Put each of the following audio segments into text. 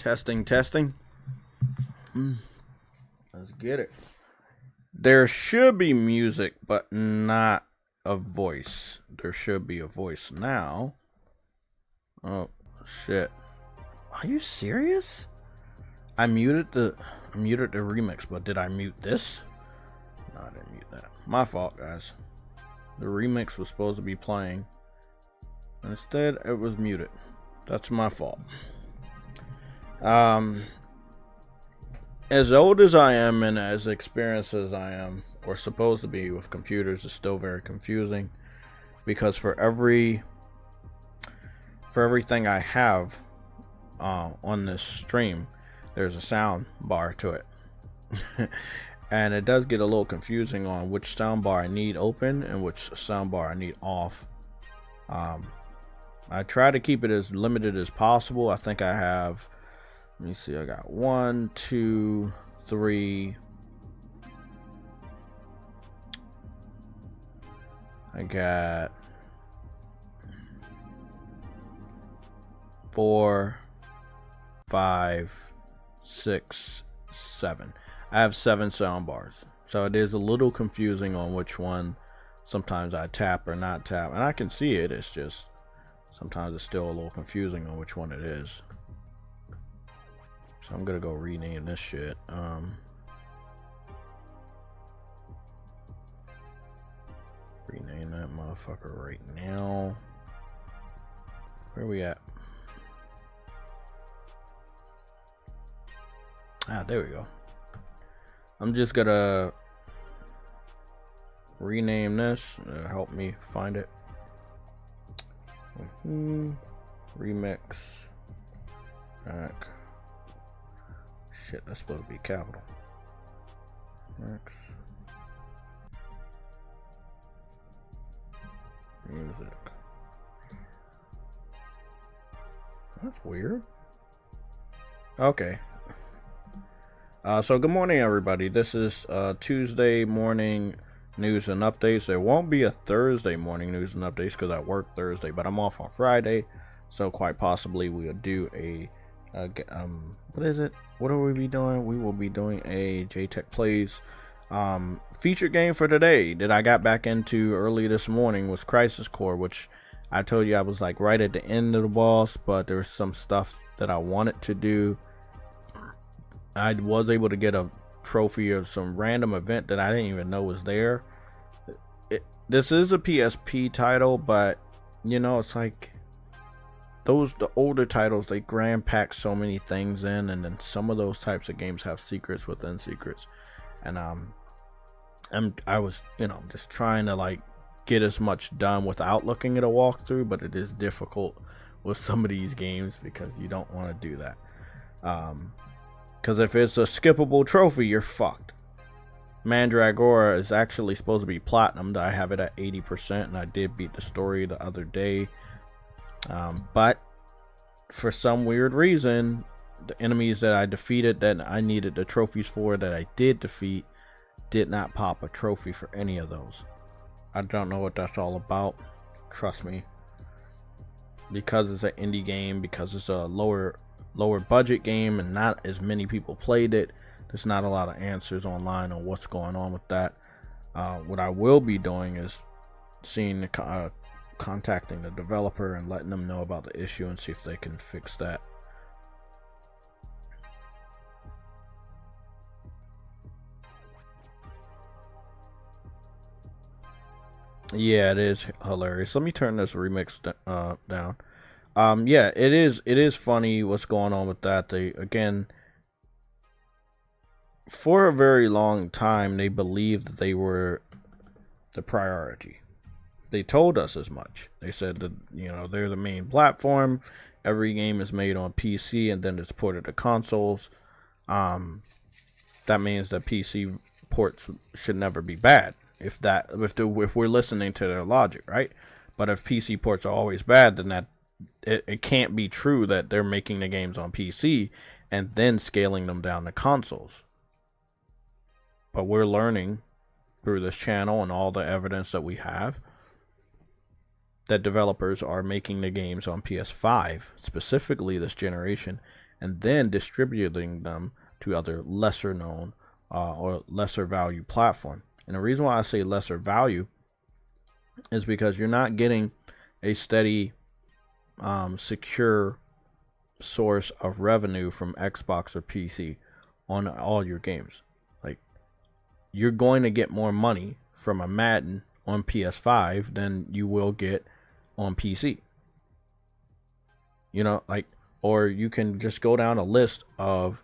Testing, testing. Let's get it. There should be music, but not a voice. There should be a voice now. Oh, shit. Are you serious? I muted the remix, but did I mute this? No, I didn't mute that. My fault, guys. The remix was supposed to be playing. Instead, it was muted. That's my fault. As old as I am and as experienced as I am, or supposed to be with computers, is still very confusing, because for everything I have on this stream, there's a sound bar to it. And it does get a little confusing on which sound bar I need open and which sound bar I need off. I try to keep it as limited as possible. I think I have, let me see, I got 1, 2, 3. I got 4, 5, 6, 7. I have 7 sound bars, so it is a little confusing on which one sometimes I tap or not tap, and I can see it. It's just sometimes it's still a little confusing on which one it is. So I'm gonna go rename this shit. Rename that motherfucker right now. Where we at? Ah, there we go. I'm just gonna rename this. Help me find it. Remix. Back. Shit, that's supposed to be capital. Next. Music. That's weird. Okay. So good morning, everybody. This is Tuesday morning news and updates. There won't be a Thursday morning news and updates because I work Thursday, but I'm off on Friday, so quite possibly we'll do a what is it? What will we be doing? We will be doing a JTech Plays featured game for today that I got back into early this morning was Crisis Core, which I told you I was like right at the end of the boss, but there's some stuff that I wanted to do. I was able to get a trophy of some random event that I didn't even know was there. This is a PSP title, but you know, it's like the older titles, they grand pack so many things in, and then some of those types of games have secrets within secrets. And I was, you know, just trying to like get as much done without looking at a walkthrough, but it is difficult with some of these games because you don't want to do that. Because if it's a skippable trophy, you're fucked. Mandragora is actually supposed to be platinumed. I have it at 80%, and I did beat the story the other day. But for some weird reason, the enemies that I defeated that I needed the trophies for that I did defeat did not pop a trophy for any of those. I don't know what that's all about. Trust me. Because it's an indie game, because it's a lower budget game and not as many people played it, there's not a lot of answers online on what's going on with that. What I will be doing is contacting the developer and letting them know about the issue and see if they can fix that. Yeah, it is hilarious. Let me turn this remix down. Yeah, it is funny what's going on with that. They, again, for a very long time, they believed that they were the priority. They told us as much. They said that, you know, they're the main platform. Every game is made on PC and then it's ported to consoles. That means that PC ports should never be bad. If we're listening to their logic, right? But if PC ports are always bad, then it can't be true that they're making the games on PC and then scaling them down to consoles. But we're learning through this channel and all the evidence that we have that developers are making the games on PS5, specifically this generation, and then distributing them to other lesser known or lesser value platform. And the reason why I say lesser value is because you're not getting a steady, secure source of revenue from Xbox or PC on all your games. Like, you're going to get more money from a Madden on PS5 than you will get on PC. You know, like, or you can just go down a list of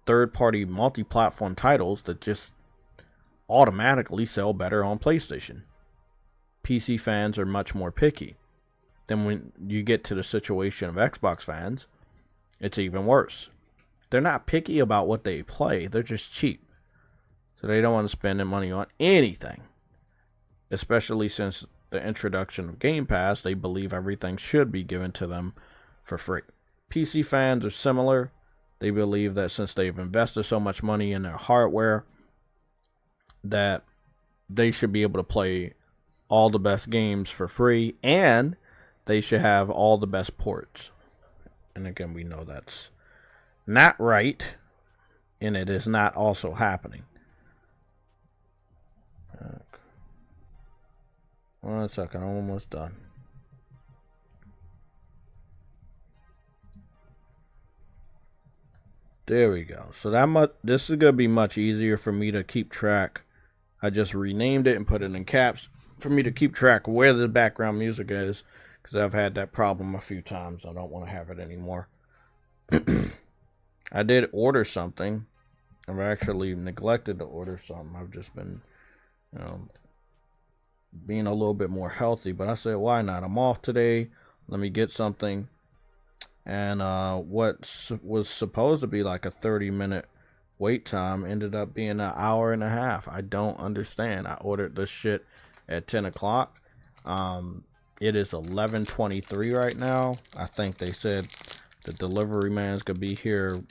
third-party multi-platform titles that just automatically sell better on PlayStation. PC fans are much more picky. Then when you get to the situation of Xbox fans, it's even worse. They're not picky about what they play. They're just cheap. So they don't want to spend their money on anything. Especially since the introduction of Game Pass, they believe everything should be given to them for free. PC fans are similar. They believe that since they've invested so much money in their hardware, that they should be able to play all the best games for free, and they should have all the best ports. And again, we know that's not right, and it is not also happening. 1 second, I'm almost done. There we go. So this is going to be much easier for me to keep track. I just renamed it and put it in caps for me to keep track of where the background music is, because I've had that problem a few times. I don't want to have it anymore. I did order something. I've actually neglected to order something. I've just been, being a little bit more healthy, but I said, why not? I'm off today. Let me get something. And what was supposed to be like a 30-minute wait time ended up being an hour and a half. I don't understand. I ordered this shit at 10 o'clock. It is 11:23 right now. I think they said the delivery man's gonna be here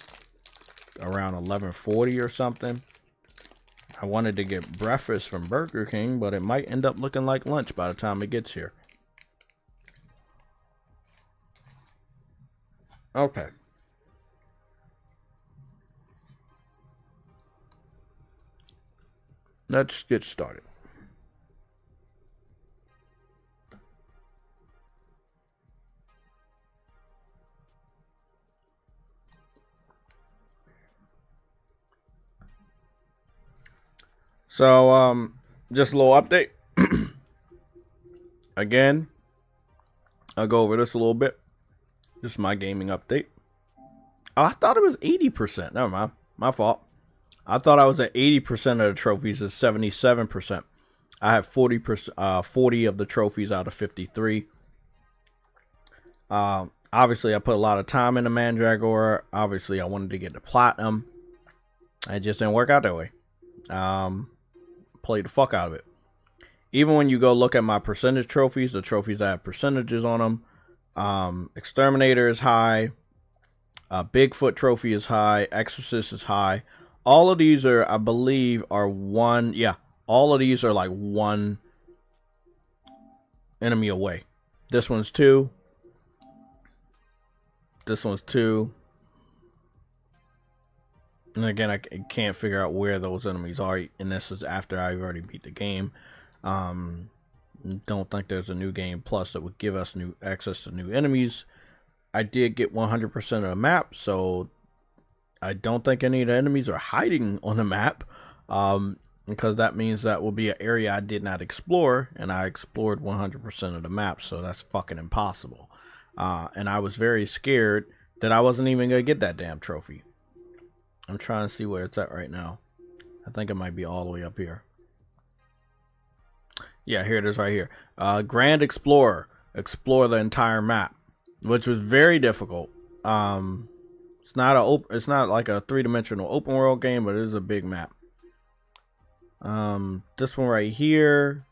around 11:40 or something. I wanted to get breakfast from Burger King, but it might end up looking like lunch by the time it gets here. Okay. Let's get started. So, just a little update. Again, I'll go over this a little bit. This is my gaming update. Oh, I thought it was 80%. Never mind. My fault. I thought I was at 80% of the trophies. It's 77%. I have 40%, 40 of the trophies out of 53. Obviously, I put a lot of time into Mandragora. Obviously, I wanted to get the platinum. It just didn't work out that way. Played the fuck out of it. Even when you go look at my percentage trophies, the trophies that have percentages on them, Exterminator is high, Bigfoot trophy is high, Exorcist is high. All of these are, I believe, are one. Yeah, all of these are like one enemy away. This one's 2. This one's 2. And again, I can't figure out where those enemies are. And this is after I've already beat the game. Don't think there's a new game plus that would give us new access to new enemies. I did get 100% of the map, so I don't think any of the enemies are hiding on the map. Because that means that will be an area I did not explore, and I explored 100% of the map, so that's fucking impossible. And I was very scared that I wasn't even going to get that damn trophy. I'm trying to see where it's at right now. I think it might be all the way up here. Yeah, here it is right here. Grand Explorer. Explore the entire map, which was very difficult. It's not like a 3-dimensional open world game, but it is a big map. This one right here,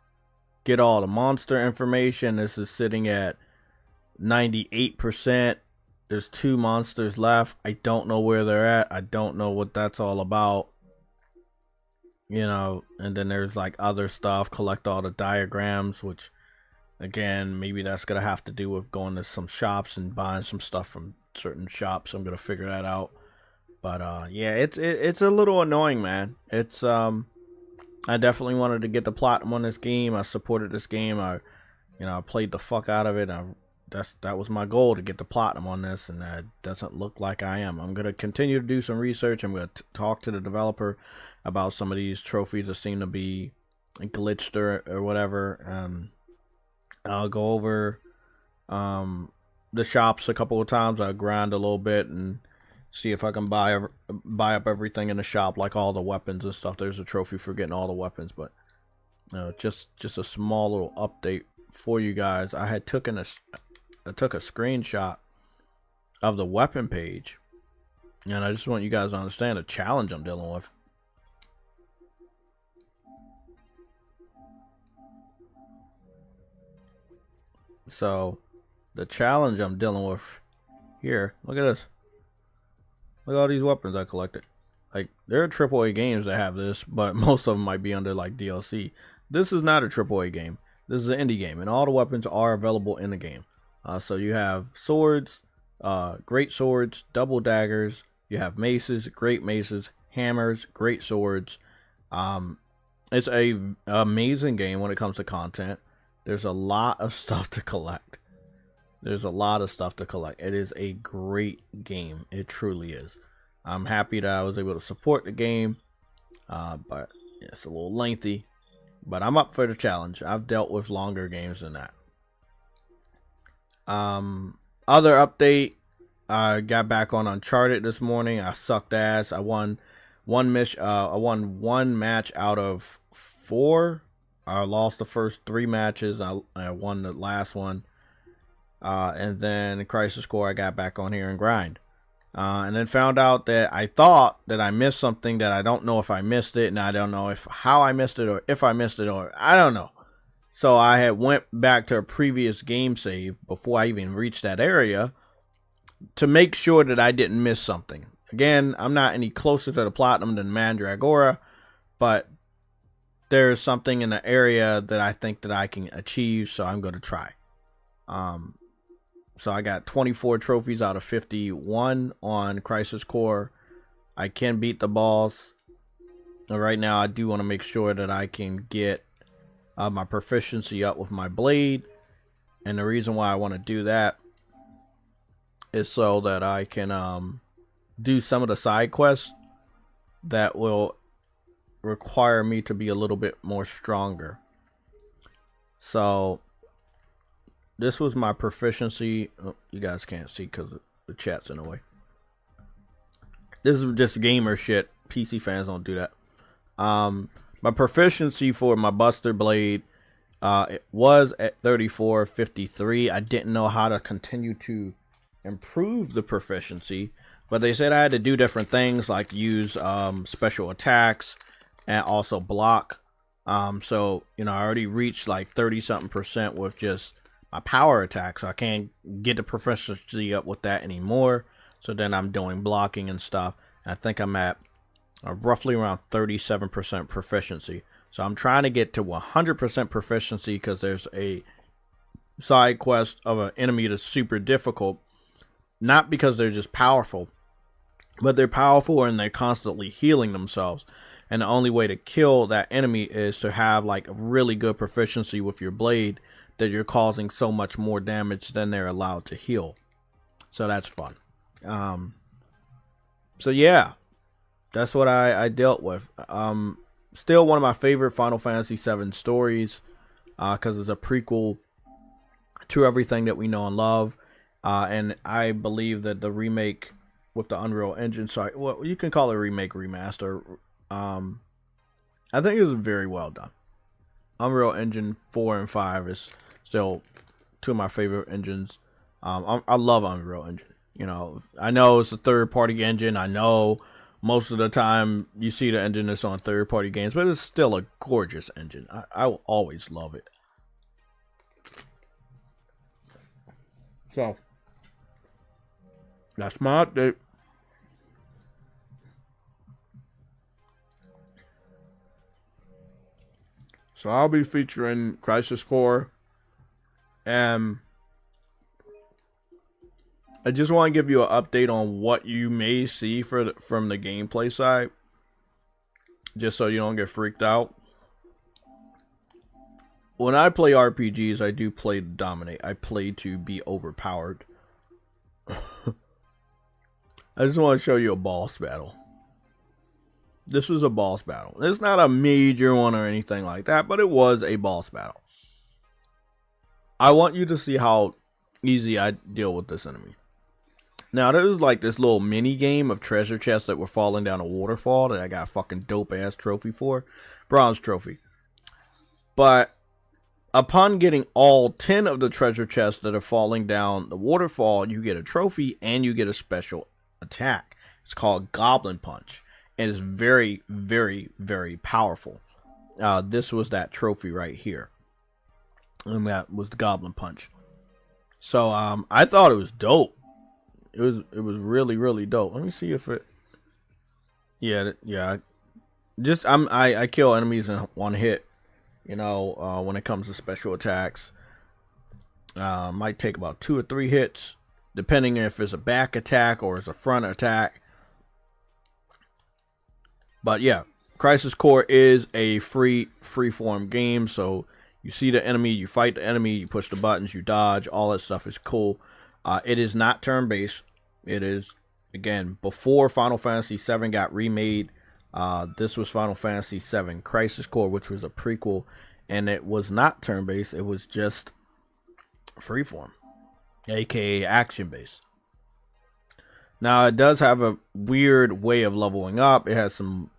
get all the monster information. This is sitting at 98%. There's 2 monsters left. I don't know where they're at. I don't know what that's all about. And then there's like other stuff. Collect all the diagrams, which again, maybe that's gonna have to do with going to some shops and buying some stuff from certain shops. I'm gonna figure that out. But yeah, it's a little annoying, man. It's I definitely wanted to get the platinum on this game. I supported this game. I played the fuck out of it. That was my goal, to get the platinum on this, and that doesn't look like I am. I'm gonna continue to do some research. I'm gonna talk to the developer about some of these trophies that seem to be glitched or whatever. I'll go over the shops a couple of times. I'll grind a little bit and see if I can buy up everything in the shop, like all the weapons and stuff. There's a trophy for getting all the weapons, but just a small little update for you guys. I took a screenshot of the weapon page, and I just want you guys to understand the challenge I'm dealing with. So the challenge I'm dealing with here, look at this. Look at all these weapons I collected. Like, there are AAA games that have this, but most of them might be under like DLC. This is not a AAA game. This is an indie game, and all the weapons are available in the game. So you have swords, great swords, double daggers. You have maces, great maces, hammers, great swords. It's a amazing game when it comes to content. There's a lot of stuff to collect. There's a lot of stuff to collect. It is a great game. It truly is. I'm happy that I was able to support the game, but it's a little lengthy. But I'm up for the challenge. I've dealt with longer games than that. Other update, I got back on Uncharted this morning. I sucked ass. I won one match out of 4. I lost the first 3 matches. I won the last one. And then Crisis Core, I got back on here and grind. And then found out that I thought that I missed something that I don't know if I missed it, and I don't know how I missed it, or if I missed it, or I don't know. So I had went back to a previous game save before I even reached that area to make sure that I didn't miss something. Again, I'm not any closer to the platinum than Mandragora, but there's something in the area that I think that I can achieve, so I'm going to try. So I got 24 trophies out of 51 on Crisis Core. I can beat the boss. And right now, I do want to make sure that I can get my proficiency up with my blade. And the reason why I want to do that is so that I can do some of the side quests that will require me to be a little bit more stronger. So this was my proficiency. Oh, you guys can't see because the chat's in the way. This is just gamer shit. PC fans don't do that. My proficiency for my Buster Blade, it was at 3453. I didn't know how to continue to improve the proficiency, but they said I had to do different things, like use special attacks and also block. So I already reached like 30-something% with just my power attack, so I can't get the proficiency up with that anymore. So then I'm doing blocking and stuff. I think I'm at roughly around 37% proficiency. So I'm trying to get to 100% proficiency, because there's a side quest of an enemy that's super difficult. Not because they're just powerful, but they're powerful and they're constantly healing themselves. And the only way to kill that enemy is to have like a really good proficiency with your blade, that you're causing so much more damage than they're allowed to heal. So that's fun. So yeah, that's what I dealt with. Still one of my favorite Final Fantasy VII stories, because it's a prequel to everything that we know and love. And I believe that the remake with the Unreal Engine, well, you can call it remake, remaster. I think it was very well done. Unreal Engine 4 and 5 is still 2 of my favorite engines. I love Unreal Engine. I know it's a third-party engine. I know most of the time you see the engine that's on third-party games, but it's still a gorgeous engine. I will always love it. So that's my update. So I'll be featuring Crisis Core and I just want to give you an update on what you may see from the gameplay side, just so you don't get freaked out. When I play RPGs, I do play to dominate. I play to be overpowered. I just want to show you a boss battle. This was a boss battle. It's not a major one or anything like that, but it was a boss battle. I want you to see how easy I deal with this enemy. Now, there's like this little mini game of treasure chests that were falling down a waterfall that I got a fucking dope ass trophy for. Bronze trophy. But upon getting all 10 of the treasure chests that are falling down the waterfall, you get a trophy and you get a special attack. It's called Goblin Punch. And it's very, very, very powerful. This was that trophy right here. And that was the Goblin Punch. So I thought it was dope. It was really, really dope. Let me see if it. Yeah. I kill enemies in one hit. You know, when it comes to special attacks, might take about 2 or 3 hits, depending if it's a back attack or it's a front attack. But yeah, Crisis Core is a free-form game, so you see the enemy, you fight the enemy, you push the buttons, you dodge, all that stuff is cool. It is not turn-based. It is, again, before Final Fantasy VII got remade. This was Final Fantasy VII Crisis Core, which was a prequel, and it was not turn-based. It was just freeform, aka action-based. Now, it does have a weird way of leveling up. It has some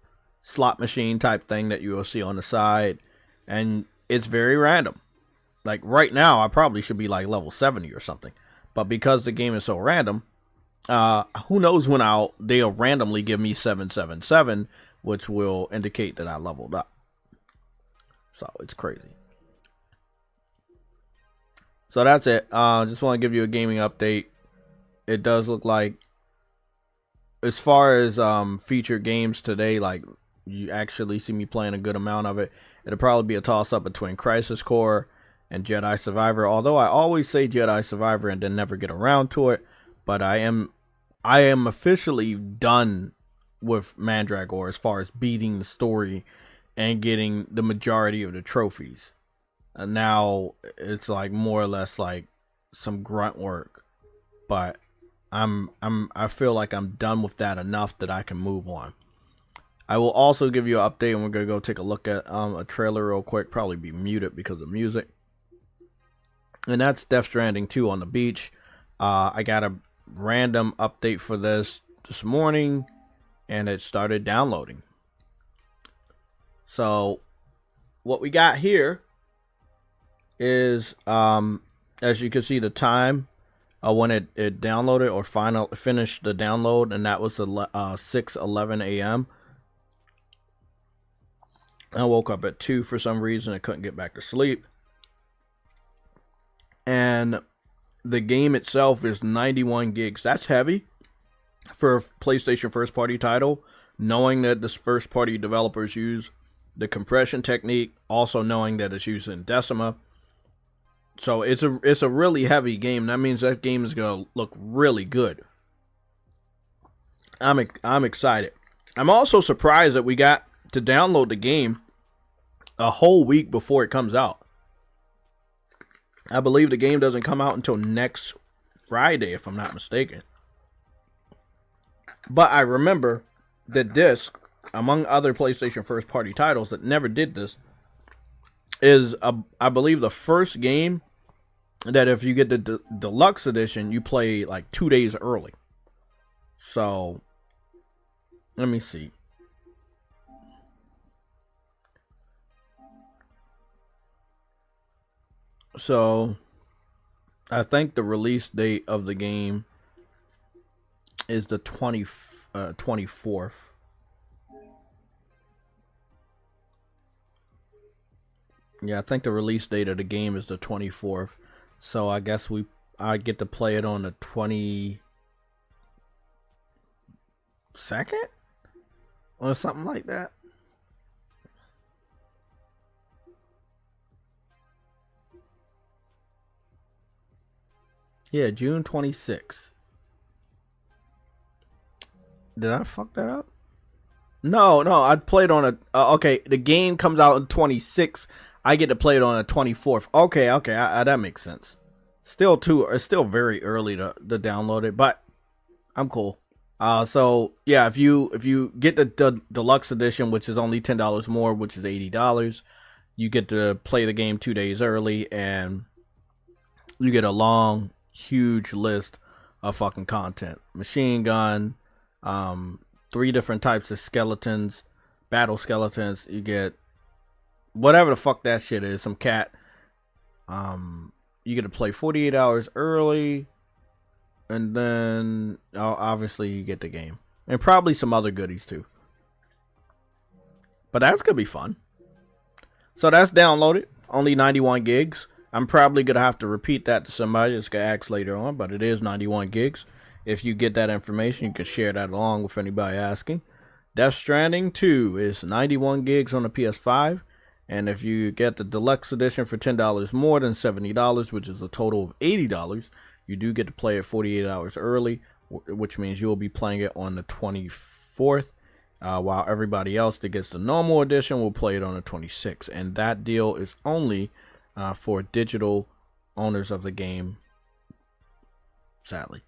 slot machine type thing that you will see on the side, and it's very random. Like right now, I probably should be like level 70 or something, but because the game is so random, who knows when they'll randomly give me 777, which will indicate that I leveled up. So it's crazy. So that's it. Just want to give you a gaming update. It does look like, as far as featured games today, like you actually see me playing a good amount of it. It'll probably be a toss-up between Crisis Core and Jedi Survivor. Although I always say Jedi Survivor and then never get around to it, but I am officially done with Mandragora as far as beating the story and getting the majority of the trophies. And now it's like more or less like some grunt work, but I feel like I'm done with that enough that I can move on. I will also give you an update, and we're gonna go take a look at a trailer real quick. Probably be muted because of music. And that's Death Stranding 2 on the beach. I got a random update for this morning, and it started downloading. So what we got here is, as you can see, the time when it downloaded or finished the download, and that was 6:11 a.m. I woke up at 2 for some reason. I couldn't get back to sleep. And the game itself is 91 gigs. That's heavy for a PlayStation first party title, knowing that the first party developers use the compression technique, also knowing that it's using Decima. So it's a really heavy game. That means that game is going to look really good. I'm excited. I'm also surprised that we got to download the game a whole week before it comes out. I believe the game doesn't come out until next Friday, if I'm not mistaken. But I remember that this, among other PlayStation first party titles that never did this, is I believe the first game that if you get the deluxe edition, you play like 2 days early. So let me see. So I think the release date of the game is the 24th. Yeah, I think the release date of the game is the 24th. So I guess I get to play it on the 22nd or something like that. Yeah, June 26th. Did I fuck that up? No, I played on a. Okay, the game comes out on 26th. I get to play it on the 24th. Okay, that makes sense. It's still very early to download it, but I'm cool. So yeah, if you get the deluxe edition, which is only $10 more, which is $80, you get to play the game 2 days early, and you get a long, huge list of fucking content. Machine gun, 3 different types of skeletons, battle skeletons. You get whatever the fuck that shit is, some cat. You get to play 48 hours early, and then obviously you get the game, and probably some other goodies too. But that's gonna be fun. So that's downloaded, only 91 gigs. I'm probably gonna have to repeat that to somebody that's gonna ask later on, but it is 91 gigs. If you get that information, you can share that along with anybody asking. Death Stranding 2 is 91 gigs on the PS5. And if you get the deluxe edition for $10 more than $70, which is a total of $80, you do get to play it 48 hours early, which means you'll be playing it on the 24th, while everybody else that gets the normal edition will play it on the 26th. And that deal is only for digital owners of the game, sadly.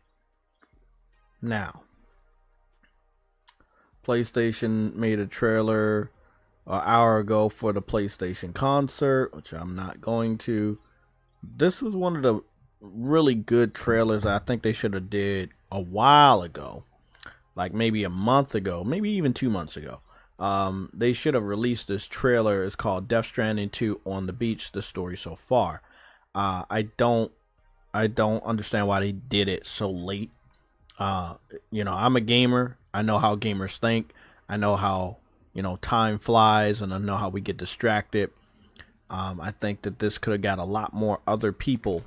Now, PlayStation made a trailer an hour ago for the PlayStation concert, which I'm not going to. This was one of the really good trailers I think they should have did a while ago, like maybe a month ago, maybe even 2 months ago. They should have released this trailer. It's called Death Stranding 2 on the Beach, the story so far. I don't understand why they did it so late. I'm a gamer. I know how gamers think. I know how, time flies, and I know how we get distracted. I think that this could have got a lot more other people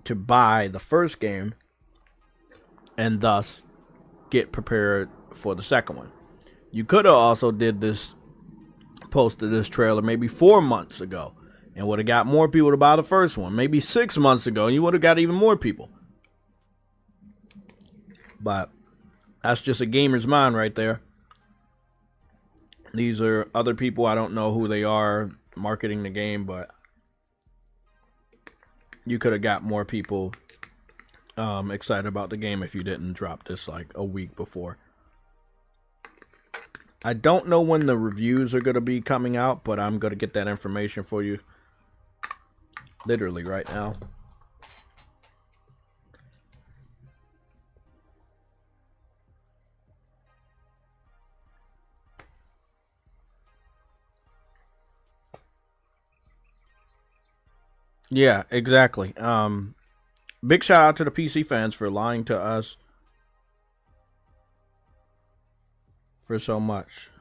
to buy the first game and thus get prepared for the second one. You could have also posted this trailer maybe 4 months ago and would have got more people to buy the first one. Maybe 6 months ago, and you would have got even more people. But that's just a gamer's mind right there. These are other people. I don't know who they are marketing the game, but you could have got more people excited about the game if you didn't drop this like a week before. I don't know when the reviews are going to be coming out, but I'm going to get that information for you literally right now. Yeah, exactly. Big shout out to the PC fans for lying to us for so much.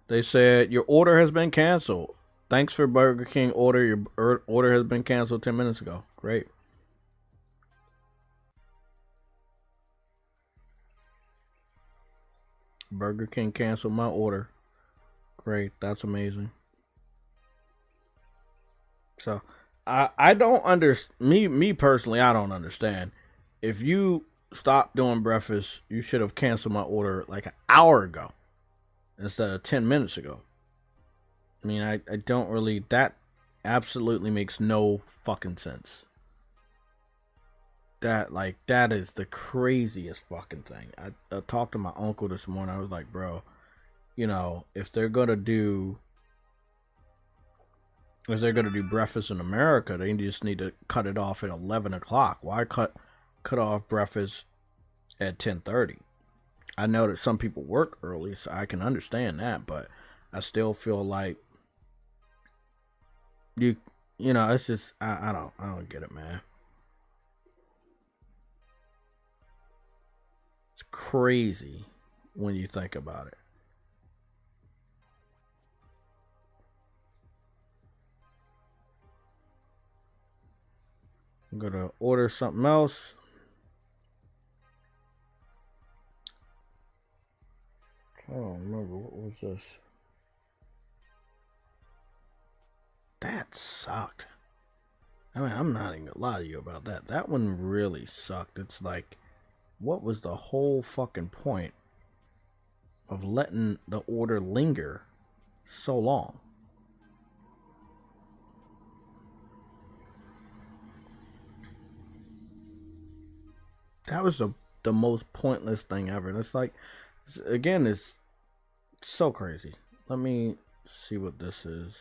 They said your order has been canceled. Thanks for Burger King order. Your order has been canceled 10 minutes ago. Great. Burger King canceled my order. Great. That's amazing. So I don't me personally, I don't understand. If you stop doing breakfast, you should have canceled my order like an hour ago instead of 10 minutes ago. I mean, I don't really, that absolutely makes no fucking sense. That is the craziest fucking thing. I talked to my uncle this morning. I was like, bro, if they're gonna do breakfast in America, they just need to cut it off at 11 o'clock. Why cut off breakfast at 10:30? I know that some people work early, so I can understand that, but I still feel like it's just I don't get it, man. It's crazy when you think about it. I'm gonna order something else. I don't remember, what was this? That sucked. I mean, I'm not even gonna lie to you about that. That one really sucked. It's like what was the whole fucking point of letting the order linger so long? That was the most pointless thing ever. It's like, again, it's so crazy. Let me see what this is.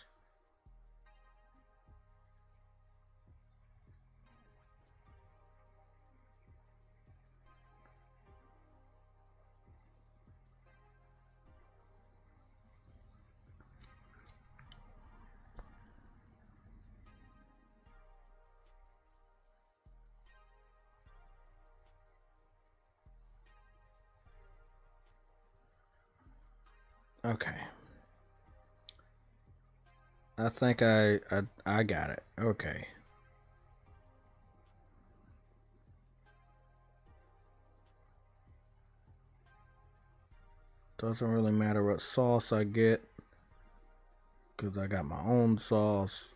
Okay. I think I got it. Okay. Doesn't really matter what sauce I get, because I got my own sauce.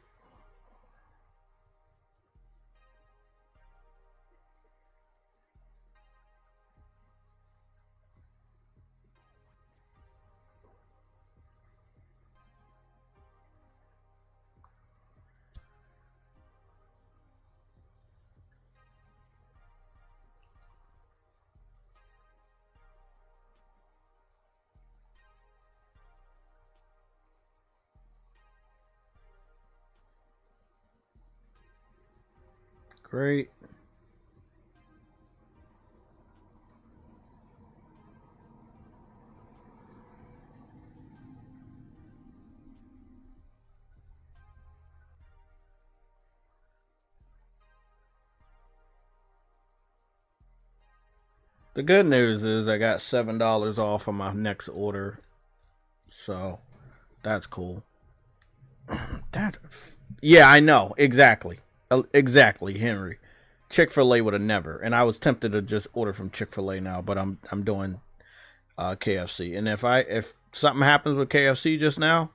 Great. The good news is I got $7 off on my next order, so that's cool. Yeah, I know, exactly, Henry. Chick-fil-A would have never, and I was tempted to just order from Chick-fil-A now, but I'm doing KFC, and if something happens with KFC just now,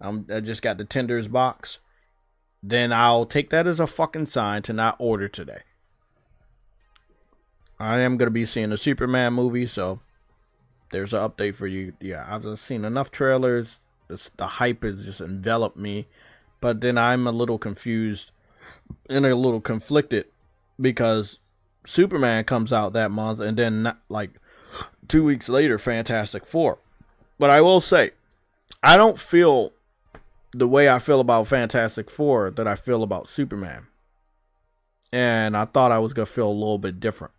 I just got the tenders box, then I'll take that as a fucking sign to not order today. I am going to be seeing the Superman movie, so there's an update for you. Yeah, I've seen enough trailers. The hype has just enveloped me. But then I'm a little confused and a little conflicted because Superman comes out that month and then like 2 weeks later, Fantastic Four. But I will say, I don't feel the way I feel about Fantastic Four that I feel about Superman. And I thought I was going to feel a little bit different.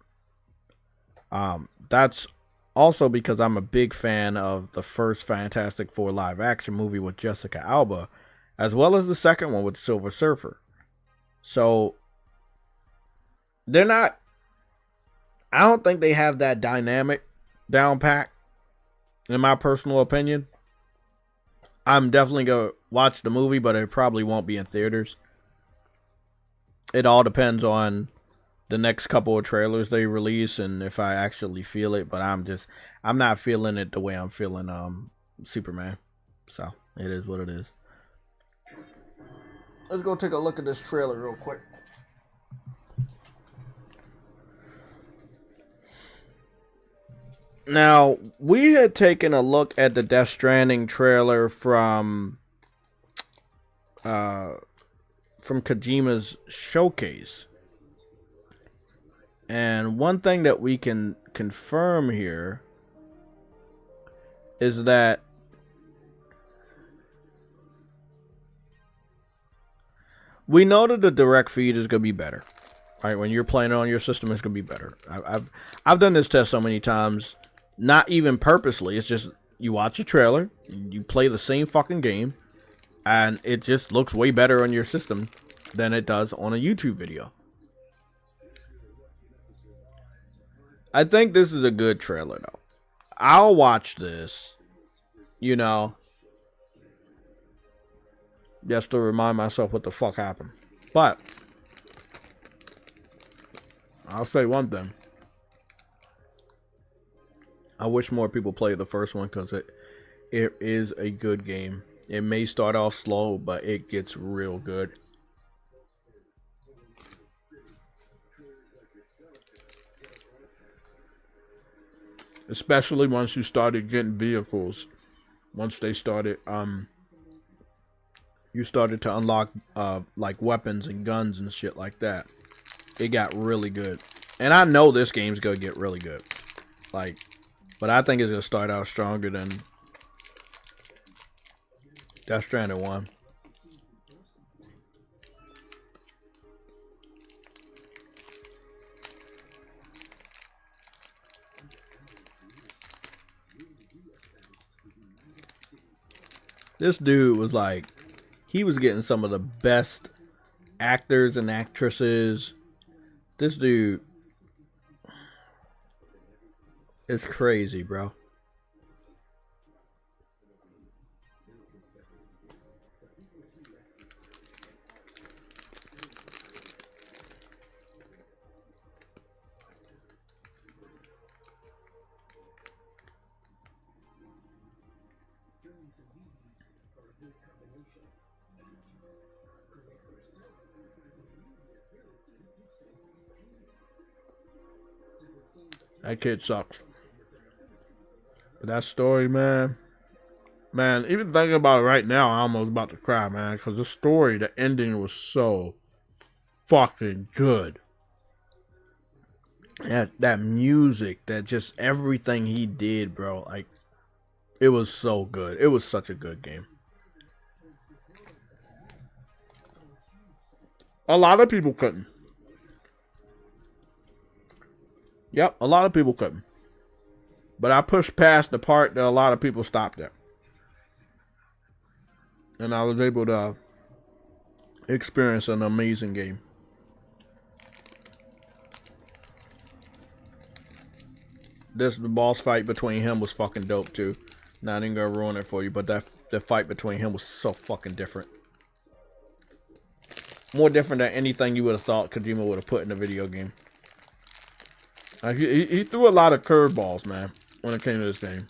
That's also because I'm a big fan of the first Fantastic Four live action movie with Jessica Alba, as well as the second one with Silver Surfer. So they're not, I don't think they have that dynamic down pat, in my personal opinion. I'm definitely going to watch the movie, but it probably won't be in theaters. It all depends on the next couple of trailers they release and if I actually feel it, but I'm not feeling it the way I'm feeling Superman. So it is what it is. Let's go take a look at this trailer real quick. Now, we had taken a look at the Death Stranding trailer from Kojima's showcase. And one thing that we can confirm here is that we know that the direct feed is going to be better. All right, when you're playing it on your system, it's going to be better. I've done this test so many times, not even purposely. It's just you watch a trailer, you play the same fucking game, and it just looks way better on your system than it does on a YouTube video. I think this is a good trailer, though. I'll watch this, just to remind myself what the fuck happened. But I'll say one thing. I wish more people play the first one because it is a good game. It may start off slow, but it gets real good. especially once you started getting vehicles. Once they started, you started to unlock like weapons and guns and shit like that. It got really good, and I know this game's gonna get really good. Like, but I think it's gonna start out stronger than Death Stranding 1. This dude was like, he was getting some of the best actors and actresses. This dude is crazy, bro. That kid sucks. But that story, man. Man, even thinking about it right now, I'm almost about to cry, man. Because the story, the ending was so fucking good. That music, that just everything he did, bro. Like, it was so good. It was such a good game. A lot of people couldn't. Yep, a lot of people couldn't. But I pushed past the part that a lot of people stopped at. And I was able to experience an amazing game. The boss fight between him was fucking dope too. Not even gonna ruin it for you, but the fight between him was so fucking different. More different than anything you would have thought Kojima would have put in a video game. Like, he threw a lot of curveballs, man, when it came to this game.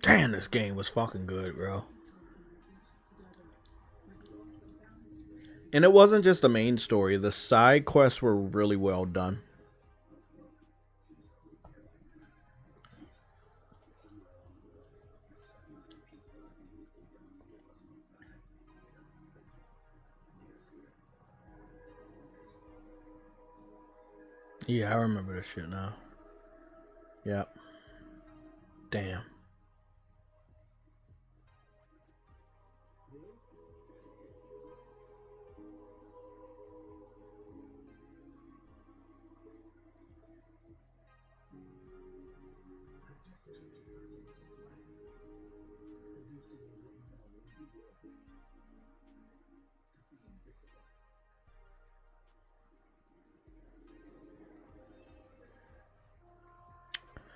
Damn, this game was fucking good, bro. And it wasn't just the main story. The side quests were really well done. Yeah, I remember this shit now. Yep. Damn.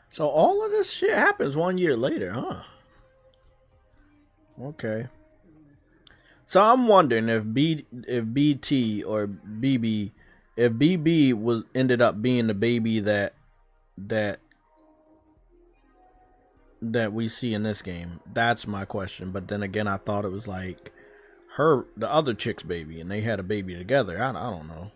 So all of this shit happens 1 year later, huh? Okay. So I'm wondering if BT or BB, if BB was ended up being the baby that we see in this game. That's my question. But then again, I thought it was like the other chick's baby, and they had a baby together. I don't know.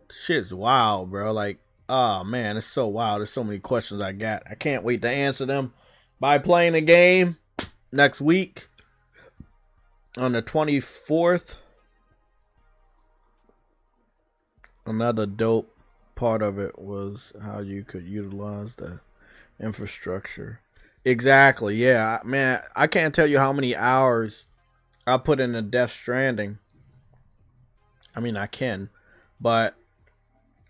Shit's wild, bro. Like, oh man, it's so wild. There's so many questions I got. I can't wait to answer them by playing the game next week. On the 24th, another dope part of it was how you could utilize the infrastructure. Exactly, yeah. Man, I can't tell you how many hours I put into Death Stranding. I mean, I can, but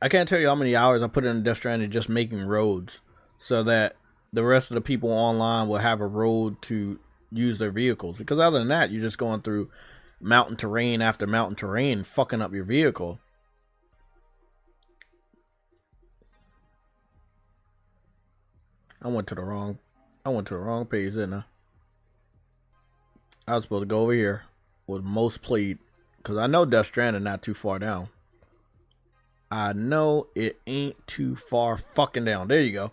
I can't tell you how many hours I put in Death Stranding just making roads so that the rest of the people online will have a road to use their vehicles. Because other than that, you're just going through mountain terrain after mountain terrain, fucking up your vehicle. I went to the wrong page, didn't I? I was supposed to go over here with most played, because I know Death Stranding not too far down. I know it ain't too far fucking down. There you go.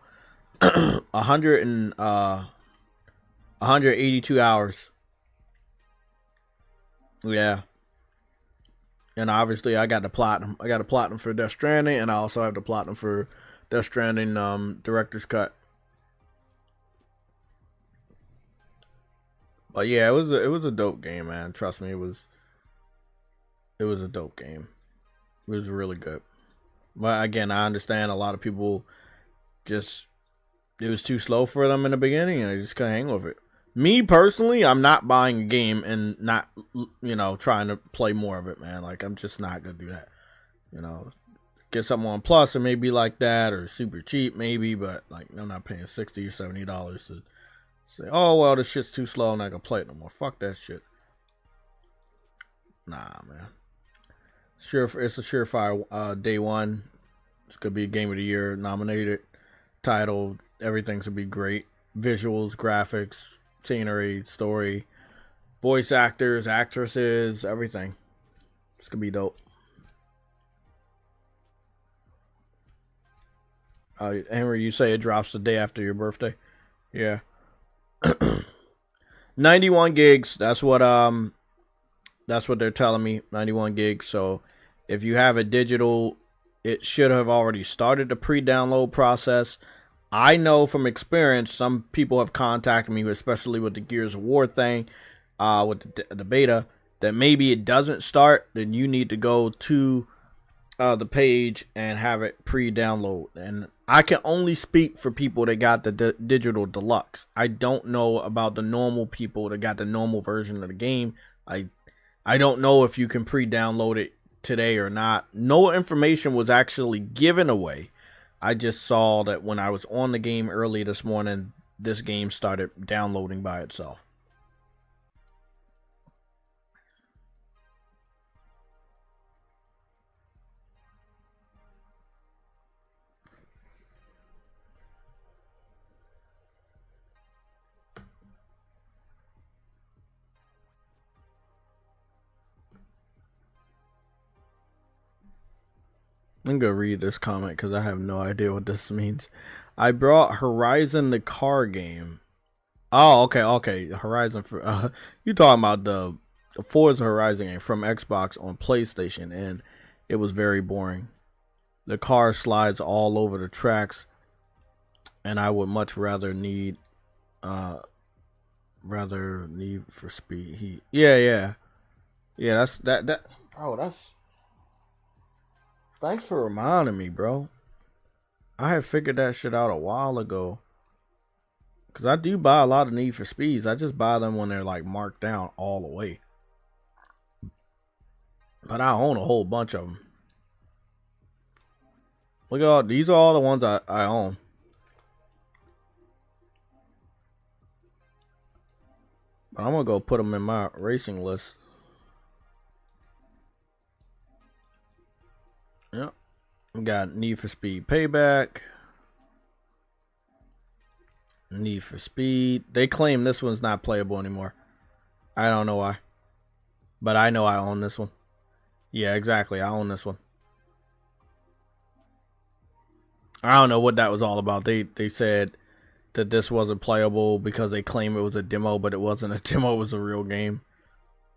182 hours. Yeah. And obviously I got the platinum. I got a platinum for Death Stranding, and I also have the platinum for Death Stranding director's cut. But yeah, it was a dope game, man. Trust me, it was a dope game. It was really good. But again, I understand a lot of people just, it was too slow for them in the beginning and they just couldn't hang with it. Me personally, I'm not buying a game and not, trying to play more of it, man. Like, I'm just not gonna do that. Get something on Plus, it may be like that, or super cheap maybe, but like, I'm not paying $60 or $70 to say, oh well, this shit's too slow, I'm not gonna play it no more. Fuck that shit. Nah, man. It's a surefire day one. It's gonna be a game of the year nominated, title. Everything's gonna be great. Visuals, graphics, scenery, story, voice actors, actresses, everything. It's gonna be dope. Henry, you say it drops the day after your birthday? Yeah. 91 gigs. That's what they're telling me. 91 gigs. So if you have it digital, it should have already started the pre-download process. I know from experience, some people have contacted me, especially with the Gears of War thing, with the beta, that maybe it doesn't start. Then you need to go to the page and have it pre-download. And I can only speak for people that got the digital deluxe. I don't know about the normal people that got the normal version of the game. I don't know if you can pre-download it today or not. No information was actually given away. I just saw that when I was on the game early this morning, this game started downloading by itself. I'm gonna read this comment because I have no idea what this means. I brought Horizon the car game. Oh, okay. Horizon for you talking about the Forza Horizon game from Xbox on PlayStation, and it was very boring. The car slides all over the tracks, and I would much rather need for Speed Heat. Yeah. That's that. Oh, that's. Thanks for reminding me, bro. I had figured that shit out a while ago. Because I do buy a lot of Need for Speeds. I just buy them when they're like marked down all the way. But I own a whole bunch of them. Look at all, these are all the ones I own. But I'm going to go put them in my racing list. Yep. We got Need for Speed Payback. Need for Speed. They claim this one's not playable anymore. I don't know why. But I know I own this one. Yeah, exactly. I own this one. I don't know what that was all about. They said that this wasn't playable because they claim it was a demo, but it wasn't a demo. It was a real game.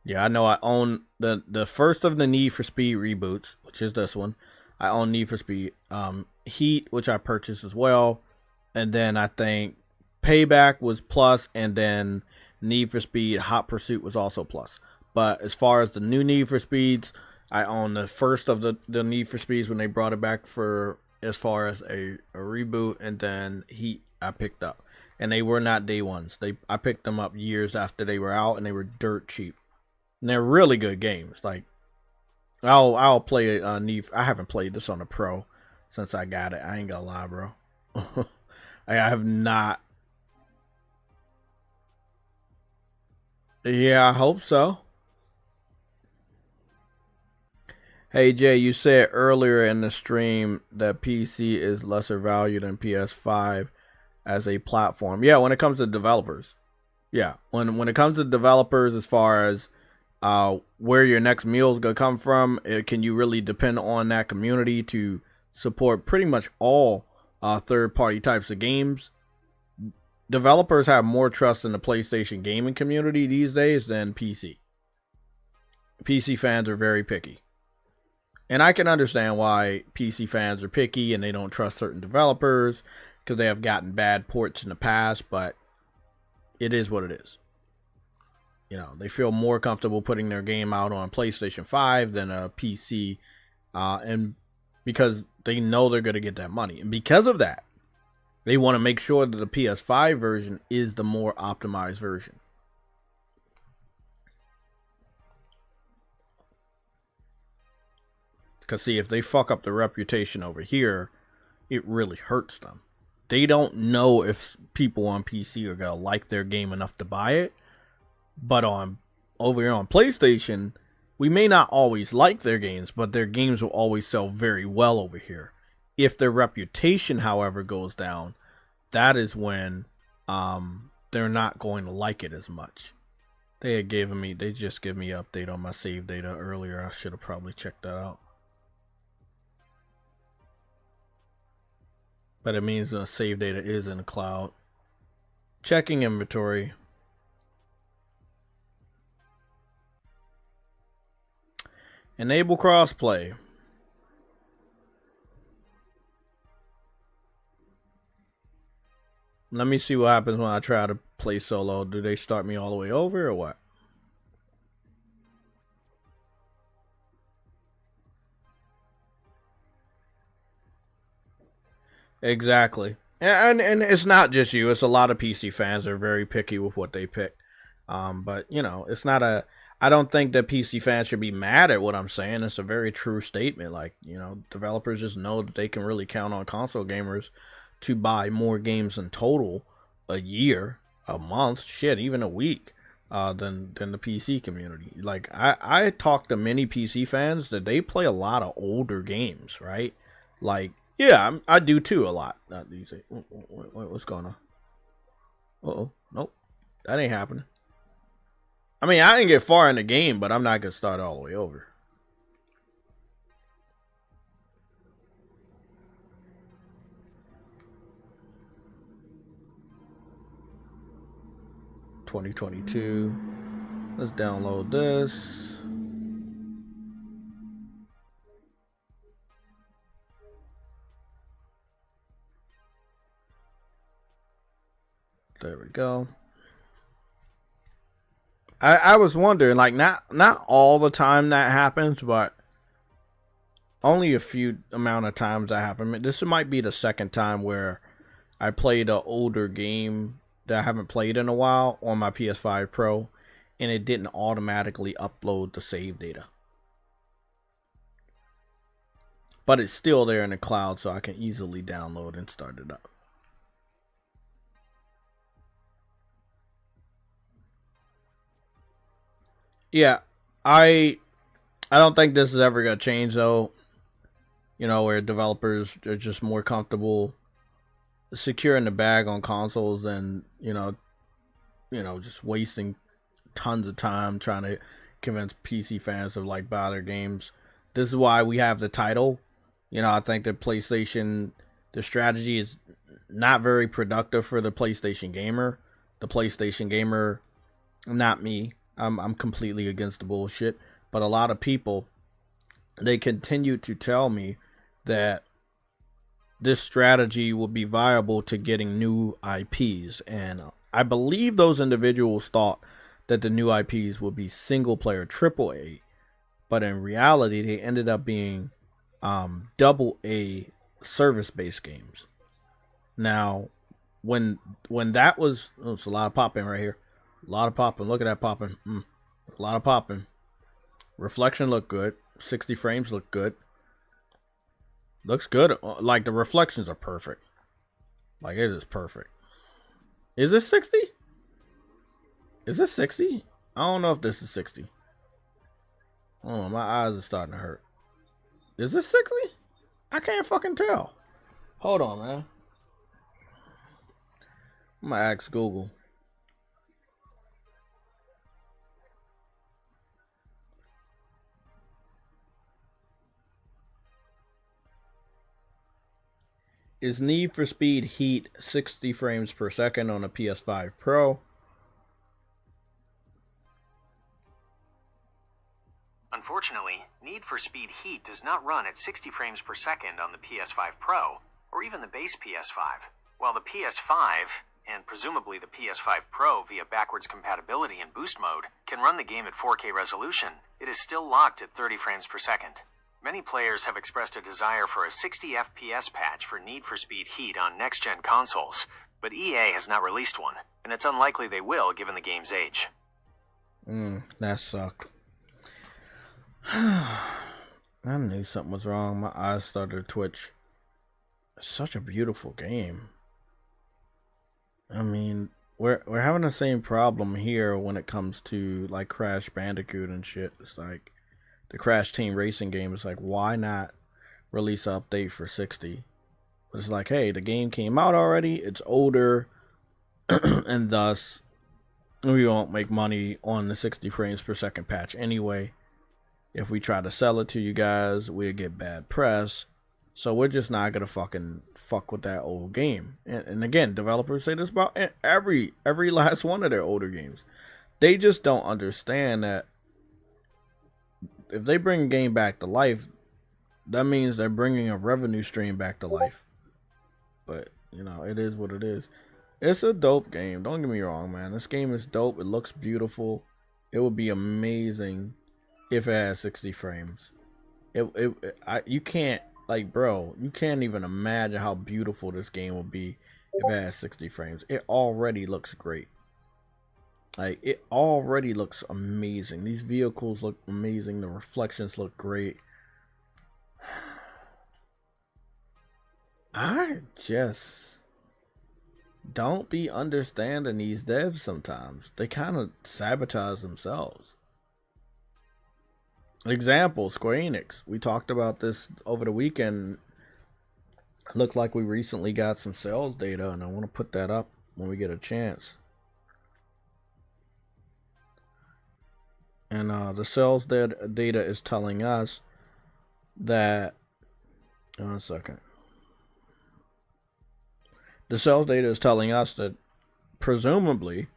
Yeah, I know I own the first of the Need for Speed reboots, which is this one. I own Need for Speed Heat, which I purchased as well. And then I think Payback was plus, and then Need for Speed Hot Pursuit was also plus. But as far as the new Need for Speeds, I own the first of the Need for Speeds when they brought it back for as far as a reboot, and then Heat I picked up. And they were not day ones. I picked them up years after they were out, and they were dirt cheap. And they're really good games. Like I'll play Need. I haven't played this on the Pro since I got it. I ain't gonna lie, bro. I have not. Yeah, I hope so. Hey Jay, you said earlier in the stream that PC is lesser value than PS5 as a platform. Yeah, when it comes to developers. Yeah, when it comes to developers, as far as where your next meal is gonna come from, can you really depend on that community to support pretty much all third-party types of games? Developers have more trust in the PlayStation gaming community these days than PC. PC fans are very picky. And I can understand why PC fans are picky and they don't trust certain developers because they have gotten bad ports in the past, but it is what it is. You know, they feel more comfortable putting their game out on PlayStation 5 than a PC, and because they know they're going to get that money. And because of that, they want to make sure that the PS5 version is the more optimized version. Because, see, if they fuck up the reputation over here, it really hurts them. They don't know if people on PC are going to like their game enough to buy it. But over here on PlayStation, we may not always like their games, but their games will always sell very well over here. If their reputation, however, goes down, that is when they're not going to like it as much. They just gave me an update on my save data earlier. I should have probably checked that out. But it means the save data is in the cloud. Checking inventory. Enable crossplay. Let me see what happens when I try to play solo. Do they start me all the way over or what? Exactly. And it's not just you. It's a lot of PC fans that are very picky with what they pick. But, you know, it's not a... I don't think that PC fans should be mad at what I'm saying. It's a very true statement. Like, you know, developers just know that they can really count on console gamers to buy more games in total a year, a month, shit, even a week, than the PC community. Like, I talk to many PC fans that they play a lot of older games, right? Like, yeah, I do too a lot. You say, what's going on? Uh-oh, nope, that ain't happening. I mean, I didn't get far in the game, but I'm not going to start all the way over. $2022. Let's download this. There we go. I was wondering, like, not all the time that happens, but only a few amount of times that happen. This might be the second time where I played an older game that I haven't played in a while on my PS5 Pro, and it didn't automatically upload the save data. But it's still there in the cloud, so I can easily download and start it up. Yeah, I don't think this is ever gonna change though. You know, where developers are just more comfortable securing the bag on consoles than you know, just wasting tons of time trying to convince PC fans to like buy their games. This is why we have the title. You know, I think that PlayStation, the strategy is not very productive for the PlayStation gamer. The PlayStation gamer, not me. I'm completely against the bullshit. But a lot of people, they continue to tell me that this strategy will be viable to getting new IPs. And I believe those individuals thought that the new IPs would be single player AAA, but in reality, they ended up being double A service based games. Now, when that was, it's a lot of popping right here, a lot of popping. Look at that popping, a lot of popping. Reflection looked good. 60 frames look good. Looks good. Like the reflections are perfect. Like it is perfect. Is this 60? Is this 60? I don't know if this is 60. Hold on, my eyes are starting to hurt. Is this 60? I can't fucking tell. Hold on, man. I'm gonna ask Google. Is Need for Speed Heat 60 frames per second on a PS5 Pro? Unfortunately, Need for Speed Heat does not run at 60 frames per second on the PS5 Pro, or even the base PS5. While the PS5, and presumably the PS5 Pro via backwards compatibility and boost mode, can run the game at 4K resolution, it is still locked at 30 frames per second. Many players have expressed a desire for a 60 FPS patch for Need for Speed Heat on next-gen consoles, but EA has not released one, and it's unlikely they will given the game's age. That sucked. I knew something was wrong. My eyes started to twitch. It's such a beautiful game. I mean, we're having the same problem here when it comes to like Crash Bandicoot and shit. It's like the Crash Team Racing game is like, why not release an update for 60? But it's like, hey, the game came out already. It's older, and thus we won't make money on the 60 frames per second patch anyway. If we try to sell it to you guys, we'll get bad press. So we're just not gonna fucking fuck with that old game. And again, developers say this about every last one of their older games. They just don't understand that if they bring a game back to life, that means they're bringing a revenue stream back to life. But, you know, it is what it is. It's a dope game. Don't get me wrong, man. This game is dope. It looks beautiful. It would be amazing if it had 60 frames. You can't, like, bro, you can't even imagine how beautiful this game would be if it had 60 frames. It already looks great. Like, it already looks amazing. These vehicles look amazing. The reflections look great. I just don't be understanding these devs sometimes. They kind of sabotage themselves. Example, Square Enix. We talked about this over the weekend. Looked like we recently got some sales data, and I want to put that up when we get a chance. And the sales data is telling us that... One second. The sales data is telling us that presumably,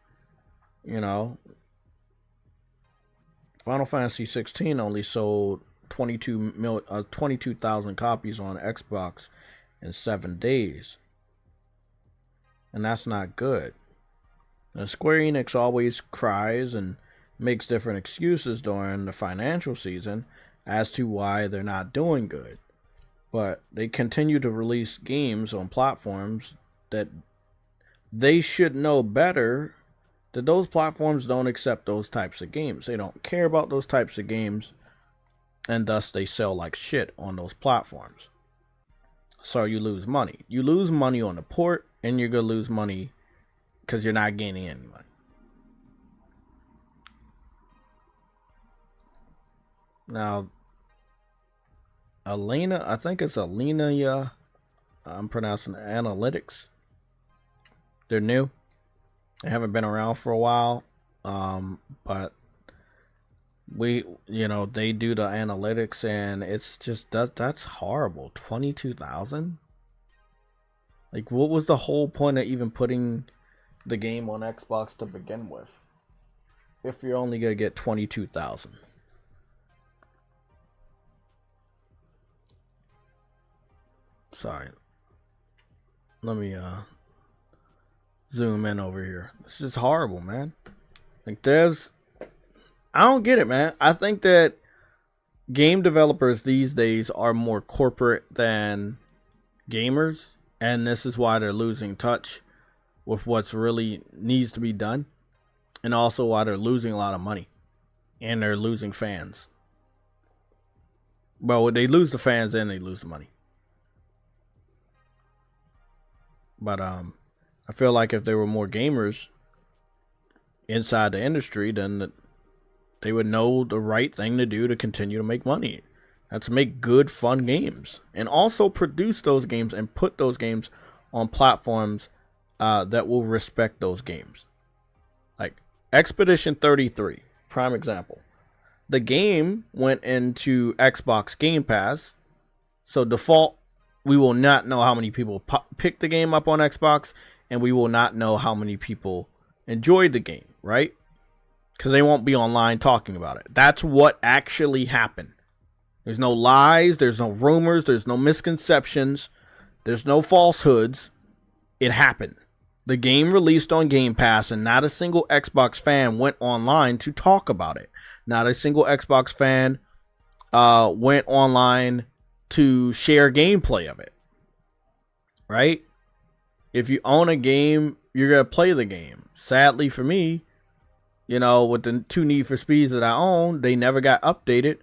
you know, Final Fantasy 16 only sold 22,000 copies on Xbox in 7 days. And that's not good. Now, Square Enix always cries and makes different excuses during the financial season as to why they're not doing good. But they continue to release games on platforms that they should know better, that those platforms don't accept those types of games. They don't care about those types of games, and thus they sell like shit on those platforms. So you lose money. You lose money on the port, and you're going to lose money because you're not gaining any money. Now, Elena, I think it's Elena, I'm pronouncing Analytics. They're new. They haven't been around for a while. But they do the analytics, and it's just, that's horrible. 22,000? Like, what was the whole point of even putting the game on Xbox to begin with, if you're only going to get 22,000? Sorry. Let me zoom in over here. This is horrible, man. Like I don't get it, man. I think that game developers these days are more corporate than gamers, and this is why they're losing touch with what's really needs to be done, and also why they're losing a lot of money, and they're losing fans. Well, they lose the fans and they lose the money. But I feel like if there were more gamers inside the industry, then they would know the right thing to do to continue to make money. That's to make good, fun games. And also produce those games and put those games on platforms that will respect those games. Like Expedition 33, prime example. The game went into Xbox Game Pass. So default, we will not know how many people picked the game up on Xbox. And we will not know how many people enjoyed the game, right? Because they won't be online talking about it. That's what actually happened. There's no lies. There's no rumors. There's no misconceptions. There's no falsehoods. It happened. The game released on Game Pass, and not a single Xbox fan went online to talk about it. Not a single Xbox fan went online to share gameplay of it. Right? If you own a game, you're going to play the game. Sadly for me, with the 2 Need for Speeds that I own, they never got updated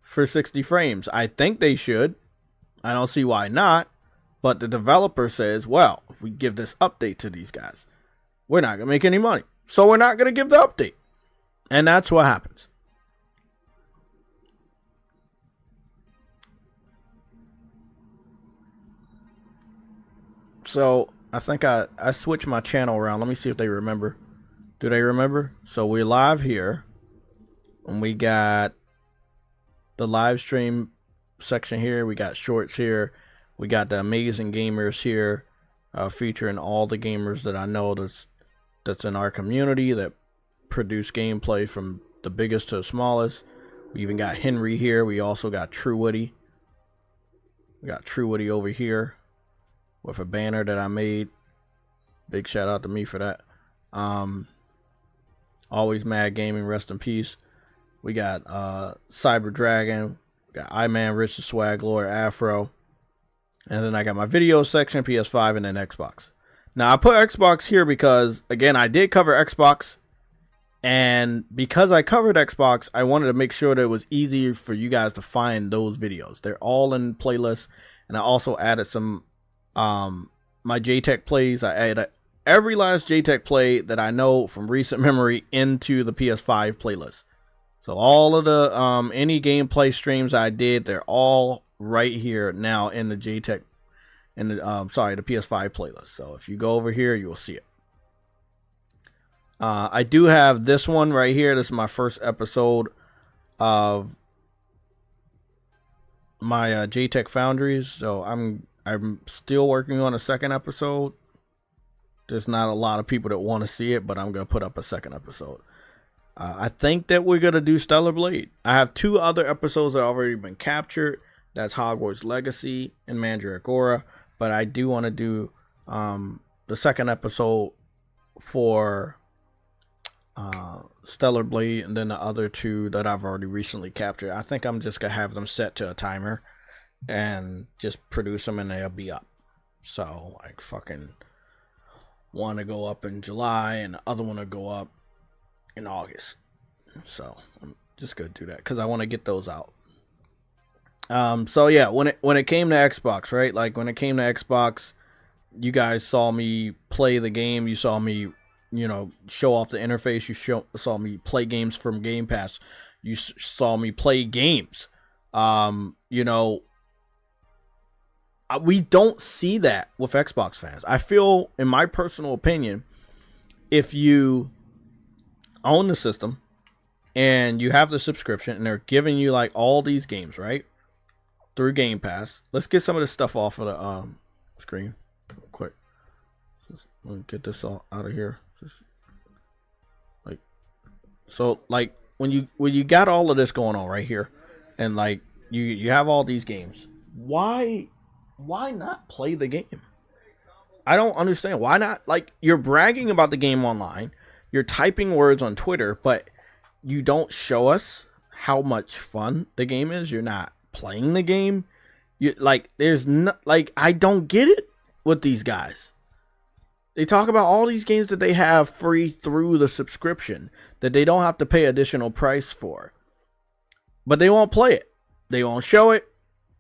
for 60 frames. I think they should. I don't see why not. But the developer says, well, if we give this update to these guys, we're not going to make any money. So we're not going to give the update. And that's what happens. So I think I switched my channel around. Let me see if they remember. Do they remember? So we're live here. And we got the live stream section here. We got shorts here. We got the amazing gamers here, featuring all the gamers that I know that's in our community that produce gameplay from the biggest to the smallest. We even got Henry here. We also got True Woody. We got True Woody over here with a banner that I made. Big shout out to me for that. Always Mad Gaming, rest in peace. We got Cyber Dragon. We got iMan, Rich the Swag Lord, Afro. And then I got my video section, PS5, and then Xbox. Now, I put Xbox here because, again, I did cover Xbox. And because I covered Xbox, I wanted to make sure that it was easier for you guys to find those videos. They're all in playlists. And I also added some, my JayTech plays. I added every last JayTech play that I know from recent memory into the PS5 playlist. So all of the, any gameplay streams I did, they're all right here now in the JayTech, in the the PS5 playlist. So if you go over here, you will see it. I do have this one right here. This is my first episode of my JayTech Foundries. So I'm still working on a second episode. There's not a lot of people that want to see it, but I'm gonna put up a second episode. I think that we're gonna do Stellar Blade. I have 2 other episodes that have already been captured. That's Hogwarts Legacy and Mandragora. But I do want to do the second episode for Stellar Blade, and then the other 2 that I've already recently captured. I think I'm just going to have them set to a timer and just produce them and they'll be up. So, like, fucking one to go up in July and the other one to go up in August. So, I'm just going to do that because I want to get those out. So yeah, when it came to Xbox, right? Like when it came to Xbox, you guys saw me play the game. You saw me, show off the interface. You saw me play games from Game Pass. You saw me play games. We don't see that with Xbox fans. I feel, in my personal opinion, if you own the system and you have the subscription and they're giving you like all these games, right? Through Game Pass. Let's get some of this stuff off of the screen real quick. Let me get this all out of here. Like when you got all of this going on right here, and like you have all these games, why not play the game? I don't understand. Why not? Like, you're bragging about the game online. You're typing words on Twitter, but you don't show us how much fun the game is. You're not playing the game. You like, there's no, like, I don't get it with these guys. They talk about all these games that they have free through the subscription that they don't have to pay additional price for. But they won't play it. They won't show it.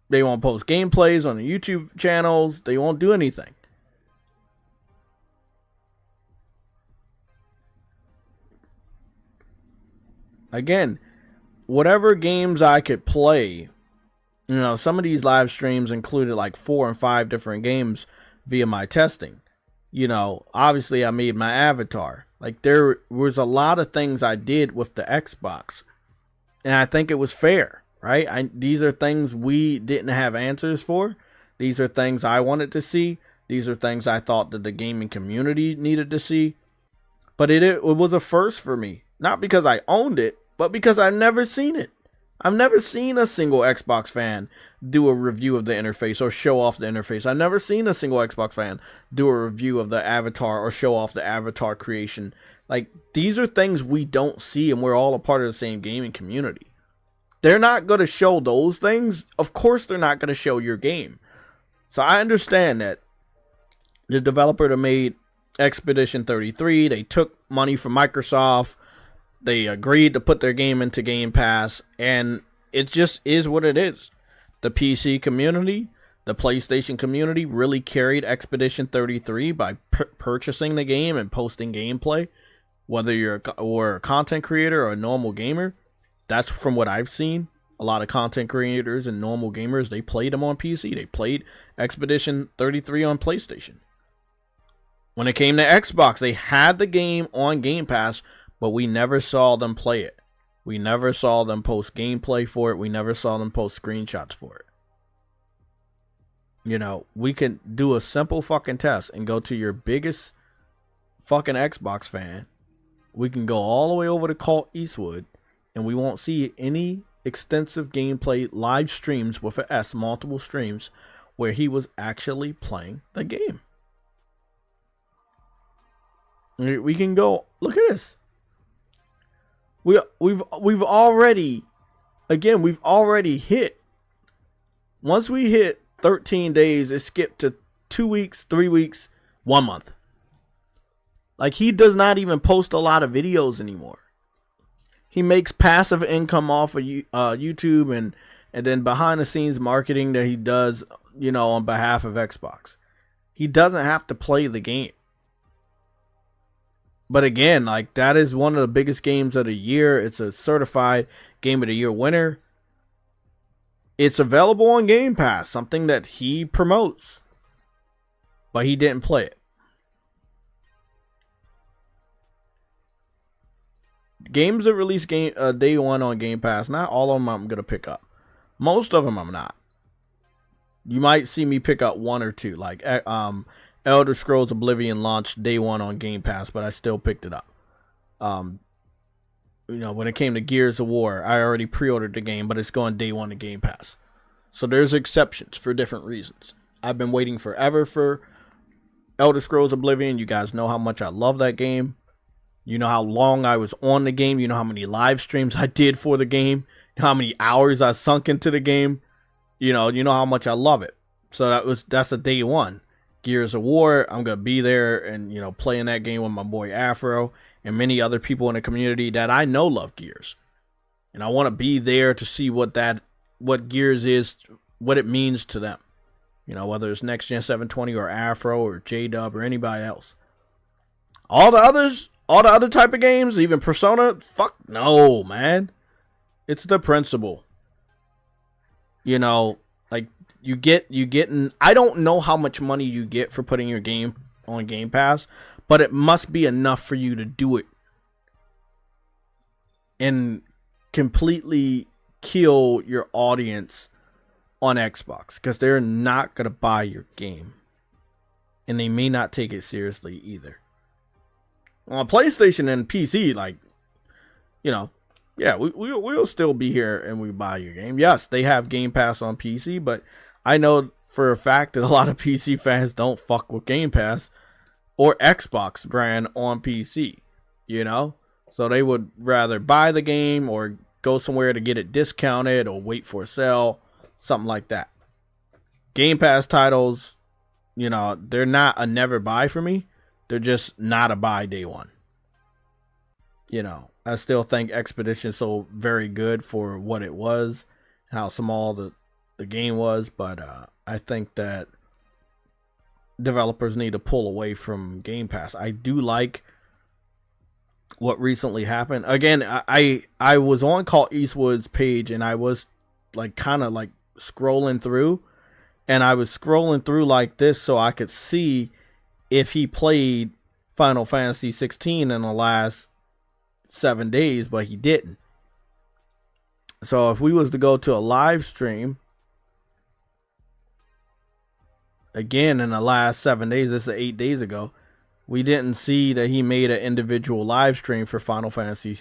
They won't post gameplays on the YouTube channels. They won't do anything. Again, whatever games I could play, you know, some of these live streams included like 4 and 5 different games via my testing. You know, obviously I made my avatar. Like, there was a lot of things I did with the Xbox. And I think it was fair, right? These are things we didn't have answers for. These are things I wanted to see. These are things I thought that the gaming community needed to see. But it was a first for me. Not because I owned it, but because I've never seen it. I've never seen a single Xbox fan do a review of the interface or show off the interface. I've never seen a single Xbox fan do a review of the avatar or show off the avatar creation. Like, these are things we don't see, and we're all a part of the same gaming community. They're not going to show those things. Of course they're not going to show your game. So I understand that the developer that made Expedition 33, they took money from Microsoft. They agreed to put their game into Game Pass, and it just is what it is. The PC community, the PlayStation community really carried Expedition 33 by purchasing the game and posting gameplay. Whether you're a content creator or a normal gamer, that's from what I've seen. A lot of content creators and normal gamers, they played them on PC. They played Expedition 33 on PlayStation. When it came to Xbox, they had the game on Game Pass, but we never saw them play it. We never saw them post gameplay for it. We never saw them post screenshots for it. You know, we can do a simple fucking test and go to your biggest fucking Xbox fan. We can go all the way over to Colt Eastwood, and we won't see any extensive gameplay live streams with an S, multiple streams, where he was actually playing the game. We can go, look at this. We've already hit. Once we hit 13 days, it skipped to 2 weeks, 3 weeks, 1 month. Like, he does not even post a lot of videos anymore. He makes passive income off of YouTube and then behind the scenes marketing that he does, you know, on behalf of Xbox. He doesn't have to play the game. But again, like, that is one of the biggest games of the year. It's a certified Game of the Year winner. It's available on Game Pass, something that he promotes. But he didn't play it. Games that release day one on Game Pass, not all of them I'm going to pick up. Most of them I'm not. You might see me pick up 1 or 2. Like, Elder Scrolls Oblivion launched day one on Game Pass, but I still picked it up. You know, when it came to Gears of War, I already pre-ordered the game, but it's going day one to Game Pass. So there's exceptions for different reasons. I've been waiting forever for Elder Scrolls Oblivion. You guys know how much I love that game. You know how long I was on the game. You know how many live streams I did for the game. You know how many hours I sunk into the game. You know how much I love it. So that's a day one. Gears of War, I'm going to be there and, you know, playing that game with my boy Afro and many other people in the community that I know love Gears. And I want to be there to see what Gears is, what it means to them. You know, whether it's Next Gen 720 or Afro or J-Dub or anybody else. All the other type of games, even Persona, fuck no, man. It's the principle. You know, like, you get I don't know how much money you get for putting your game on Game Pass, but it must be enough for you to do it and completely kill your audience on Xbox, because they're not going to buy your game, and they may not take it seriously either. On PlayStation and PC, like, you know, yeah, we'll still be here and we buy your game. Yes, they have Game Pass on PC, but I know for a fact that a lot of PC fans don't fuck with Game Pass or Xbox brand on PC. you know? So they would rather buy the game or go somewhere to get it discounted or wait for a sale, something like that. Game Pass titles, you know, they're not a never buy for me. They're just not a buy day one. You know, I still think Expedition is so very good for what it was, how small the game was, but I think that developers need to pull away from Game Pass. I do like what recently happened. Again, I was on Clint Eastwood's page and I was like kind of like scrolling through, and I was scrolling through like this so I could see if he played Final Fantasy 16 in the last 7 days, but he didn't. So if we was to go to a live stream again in the last 7 days, this is 8 days ago, we didn't see that he made an individual live stream for Final Fantasy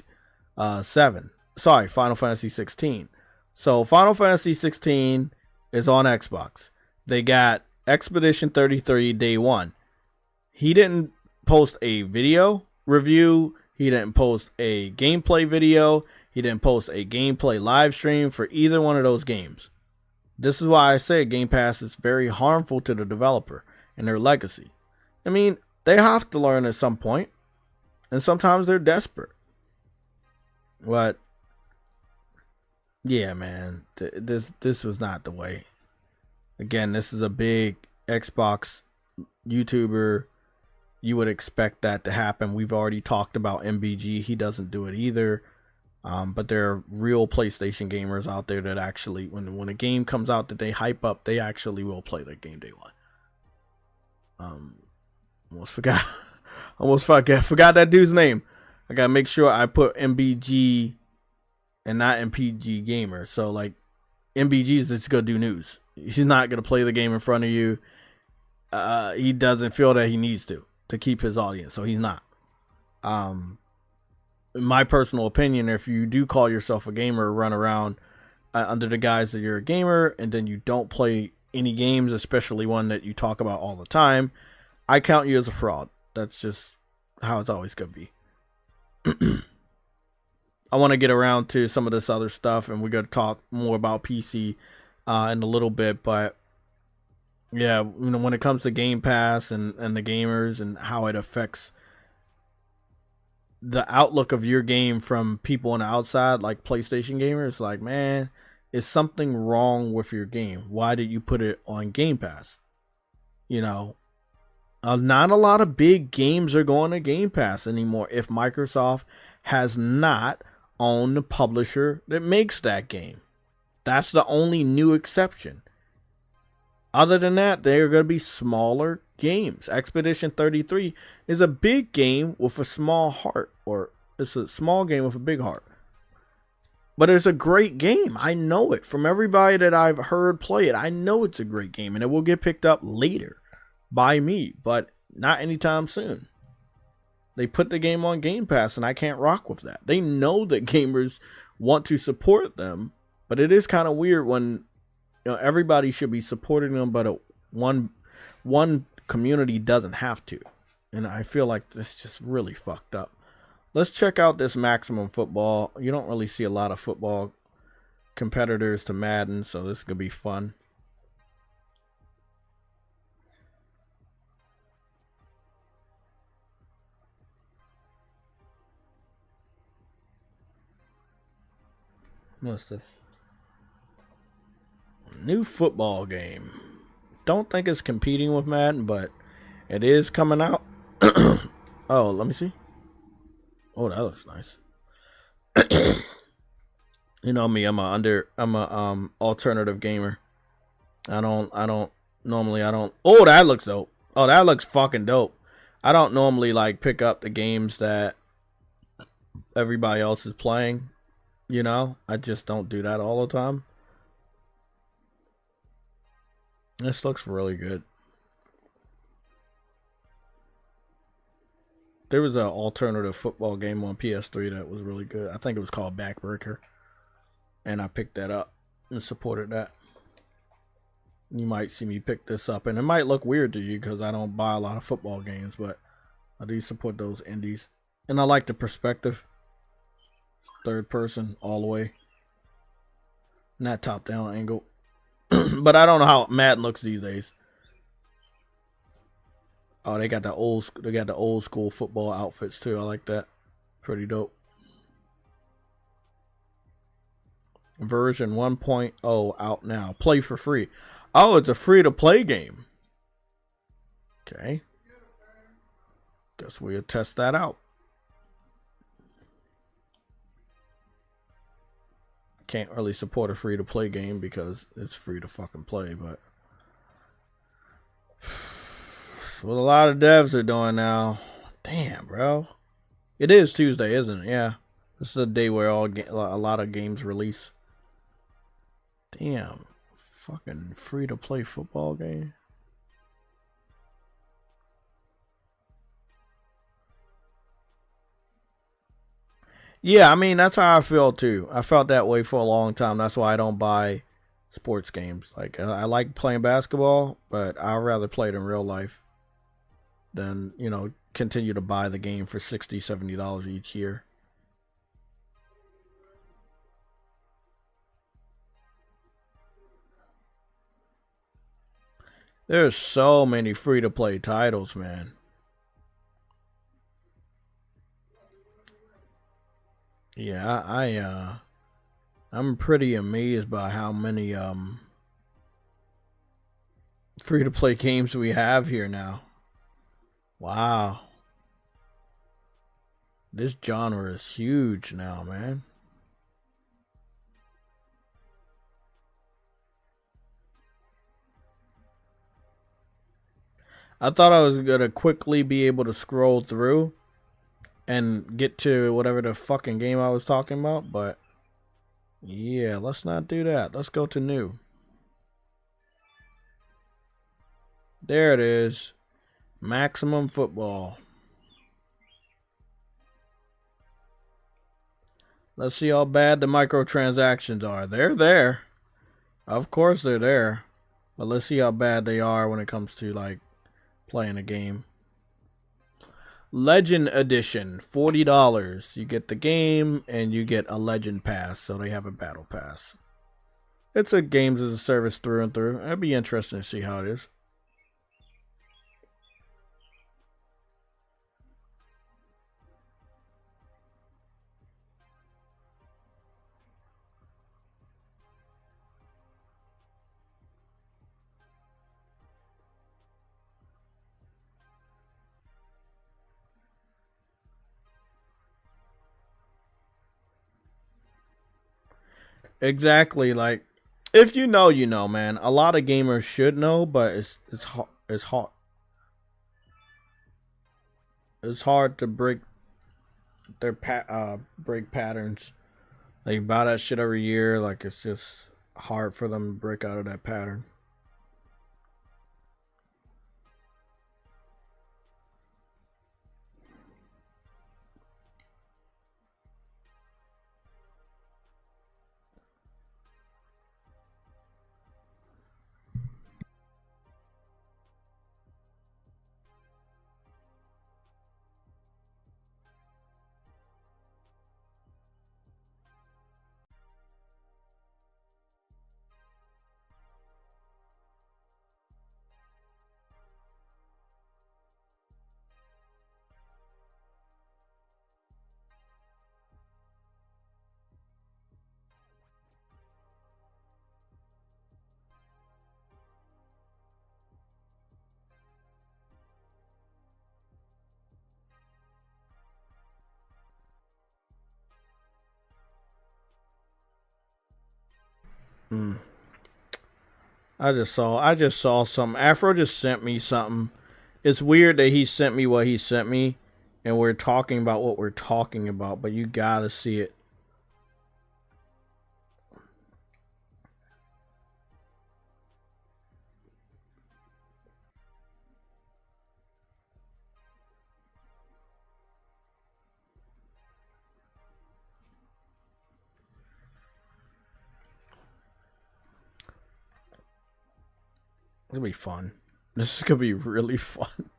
Final Fantasy 16. So Final Fantasy 16 is on Xbox. They got Expedition 33 day one. He didn't post a video review. He didn't post a gameplay video. He didn't post a gameplay live stream for either one of those games. This is why I say Game Pass is very harmful to the developer and their legacy. I mean, they have to learn at some point, and sometimes they're desperate. But yeah, man, this was not the way. Again, this is a big Xbox YouTuber. You would expect that to happen. We've already talked about MBG. He doesn't do it either. But there are real PlayStation gamers out there that actually, when a game comes out that they hype up, they actually will play that game day one. Almost forgot that dude's name. I gotta make sure I put MBG and not MPG gamer. So like MBG is just gonna do news. He's not gonna play the game in front of you. He doesn't feel that he needs to keep his audience, so he's not. In my personal opinion, if you do call yourself a gamer, run around under the guise that you're a gamer, and then you don't play any games, especially one that you talk about all the time, I count you as a fraud. That's just how it's always going to be. I want to get around to some of this other stuff, and we're going to talk more about PC in a little bit, but yeah, you know, when it comes to Game Pass and the gamers and how it affects the outlook of your game from people on the outside, like PlayStation gamers, like, man, is something wrong with your game? Why did you put it on Game Pass? You know, not a lot of big games are going to Game Pass anymore if Microsoft has not owned the publisher that makes that game. That's the only new exception. Other than that, they're going to be smaller games. Expedition 33 is a big game with a small heart, or it's a small game with a big heart. But it's a great game. I know it. From everybody that I've heard play it, I know it's a great game, and it will get picked up later by me, but not anytime soon. They put the game on Game Pass, and I can't rock with that. They know that gamers want to support them, but it is kind of weird when, you know, everybody should be supporting them, but one community doesn't have to. And I feel like this just really fucked up. Let's check out this Maximum Football. You don't really see a lot of football competitors to Madden, so this is going to be fun. What's this? New football game. Don't think it's competing with Madden, but it is coming out. Oh, let me see. Oh, that looks nice. You know me, I'm a alternative gamer. I don't normally. Oh, that looks dope. Oh, that looks fucking dope. I don't normally like pick up the games that everybody else is playing. You know, I just don't do that all the time. This looks really good. There was an alternative football game on PS3 that was really good. I think it was called Backbreaker. And I picked that up and supported that. You might see me pick this up. And it might look weird to you because I don't buy a lot of football games. But I do support those indies. And I like the perspective. Third person all the way. Not top down angle. But I don't know how Madden looks these days. Oh, they got the old school football outfits too. I like that. Pretty dope. Version 1.0 out now. Play for free. Oh, it's a free to play game. Okay. Guess we'll test that out. Can't really support a free to play game because it's free to fucking play, but what a lot of devs are doing now. Damn, bro. It is Tuesday, isn't it? Yeah. This is a day where a lot of games release. Damn. Fucking free to play football game. Yeah, I mean, that's how I feel too. I felt that way for a long time. That's why I don't buy sports games. Like, I like playing basketball, but I'd rather play it in real life than, you know, continue to buy the game for $60, $70 each year. There's so many free-to-play titles, man. Yeah, I'm pretty amazed by how many free-to-play games we have here now. Wow. This genre is huge now, man. I thought I was gonna quickly be able to scroll through and get to whatever the fucking game I was talking about, but yeah, let's not do that. Let's go to new. There it is. Maximum Football. Let's see how bad the microtransactions are. They're there. Of course they're there. But let's see how bad they are when it comes to, like, playing a game. Legend Edition, $40. You get the game and you get a Legend Pass, so they have a Battle Pass. It's a games as a service through and through. It'd be interesting to see how it is. Exactly, like, if you know, you know, man. A lot of gamers should know, but it's hard. It's hard to break their break patterns. They buy that shit every year. Like, it's just hard for them to break out of that pattern. I just saw something. Afro just sent me something. It's weird that he sent me what he sent me, and we're talking about what we're talking about, but you gotta see it. It's gonna be fun. This is gonna be really fun.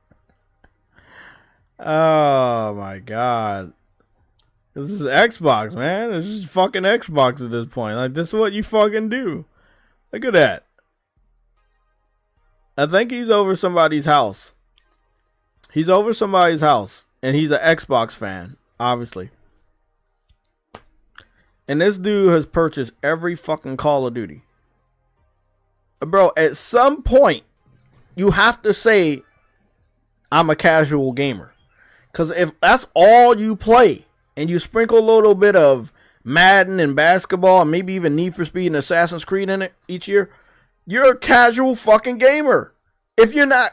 Oh my god. This is Xbox, man. This is fucking Xbox at this point. Like, this is what you fucking do. Look at that. I think he's over somebody's house. He's over somebody's house. And he's an Xbox fan, obviously. And this dude has purchased every fucking Call of Duty. Bro, at some point, you have to say, I'm a casual gamer. Because if that's all you play, and you sprinkle a little bit of Madden and basketball, and maybe even Need for Speed and Assassin's Creed in it each year, you're a casual fucking gamer. If you're not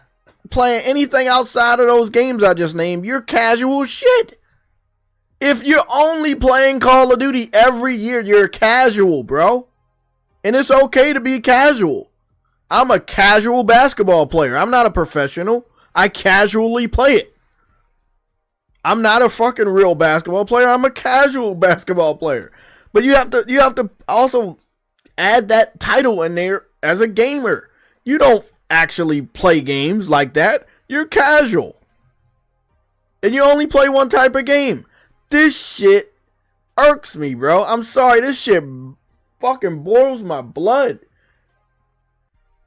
playing anything outside of those games I just named, you're casual shit. If you're only playing Call of Duty every year, you're casual, bro. And it's okay to be casual. I'm a casual basketball player. I'm not a professional. I casually play it. I'm not a fucking real basketball player. I'm a casual basketball player. But you have to also add that title in there as a gamer. You don't actually play games like that. You're casual. And you only play one type of game. This shit irks me, bro. I'm sorry. This shit fucking boils my blood.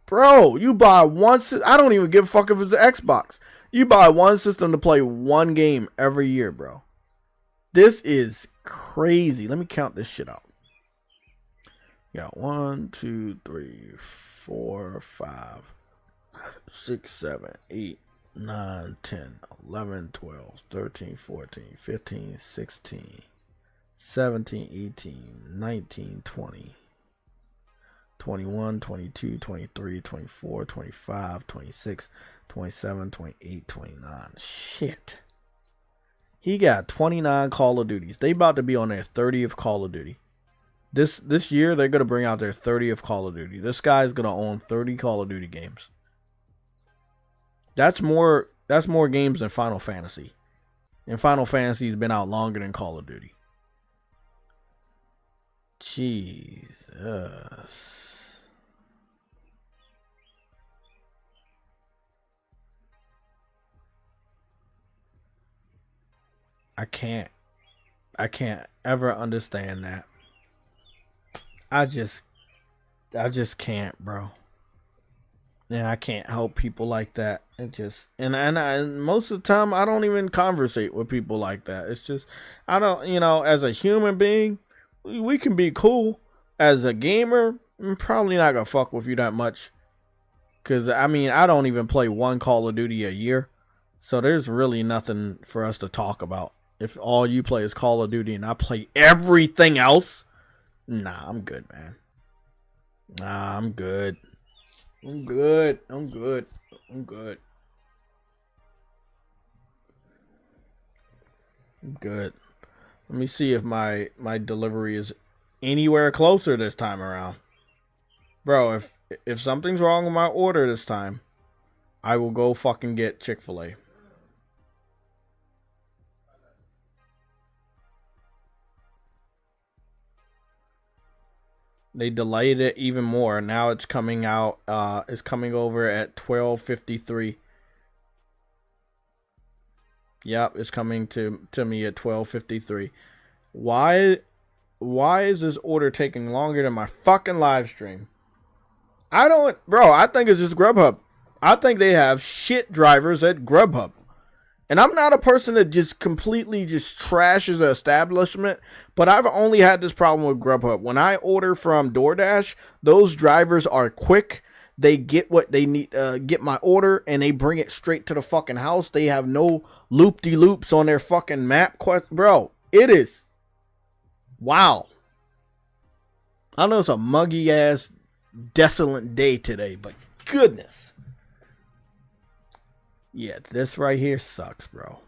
Bro, you buy one... I don't even give a fuck if it's an Xbox. You buy one system to play one game every year, bro. This is crazy. Let me count this shit out. You got 1, 2, 3, 4, 5, 6, 7, 8, 9, 10, 11, 12, 13, 14, 15, 16, 17, 18, 19, 20, 21, 22, 23, 24, 25, 26, 27, 28, 29. Shit. He got 29 Call of Duties. They about to be on their 30th Call of Duty. This year, they're going to bring out their 30th Call of Duty. This guy's going to own 30 Call of Duty games. That's more games than Final Fantasy. And Final Fantasy's been out longer than Call of Duty. Jesus. I can't ever understand that. I just can't, bro. And I can't help people like that. And most of the time I don't even conversate with people like that. It's just, I don't, as a human being, we can be cool. As a gamer, I'm probably not gonna fuck with you that much. Cause I don't even play one Call of Duty a year. So there's really nothing for us to talk about. If all you play is Call of Duty and I play everything else, nah, I'm good, man. Nah, I'm good. I'm good. Let me see if my delivery is anywhere closer this time around. Bro, if something's wrong with my order this time, I will go fucking get Chick-fil-A. They delayed it even more. Now it's coming out. It's coming over at 12:53. Yep, it's coming to me at 12:53. Why is this order taking longer than my fucking live stream? I think it's just Grubhub. I think they have shit drivers at Grubhub. And I'm not a person that just completely just trashes an establishment, but I've only had this problem with Grubhub. When I order from DoorDash, those drivers are quick. They get what they need, get my order, and they bring it straight to the fucking house. They have no loop-de-loops on their fucking map quest. Bro, it is. Wow. I know it's a muggy-ass, desolate day today, but goodness. Yeah, this right here sucks, bro.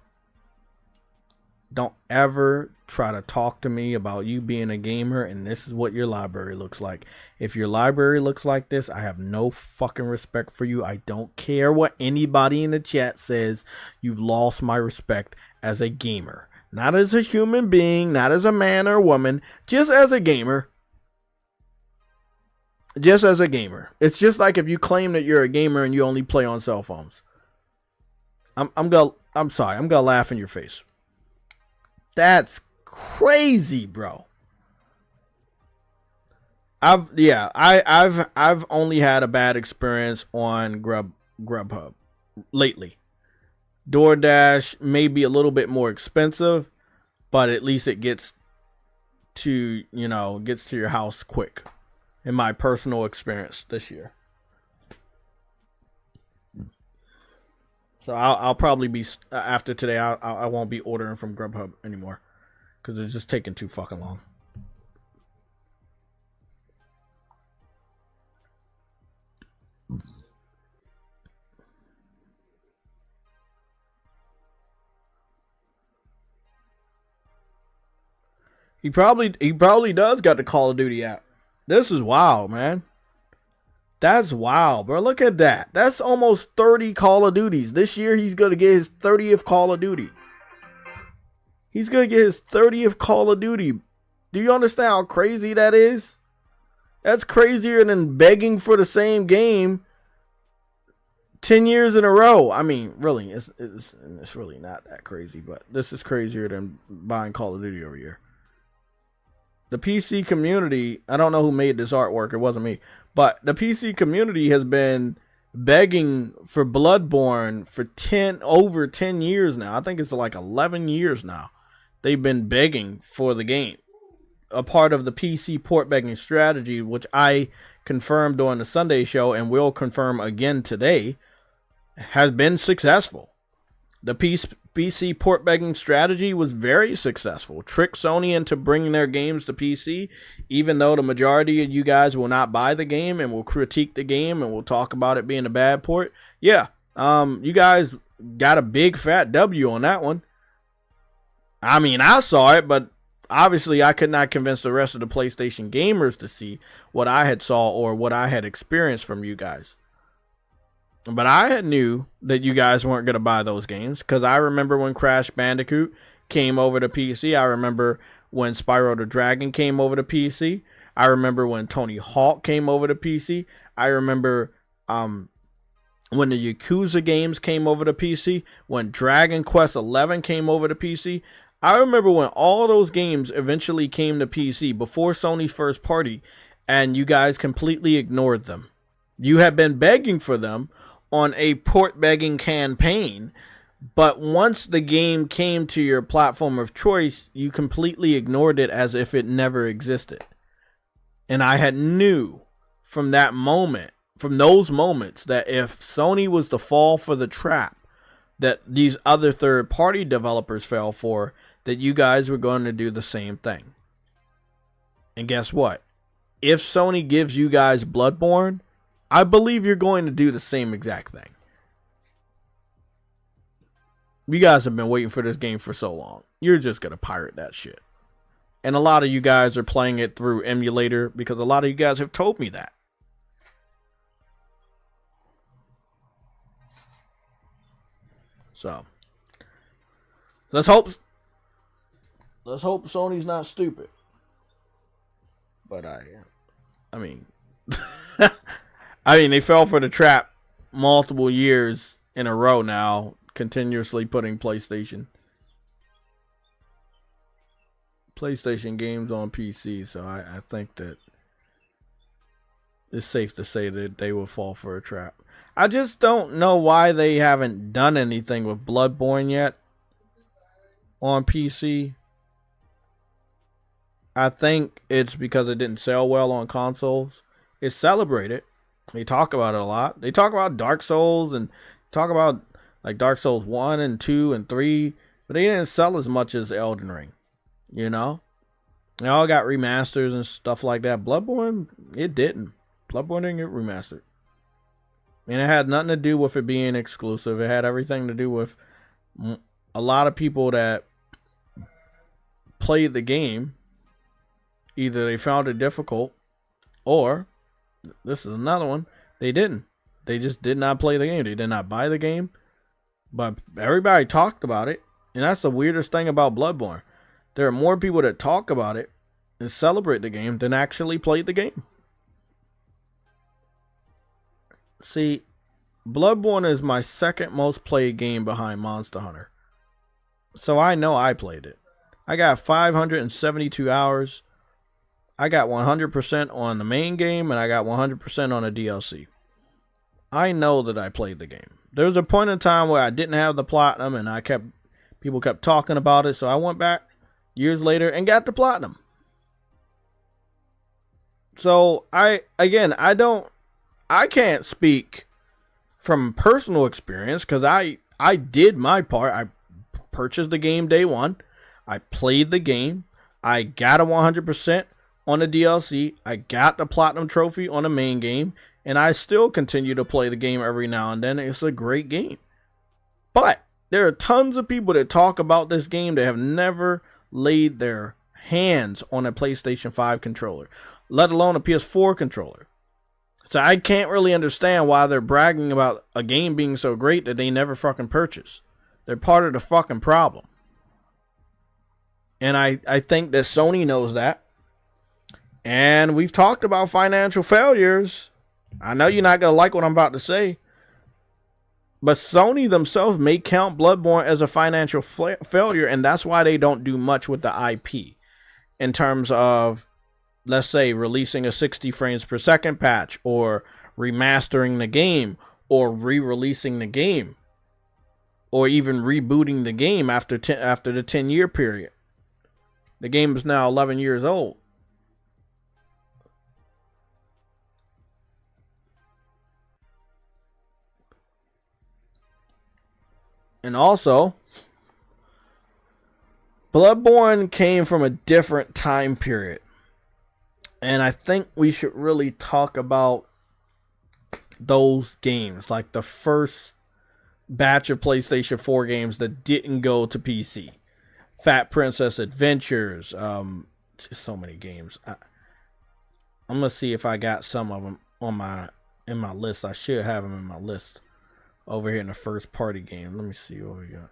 Don't ever try to talk to me about you being a gamer and this is what your library looks like. If your library looks like this, I have no fucking respect for you. I don't care what anybody in the chat says. You've lost my respect as a gamer. Not as a human being, not as a man or woman, just as a gamer. Just as a gamer. It's just like if you claim that you're a gamer and you only play on cell phones. I'm sorry. I'm gonna laugh in your face. That's crazy, bro. I've only had a bad experience on Grubhub lately. DoorDash may be a little bit more expensive, but at least it gets to your house quick. In my personal experience this year. So I'll probably be, after today, I won't be ordering from Grubhub anymore. Because it's just taking too fucking long. He probably does got the Call of Duty app. This is wild, man. That's wild, bro. Look at that. That's almost 30 Call of Duties. This year, he's going to get his 30th Call of Duty. He's going to get his 30th Call of Duty. Do you understand how crazy that is? That's crazier than begging for the same game 10 years in a row. I mean, really, it's really not that crazy, but this is crazier than buying Call of Duty every year. The PC community, I don't know who made this artwork. It wasn't me. But the PC community has been begging for Bloodborne for over 10 years now. I think it's like 11 years now. They've been begging for the game. A part of the PC port begging strategy, which I confirmed during the Sunday show and will confirm again today, has been successful. The PC port begging strategy was very successful. Tricked Sony into bringing their games to PC, even though the majority of you guys will not buy the game and will critique the game and will talk about it being a bad port. Yeah, you guys got a big fat W on that one. I mean, I saw it, but obviously I could not convince the rest of the PlayStation gamers to see what I had saw or what I had experienced from you guys. But I had knew that you guys weren't going to buy those games because I remember when Crash Bandicoot came over to PC. I remember when Spyro the Dragon came over to PC. I remember when Tony Hawk came over to PC. I remember when the Yakuza games came over to PC. When Dragon Quest 11 came over to PC. I remember when all those games eventually came to PC before Sony's first party, and you guys completely ignored them. You have been begging for them on a port begging campaign, but once the game came to your platform of choice, you completely ignored it as if it never existed. And I had knew from that moment, from those moments, that if Sony was to fall for the trap that these other third-party developers fell for, that you guys were going to do the same thing. And guess what? If Sony gives you guys Bloodborne, I believe you're going to do the same exact thing. You guys have been waiting for this game for so long. You're just going to pirate that shit. And a lot of you guys are playing it through emulator because a lot of you guys have told me that. So, let's hope Sony's not stupid. But I mean, they fell for the trap multiple years in a row now, continuously putting PlayStation games on PC. So I think that it's safe to say that they will fall for a trap. I just don't know why they haven't done anything with Bloodborne yet on PC. I think it's because it didn't sell well on consoles. It's celebrated. They talk about it a lot. They talk about Dark Souls and talk about like Dark Souls 1 and 2 and 3, but they didn't sell as much as Elden Ring. You know? They all got remasters and stuff like that. Bloodborne, it didn't. Bloodborne didn't get remastered. And it had nothing to do with it being exclusive. It had everything to do with a lot of people that played the game. Either they found it difficult, or, this is another one, they didn't. They just did not play the game. They did not buy the game. But everybody talked about it. And that's the weirdest thing about Bloodborne. There are more people that talk about it and celebrate the game than actually played the game. See, Bloodborne is my second most played game behind Monster Hunter. So I know I played it. I got 572 hours. I got 100% on the main game, and I got 100% on the DLC. I know that I played the game. There was a point in time where I didn't have the platinum, and people kept talking about it, so I went back years later and got the platinum. So I can't speak from personal experience because I did my part. I purchased the game day one. I played the game. I got a 100% on the DLC. I got the platinum trophy on the main game, and I still continue to play the game every now and then. It's a great game. But there are tons of people that talk about this game that have never laid their hands on a PlayStation 5 controller, let alone a PS4 controller. So I can't really understand why they're bragging about a game being so great that they never fucking purchase. They're part of the fucking problem. And I think that Sony knows that. And we've talked about financial failures. I know you're not going to like what I'm about to say. But Sony themselves may count Bloodborne as a financial failure. And that's why they don't do much with the IP. In terms of, let's say, releasing a 60 frames per second patch. Or remastering the game. Or re-releasing the game. Or even rebooting the game after the 10-year period. The game is now 11 years old. And also, Bloodborne came from a different time period. And I think we should really talk about those games. Like the first batch of PlayStation 4 games that didn't go to PC. Fat Princess Adventures. Just so many games. I'm gonna see if I got some of them in my list. I should have them in my list over here in the first party game. Let me see what we got.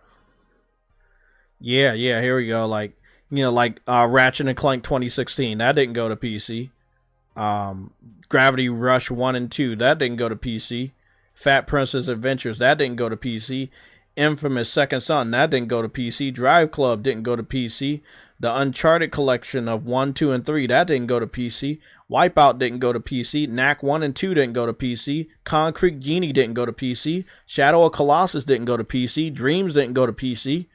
Yeah, here we go. Like Ratchet and Clank 2016. That didn't go to PC. Gravity Rush 1 and 2. That didn't go to PC. Fat Princess Adventures. That didn't go to PC. Infamous Second Son, that didn't go to PC. Drive Club didn't go to PC. The Uncharted collection of 1, 2, and 3, that didn't go to PC. Wipeout didn't go to PC. Knack 1 and 2 didn't go to PC. Concrete Genie didn't go to PC. Shadow of Colossus didn't go to PC. Dreams didn't go to PC.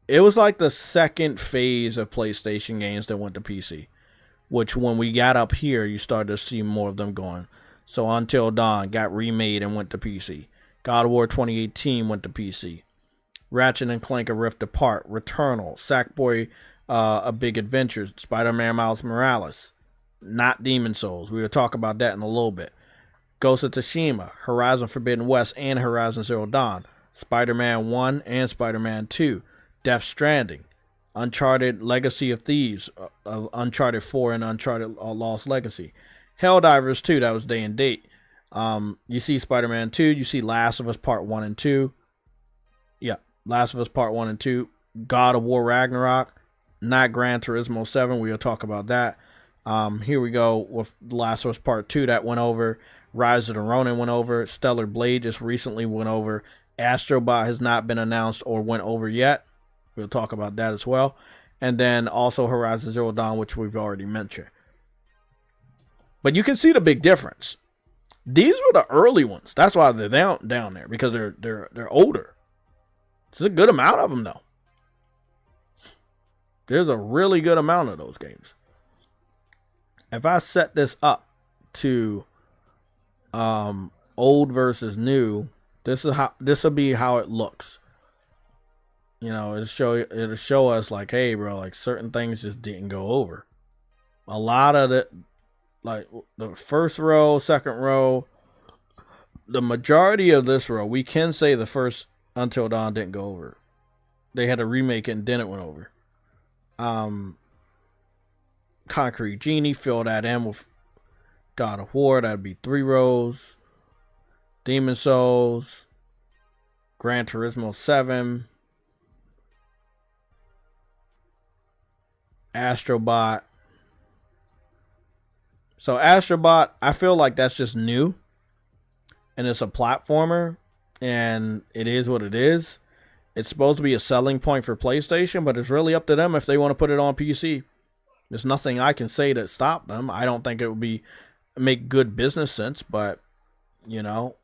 It was like the second phase of PlayStation games that went to PC. Which when we got up here, you started to see more of them going. So Until Dawn got remade and went to PC. God of War 2018 went to PC. Ratchet and Clank: A Rift Apart, Returnal, Sackboy: A Big Adventure, Spider-Man Miles Morales, not Demon Souls. We will talk about that in a little bit. Ghost of Tsushima, Horizon Forbidden West, and Horizon Zero Dawn, Spider-Man 1 and Spider-Man 2, Death Stranding, Uncharted Legacy of Thieves, Uncharted 4 and Uncharted Lost Legacy. Helldivers 2, that was day and date. You see Spider-Man 2, you see Last of Us Part 1 and 2. Yeah, Last of Us Part 1 and 2. God of War Ragnarok, not Gran Turismo 7, we'll talk about that. Here we go with Last of Us Part 2, that went over. Rise of the Ronin went over. Stellar Blade just recently went over. Astrobot has not been announced or went over yet. We'll talk about that as well. And then also Horizon Zero Dawn, which we've already mentioned. But you can see the big difference. These were the early ones. That's why they're down there, because they're older. There's a good amount of them though. There's a really good amount of those games. If I set this up to old versus new, this will be how it looks. You know, it'll show us like, hey bro, like certain things just didn't go over. A lot of the, like the first row, second row, the majority of this row, we can say the first Until Dawn didn't go over. They had to remake it and then it went over. Concrete Genie, fill that in with God of War, that'd be 3 rows. Demon Souls, Gran Turismo 7, Astrobot, So Astrobot, I feel like that's just new, and it's a platformer, and it is what it is. It's supposed to be a selling point for PlayStation, but it's really up to them if they want to put it on PC. There's nothing I can say to stop them. I don't think it would make good business sense, but you know,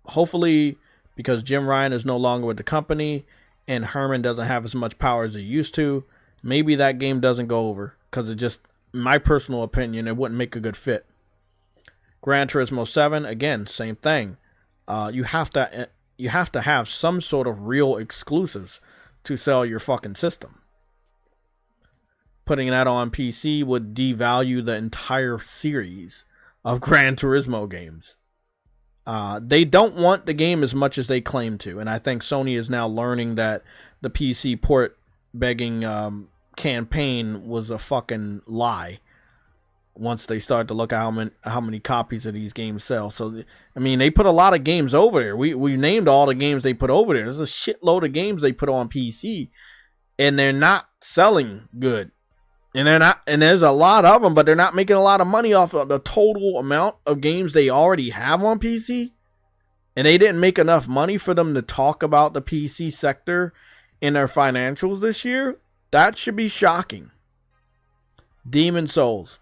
hopefully, because Jim Ryan is no longer with the company and Herman doesn't have as much power as he used to, maybe that game doesn't go over, because it just, my personal opinion, it wouldn't make a good fit. Gran Turismo 7, again, same thing. You have to have some sort of real exclusives to sell your fucking system. Putting that on PC would devalue the entire series of Gran Turismo games. They don't want the game as much as they claim to, and I think Sony is now learning that the PC port begging campaign was a fucking lie once they start to look at how many copies of these games sell. So, I mean, they put a lot of games over there. We named all the games they put over there. There's a shitload of games they put on PC, and they're not selling good. And there's a lot of them, but they're not making a lot of money off of the total amount of games they already have on PC. And they didn't make enough money for them to talk about the PC sector in their financials this year. That should be shocking. Demon Souls.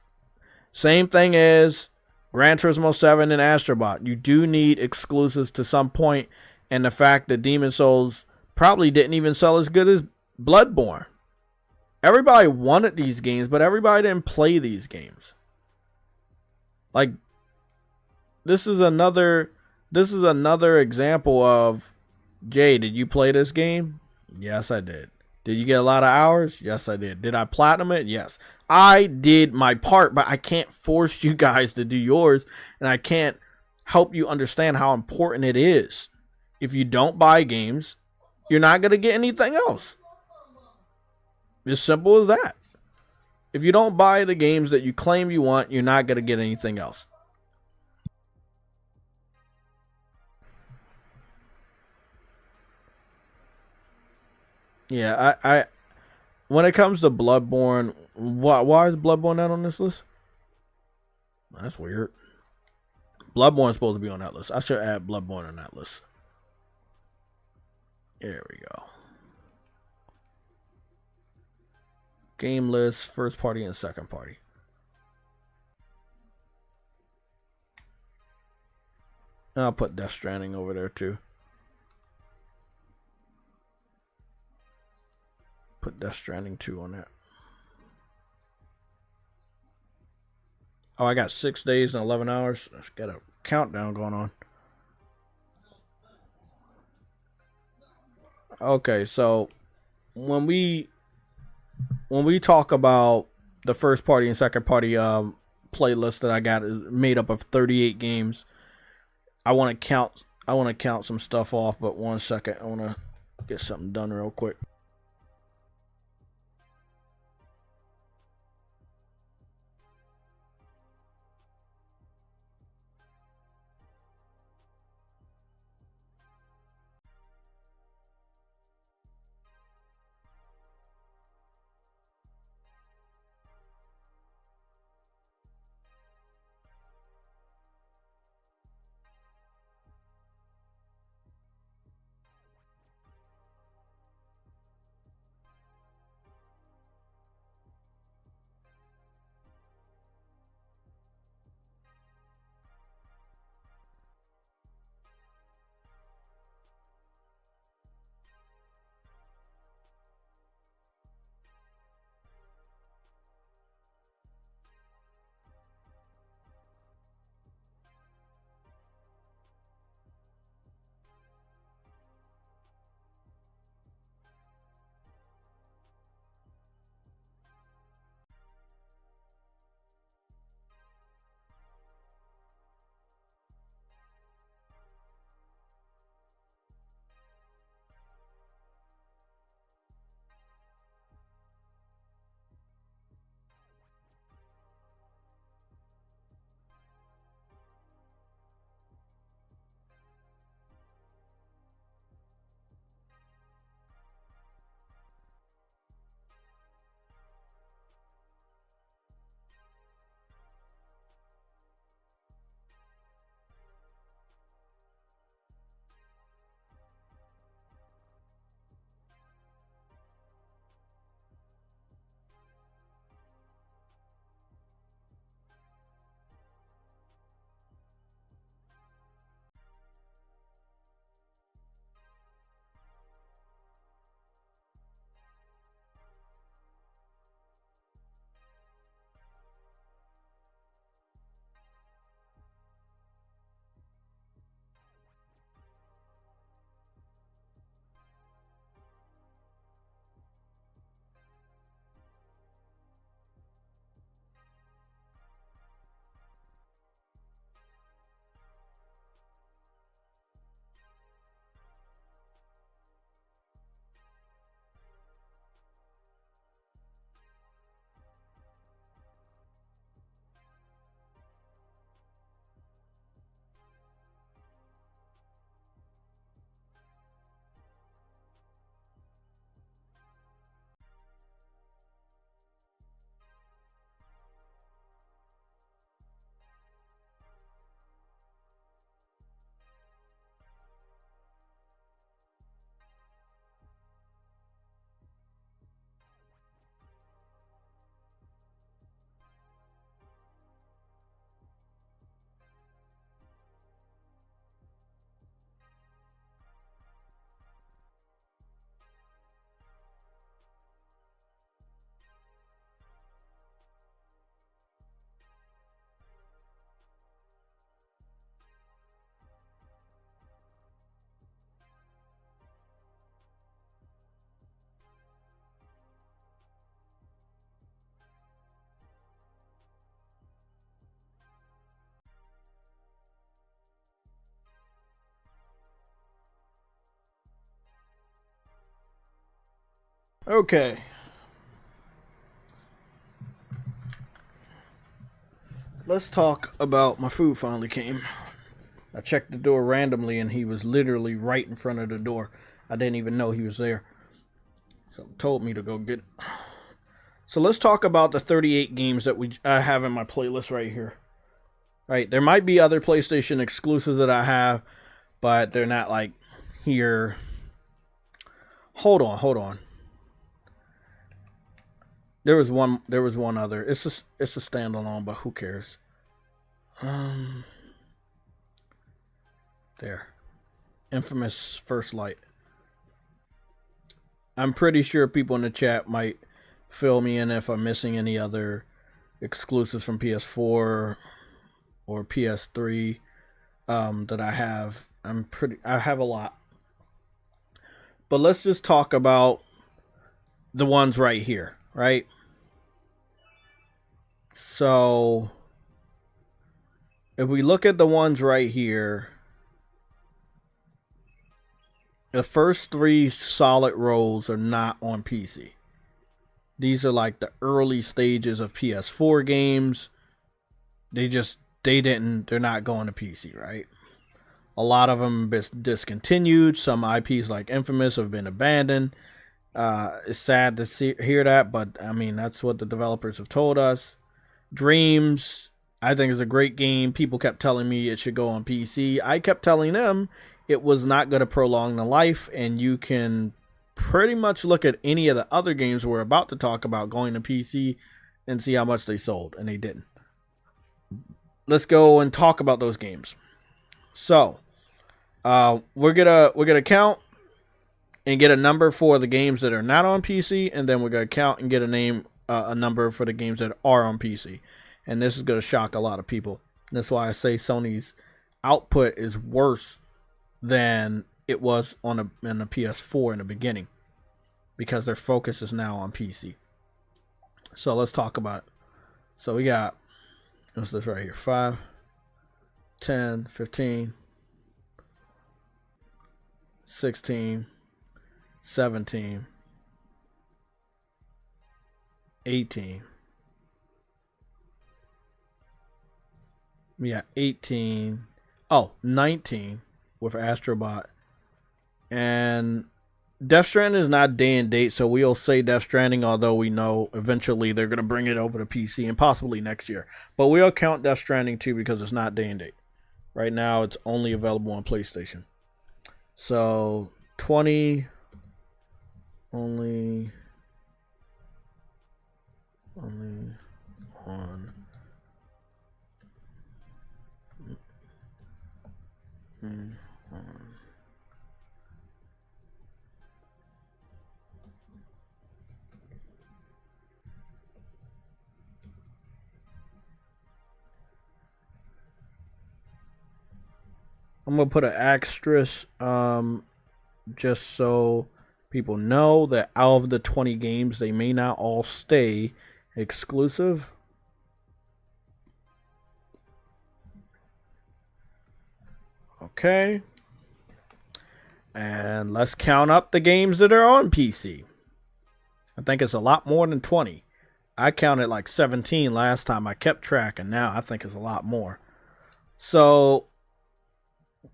Same thing as Gran Turismo 7 and Astrobot. You do need exclusives to some point, and the fact that Demon Souls probably didn't even sell as good as Bloodborne. Everybody wanted these games, but everybody didn't play these games. Like, this is another example of, Jay, did you play this game? Yes, I did. Did you get a lot of hours? Yes, I did. Did I platinum it? Yes. I did my part, but I can't force you guys to do yours, and I can't help you understand how important it is. If you don't buy games, you're not going to get anything else. As simple as that. If you don't buy the games that you claim you want, you're not going to get anything else. Yeah, I when it comes to Bloodborne, why is Bloodborne not on this list? That's weird. Bloodborne's supposed to be on that list. I should add Bloodborne on that list. There we go. Game list, first party and second party. I'll put Death Stranding over there too. Put Death Stranding 2 on that. Oh, I got 6 days and 11 hours. Let's get a countdown going on. Okay, so when we talk about the first party and second party playlist that I got is made up of 38 games. I want to count some stuff off, but 1 second. I want to get something done real quick. Okay. Let's talk about my food finally came. I checked the door randomly and he was literally right in front of the door. I didn't even know he was there. So told me to go get it. So let's talk about the 38 games that I have in my playlist right here. Right, there might be other PlayStation exclusives that I have, but they're not like here. Hold on. There was one other. It's a standalone, but who cares? There. Infamous First Light. I'm pretty sure people in the chat might fill me in if I'm missing any other exclusives from PS4 or PS3 that I have. I have a lot. But let's just talk about the ones right here, right? So if we look at the ones right here, the first 3 solid rows are not on PC. These are like the early stages of PS4 games. They're not going to PC, right? A lot of them discontinued. Some IPs like Infamous have been abandoned. It's sad to hear that, but I mean, that's what the developers have told us. Dreams, I think is a great game. People kept telling me it should go on PC. I kept telling them it was not going to prolong the life, and you can pretty much look at any of the other games we're about to talk about going to PC and see how much they sold, and they didn't. Let's go and talk about those games. So, we're gonna count and get a number for the games that are not on PC, and then we're gonna count and get a number for the games that are on PC. And this is gonna shock a lot of people. That's why I say Sony's output is worse than it was in the PS4 in the beginning, because their focus is now on PC. So let's talk about it. So we got, what's this right here? 5, 10, 15, 16, 17, 18. We got 18. Oh, 19 with Astrobot. And Death Stranding is not day and date, so we'll say Death Stranding, although we know eventually they're going to bring it over to PC and possibly next year. But we'll count Death Stranding too because it's not day and date. Right now, it's only available on PlayStation. So, 20, only on. I'm going to put an asterisk just so people know that out of the 20 games, they may not all stay exclusive. Okay. And let's count up the games that are on PC. I think it's a lot more than 20. I counted like 17 last time. I kept track, and now I think it's a lot more. So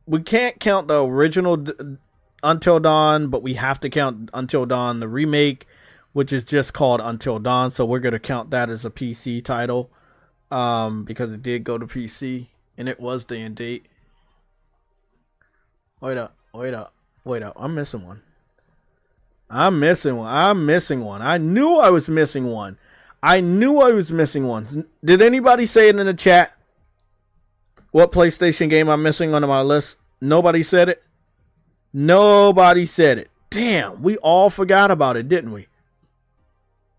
we can't count the original Until Dawn, but we have to count Until Dawn, the remake, which is just called Until Dawn. So we're going to count that as a PC title because it did go to PC and it was day and date. Wait up. I'm missing one. I knew I was missing one. Did anybody say it in the chat? What PlayStation game I'm missing on my list? Nobody said it? Damn, we all forgot about it, didn't we?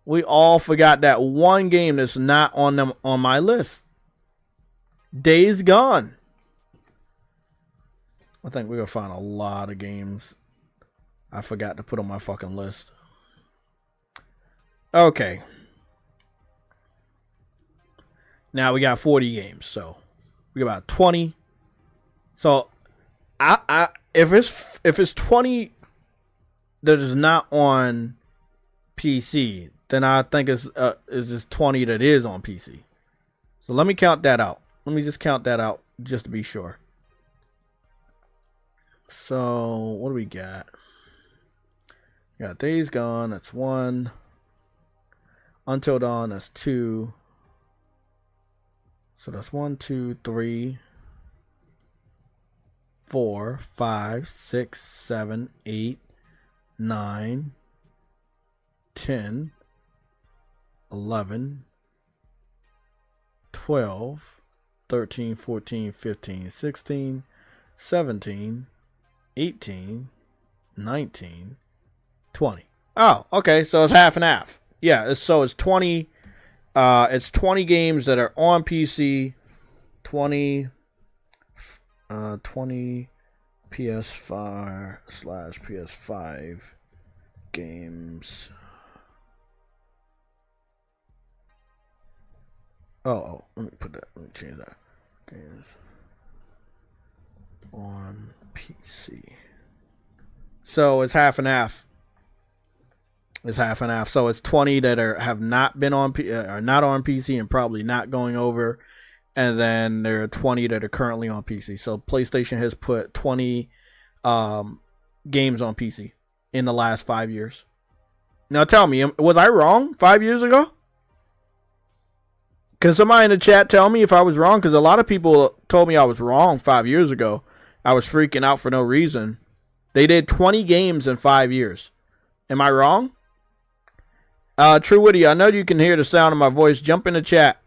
We all forgot that one game that's not on my list. Days Gone. I think we're going to find a lot of games I forgot to put on my fucking list. Okay. Now we got 40 games, so we got about 20. So if it's 20 that is not on PC, then I think it's just 20 that is on PC. So let me count that out. Let me just count that out just to be sure. So what do we got? We got Days Gone, that's 1. Until Dawn, that's 2. So that's 1, 2, 3, 4, 5, 6, 7, 8, 9, 10, 11, 12, 13, 14, 15, 16, 17, 18, 19, 20. Oh, okay, so it's half and half. Yeah, it's 20. It's 20 games that are on PC, 20 PS5/PS5 games. Oh, let me change that. Games on PC. So it's half and half. It's half and half. So it's 20 that have not been on are not on PC and probably not going over, and then there are 20 that are currently on PC. So PlayStation has put 20 games on PC in the last 5 years. Now tell me, was I wrong 5 years ago? Can somebody in the chat tell me if I was wrong? Because a lot of people told me I was wrong 5 years ago. I was freaking out for no reason. They did 20 games in 5 years. Am I wrong? True Witty, I know you can hear the sound of my voice. Jump in the chat.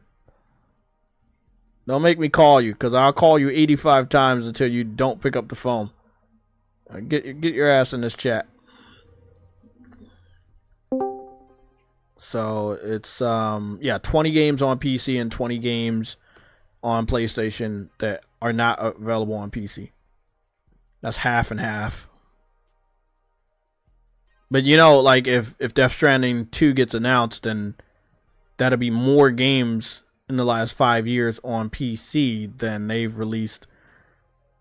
Don't make me call you, because I'll call you 85 times until you don't pick up the phone. Get your ass in this chat. So it's 20 games on PC and 20 games on PlayStation that are not available on PC. That's half and half. But like if Death Stranding 2 gets announced, then that'll be more games in the last 5 years on PC than they've released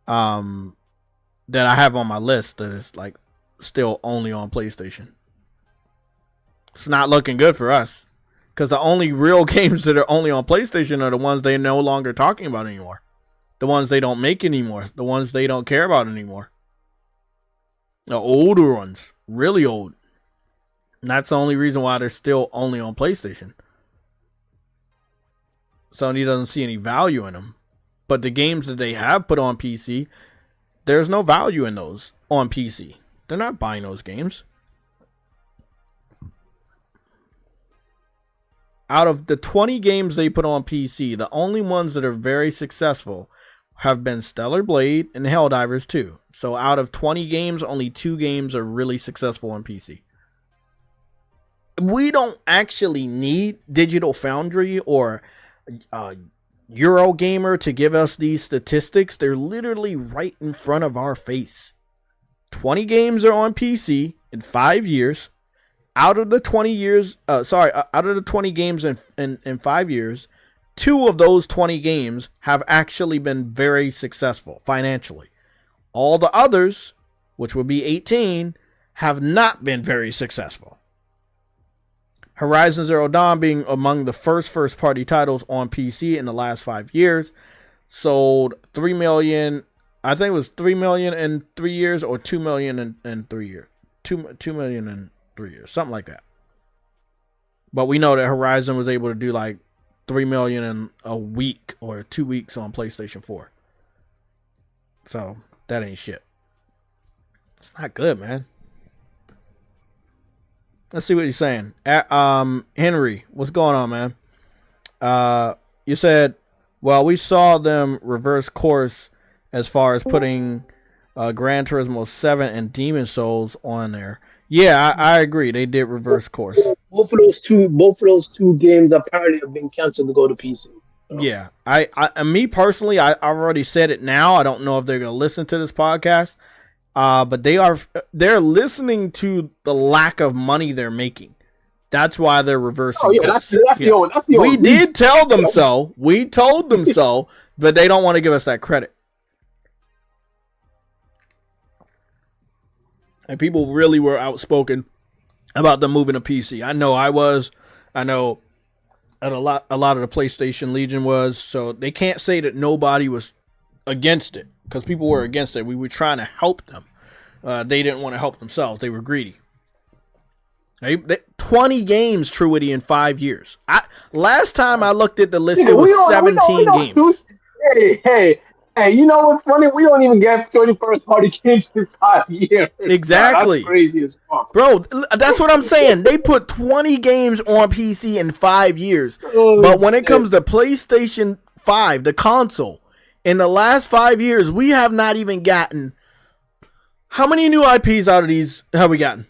that I have on my list that is like still only on PlayStation. It's not looking good for us, because the only real games that are only on PlayStation are the ones they're no longer talking about anymore. The ones they don't make anymore. The ones they don't care about anymore. The older ones. Really old. And that's the only reason why they're still only on PlayStation. Sony doesn't see any value in them. But the games that they have put on PC, there's no value in those on PC. They're not buying those games. Out of the 20 games they put on PC, the only ones that are very successful have been Stellar Blade and Helldivers 2. So out of 20 games, only 2 games are really successful on PC. We don't actually need Digital Foundry or Eurogamer to give us these statistics. They're literally right in front of our face. 20 games are on PC in 5 years. Out of the 20 games in 5 years, 2 of those 20 games have actually been very successful financially. All the others, which would be 18, have not been very successful. Horizon Zero Dawn being among the first-party titles on PC in the last 5 years, sold 3 million, I think it was 3 million in 3 years or 2 million in 3 years. 2 million in 3 years, something like that. But we know that Horizon was able to do like 3 million in a week or 2 weeks on PlayStation 4. So that ain't shit. It's not good, man. Let's see what he's saying. Henry, what's going on, man? You said, well, we saw them reverse course as far as putting Gran Turismo 7 and Demon Souls on there. Yeah, I agree. They did reverse course. Both of those two games apparently have been canceled to go to PC. Yeah, I me personally, I already said it now. I don't know if they're gonna listen to this podcast, but they're listening to the lack of money they're making. That's why they're reversing. Oh yeah, that's the old. We did tell them so. We told them so, but they don't want to give us that credit. And people really were outspoken about them moving to PC. I know I was. I know a lot of the PlayStation Legion was. So they can't say that nobody was against it, because people were against it. We were trying to help them. They didn't want to help themselves. They were greedy. 20 games, Truity, in 5 years. Last time I looked at the list, it was 17 games. Hey, you know what's funny? We don't even get 31st party games in 5 years. Exactly. That's crazy as fuck. Bro, that's what I'm saying. They put 20 games on PC in 5 years. But when it comes to PlayStation 5, the console, in the last 5 years, we have not even gotten... How many new IPs out of these have we gotten?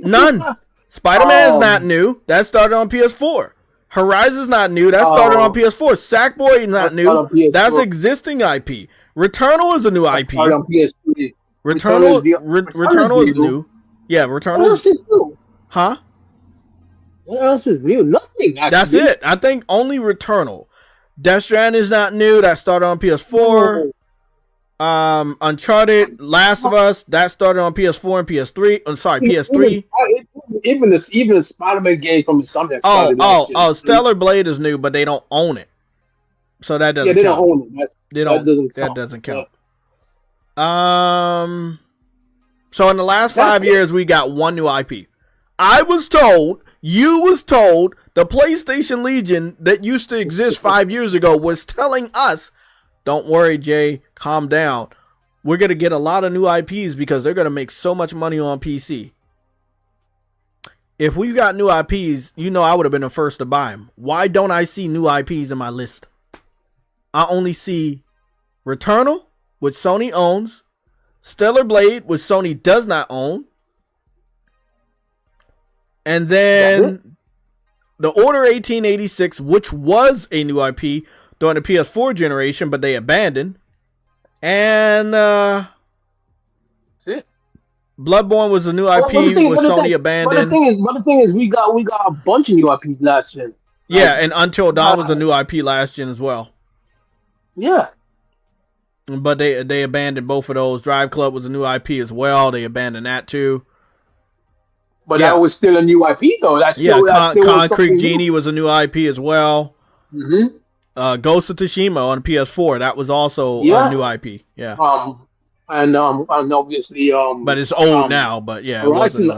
None. Spider-Man is not new. That started on PS4. Horizon's not new. That started on PS4. Sackboy is not new. That's existing IP. Returnal is a new IP. Started on PS3. Returnal is new. Yeah, Returnal is new. Huh? What else is new? Nothing. Actually. That's it. I think only Returnal. Death Stranding is not new. That started on PS4. Uncharted, Last of Us, that started on PS4 and PS3. I'm sorry, PS3. Even the Spider-Man game from Sony. Stellar Blade is new, but they don't own it, so that doesn't. Yeah, they count. don't own it. That doesn't count. So in the last 5 years, we got one new IP. You was told, the PlayStation Legion that used to exist 5 years ago was telling us, don't worry, Jay, calm down. We're going to get a lot of new IPs because they're going to make so much money on PC. If we got new IPs, I would have been the first to buy them. Why don't I see new IPs in my list? I only see Returnal, which Sony owns, Stellar Blade, which Sony does not own, and then the Order 1886, which was a new IP during the PS4 generation, but they abandoned. And Bloodborne was a new IP with Sony abandoned. But the thing is, we got a bunch of new IPs last gen. Yeah, and Until Dawn was a new IP last gen as well. Yeah. But they abandoned both of those. Drive Club was a new IP as well. They abandoned that too. But that was still a new IP though. Concrete Genie was a new IP as well. Mm-hmm. Ghost of Tsushima on PS4, that was also a new IP. Yeah. And obviously but it's old now, but yeah, Horizon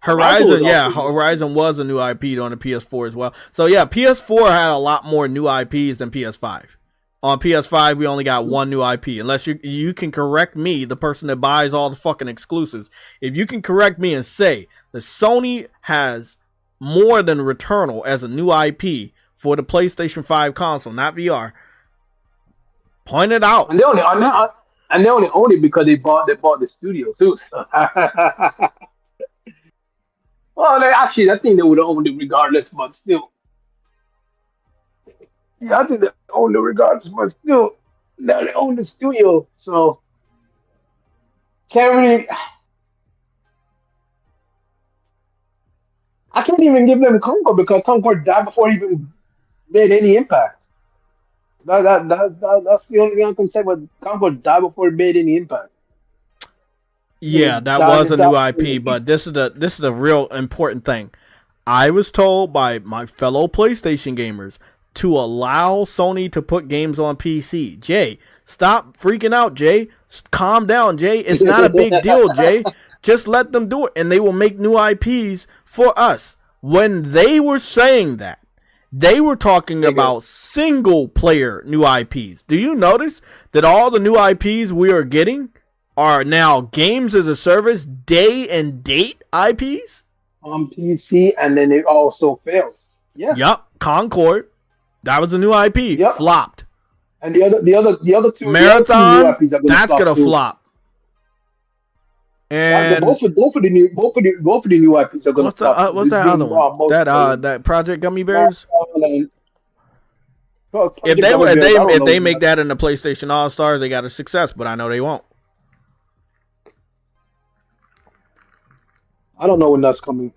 Horizon was a new IP on the PS4 as well. So yeah, PS4 had a lot more new IPs than PS5. On PS5, we only got one new IP. Unless you can correct me, the person that buys all the fucking exclusives. If you can correct me and say that Sony has more than Returnal as a new IP for the PlayStation 5 console, not VR. Point it out. And they only own it because they bought the studio too. So. Well, I think they would own it regardless, but still. Yeah, I think they own it regardless, but still, now they own the studio, so can't really. I can't even give them Concord because Concord died before he even made any impact. That's the only thing I can say. But Concord died before it made any impact. Yeah, that was a new IP, but this is the real important thing. I was told by my fellow PlayStation gamers to allow Sony to put games on PC. Jay, stop freaking out, Jay. Calm down, Jay. It's not a big deal, Jay. Just let them do it, and they will make new IPs for us. When they were saying that, they were talking about single-player new IPs. Do you notice that all the new IPs we are getting are now games as a service, day and date IPs? On PC, and then it also fails. Yeah. Yup. Concord. That was a new IP. Yep. Flopped. And the other two Marathon, that's gonna flop. And both of the new IPs are gonna flop. What's that other one? That Project Gummy Bears. If they make that in the PlayStation All Stars, they got a success. But I know they won't. I don't know when that's coming.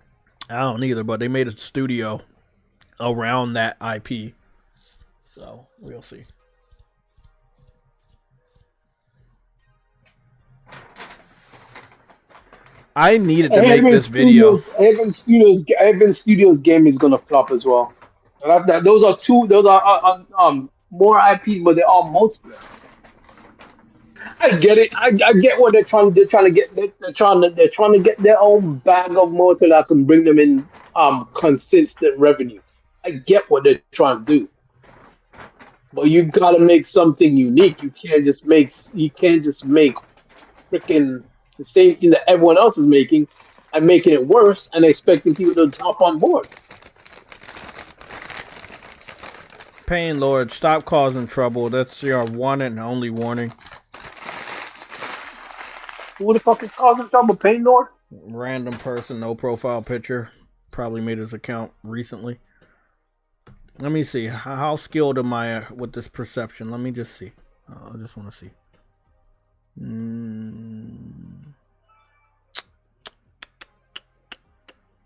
I don't either. But they made a studio around that IP. So we'll see. I needed to make this video. Heaven Studios game is gonna flop as well. Those are two. Those are more IPs, but they're all multiplayer. I get it. I get what they're trying. They're trying to get. They're trying to get their own bag of motor that can bring them in consistent revenue. I get what they're trying to do, but you gotta make something unique. You can't just make. You can't just make freaking the same thing that everyone else is making and making it worse and expecting people to hop on board. Pain Lord, stop causing trouble. That's your one and only warning. Who the fuck is causing trouble? Pain Lord? Random person, no profile picture. Probably made his account recently. Let me see. How skilled am I with this perception? Let me just see. I just want to see.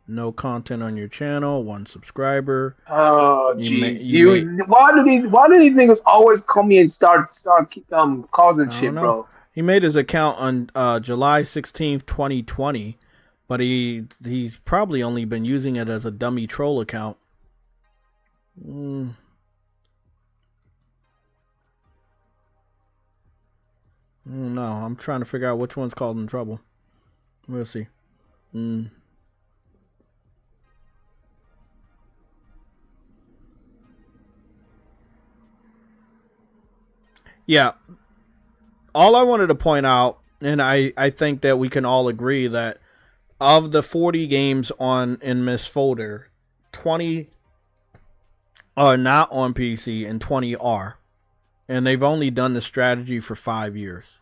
No content on your channel. 1 subscriber. Oh, jeez. Why do these niggas always come here and start causing shit, bro? He made his account on July 16th, 2020, but he's probably only been using it as a dummy troll account. No, I'm trying to figure out which one's causing trouble. We'll see. Yeah. All I wanted to point out, and I think that we can all agree that of the 40 games in this folder, 20 are not on PC and 20 are. And they've only done the strategy for 5 years.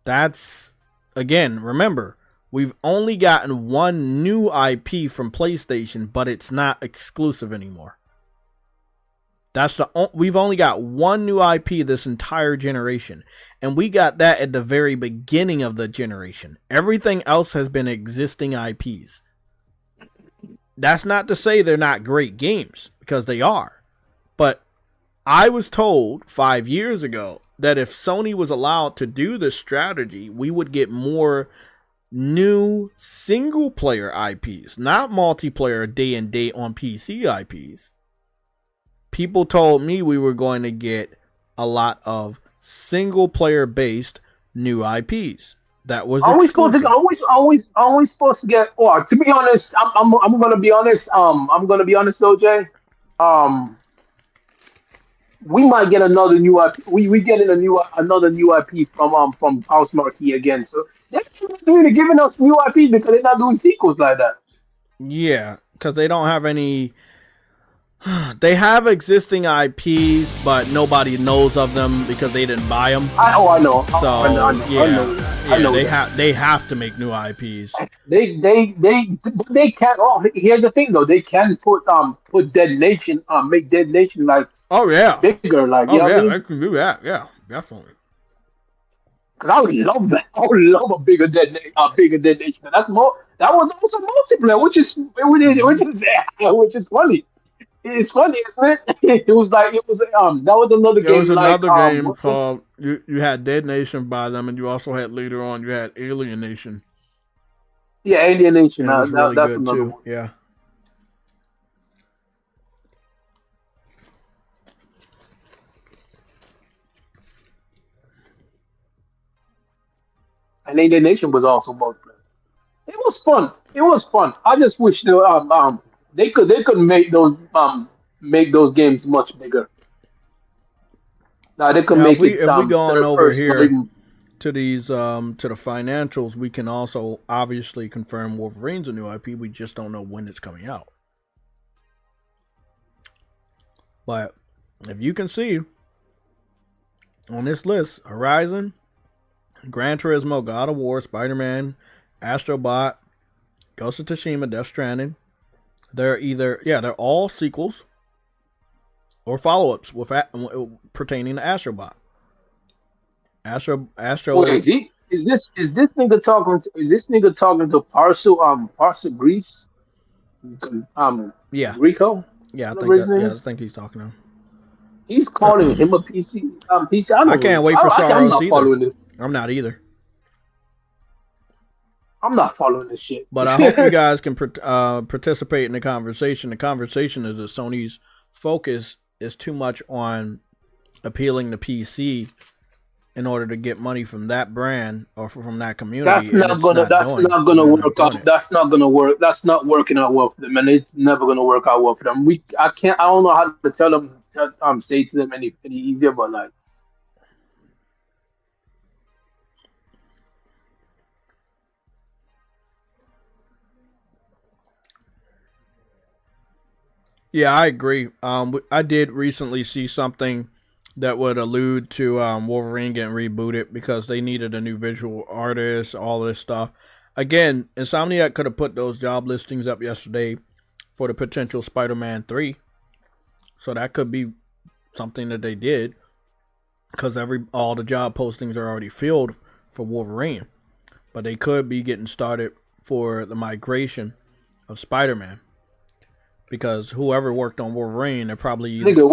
That's, again, remember, we've only gotten one new IP from PlayStation, but it's not exclusive anymore. We've only got one new IP this entire generation, and we got that at the very beginning of the generation. Everything else has been existing IPs. That's not to say they're not great games, because they are. But I was told 5 years ago that if Sony was allowed to do this strategy, we would get more new single-player IPs, not multiplayer day and date on PC IPs. People told me we were going to get a lot of single-player based new IPs. That was exclusive. Always supposed to get. Or to be honest, I'm gonna be honest. I'm gonna be honest, though, Jay. We might get another new IP. We getting another new IP from House Marquee again. So they're not really giving us new IPs because they're not doing sequels like that. Yeah, because they don't have any. They have existing IPs, but nobody knows of them because they didn't buy them. I know. I know. They have to make new IPs. They can. Oh, here's the thing though. They can put Dead Nation make Dead Nation like bigger like they can do that. Yeah, definitely. Cause I would love that. I would love a bigger Dead Nation. That was also multiplayer, which is funny. It's funny, isn't it? That was another game. There was another game called you had Dead Nation by them, and you also had later on you had Alien Nation. Yeah, Alien Nation. That was really that's good another too. one. Yeah. And Alien Nation was also multiplayer. It was fun. I just wish they could make those games much bigger. Now they could make it. If we go on over here to these to the financials, we can also obviously confirm Wolverine's a new IP. We just don't know when it's coming out. But if you can see on this list, Horizon, Gran Turismo, God of War, Spider-Man, Astro Bot, Ghost of Tsushima, Death Stranding. They're they're all sequels or follow-ups pertaining to Astro Bot. Astro. Wait, is this nigga talking to Parcel Grease? Yeah. Rico. Yeah, I think he's talking to him. He's calling him a PC. PC. I can't wait for Soros either. I'm not either. I'm not following this shit. But I hope you guys can participate in the conversation. The conversation is that Sony's focus is too much on appealing to PC in order to get money from that brand or from that community. That's not gonna. That's not gonna work out. That's not gonna work. That's not working out well for them, and it's never gonna work out well for them. I can't. I don't know how to tell them. Say to them any easier, but like. Yeah, I agree. I did recently see something that would allude to Wolverine getting rebooted because they needed a new visual artist, all this stuff. Again, Insomniac could have put those job listings up yesterday for the potential Spider-Man 3. So that could be something that they did because all the job postings are already filled for Wolverine. But they could be getting started for the migration of Spider-Man. Because whoever worked on Wolverine, they're probably we didn't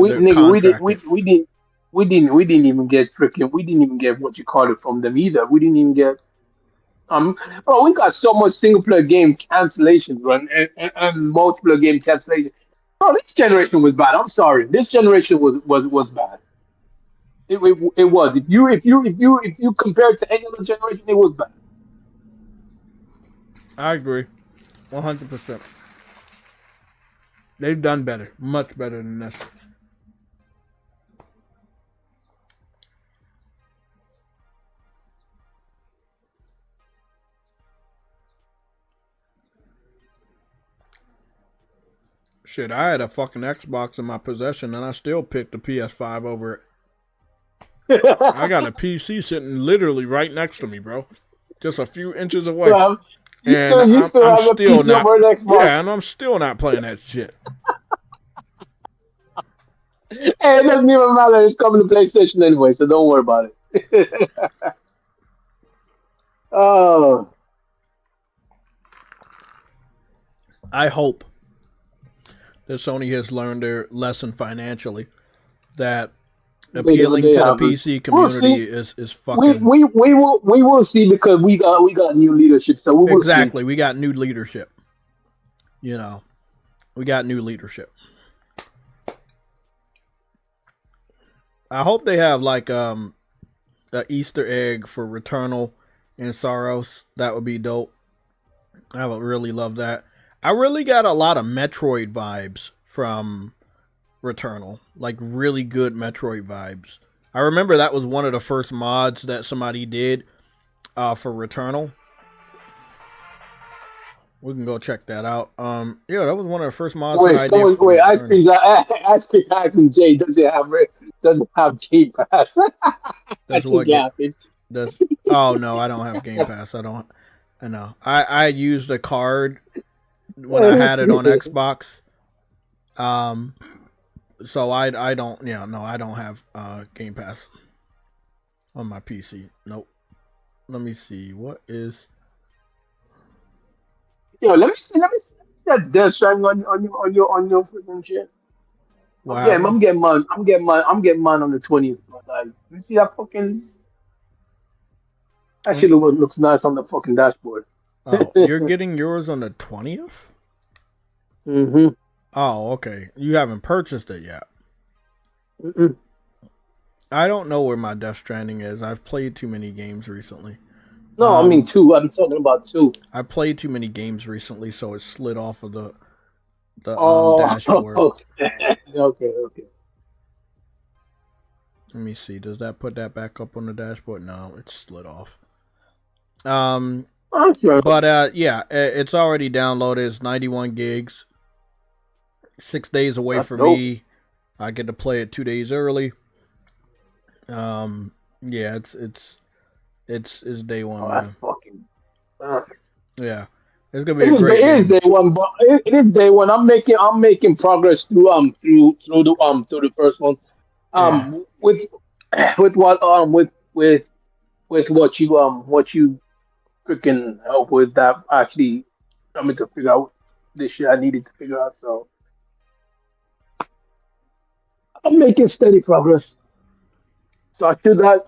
even get what you call it from them either. We didn't even get bro, we got so much single player game cancellations, run and multiplayer game cancellations. Bro, this generation was bad. I'm sorry, this generation was bad. It was. If you compare it to any other generation, it was bad. I agree, 100%. They've done better, much better than this. Shit, I had a fucking Xbox in my possession and I still picked the PS5 over it. I got a PC sitting literally right next to me, bro. Just a few inches away. You still have a PC over an Xbox. Yeah, and I'm still not playing that shit. Hey, it doesn't even matter. It's coming to PlayStation anyway, so don't worry about it. Oh. I hope that Sony has learned their lesson financially. That appealing to the PC community is fucking. We will see because we got new leadership. So we will exactly. See. We got new leadership. You know, we got new leadership. I hope they have like an Easter egg for Returnal and Saros. That would be dope. I would really love that. I really got a lot of Metroid vibes from Returnal. Like really good Metroid vibes. I remember that was one of the first mods that somebody did for Returnal. We can go check that out. Yeah, that was one of the first mods. Ice Cream asking Jay, does it have Game Pass? Oh no, I don't have Game Pass. I know. I used a card when I had it on Xbox. So I don't. Yeah, no, I don't have Game Pass on my PC. Nope. Let me see. What is? Yo, let me see that Death Stranding on your freaking shit. Wow. I'm getting mine on the 20th. Like, you see that fucking that shit looks nice on the fucking dashboard. Oh, you're getting yours on the 20th? Mm-hmm. Oh, okay. You haven't purchased it yet. Mm-mm. I don't know where my Death Stranding is. I've played too many games recently. No, I mean 2. I'm talking about 2. I played too many games recently, so it slid off of the dashboard. Okay. Let me see. Does that put that back up on the dashboard? No, it's slid off. But yeah, it's already downloaded. It's 91 gigs. 6 days away That's from dope. me. I get to play it 2 days early. Yeah, it's day one. Oh, that's fucking. Yeah, it's gonna be a great game. It is day one, but it is day one. I'm making progress through the first one. With what you freaking help with that actually coming to figure out this shit I needed to figure out. So I'm making steady progress. So I should not.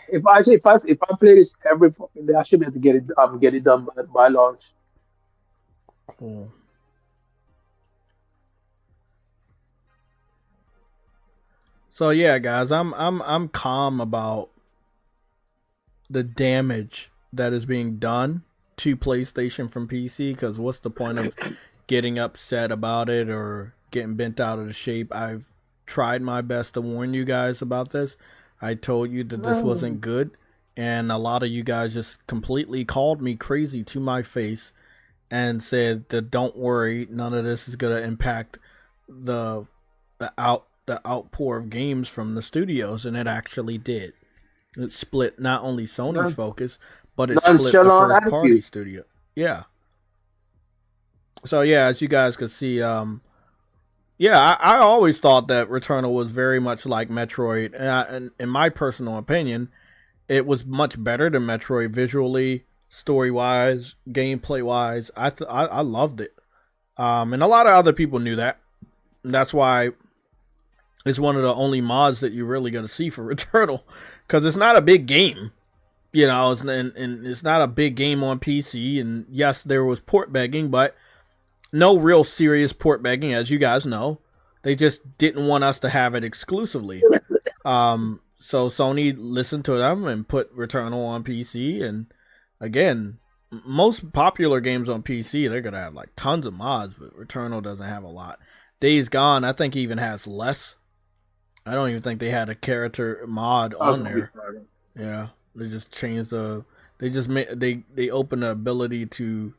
If I play this every fucking day, I should be able to get it done by launch. Cool. So yeah, guys, I'm calm about the damage that is being done to PlayStation from PC, because what's the point of getting upset about it or getting bent out of the shape? I've tried my best to warn you guys about this. I told you that this wasn't good, and a lot of you guys just completely called me crazy to my face and said that don't worry, none of this is gonna impact the outpour of games from the studios, and it actually did. It split not only Sony's focus, but it split the first party studio. Yeah. So yeah, as you guys could see, yeah, I always thought that Returnal was very much like Metroid, and in my personal opinion, it was much better than Metroid visually, story wise, gameplay wise. I loved it, and a lot of other people knew that. And that's why it's one of the only mods that you're really gonna see for Returnal, because it's not a big game, you know, and it's not a big game on PC. And yes, there was port begging, but no real serious port begging, as you guys know. They just didn't want us to have it exclusively. So Sony listened to them and put Returnal on PC. And again, most popular games on PC, they're gonna have like tons of mods, but Returnal doesn't have a lot. Days Gone, I think, even has less. I don't even think they had a character mod on there. Yeah, they just changed they just made they opened the ability to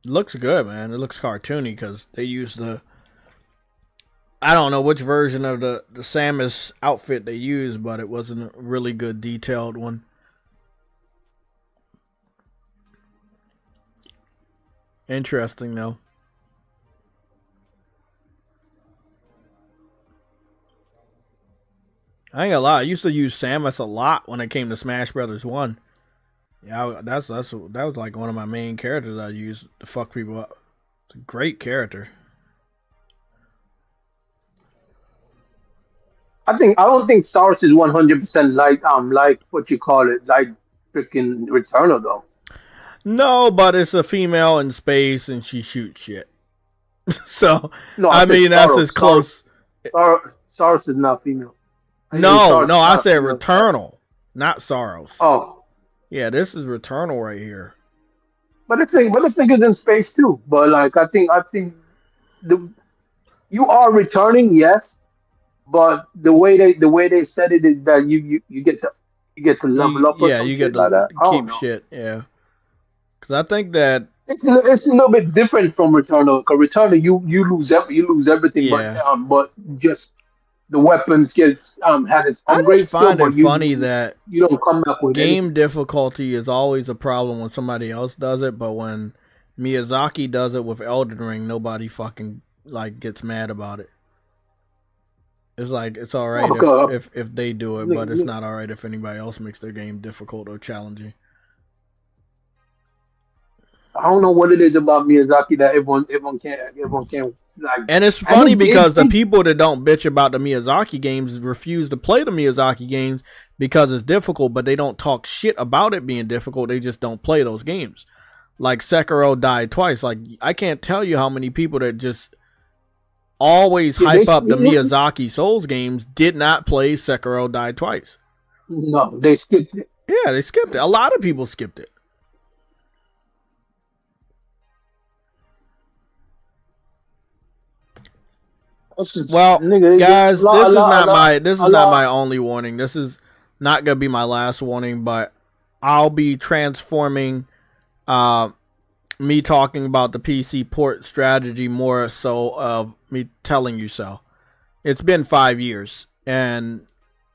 looks good, man. It looks cartoony because they use I don't know which version of the Samus outfit they used, but it wasn't a really good detailed one. Interesting though. I ain't gonna lie, I used to use Samus a lot when it came to Smash Brothers 1. Yeah, that was like one of my main characters I used to fuck people up. It's a great character. I don't think Source is 100% like what you call it, like freaking Returnal though. No, but it's a female in space and she shoots shit. So No, I mean that's as close. Source is not female. No, I said Returnal, not Sorrows. Oh, yeah, this is Returnal right here. But this thing is in space too. But like I think you are returning, yes. But the way they said it is that you get to level up. Yeah, you get to keep shit. Yeah, because I think that it's a little bit different from Returnal. Because Returnal, you lose everything, yeah. but just the weapons has its upgrades. I just find it funny that you don't come back with game difficulty is always a problem when somebody else does it, but when Miyazaki does it with Elden Ring, nobody fucking like gets mad about it. It's like it's all right if they do it, but it's not all right if anybody else makes their game difficult or challenging. I don't know what it is about Miyazaki that everyone can't like. And it's funny because the people that don't bitch about the Miyazaki games refuse to play the Miyazaki games because it's difficult, but they don't talk shit about it being difficult. They just don't play those games. Like Sekiro died twice. Like I can't tell you how many people that just always hype up the Miyazaki Souls games did not play Sekiro died twice. No, they skipped it. Yeah, they skipped it. A lot of people skipped it. Well, guys, this is not my only warning. This is not gonna be my last warning, but I'll be transforming me talking about the PC port strategy more so of me telling you so. It's been 5 years, and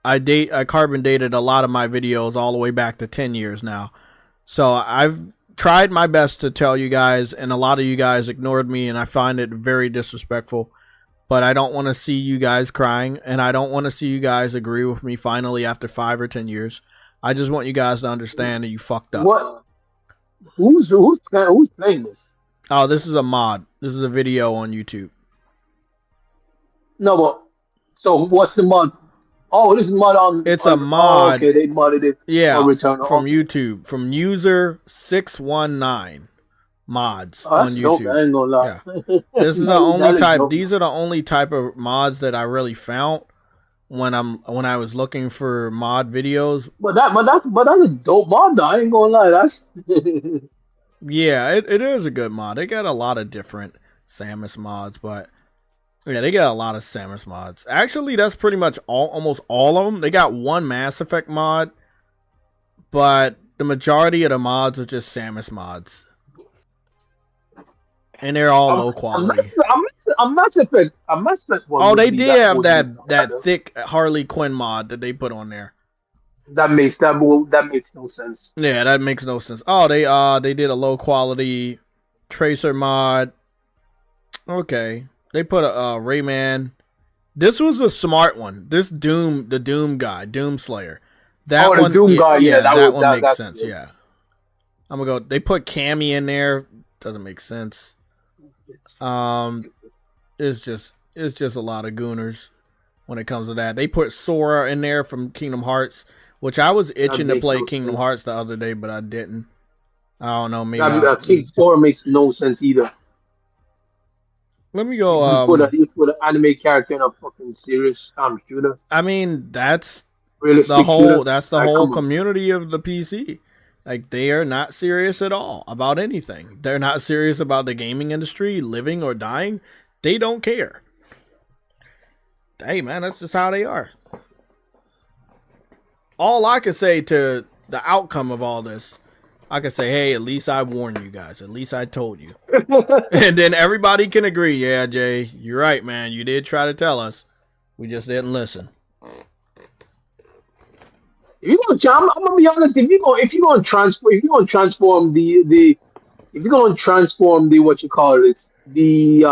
I carbon dated a lot of my videos all the way back to 10 years now. So I've tried my best to tell you guys, and a lot of you guys ignored me, and I find it very disrespectful. But I don't want to see you guys crying, and I don't want to see you guys agree with me finally after 5 or 10 years. I just want you guys to understand that you fucked up. What? Who's playing this? Oh, this is a mod. This is a video on YouTube. No, but so what's the mod? Oh, this is mod on. It's a Oh, mod. okay, they modded it Yeah, for Returnal. from Okay. YouTube, from user 619 mods Oh, on that's dope. YouTube. I ain't gonna lie. Yeah, this is the only That is type. dope. These are the only type of mods that I really found when I was looking for mod videos. But that's a dope mod. Though. I ain't gonna lie. That's Yeah, it is a good mod. They got a lot of different Samus mods, but yeah, they got a lot of Samus mods. Actually, that's pretty much almost all of them. They got one Mass Effect mod, but the majority of the mods are just Samus mods, and they're all low quality. I'm Mass Effect one Oh, would they be did that have would be some kind that of thick Harley Quinn mod that they put on there. that makes no sense. Yeah, that makes no sense. Oh, they did a low quality Tracer mod. Okay, they put a Rayman. This was a smart one. This the Doom guy, Doom Slayer. That Oh, the one, Doom guy, yeah, that one makes that's sense. good. Yeah, I'm gonna go. They put Cammy in there. Doesn't make sense. It's just a lot of gooners when it comes to that. They put Sora in there from Kingdom Hearts, which I was itching to makes play no Kingdom sense. Hearts the other day, but I didn't. I don't know. Maybe King Sora makes no sense either. let me go. You put an anime character in a fucking serious shooter, I mean, that's realistic shooter. the Like, whole come on. community of the PC. Like, they are not serious at all about anything. They're not serious about the gaming industry, living or dying. They don't care. Hey man, that's just how they are. All I can say to the outcome of all this, I can say, hey, at least I warned you guys. At least I told you. And then everybody can agree, yeah, Jay, you're right, man. You did try to tell us. We just didn't listen. I'm gonna be honest. If you're gonna transform the what you call it the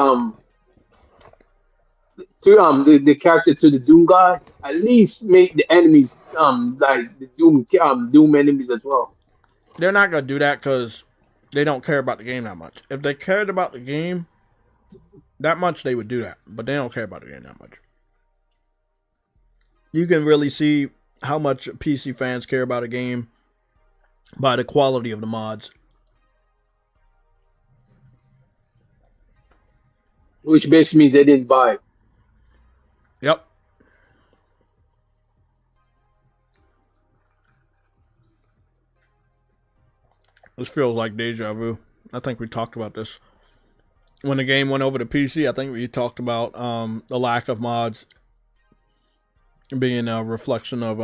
character to the Doom guy, at least make the enemies like the Doom enemies as well. They're not going to do that because they don't care about the game that much. If they cared about the game that much, they would do that. But they don't care about the game that much. You can really see how much PC fans care about a game by the quality of the mods. Which basically means they didn't buy it. Yep. This feels like deja vu. I think we talked about this. When the game went over to PC, I think we talked about the lack of mods being a reflection of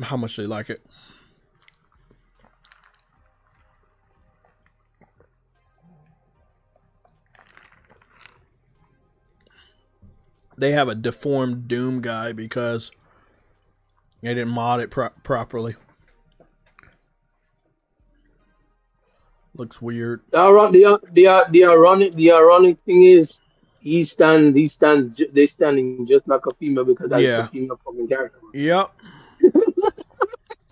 how much they like it. They have a deformed Doom guy because they didn't mod it properly. Looks weird. The ironic thing is they standing just like a female because that's the female fucking character. Yep.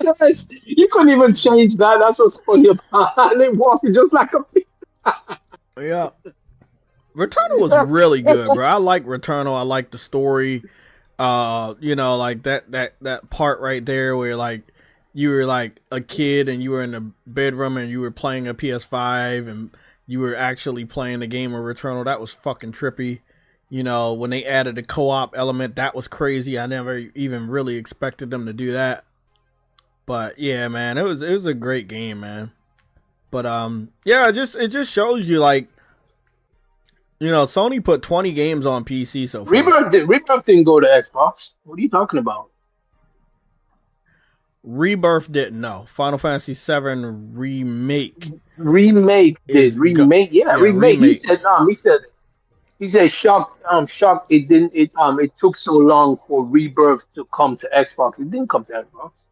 Yes, you couldn't even change that. That's what's funny about it. They walking just like a female. Yeah. Returnal was really good, bro. I like Returnal. I like the story. Like that part right there where like you were like a kid and you were in the bedroom and you were playing a PS5 and you were actually playing the game of Returnal. That was fucking trippy. You know, when they added the co-op element, that was crazy. I never even really expected them to do that. But yeah, man, it was a great game, man. But yeah, it just shows you like, you know, Sony put 20 games on PC so far. Rebirth didn't go to Xbox. What are you talking about? Rebirth didn't. No. Final Fantasy VII Remake. Remake. Remake. He said shocked it didn't it took so long for Rebirth to come to Xbox. It didn't come to Xbox.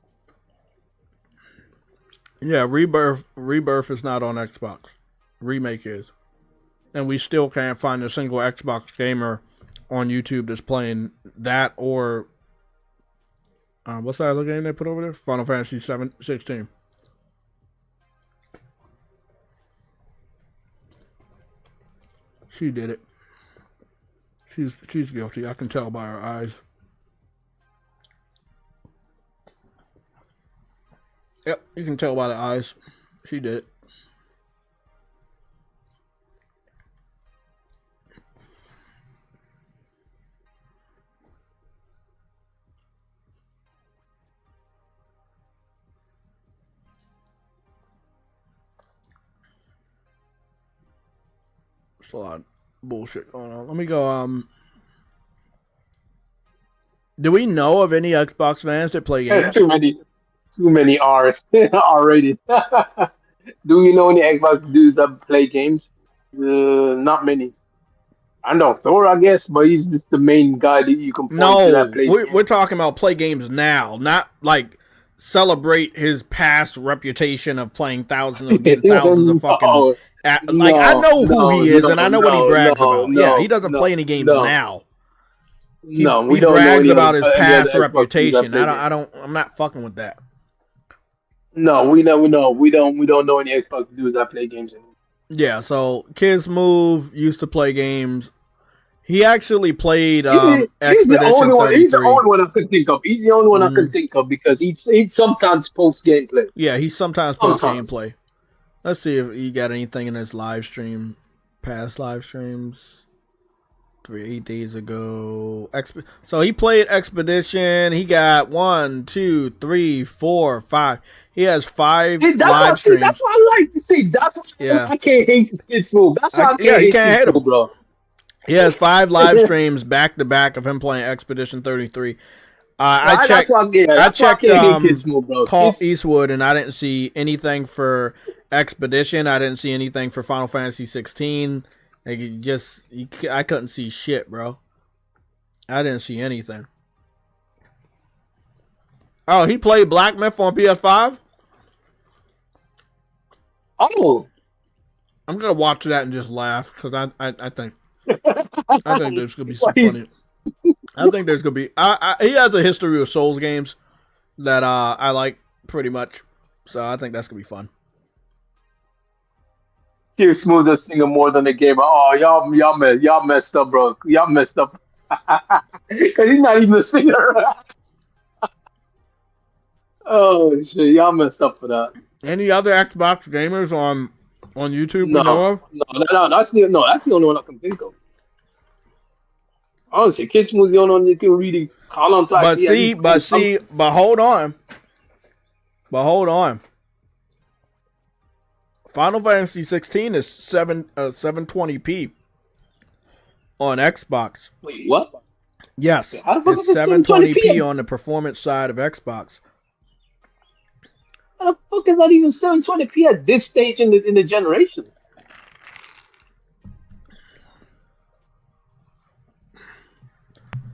Yeah, Rebirth is not on Xbox. Remake is. And we still can't find a single Xbox gamer on YouTube that's playing that or what's that other game they put over there? Final Fantasy 16. She did it. She's guilty. I can tell by her eyes. Yep, you can tell by the eyes. She did. There's a lot of bullshit going on. Let me go, do we know of any Xbox fans that play games? Too many R's already. Do you know any Xbox dudes that play games? Not many. I know Thor, I guess, but he's just the main guy that you can point to that No, plays we're games. talking about play games now, not like celebrate his past reputation of playing thousands of fucking. No, Like I know who he is, and I know what he brags about. Yeah, he doesn't play any games now. He we don't know brags any about other, his any other past Xbox dudes that reputation. play games. I'm not fucking with that. No, we never know. We don't know any Xbox dudes that play games anymore. Yeah, so Kids Move used to play games. He actually played He's the Expedition only one. 33. He's the only one I can think of. He's the only one I can think of because he sometimes posts gameplay. Yeah, he sometimes posts gameplay. Let's see if he got anything in his live stream, past live streams. 8 days ago. So he played Expedition. He got 1, 2, 3, 4, 5. He has 5 live streams. That's what I like to see. That's why I can't hate this Kids Move. That's why I can't hate him, bro. He has 5 live streams back to back of him playing Expedition 33. I checked Call Eastwood, and I didn't see anything for Expedition. I didn't see anything for Final Fantasy 16. Like I couldn't see shit, bro. I didn't see anything. Oh, he played Black Myth on PS5? Oh. I'm gonna watch that and just laugh because I think there's gonna be some funny. I think there's gonna be. He has a history of Souls games that I like pretty much, so I think that's gonna be fun. He's smoother singer more than the game. Oh, y'all messed up, bro. Y'all messed up because he's not even a singer. Oh shit, y'all messed up for that. Any other Xbox gamers on YouTube? No, that's the only one I can think of. Honestly, Kid Smooth's the only one you can really call on. But hold on. Final Fantasy 16 is 720p on Xbox. Wait, what? Yes, it's 720p on the performance side of Xbox. How the fuck is that even 720p at this stage in the generation?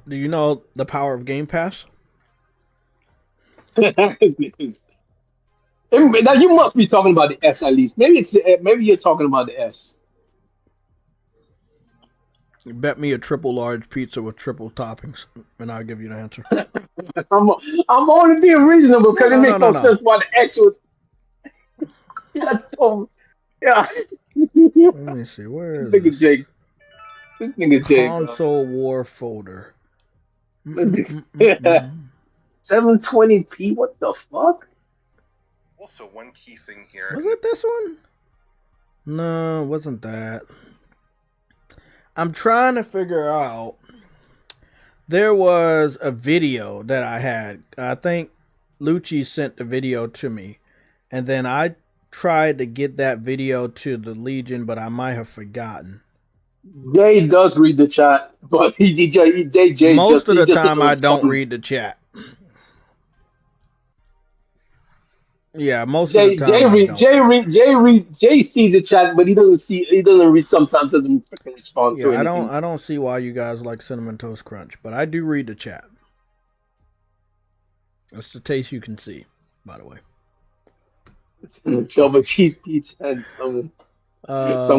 Do you know the power of Game Pass? Now you must be talking about the S at least. Maybe you're talking about the S. Bet me a triple large pizza with triple toppings, and I'll give you the answer. I'm only being reasonable because it makes no sense why the X would. Yeah. Let me see. Where is this? This nigga Jake. Console War folder. 720p. What the fuck? Also, one key thing here. Was it this one? No, it wasn't that. I'm trying to figure out. There was a video that I had. I think Lucci sent the video to me. And then I tried to get that video to the Legion, but I might have forgotten. Jay does read the chat, but Jay most of the time I don't read the chat. Yeah, most of the time Jay sees the chat, but he doesn't read sometimes, doesn't respond to anything. I don't see why you guys like Cinnamon Toast Crunch, but I do read the chat. That's the taste you can see, by the way. Java cheese pizza and some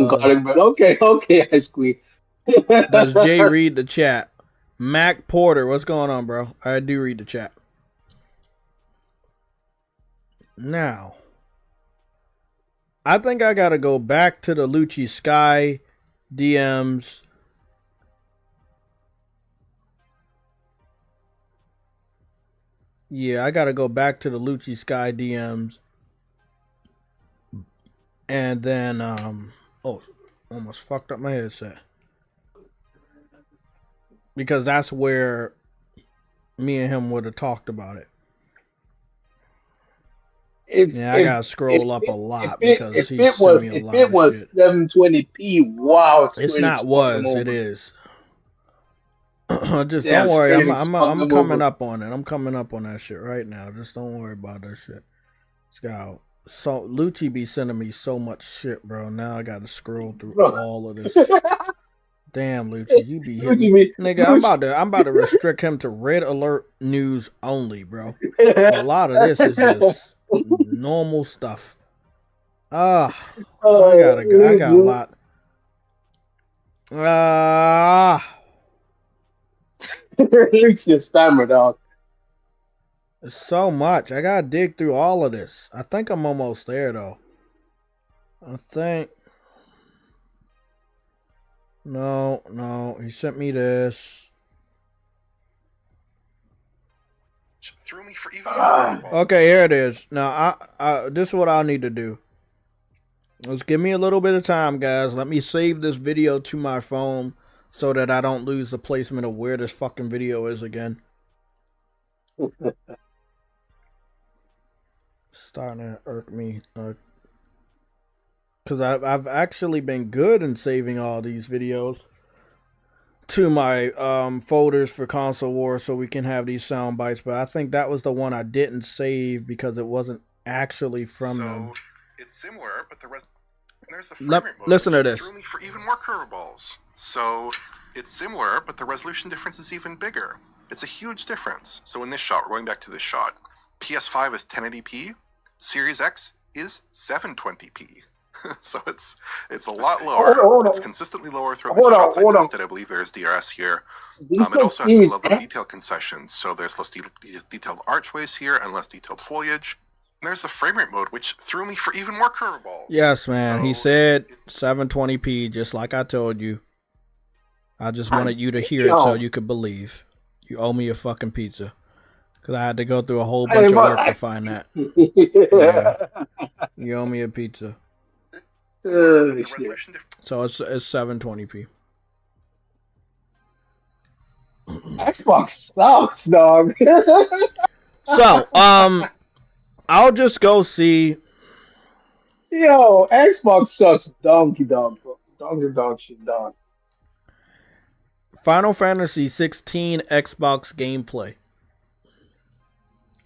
garlic bread. Okay, ice cream. Does Jay read the chat? Mac Porter, what's going on, bro? I do read the chat. Now, I think I gotta go back to the Lucci Sky DMs. Yeah, I gotta go back to the Lucci Sky DMs. And then, oh, almost fucked up my headset. Because that's where me and him would have talked about it. I gotta scroll up a lot because he sent me a lot of shit. If it was 720p, wow, it's not was, it is. Just don't worry, I'm coming up on it. I'm coming up on that shit right now. Just don't worry about that shit. So Lucci be sending me so much shit, bro. Now I gotta scroll through all of this. Damn, Lucci, you be hitting me. Nigga, I'm about to restrict him to red alert news only, bro. A lot of this is just normal stuff. I got a lot. You stammered out. It's so much. I gotta dig through all of this. I think I'm almost there though. I think. No. He sent me this. Threw me for even more. Okay, here it is. Now, this is what I'll need to do. Let's give me a little bit of time, guys. Let me save this video to my phone so that I don't lose the placement of where this fucking video is again. Starting to irk me. Because I've actually been good in saving all these videos to my folders for Console War so we can have these sound bites. But I think that was the one I didn't save because it wasn't actually from them. It's similar, but there's the frame rate mode, listen to this. Threw me for even more curveballs. So it's similar, but the resolution difference is even bigger. It's a huge difference. So in this shot, we're going back to this shot. PS5 is 1080p. Series X is 720p. So it's a lot lower. It's consistently lower throughout the shots I tested. I believe there's DRS here. It also has some level of detail concessions. So there's less detailed archways here and less detailed foliage. And there's the frame rate mode, which threw me for even more curveballs. Yes, man. So he said 720p, just like I told you. I just wanted you to hear it so you could believe. You owe me a fucking pizza. Because I had to go through a whole bunch of work to find that. Yeah. You owe me a pizza. So it's 720p. Xbox sucks, dog. So, I'll just go see. Yo, Xbox sucks, donkey dog, bro. Donkey dog shit, dog. Final Fantasy 16 Xbox gameplay.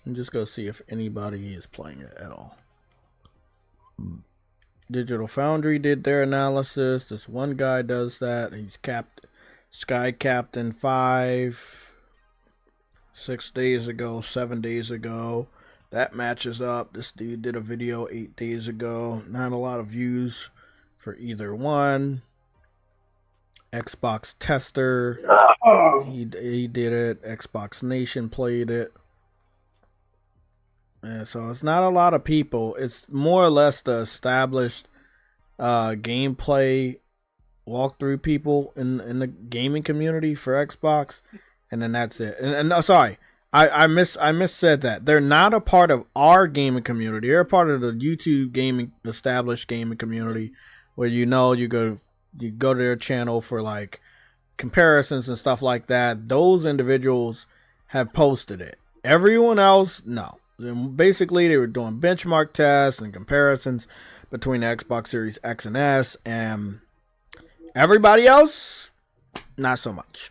I'm just gonna see if anybody is playing it at all. Digital Foundry did their analysis. This one guy does that. He's Sky Captain 5 6 days ago, 7 days ago. That matches up. This dude did a video 8 days ago. Not a lot of views for either one. Xbox Tester, he did it. Xbox Nation played it. And so it's not a lot of people. It's more or less the established gameplay walkthrough people in the gaming community for Xbox, and then that's it. And no, sorry, I missaid that. They're not a part of our gaming community. They're a part of the YouTube gaming established gaming community, where you go to their channel for like comparisons and stuff like that. Those individuals have posted it. Everyone else, no. Basically, they were doing benchmark tests and comparisons between the Xbox Series X and S, and everybody else, not so much.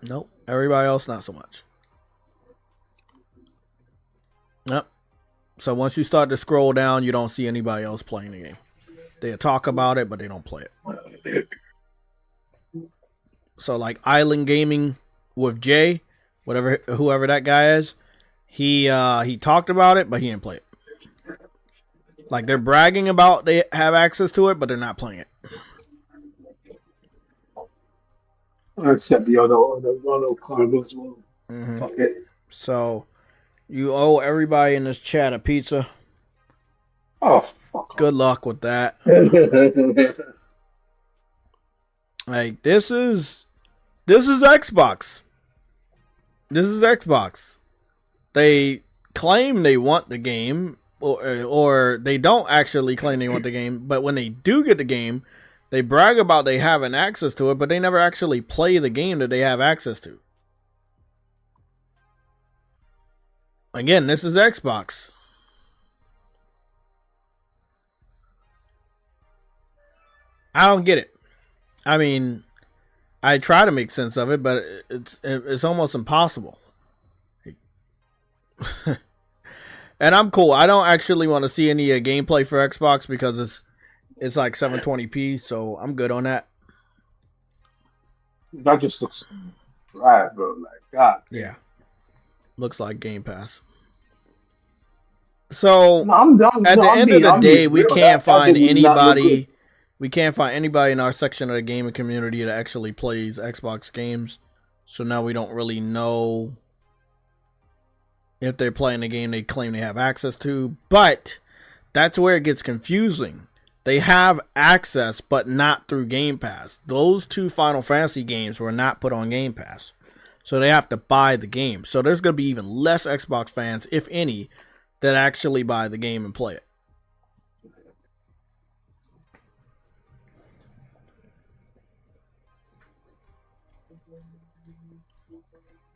Nope, everybody else, not so much. Yep. So once you start to scroll down, you don't see anybody else playing the game. They talk about it, but they don't play it. So like Island Gaming with Jay, whoever that guy is, he talked about it, but he didn't play it. Like they're bragging about they have access to it, but they're not playing it. Except the other cargoes will. Fuck it. So you owe everybody in this chat a pizza. Oh, fuck. Good luck with that. Like this is Xbox. This is Xbox. they claim they want the game, or they don't actually claim they want the game, but when they do get the game, they brag about they having access to it, but they never actually play the game that they have access to. Again, this is Xbox. I don't get it. I mean, I try to make sense of it, but it's almost impossible. And I'm cool. I don't actually want to see any gameplay for Xbox because it's like 720p, so I'm good on that. That just looks right, bro. Like God. Yeah, looks like Game Pass. So No, at the end of the day, we can't find anybody. We can't find anybody in our section of the gaming community that actually plays Xbox games. So now we don't really know if they're playing the game they claim they have access to. But that's where it gets confusing. They have access, but not through Game Pass. Those two Final Fantasy games were not put on Game Pass. So they have to buy the game. So there's going to be even less Xbox fans, if any, that actually buy the game and play it.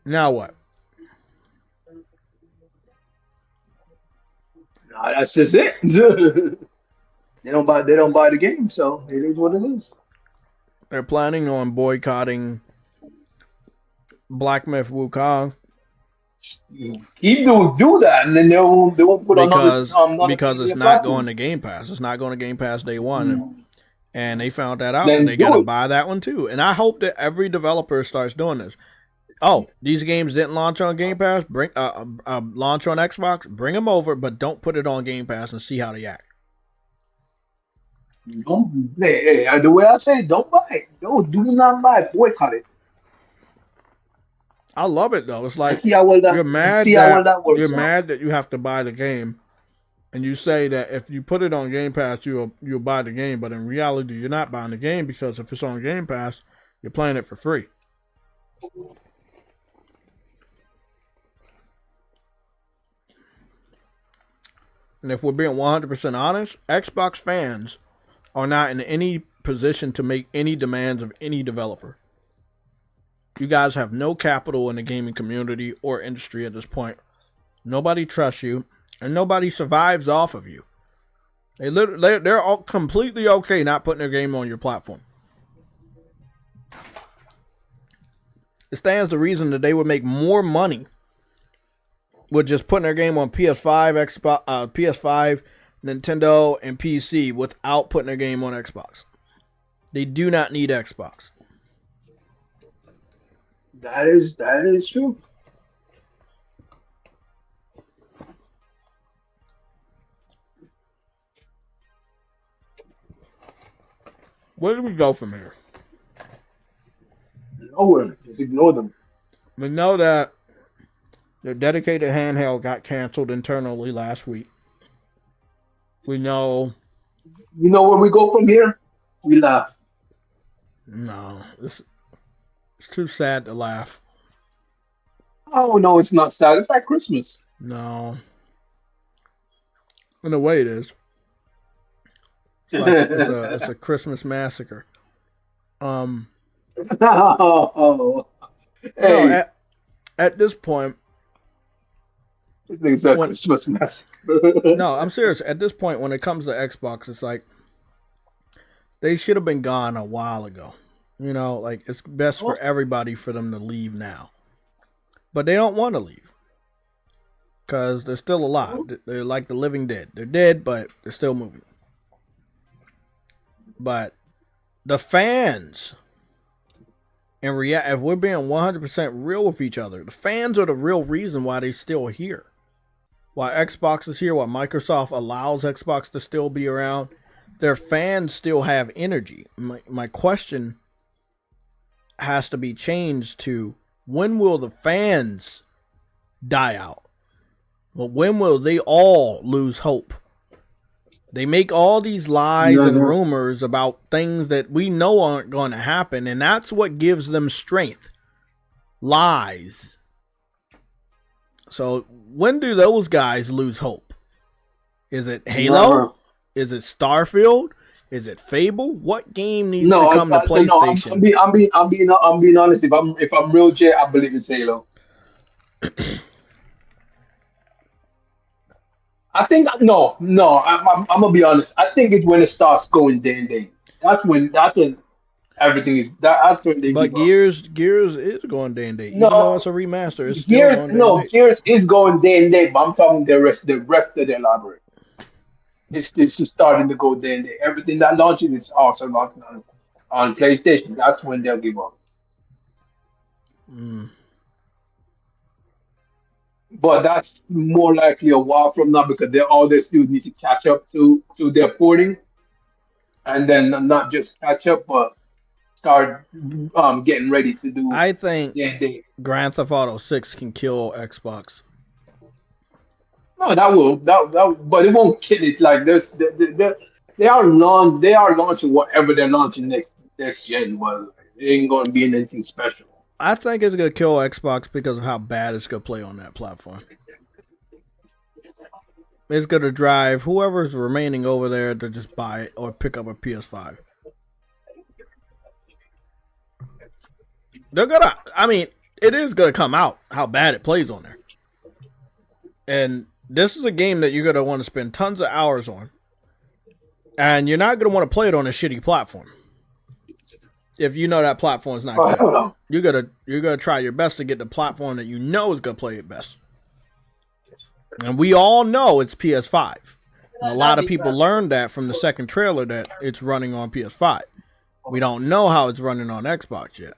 Now what? Nah, that's just it. They don't buy the game, so it is what it is. They're planning on boycotting Black Myth Wukong. He do that, and then they won't put because it's not going to Game Pass. It's not going to Game Pass day one, and they found that out, Then and they got to buy that one too. And I hope that every developer starts doing this. Oh, these games didn't launch on Game Pass. Bring launch on Xbox. Bring them over, but don't put it on Game Pass and see how they act. Hey, the way I say, don't buy it. Do not buy it. Boycott it. I love it though. It's like you're mad that you have to buy the game, and you say that if you put it on Game Pass, you'll buy the game. But in reality, you're not buying the game because if it's on Game Pass, you're playing it for free. And if we're being 100% honest, Xbox fans are not in any position to make any demands of any developer. You guys have no capital in the gaming community or industry at this point. Nobody trusts you, and nobody survives off of you. They're all completely okay not putting their game on your platform. It stands to reason that they would make more money with just putting their game on PS5, PS5, Nintendo, and PC without putting their game on Xbox. They do not need Xbox. That is true. Where do we go from here? Nowhere. Just ignore them. We know that the dedicated handheld got canceled internally last week. We know. You know where we go from here? We laugh. No, it's too sad to laugh. Oh no, it's not sad. It's like Christmas. No. In a way, it is. It's like it's a Christmas massacre. Hey. No, at this point, it's a Christmas massacre. No, I'm serious. At this point, when it comes to Xbox, it's like they should have been gone a while ago. You know, like it's best for everybody for them to leave now. But they don't want to leave because they're still alive. They're like the living dead. They're dead, but they're still moving. But the fans, if we're being 100% real with each other, the fans are the real reason why they're still here. Why Xbox is here, why Microsoft allows Xbox to still be around. Their fans still have energy. My question has to be changed to, when will the fans die out? Well, when will they all lose hope? They make all these lies and rumors about things that we know aren't going to happen, and that's what gives them strength. Lies. So when do those guys lose hope? Is it Halo? Never. Is it Starfield? Is it Fable? What game needs to No, come to no. PlayStation? I'm being honest. If I'm real, Jay, I believe in Halo. I think no. I'm gonna be honest. I think it's when it starts going day and day. That's when everything is. That's when they But give up. Gears is going day and date. Even though No, it's a remaster, it's still going day and date. Gears is going day and day. But I'm talking the rest of their library. It's just starting to go day and day. Everything that launches is also launching on PlayStation. That's when they'll give up. Mm. But that's more likely a while from now because all they still need to catch up to their porting, and then not just catch up, but start getting ready to do I think day and day. Grand Theft Auto 6 can kill Xbox. No, but it won't kill it. Like this, they are launching whatever they're launching next gen, but it ain't gonna be anything special. I think it's going to kill Xbox because of how bad it's going to play on that platform. It's going to drive whoever's remaining over there to just buy it or pick up a PS5. They're going to, I mean, it is going to come out how bad it plays on there. And this is a game that you're going to want to spend tons of hours on. And you're not going to want to play it on a shitty platform. If you know that platform is not good. Know. You're gonna try your best to get the platform that you know is gonna play it best. And we all know it's PS5. And a lot of people learned that from the second trailer that it's running on PS5. We don't know how it's running on Xbox yet.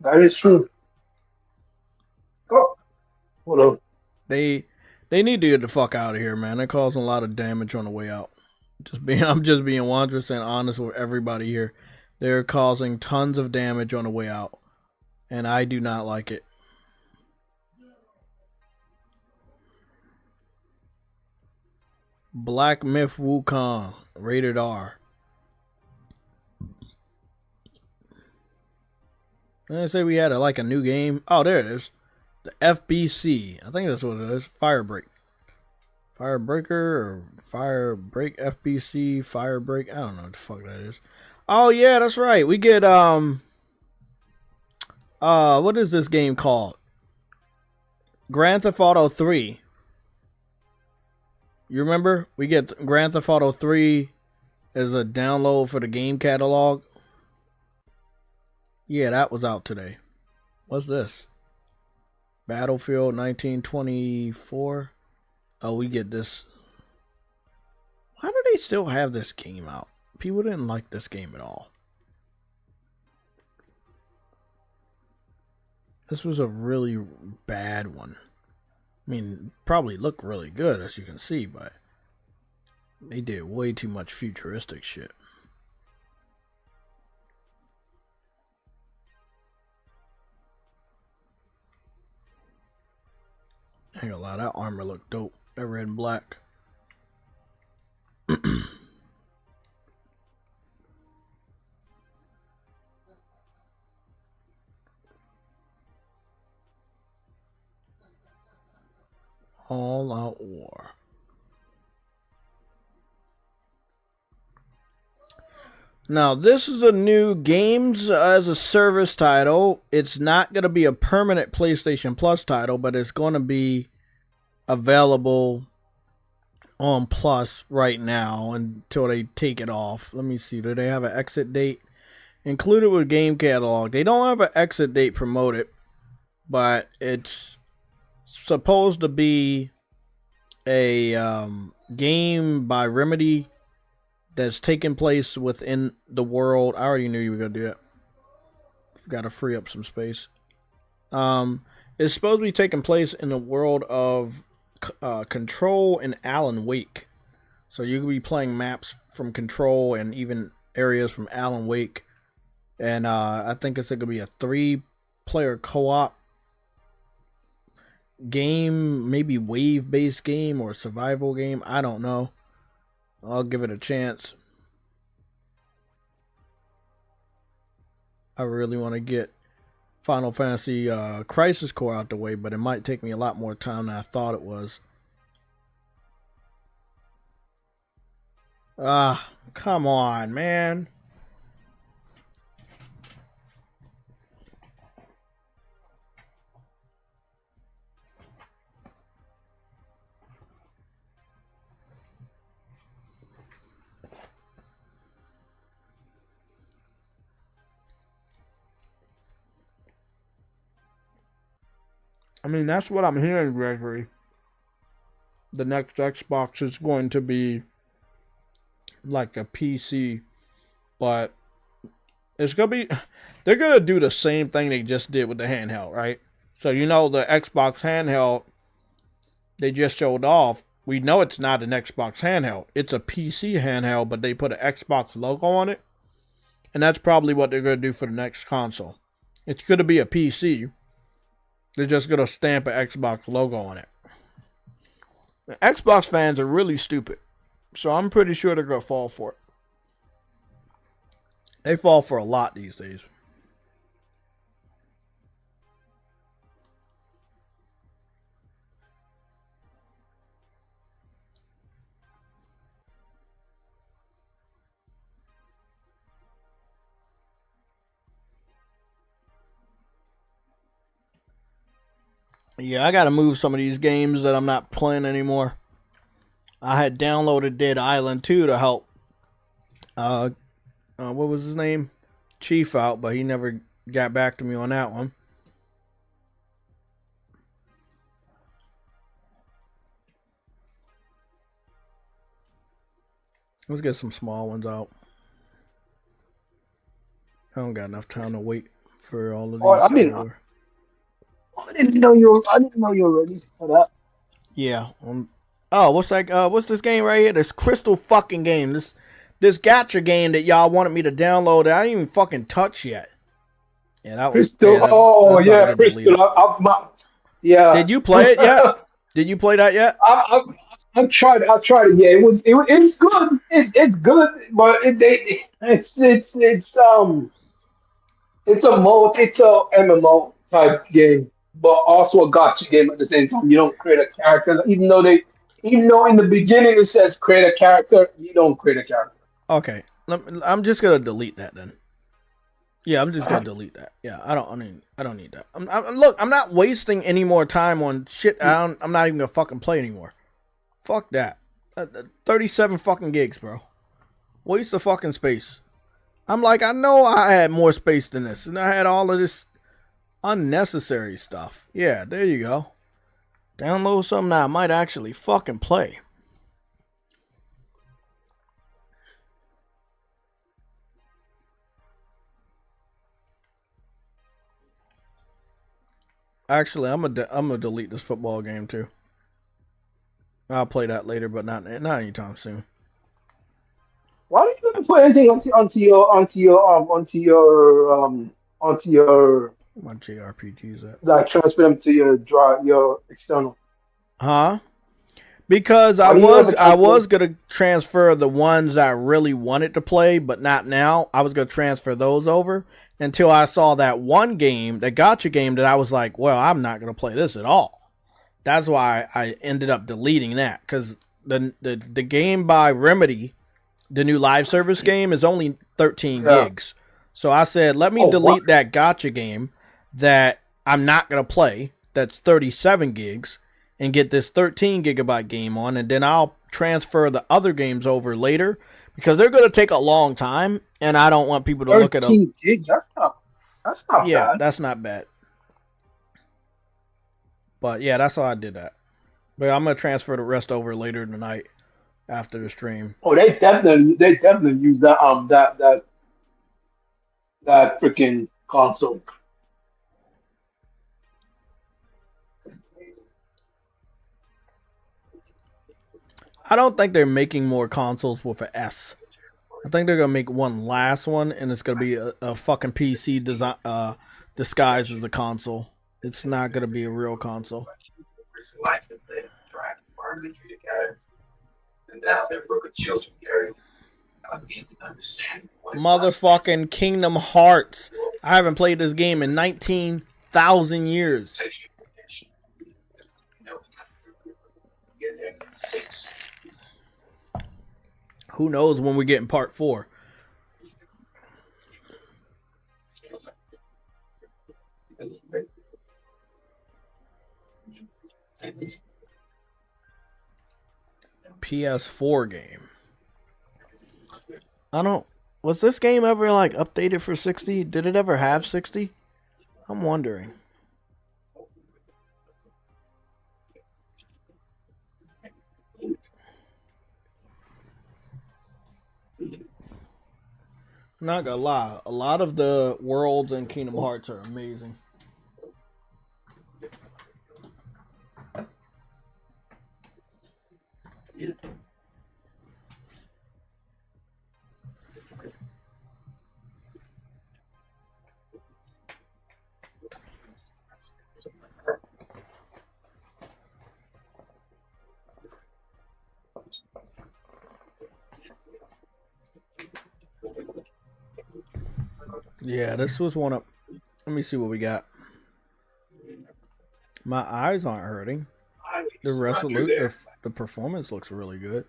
That is true. Oh, hold on. They need to get the fuck out of here, man. They're causing a lot of damage on the way out. I'm just being 100% honest with everybody here. They're causing tons of damage on the way out. And I do not like it. Black Myth Wukong, rated R. I say we had a new game. Oh, there it is. The FBC. I think that's what it is. Firebreak. Firebreaker or Firebreak FBC, Firebreak. I don't know what the fuck that is. Oh yeah, that's right. We get what is this game called? Grand Theft Auto 3. You remember? We get Grand Theft Auto 3 as a download for the game catalog. Yeah, that was out today. What's this? Battlefield 1924. Oh, we get this. Why do they still have this game out? People didn't like this game at all. This was a really bad one. I mean, probably looked really good as you can see, but they did way too much futuristic shit. I ain't gonna lie, that armor looked dope. That red and black. All Out War. Now, this is a new games as a service title. It's not going to be a permanent PlayStation Plus title, but it's going to be available on Plus right now until they take it off. Let me see. Do they have an exit date? Included with game catalog. They don't have an exit date promoted, but it's supposed to be a game by Remedy that's taking place within the world. I already knew you were going to do that. Got to free up some space. It's supposed to be taking place in the world of Control and Alan Wake. So you could be playing maps from Control and even areas from Alan Wake. And I think it's going to be a 3-player co-op game, maybe wave-based game or survival game. I don't know. I'll give it a chance. I really want to get Final Fantasy Crisis Core out the way, but it might take me a lot more time than I thought it was. Come on, man. I mean, that's what I'm hearing, Gregory. The next Xbox is going to be like a PC, but it's going to be... They're going to do the same thing they just did with the handheld, right? So, you know, the Xbox handheld they just showed off, we know it's not an Xbox handheld. It's a PC handheld, but they put an Xbox logo on it. And that's probably what they're going to do for the next console. It's going to be a PC. They're just going to stamp an Xbox logo on it. The Xbox fans are really stupid. So I'm pretty sure they're going to fall for it. They fall for a lot these days. Yeah, I gotta move some of these games that I'm not playing anymore. I had downloaded Dead Island 2 to help what was his name? Chief out, but he never got back to me on that one. Let's get some small ones out. I don't got enough time to wait for all of these. I didn't know you were ready for that. Yeah. What's this game right here? This Crystal fucking game. This gacha game that y'all wanted me to download that I didn't even fucking touch yet. Yeah, that was Crystal. Crystal. Yeah. Did you play it yet? Did you play that yet? I tried it. Yeah, it's good. It's good, but it's a MMO type game, but also a gacha game at the same time. You don't create a character, even though in the beginning it says create a character, you don't create a character. Okay, I'm just gonna delete that then. Yeah, I'm just gonna delete that. Yeah, I don't need that. I'm not wasting any more time on shit. I'm not even gonna fucking play anymore. Fuck that. 37 fucking gigs, bro. Waste of fucking space. I'm like, I know I had more space than this, and I had all of this unnecessary stuff. Yeah, there you go. Download something that I might actually fucking play. Actually, I'm gonna delete this football game too. I'll play that later, but not anytime soon. Why don't you ever put anything onto your My JRPGs at? like transfer them to your external? Huh? Because I was gonna transfer the ones that I really wanted to play, but not now. I was gonna transfer those over until I saw that one game, that gacha game, that I was like, well, I'm not gonna play this at all. That's why I ended up deleting that, because the game by Remedy, the new live service game, is only 13 gigs. So I said, let me delete that gacha game that I'm not gonna play. That's 37 gigs. And get this 13 gigabyte game on, and then I'll transfer the other games over later, because they're going to take a long time, and I don't want people to look at them. 13 gigs? That's not bad. That's not bad. But yeah, that's how I did that. But I'm going to transfer the rest over later tonight after the stream. Oh, they definitely use that freaking console. I don't think they're making more consoles with an S. I think they're gonna make one last one, and it's gonna be a fucking PC design disguised as a console. It's not gonna be a real console. Motherfucking Kingdom Hearts. I haven't played this game in 19,000 years. Who knows when we get in part 4? PS4 game. I don't. Was this game ever like updated for 60? Did it ever have 60? I'm wondering. Not gonna lie, a lot of the worlds in Kingdom Hearts are amazing. Yeah, this was one of... Let me see what we got. My eyes aren't hurting. The performance looks really good.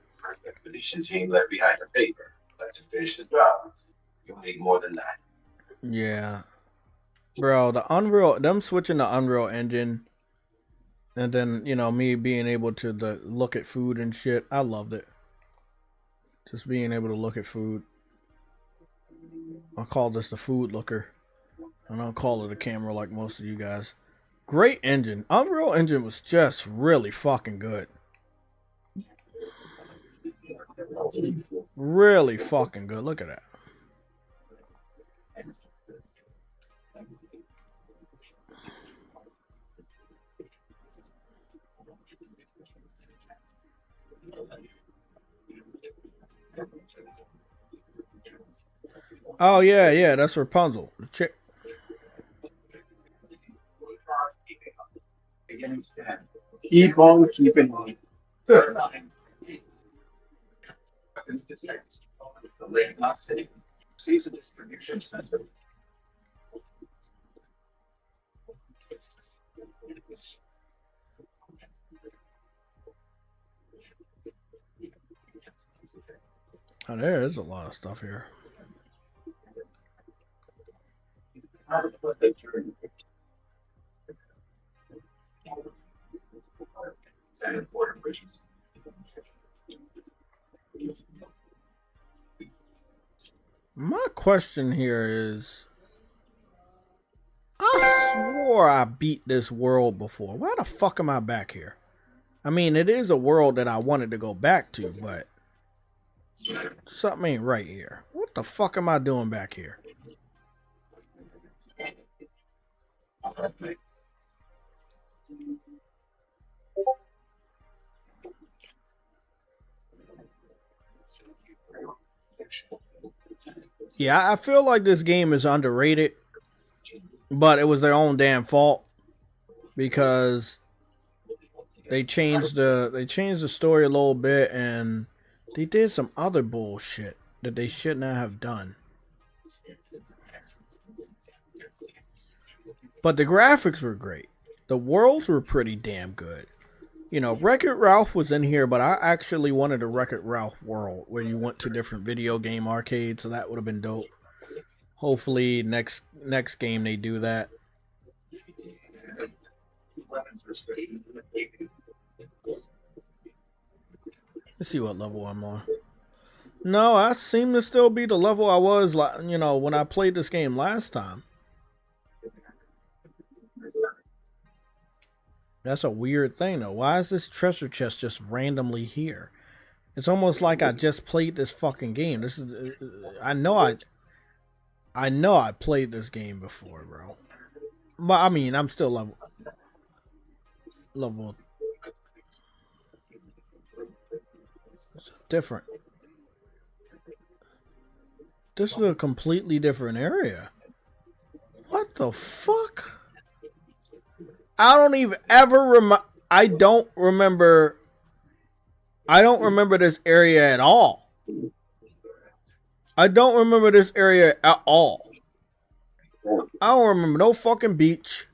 Expedition team left behind a paper. But to finish the job, you'll need more than that. Yeah. Bro, the Unreal... Them switching to Unreal Engine... And then, you know, me being able to look at food and shit. I loved it. Just being able to look at food. I'll call this the food looker. I don't call it a camera like most of you guys. Great engine. Unreal Engine was just really fucking good. Really fucking good. Look at that. Oh, yeah, that's Rapunzel. The chick. Keep on keeping on. Distribution center. Oh, there is a lot of stuff here. My question here is, I swore I beat this world before. Why the fuck am I back here? I mean, it is a world that I wanted to go back to, but something ain't right here. What the fuck am I doing back here? Yeah, I feel like this game is underrated, but it was their own damn fault because they changed the story a little bit and they did some other bullshit that they should not have done. But the graphics were great. The worlds were pretty damn good. You know, Wreck-It Ralph was in here, but I actually wanted a Wreck-It Ralph world where you went to different video game arcades, so that would have been dope. Hopefully next game they do that. Let's see what level I'm on. No, I seem to still be the level I was, you know, when I played this game last time. That's a weird thing, though. Why is this treasure chest just randomly here? It's almost like I just played this fucking game. This is, I know I played this game before, bro. But I mean, I'm still level. It's different. This is a completely different area. What the fuck? I don't even ever I don't remember this area at all. I don't remember this area at all. I don't remember no fucking beach.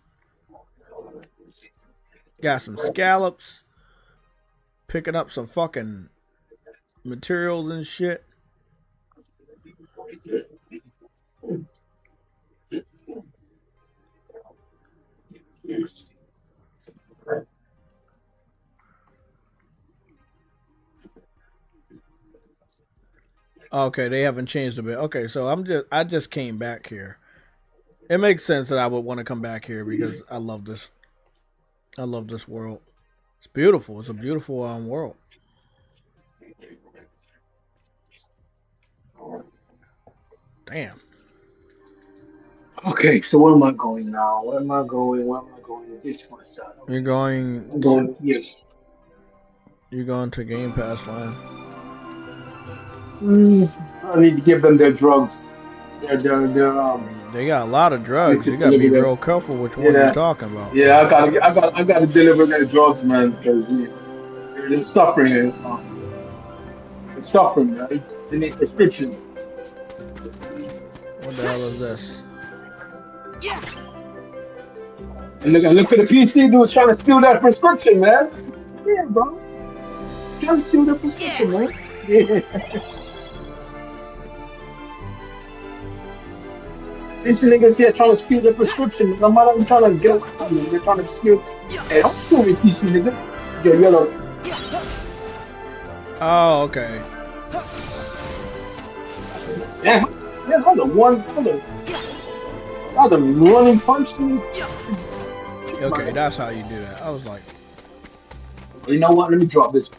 Got some scallops. Picking up some fucking materials and shit. Okay, they haven't changed a bit. Okay, so I just came back here. It makes sense that I would want to come back here because I love this. I love this world. It's beautiful. It's a beautiful world. Damn. Okay, so where am I going now? Where am I going? This one side. You're going. I'm going. Yes. You're going to Game Pass land. I need to give them their drugs. They're They got a lot of drugs. You gotta be real careful which one you're talking about. Yeah, I gotta deliver their drugs, man, because they're suffering. They're suffering, man. They need prescription. What the hell is this? Yeah. And look at the PC dude trying to steal that prescription, man. Yeah, bro. Trying to steal the prescription, man. Yeah. These niggas here trying to steal the prescription. I'm not even trying to get away from them. They're trying to steal. Hey, don't steal me, PC nigga. Get yellow. Oh, okay. Yeah, hold on. Hold on. Running punch me. Okay, that's how you do that. I was like, you know what? Let me drop this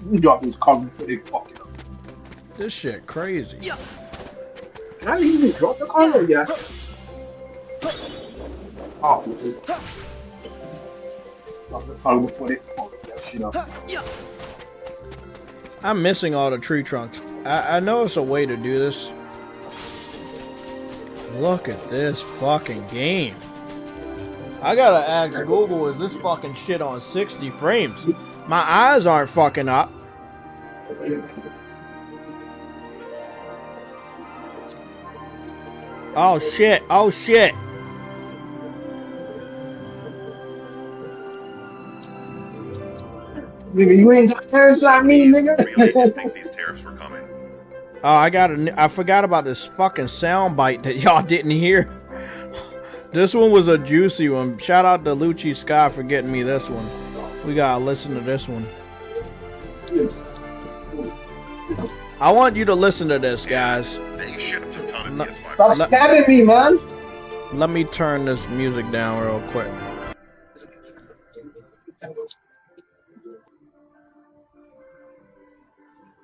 cover before they fuck it up. This shit crazy. Can I even drop the cover? Yeah. Oh, drop the cover before they fuck that shit up. I'm missing all the tree trunks. I know it's a way to do this. Look at this fucking game. I gotta ask Google, is this fucking shit on 60 frames? My eyes aren't fucking up. Oh shit, oh shit. Nigga, you ain't got hands like me, nigga. Really didn't think these tariffs were coming. Oh, I forgot about this fucking sound bite that y'all didn't hear. This one was a juicy one. Shout out to Lucci Sky for getting me this one. We gotta listen to this one. I want you to listen to this, guys. They shipped a ton of PS5. Stop stabbing me, man. Let me turn this music down real quick.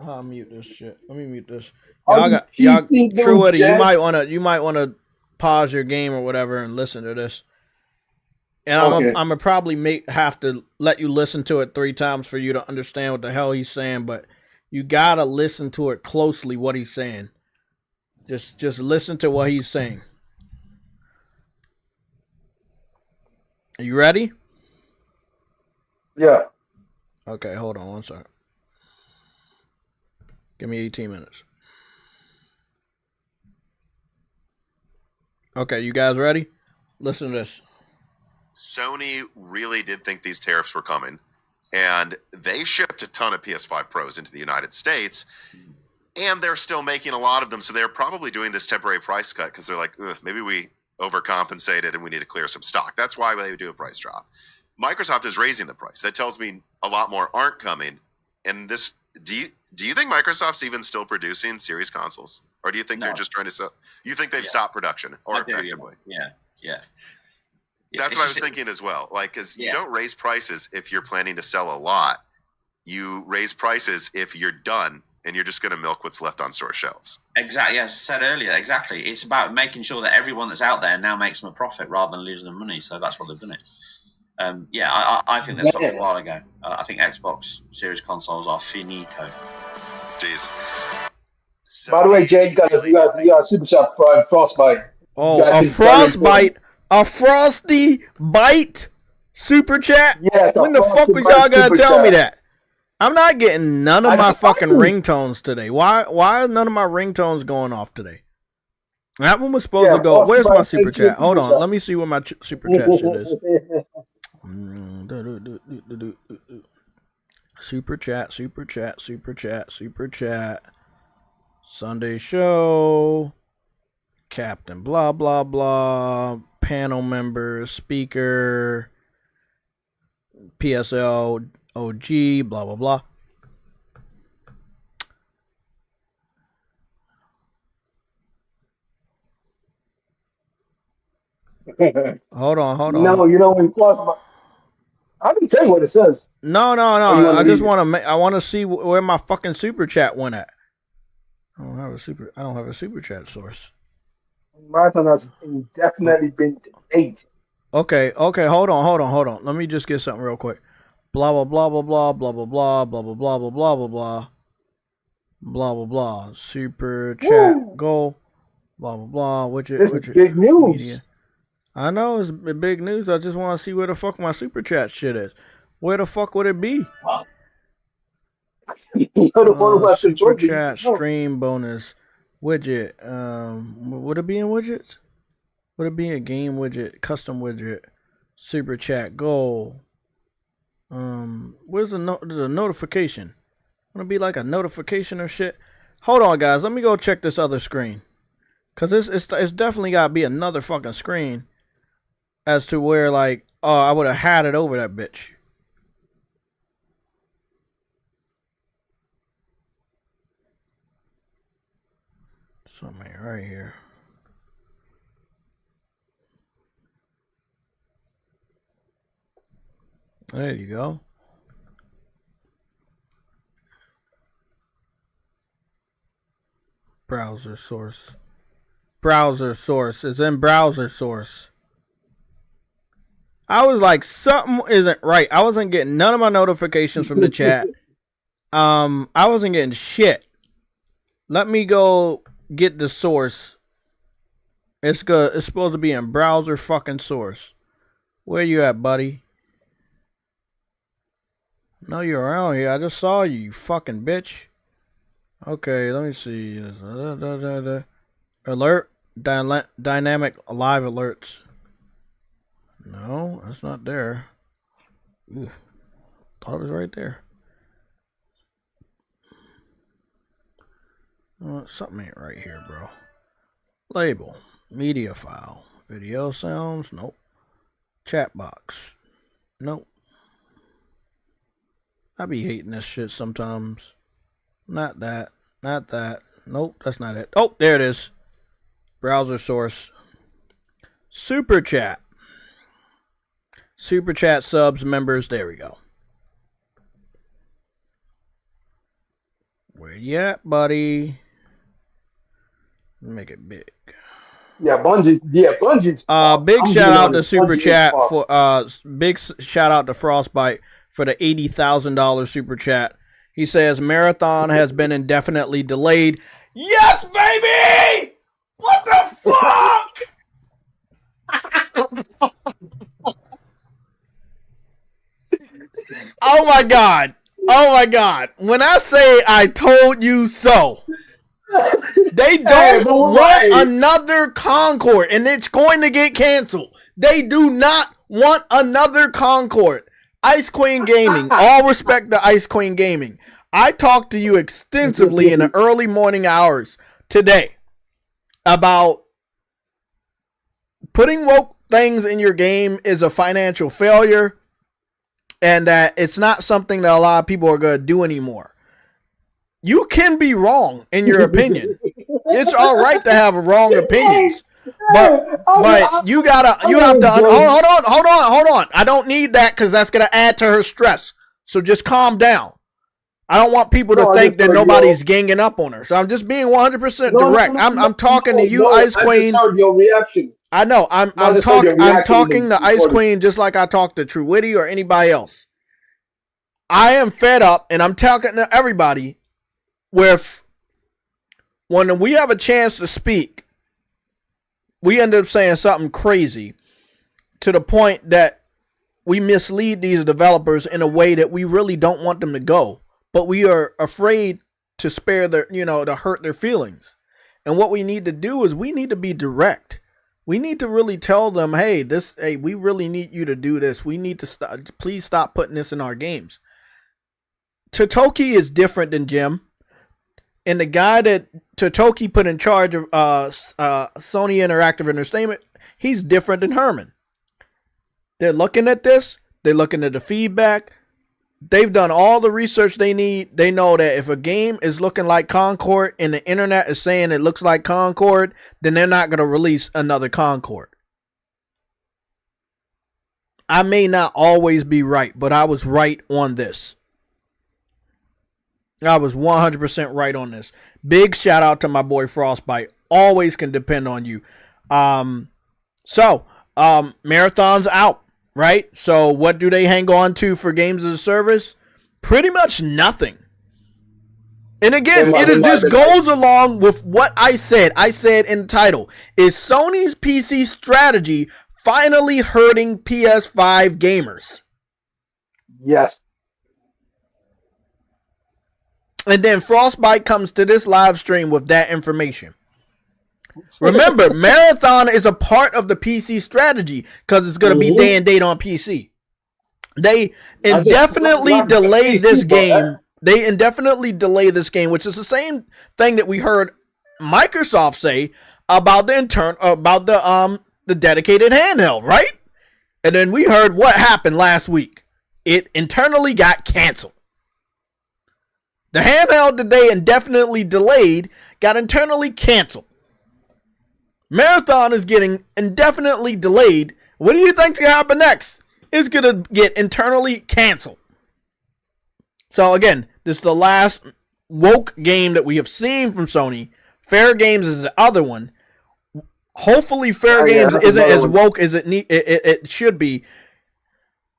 I'll mute this shit. Let me mute this. Y'all True Woody, you might wanna pause your game or whatever and listen to this. And I'm gonna probably have to let you listen to it 3 times for you to understand what the hell he's saying, but you gotta listen to it closely what he's saying. Just listen to what he's saying. Are you ready? Yeah. Okay, hold on one second. Give me 18 minutes. Okay, you guys ready? Listen to this. Sony really did think these tariffs were coming, and they shipped a ton of PS5 Pros into the United States, and they're still making a lot of them, so they're probably doing this temporary price cut because they're like, maybe we overcompensated and we need to clear some stock. That's why they do a price drop. Microsoft is raising the price. That tells me a lot more aren't coming. And this, do you think Microsoft's even still producing series consoles? Or do you think they're just trying to sell? You think they've stopped production or effectively? Yeah. That's what I was thinking as well. Like, because you don't raise prices if you're planning to sell a lot. You raise prices if you're done and you're just going to milk what's left on store shelves. Exactly. As I said earlier, exactly. It's about making sure that everyone that's out there now makes them a profit rather than losing them money. So that's what they've done it. I think they stopped a while ago. I think Xbox Series consoles are finito. Jeez. By the way, Jay, you got a super chat for Frostbite. Oh, a Frostbite. A Frosty Bite super chat? Yeah. When the fuck was y'all gonna tell me that? I'm not getting none of my fucking ringtones today. Why are none of my ringtones going off today? That one was supposed to go. Where's my super chat? Hold on. Let me see what my super chat shit is. Super chat, super chat, super chat, super chat. Sunday show. Captain blah blah blah. Panel member, speaker. PSLOG, blah blah blah. Hold on. No, you know when you talk about. I can tell you what it says. No. I just want to. I want to see where my fucking super chat went at. I don't have a super chat source. Marathon has indefinitely been delayed. Okay. Hold on. Let me just get something real quick. Blah blah blah blah blah blah blah blah blah blah blah blah blah blah blah blah blah blah. Super chat goal. Blah blah blah. This is big news. Media. I know it's big news. I just want to see where the fuck my super chat shit is. Where the fuck would it be? Super chat stream bonus widget. Would it be in widgets? Would it be a game widget, custom widget, super chat goal? Where's there's a notification? Would it be like a notification or shit? Hold on, guys. Let me go check this other screen. Cause it's definitely gotta be another fucking screen. As to where, like, oh, I would have had it over that bitch. Something right here. There you go. Browser source. Browser source. It's in browser source. I was like, something isn't right. I wasn't getting none of my notifications from the chat. I wasn't getting shit. Let me go get the source. It's good. It's supposed to be in browser fucking source. Where you at, buddy? No, you're around here. I just saw you, you fucking bitch. Okay, let me see. Alert. Dynamic live alerts. No, that's not there. Ooh, thought it was right there. Something ain't right here, bro. Label. Media file. Video sounds. Nope. Chat box. Nope. I be hating this shit sometimes. Not that. Not that. Nope, that's not it. Oh, there it is. Browser source. Super chat. Super chat subs, members. There we go. Where you at, buddy? Make it big. Yeah, Bungie's. Big shout out to Super Chat for big shout out to Frostbite for the $80,000 super chat. He says Marathon has been indefinitely delayed. Yes, baby! What the fuck? Oh my god. Oh my god. When I say I told you so, they don't want another Concord, and it's going to get canceled. They do not want another Concord. Ice Queen Gaming, all respect to Ice Queen Gaming. I talked to you extensively in the early morning hours today about putting woke things in your game is a financial failure, and that it's not something that a lot of people are going to do anymore. You can be wrong in your opinion. It's all right to have wrong opinions. But you have to hold on. I don't need that because that's going to add to her stress. So just calm down. I don't want people to think that nobody's ganging up on her. So I'm just being 100% direct. I'm talking to you, Ice Queen. I just heard your reaction. I know. I'm talking to Ice Queen just like I talk to True Witty or anybody else. I am fed up, and I'm talking to everybody with when we have a chance to speak, we end up saying something crazy to the point that we mislead these developers in a way that we really don't want them to go, but we are afraid to spare their, to hurt their feelings. And what we need to do is we need to be direct. We need to really tell them, hey, we really need you to do this. We need to please stop putting this in our games. Totoki is different than Jim. And the guy that Totoki put in charge of Sony Interactive Entertainment, he's different than Herman. They're looking at this. They're looking at the feedback. They've done all the research they need. They know that if a game is looking like Concord and the internet is saying it looks like Concord, then they're not going to release another Concord. I may not always be right, but I was right on this. I was 100% right on this. Big shout out to my boy Frostbite. Always can depend on you. Marathon's out. Right? So what do they hang on to for games as a service? Pretty much nothing. And again, this goes along with what I said. I said in the title, is Sony's PC strategy finally hurting PS5 gamers? Yes. And then Frostbite comes to this live stream with that information. Remember, Marathon is a part of the PC strategy because it's going to be day and date on PC. They indefinitely delay this game. They indefinitely delay this game, which is the same thing that we heard Microsoft say about the dedicated handheld, right? And then we heard what happened last week. It internally got canceled. The handheld that they indefinitely delayed got internally canceled. Marathon is getting indefinitely delayed. What do you think's going to happen next? It's going to get internally canceled. So again, this is the last woke game that we have seen from Sony. Fair Games is the other one. Hopefully Fair Games isn't as woke as it should be.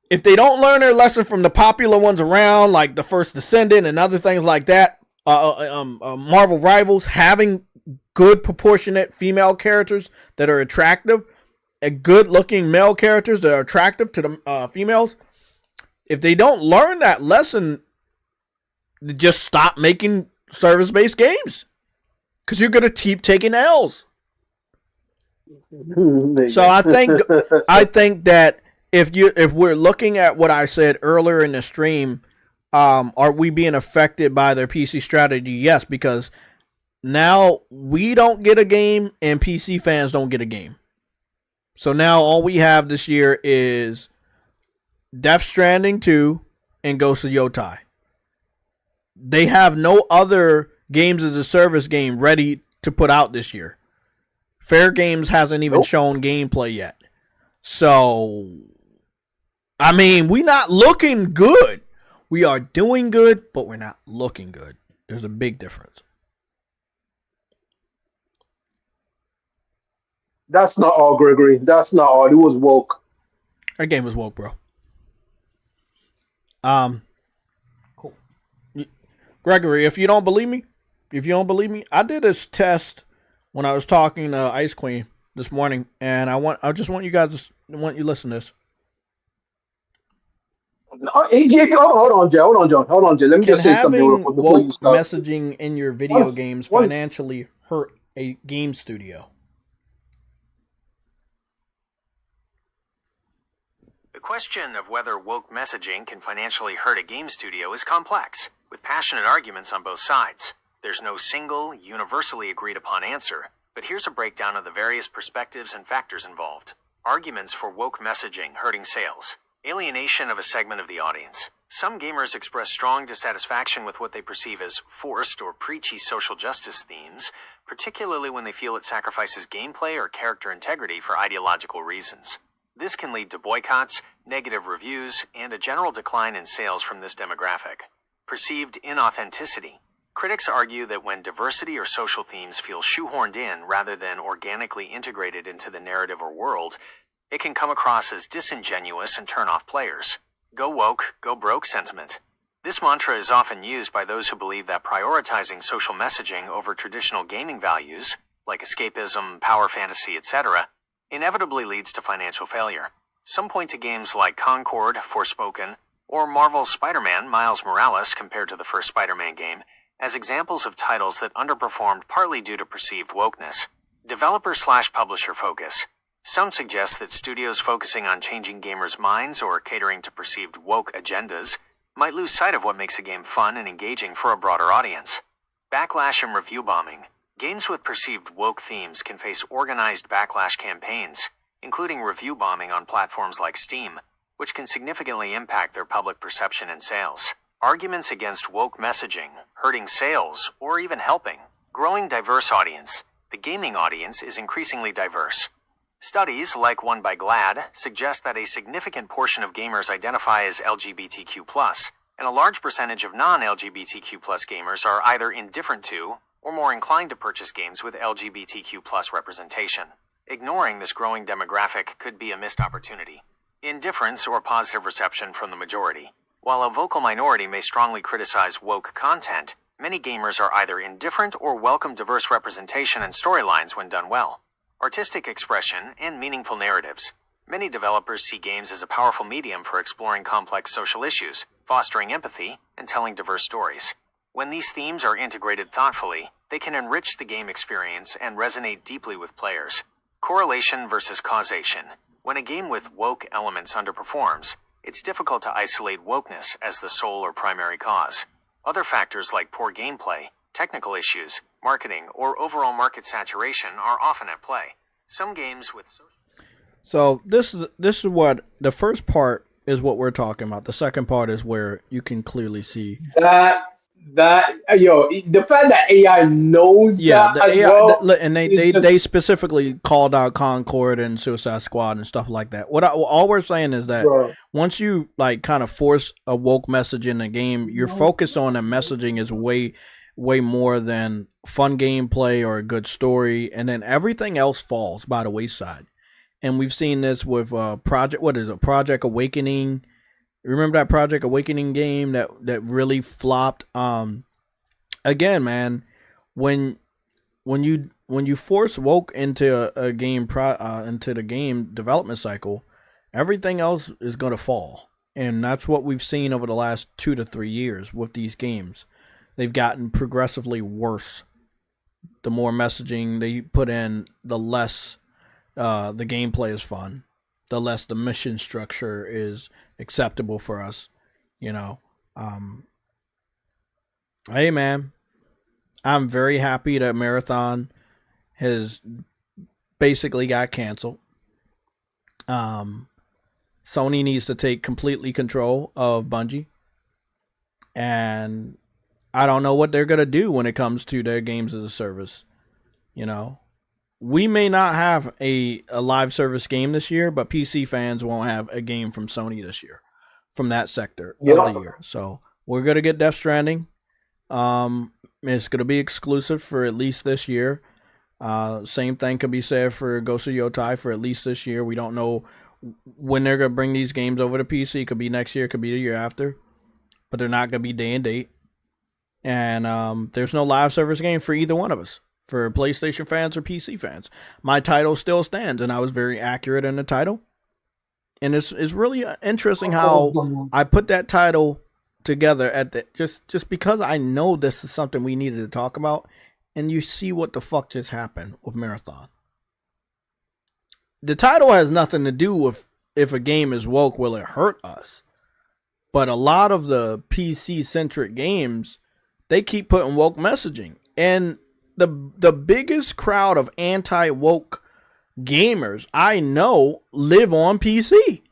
If they don't learn their lesson from the popular ones around, like The First Descendant and other things like that, Marvel Rivals having good proportionate female characters that are attractive and good looking male characters that are attractive to the females. If they don't learn that lesson, just stop making service-based games because you're going to keep taking L's. So I think that if we're looking at what I said earlier in the stream, are we being affected by their PC strategy? Yes, because now we don't get a game and PC fans don't get a game. So now all we have this year is Death Stranding 2 and Ghost of Yotai. They have no other games as a service game ready to put out this year. Fair Games hasn't even shown gameplay yet. So, I mean, we're not looking good. We are doing good, but we're not looking good. There's a big difference. That's not all, Gregory. That's not all. It was woke. That game was woke, bro. Cool. Gregory, if you don't believe me, I did this test when I was talking to Ice Queen this morning, and I just want you guys to listen to this. Hold on, Jay. Let me just say something real quick before you start. Messaging in your video games financially hurt a game studio? The question of whether woke messaging can financially hurt a game studio is complex, with passionate arguments on both sides. There's no single, universally agreed upon answer, but here's a breakdown of the various perspectives and factors involved. Arguments for woke messaging hurting sales. Alienation of a segment of the audience. Some gamers express strong dissatisfaction with what they perceive as forced or preachy social justice themes, particularly when they feel it sacrifices gameplay or character integrity for ideological reasons. This can lead to boycotts, negative reviews, and a general decline in sales from this demographic. Perceived inauthenticity. Critics argue that when diversity or social themes feel shoehorned in rather than organically integrated into the narrative or world, it can come across as disingenuous and turn off players. Go woke, go broke sentiment. This mantra is often used by those who believe that prioritizing social messaging over traditional gaming values, like escapism, power fantasy, etc., inevitably leads to financial failure. Some point to games like Concord, Forspoken, or Marvel's Spider-Man Miles Morales compared to the first Spider-Man game as examples of titles that underperformed partly due to perceived wokeness. Developer/publisher focus. Some suggest that studios focusing on changing gamers' minds or catering to perceived woke agendas might lose sight of what makes a game fun and engaging for a broader audience. Backlash and review bombing. Games with perceived woke themes can face organized backlash campaigns, including review bombing on platforms like Steam, which can significantly impact their public perception and sales. Arguments against woke messaging, hurting sales, or even helping. Growing diverse audience. The gaming audience is increasingly diverse. Studies, like one by GLAD, suggest that a significant portion of gamers identify as LGBTQ+, and a large percentage of non-LGBTQ+ gamers are either indifferent to or more inclined to purchase games with LGBTQ+ representation. Ignoring this growing demographic could be a missed opportunity. Indifference or positive reception from the majority. While a vocal minority may strongly criticize woke content, many gamers are either indifferent or welcome diverse representation and storylines when done well. Artistic expression and meaningful narratives. Many developers see games as a powerful medium for exploring complex social issues, fostering empathy, and telling diverse stories. When these themes are integrated thoughtfully, they can enrich the game experience and resonate deeply with players. Correlation versus causation. When a game with woke elements underperforms, it's difficult to isolate wokeness as the sole or primary cause. Other factors like poor gameplay, technical issues, marketing, or overall market saturation are often at play. Some games with So this is what the first part is what we're talking about. The second part is where you can clearly see the fact that AI knows that the as AI, well, and they specifically called out Concord and Suicide Squad and stuff like that. All we're saying is that once you like kind of force a woke message in the game, your focus on the messaging is way more than fun gameplay or a good story, and then everything else falls by the wayside. And we've seen this with Project Awakening. Remember that Project Awakening game that really flopped? Again, man, when you force woke into a game into the game development cycle, everything else is going to fall. And that's what we've seen over the last 2 to 3 years with these games. They've gotten progressively worse. The more messaging they put in, the less the gameplay is fun, the less the mission structure is acceptable for us. Hey, man, I'm very happy that Marathon has basically got canceled. Sony needs to take completely control of Bungie. And I don't know what they're going to do when it comes to their games as a service. We may not have a live service game this year, but PC fans won't have a game from Sony this year from that sector of the year. So we're going to get Death Stranding. It's going to be exclusive for at least this year. Same thing could be said for Ghost of Yotai for at least this year. We don't know when they're going to bring these games over to PC. It could be next year, it could be the year after, but they're not going to be day and date. And there's no live service game for either one of us, for PlayStation fans or PC fans. My title still stands, and I was very accurate in the title. And it's really interesting how I put that title together at just because I know this is something we needed to talk about, and you see what the fuck just happened with Marathon. The title has nothing to do with if a game is woke, will it hurt us? But a lot of the PC-centric games, they keep putting woke messaging. And the biggest crowd of anti-woke gamers I know live on PC.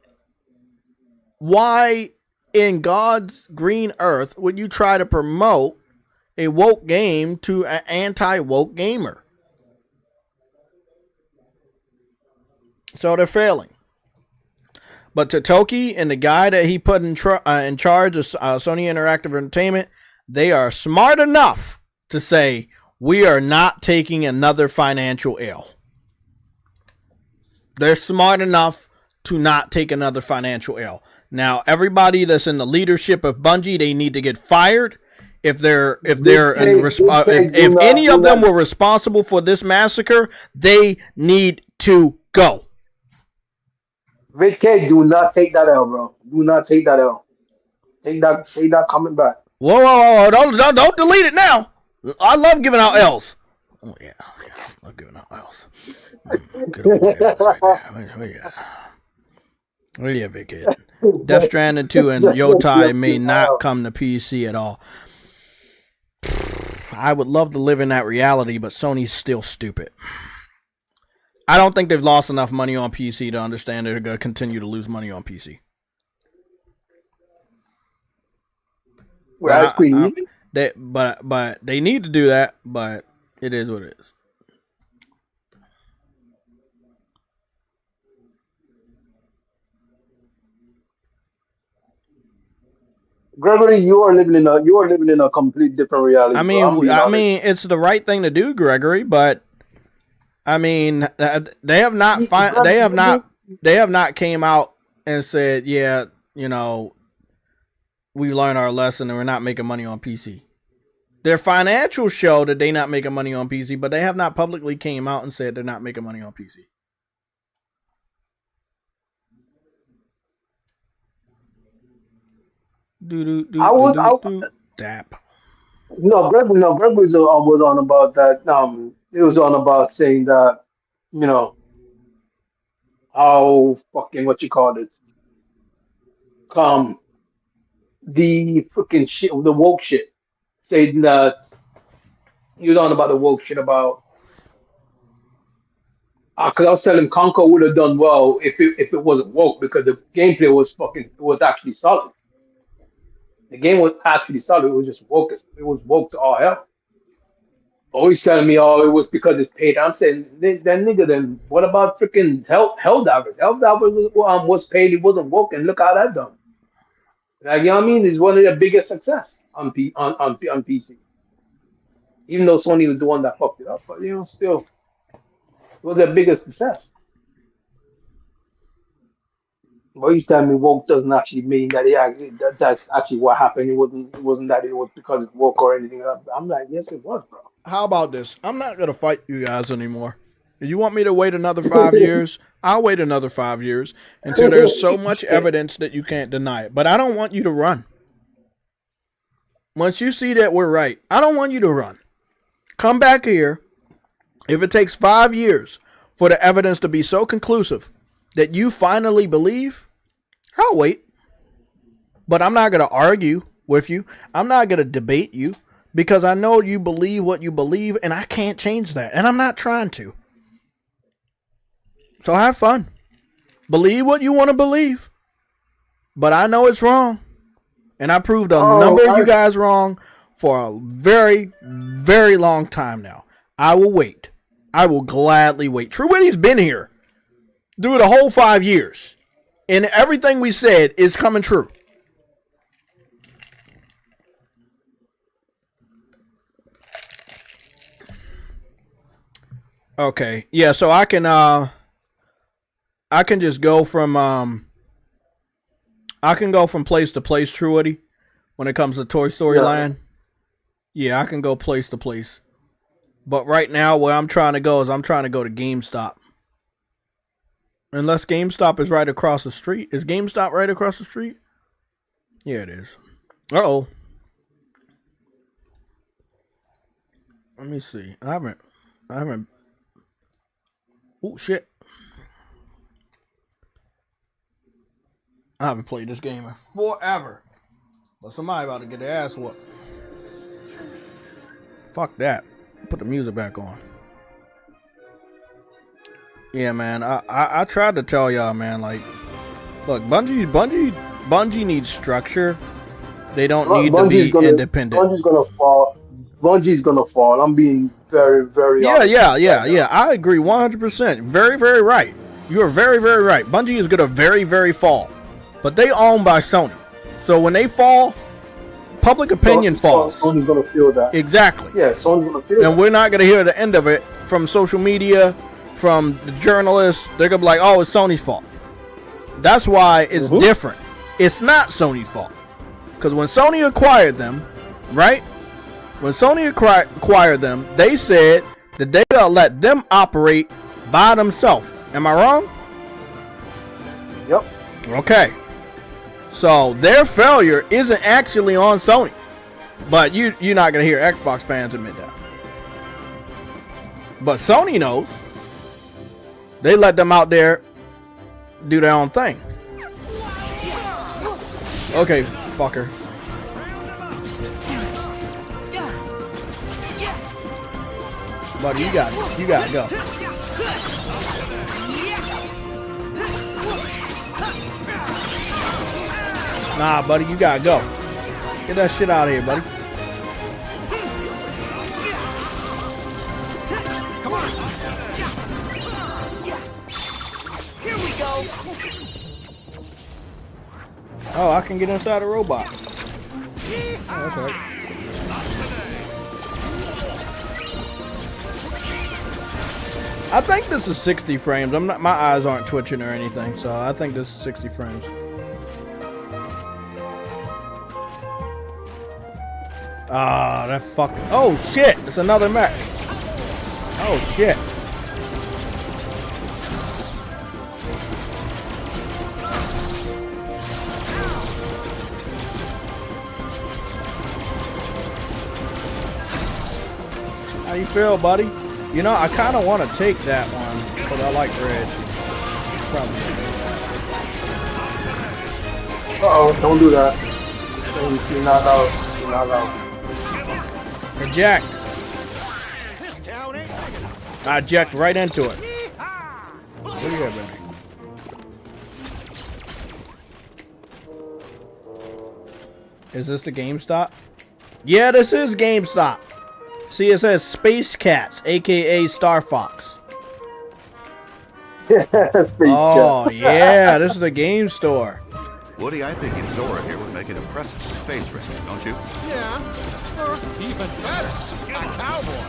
Why in God's green earth would you try to promote a woke game to an anti-woke gamer? So they're failing. But Totoki and the guy that he put in charge of Sony Interactive Entertainment, they are smart enough to say, we are not taking another financial L. They're smart enough to not take another financial L. Now, everybody that's in the leadership of Bungie, they need to get fired. If any of them were responsible for this massacre, they need to go. Vic K, do not take that L, bro. Do not take that L. Take that coming back. Whoa. Don't delete it now. I love giving out L's. Oh, yeah. I love giving out L's. Good old L's right there. Oh, yeah, big kid. Death Stranding 2 and Yotai may not come to PC at all. I would love to live in that reality, but Sony's still stupid. I don't think they've lost enough money on PC to understand they're going to continue to lose money on PC. But they need to do that, but it is what it is. Gregory, you are living in a complete different reality. I mean, it's the right thing to do, Gregory, but I mean, they have not came out and said, yeah, you know, we learned our lesson and we're not making money on PC. Their financials show that they're not making money on PC, but they have not publicly came out and said they're not making money on PC. Dap. Greg was on about that. It was on about saying that, you know, how fucking what you call it, the freaking shit, the woke shit, saying that he was on about the woke shit about. Because I was telling Conco would have done well if it wasn't woke, because the gameplay was actually solid. The game was actually solid. It was just woke. It was woke to all hell. Always telling me, oh, it was because it's paid. I'm saying, then nigga, then what about freaking Helldivers? Helldivers was paid. It wasn't woke, and look how that done. Like, you know what I mean? It's one of their biggest success on PC. Even though Sony was the one that fucked it up, but you know, still, it was their biggest success. But he's telling me woke doesn't actually mean that that's actually what happened. It wasn't that it was because it's woke or anything else. I'm like, yes, it was, bro. How about this? I'm not gonna fight you guys anymore. If you want me to wait another 5 years, I'll wait another 5 years until there's so much evidence that you can't deny it. But I don't want you to run. Once you see that we're right, I don't want you to run. Come back here. If it takes 5 years for the evidence to be so conclusive that you finally believe, I'll wait. But I'm not going to argue with you. I'm not going to debate you, because I know you believe what you believe, and I can't change that. And I'm not trying to. So have fun. Believe what you want to believe. But I know it's wrong. And I proved a number of you guys wrong for a very, very long time now. I will wait. I will gladly wait. True Witty's been here through the whole 5 years. And everything we said is coming true. Okay. Yeah, so I can just go from place to place, True Witty, when it comes to Toy Story Land. Yeah, I can go place to place. But right now, where I'm trying to go is I'm trying to go to GameStop. Unless GameStop is right across the street. Is GameStop right across the street? Yeah, it is. Uh-oh. Let me see. I haven't. Oh, shit. I haven't played this game in forever. But somebody about to get their ass whooped. Fuck that. Put the music back on. Yeah, man. I tried to tell y'all, man. Like, look, Bungie needs structure. They don't need to be independent. Bungie's gonna fall. I'm being very, very honest. Yeah. I agree 100%. Very, very right. You are very, very right. Bungie is gonna very, very fall. But they owned by Sony. So when they fall, public opinion falls. Sony's gonna feel that. Exactly. Yeah, Sony's gonna feel that. And we're not gonna hear the end of it from social media, from the journalists. They're gonna be like, oh, it's Sony's fault. That's why it's different. It's not Sony's fault. Because when Sony acquired them, right? When Sony acquired them, they said that they gonna let them operate by themselves. Am I wrong? Yep. Okay. So their failure isn't actually on Sony. But you're not gonna hear Xbox fans admit that. But Sony knows. They let them out there do their own thing. Okay, fucker. Buddy, you gotta go. Nah, buddy, you gotta go. Get that shit out of here, buddy. Come on. Here we go. Oh, I can get inside a robot. Oh, that's right. I think this is 60 frames. My eyes aren't twitching or anything, so I think this is 60 frames. Ah, that fucking... Oh, shit! It's another mech. Oh, shit. How you feel, buddy? You know, I kind of want to take that one, but I like red. Probably. Uh-oh, don't do that. You're not allowed. You're not allowed. Eject. I eject right into it. Look at that, baby. Is this the GameStop? Yeah, this is GameStop. See, it says Space Cats, aka Star Fox. Space Oh, Cats. yeah, this is the game store. Woody, I think Zora here would make an impressive space racer, don't you? Yeah. Or even better, a cowboy.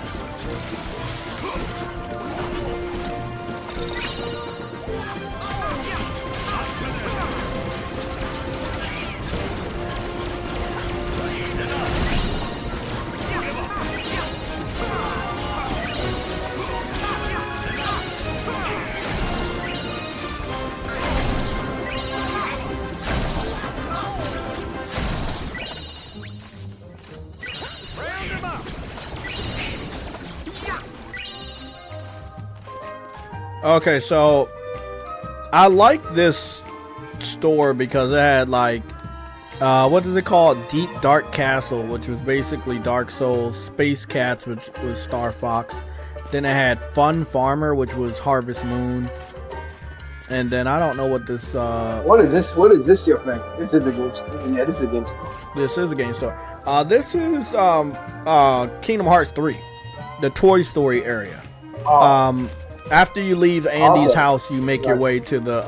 Okay, so I like this store because it had like what is it called? Deep Dark Castle, which was basically Dark Souls, Space Cats, which was Star Fox. Then it had Fun Farmer, which was Harvest Moon. And then I don't know what this What is this? What is this you're playing? This is the game store. Yeah, this is a game store. This is a game store. This is Kingdom Hearts 3, the Toy Story area. Oh. After you leave Andy's house, you make your way to the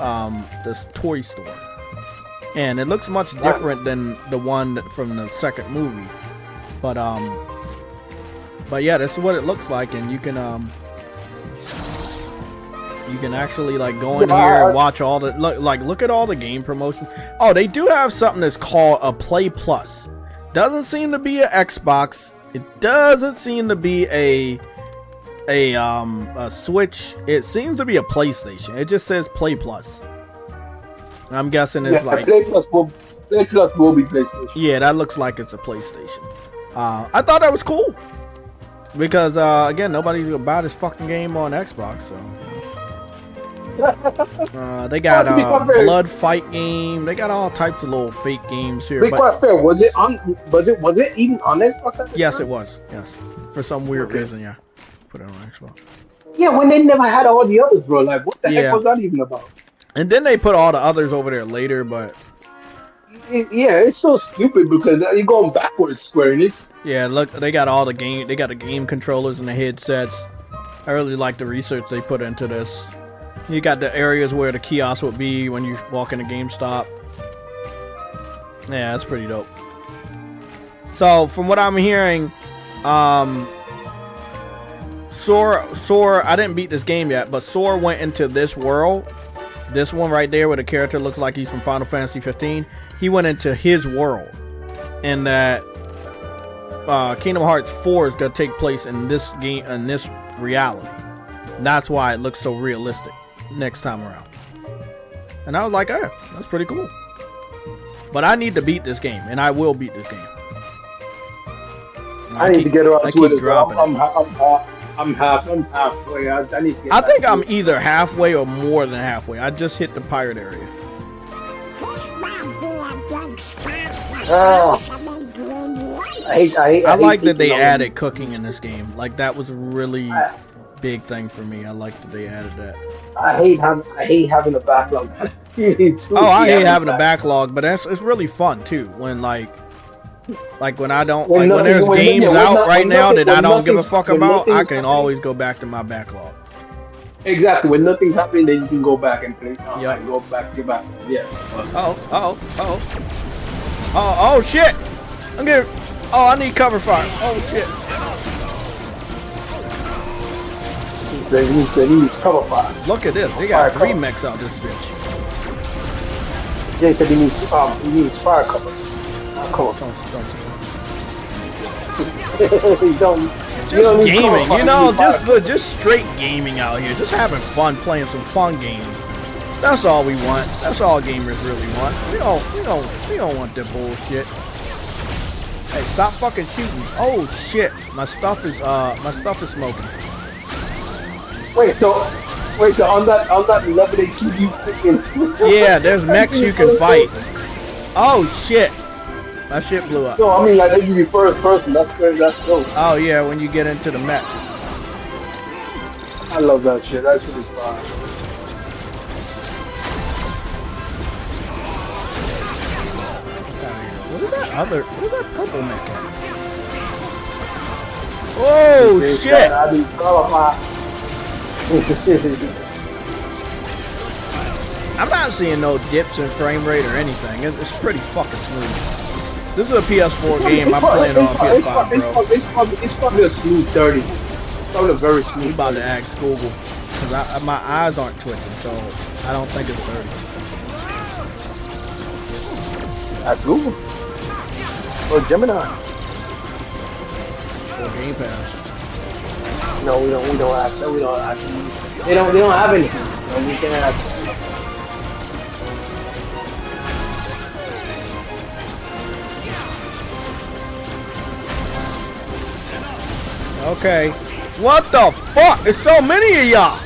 this toy store, and it looks much different than the one from the second movie. But yeah, this is what it looks like, and you can actually like go in here and watch all the look at all the game promotions. Oh, they do have something that's called a Play Plus. Doesn't seem to be an Xbox. It doesn't seem to be a Switch. It seems to be a PlayStation. It just says Play Plus. I'm guessing it's like Play Plus will be PlayStation. Yeah, that looks like it's a PlayStation. I thought that was cool because again, nobody's gonna buy this fucking game on Xbox. So they got a blood fight game. They got all types of little fake games here. Be quite fair. Was it even on Xbox? Yes, it was. Yes, for some weird reason. Yeah. Put it on Xbox. Yeah, when they never had all the others, bro. Like, what the heck was that even about? And then they put all the others over there later, but yeah, it's so stupid because you're going backwards, Square Enix. Yeah, look, they got all the game. They got the game controllers and the headsets. I really like the research they put into this. You got the areas where the kiosk would be when you walk in a GameStop. Yeah, that's pretty dope. So, from what I'm hearing, Sora, I didn't beat this game yet, but Sora went into this world. This one right there where the character looks like he's from Final Fantasy 15. He went into his world. And that Kingdom Hearts 4 is going to take place in this game, in this reality. And that's why it looks so realistic next time around. And I was like, oh, that's pretty cool. But I need to beat this game, and I will beat this game. I need to get around I to it. keep dropping I'm halfway. I need to get I think back to I'm it. either halfway or more than halfway. I just hit the pirate area. I like that they added cooking in this game. Like that was a really big thing for me. I like that they added that. I hate having a backlog. I hate having a backlog, but it's really fun too. When like when I don't when there's games out right now that I don't give a fuck about, I can always go back to my backlog. Exactly. When nothing's happening, then you can go back and play. Yeah. Go back to your backlog. Yes. Oh shit! I'm getting. Oh, I need cover fire. Oh shit! He needs cover fire. Look at this. They got 3 mechs out this bitch. Jay said he needs fire cover. Don't just gaming, you know, just straight gaming out here, just having fun, playing some fun games. That's all we want. That's all gamers really want. We don't want that bullshit. Hey, stop fucking shooting! Oh shit, my stuff is smoking. Wait, so on that level 2 you freaking yeah, there's mechs you can fight. Oh shit. My shit blew up. No, I mean like they give you first person. That's dope. Oh yeah, when you get into the mech. I love that shit. That shit is fun. What is that purple mech at? Oh shit! I'm not seeing no dips in frame rate or anything. It's pretty fucking smooth. This is a PS4 game. I'm playing on PS5 Pro. It's probably a smooth 30. It's probably a very smooth. I'm about to ask Google because my eyes aren't twitching, so I don't think it's 30. Ask Google or Gemini or Game Pass. No, we don't ask. We don't ask. They don't have anything. So we can ask. Okay. What the fuck? There's so many of y'all.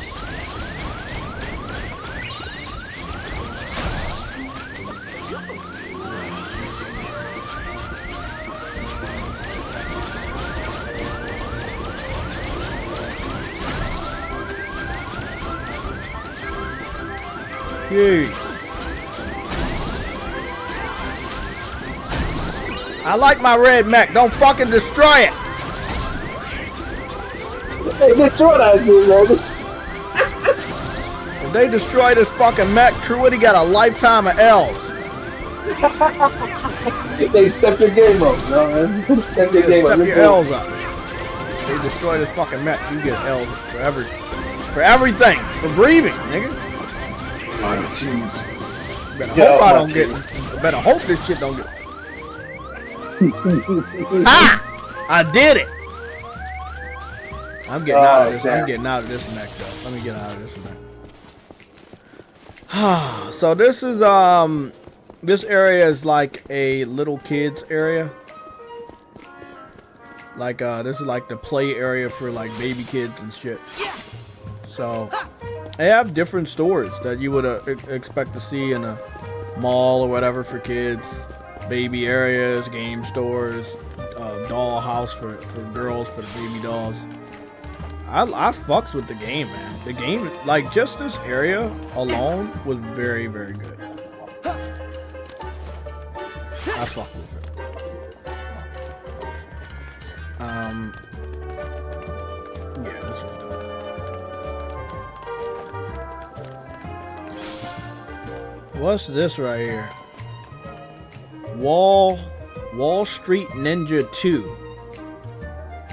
Jeez. I like my red mech. Don't fucking destroy it. Hey, destroy that dude, man. If they destroy this fucking mech, Truity got a lifetime of L's. They step your game up, man. Step your game up. Step your L's up. They destroy this fucking mech, you get L's forever. For everything. For breathing, nigga. Oh, jeez. Better hope this shit don't get. Ah! I did it! I'm getting out of this. I'm getting out of this mech though. Let me get out of this mech. So this is this area is like a little kids area. Like this is like the play area for like baby kids and shit. So they have different stores that you would expect to see in a mall or whatever for kids. Baby areas, game stores, doll house for girls, for the baby dolls. I fucks with the game, man. The game, like just this area alone was very, very good. I fuck with it. Yeah, this was dope. What's this right here? Wall Street Ninja 2.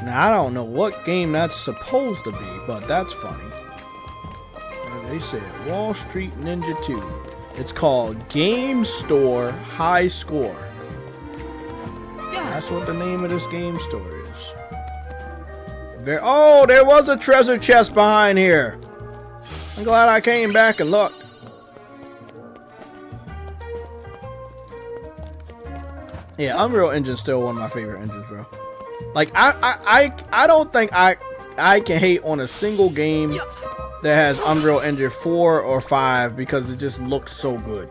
Now, I don't know what game that's supposed to be, but that's funny. They said Wall Street Ninja 2. It's called Game Store High Score. That's what the name of this game store is. Oh, there was a treasure chest behind here. I'm glad I came back and looked. Yeah, Unreal Engine's still one of my favorite engines, bro. Like I don't think I can hate on a single game that has Unreal Engine 4 or 5 because it just looks so good.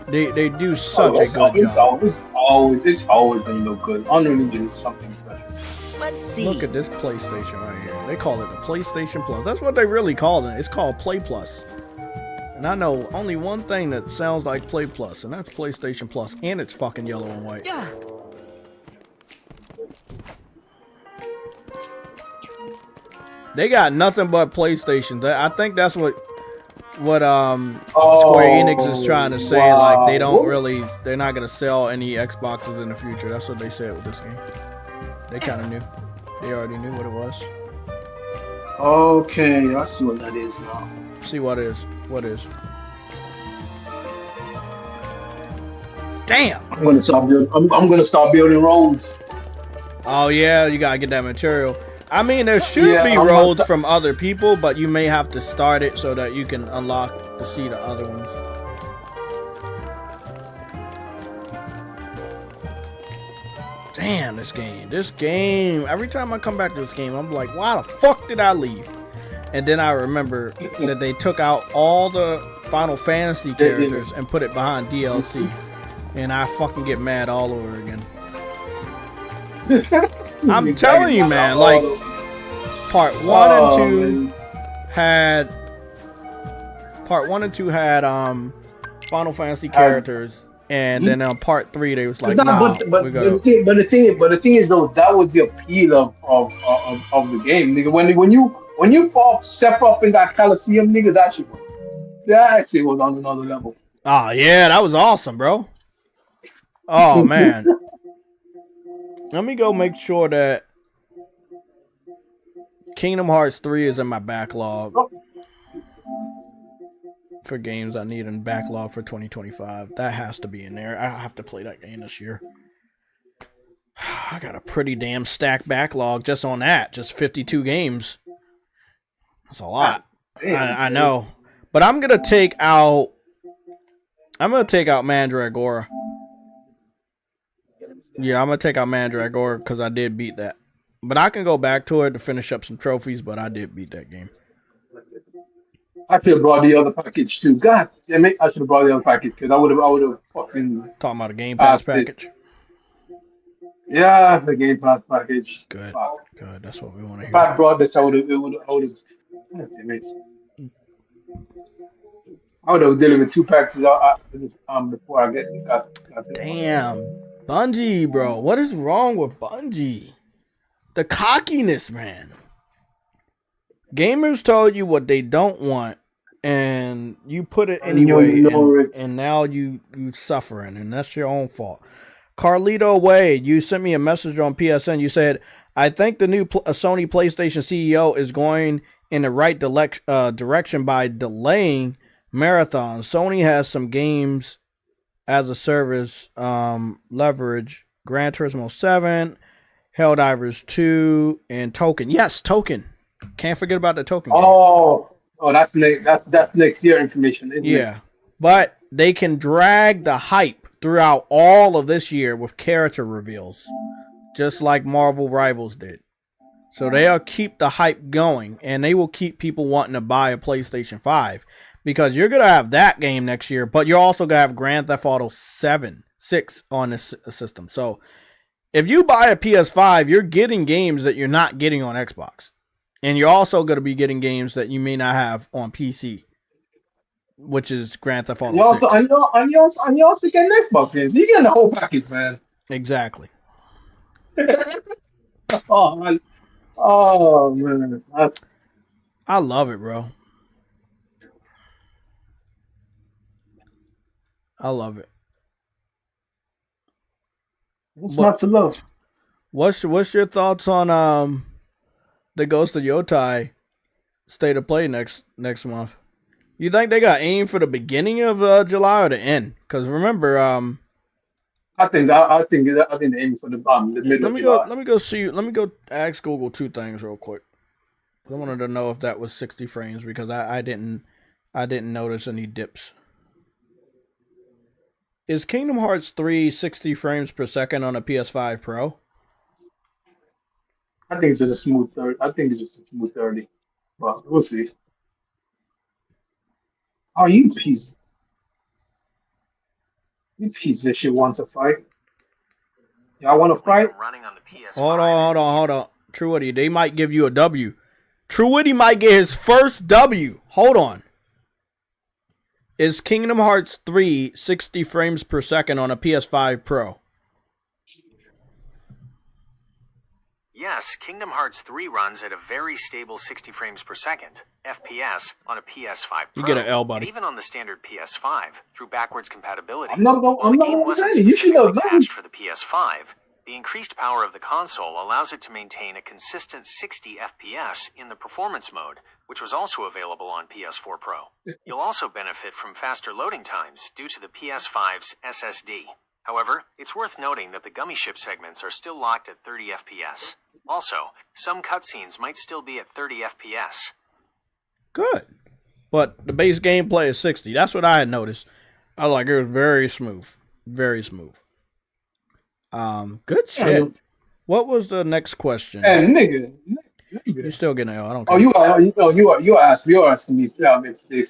They do such a good job. It's always gonna look good. Unreal Engine is something special. Let's see. Look at this PlayStation right here. They call it the PlayStation Plus. That's what they really call it. It's called Play Plus. And I know only one thing that sounds like Play Plus, and that's PlayStation Plus, and it's fucking yellow and white. Yeah. They got nothing but PlayStation. I think that's what Square Enix is trying to say. Wow. Like they're not gonna sell any Xboxes in the future. That's what they said with this game. They kind of knew. They already knew what it was. Okay, I see what that is now. See what is. What is? Damn. I'm gonna start building. I'm gonna start building roads. Oh yeah, you gotta get that material. I mean, there should be roads from other people, but you may have to start it so that you can unlock to see the other ones. Damn, this game. Every time I come back to this game, I'm like, why the fuck did I leave? And then I remember that they took out all the Final Fantasy characters and put it behind DLC. And I fucking get mad all over again. I'm telling you, man, like part 1 and 2 had Final Fantasy characters, and then on part 3 they was like, nah, but the thing is though, that was the appeal of the game, nigga. When you step up in that Coliseum, nigga, that actually was on another level. Oh yeah, that was awesome, bro. Oh man. Let me go make sure that Kingdom Hearts 3 is in my backlog for games I need in backlog for 2025. That has to be in there. I have to play that game this year. I got a pretty damn stacked backlog just on that. Just 52 games. That's a lot. I know. But I'm going to take out Mandragora. Yeah, I'm going to take out Mandragora because I did beat that. But I can go back to it to finish up some trophies, but I did beat that game. I should have brought the other package too. God damn it, I should have brought the other package because I would have fucking... Talking about a Game Pass package? Yeah, the Game Pass package. Good, good. That's what we want to hear. If I brought this, I would have... God damn it. I would have delivered 2 packages before I got damn. Bungie, bro. What is wrong with Bungie? The cockiness, man. Gamers told you what they don't want, and you put it anyway, and now you suffering, and that's your own fault. Carlito Wade, you sent me a message on PSN. You said, I think the new Sony PlayStation CEO is going in the right direction by delaying marathons. Sony has some games as a service leverage. Gran Turismo 7, Helldivers 2, and Token. Yes, Token. Can't forget about the Token game. Oh, that's next year information, isn't it? Yeah. But they can drag the hype throughout all of this year with character reveals, just like Marvel Rivals did. So they'll keep the hype going, and they will keep people wanting to buy a PlayStation 5 because you're going to have that game next year, but you're also going to have Grand Theft Auto 6 on this system. So if you buy a PS5, you're getting games that you're not getting on Xbox. And you're also going to be getting games that you may not have on PC, which is Grand Theft Auto 6. And you also getting Xbox games. You're getting the whole package, man. Exactly. Oh, man. I love it, bro. I love it. What's not to love? What's your thoughts on the Ghost of Yotai State of Play next month? You think they got aim for the beginning of July or the end? Because remember, I think they're aiming for the middle of July. Let me go ask Google 2 things real quick. I wanted to know if that was 60 frames because I didn't notice any dips. Is Kingdom Hearts 3 60 frames per second on a PS5 Pro? I think it's just a smooth 30. I think it's just a smooth 30. But we'll see. Oh, you piece. You piece of shit want to fight. Y'all want to fight? Running on the PS5. Hold on. True Woody, they might give you a W. True Woody might get his first W. Hold on. Is Kingdom Hearts 3 60 frames per second on a PS5 Pro? Yes, Kingdom Hearts 3 runs at a very stable 60 frames per second, FPS, on a PS5 Pro. You get an L, buddy. And even on the standard PS5, through backwards compatibility. I'm not While the game gonna wasn't say you should specifically have known. patched for the PS5, the increased power of the console allows it to maintain a consistent 60 FPS in the performance mode, which was also available on PS4 Pro. You'll also benefit from faster loading times due to the PS5's SSD. However, it's worth noting that the gummy ship segments are still locked at 30 FPS. Also, some cutscenes might still be at 30 FPS. Good. But the base gameplay is 60. That's what I had noticed. I was like, it was very smooth. Very smooth. Good shit. What was the next question? Hey, nigga. You still getting an L. I don't care. You asking me if they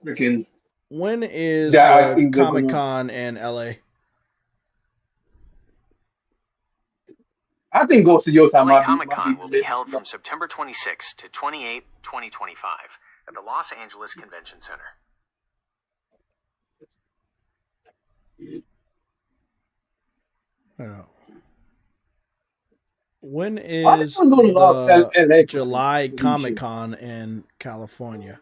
freaking. When is Comic-Con in LA? I think Ghost of Your Time. LA Comic-Con will be held from September 26 to 28, 2025 at the Los Angeles Convention Center. When is the July Comic-Con in California?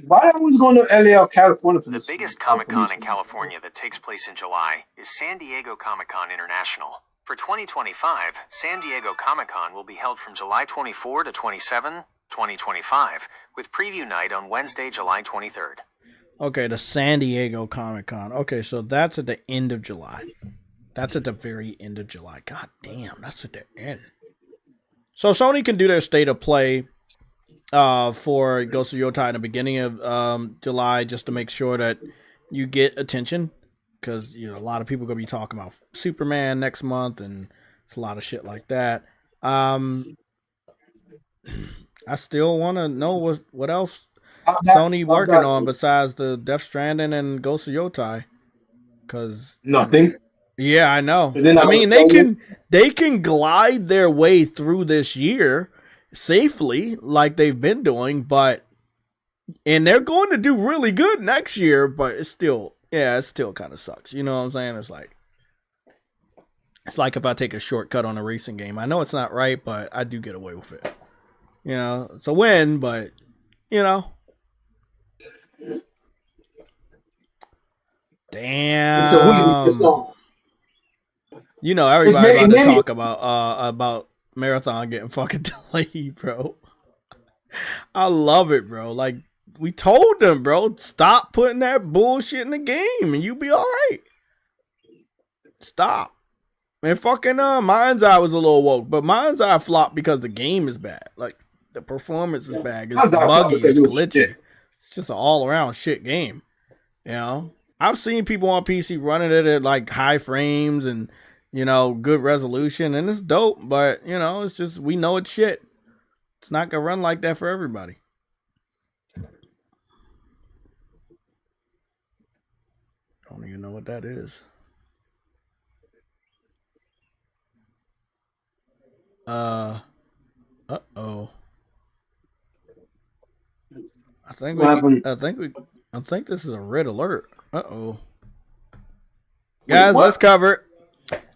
Why I was going to LA or California for The biggest Comic-Con in California that takes place in July is San Diego Comic-Con International. For 2025, San Diego Comic-Con will be held from July 24 to 27, 2025, with preview night on Wednesday, July 23rd. Okay, the San Diego Comic-Con. Okay, so that's at the end of July. That's at the very end of July. God damn, that's at the end. So Sony can do their state of play for Ghost of Yotai in the beginning of July, just to make sure that you get attention, because a lot of people are gonna be talking about Superman next month, and it's a lot of shit like that. I still want to know what else Sony working on besides the Death Stranding and Ghost of Yotai, because nothing. Yeah, I know. I mean, they can glide their way through this year safely, like they've been doing, and they're going to do really good next year. But it still kind of sucks. You know what I'm saying? It's like if I take a shortcut on a racing game. I know it's not right, but I do get away with it. It's a win, but damn. Everybody about to talk about Marathon getting fucking delayed, bro. I love it, bro. Like, we told them, bro, stop putting that bullshit in the game and you be alright. Stop. And fucking Mind's Eye was a little woke, but Mind's Eye flopped because the game is bad. Like, the performance is bad. It's buggy, it's glitchy. It's just an all-around shit game. I've seen people on PC running it at like high frames and good resolution, and it's dope, but it's just, we know it's shit. It's not gonna run like that for everybody. Don't even know what that is. Uh-oh. I think this is a red alert. Uh-oh. Guys, let's cover it.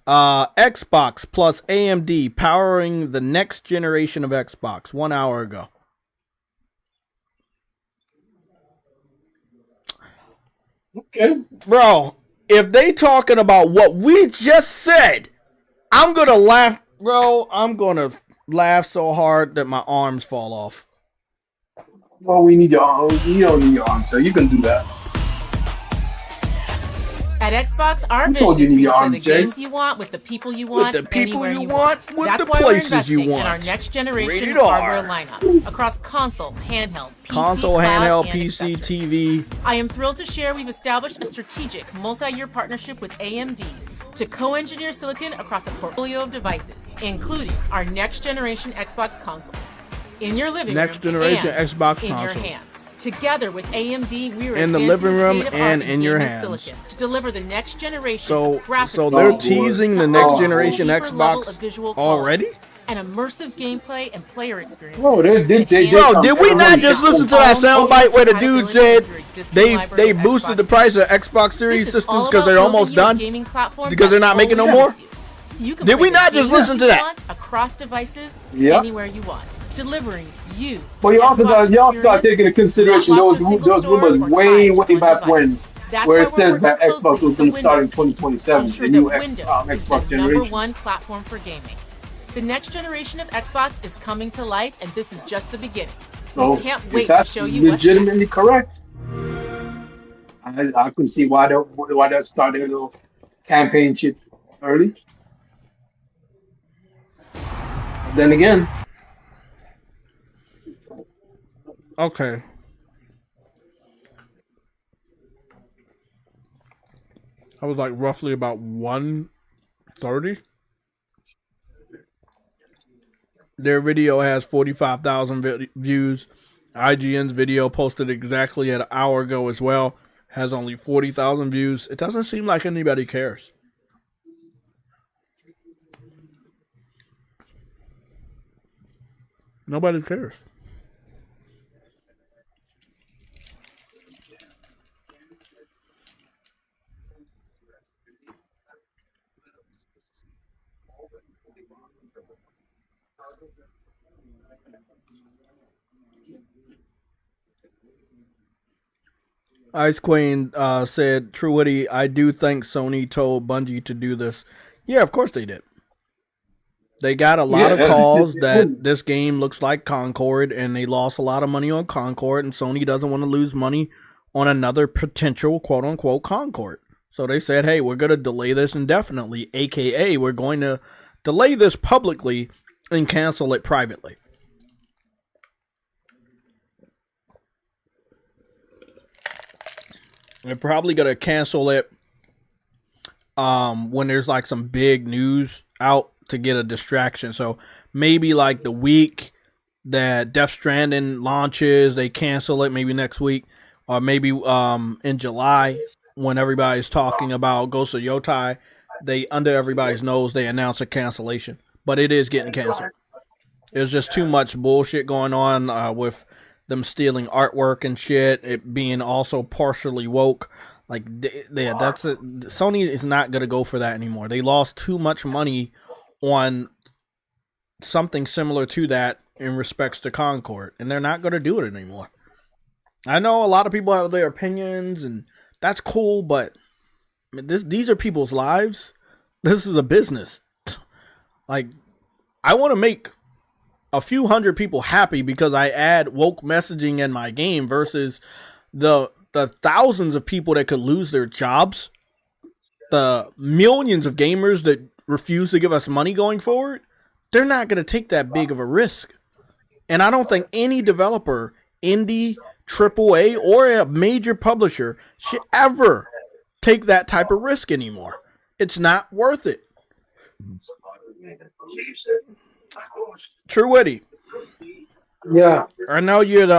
Xbox plus AMD powering the next generation of Xbox 1 hour ago. Okay. Bro, if they talking about what we just said, I'm going to laugh. Bro, I'm going to laugh so hard that my arms fall off. Well, we need your arms. You don't need your arms, so you can do that. At Xbox, our vision is to play the games you want with the people you want, anywhere you want. That's why we're investing in our next generation hardware lineup across console, handheld, PC, TV. I am thrilled to share we've established a strategic multi-year partnership with AMD to co-engineer silicon across a portfolio of devices, including our next-generation Xbox consoles. In your living room Next-generation and Xbox in consoles. your hands. Together with AMD, we are in the advancing living room state-of-the-art and in your gaming hands. silicon to deliver the next generation So, of graphics. so they're teasing the next generation deeper level of Xbox visual quality, already? an immersive gameplay and player experience. Bro, they enhanced did we not just listen to that soundbite where the dude said they boosted the price of Xbox Series systems because they're almost done? Because they're not making no more? So you can Did we play not the just games listen to you that? want across devices, Yep. anywhere you want, delivering you. But you also got taking into consideration those rumors way back when, where it says that Xbox was going to start in 2027, the new Xbox number generation. one platform for gaming. The next generation of Xbox is coming to life, and this is just the beginning. So we can't wait if to that's show you what's legitimately next. correct, I can see why they started a little campaign chip early. But then again, Okay. I was like roughly about 1:30. Their video has 45,000 views. IGN's video posted exactly an hour ago as well has only 40,000 views. It doesn't seem like anybody cares. Nobody cares. Ice Queen said, True Witty, I do think Sony told Bungie to do this. Yeah, of course they did. They got a lot of calls that this game looks like Concord, and they lost a lot of money on Concord, and Sony doesn't want to lose money on another potential quote-unquote Concord. So they said, hey, we're going to delay this indefinitely, a.k.a. we're going to delay this publicly and cancel it privately. They're probably going to cancel it when there's like some big news out to get a distraction. So maybe like the week that Death Stranding launches, they cancel it maybe next week. Or maybe in July when everybody's talking about Ghost of Yotai, they under everybody's nose, they announce a cancellation. But it is getting canceled. There's just too much bullshit going on with them stealing artwork and shit, it being also partially woke. Like, that's it. Sony is not going to go for that anymore. They lost too much money on something similar to that in respects to Concord, and they're not going to do it anymore. I know a lot of people have their opinions, and that's cool, but these are people's lives. This is a business. Like, I want to make a few hundred people happy because I add woke messaging in my game versus the thousands of people that could lose their jobs, the millions of gamers that refuse to give us money going forward. They're not going to take that big of a risk. And I don't think any developer, indie, AAA, or a major publisher should ever take that type of risk anymore. It's not worth it. True Witty. Yeah. I know you're the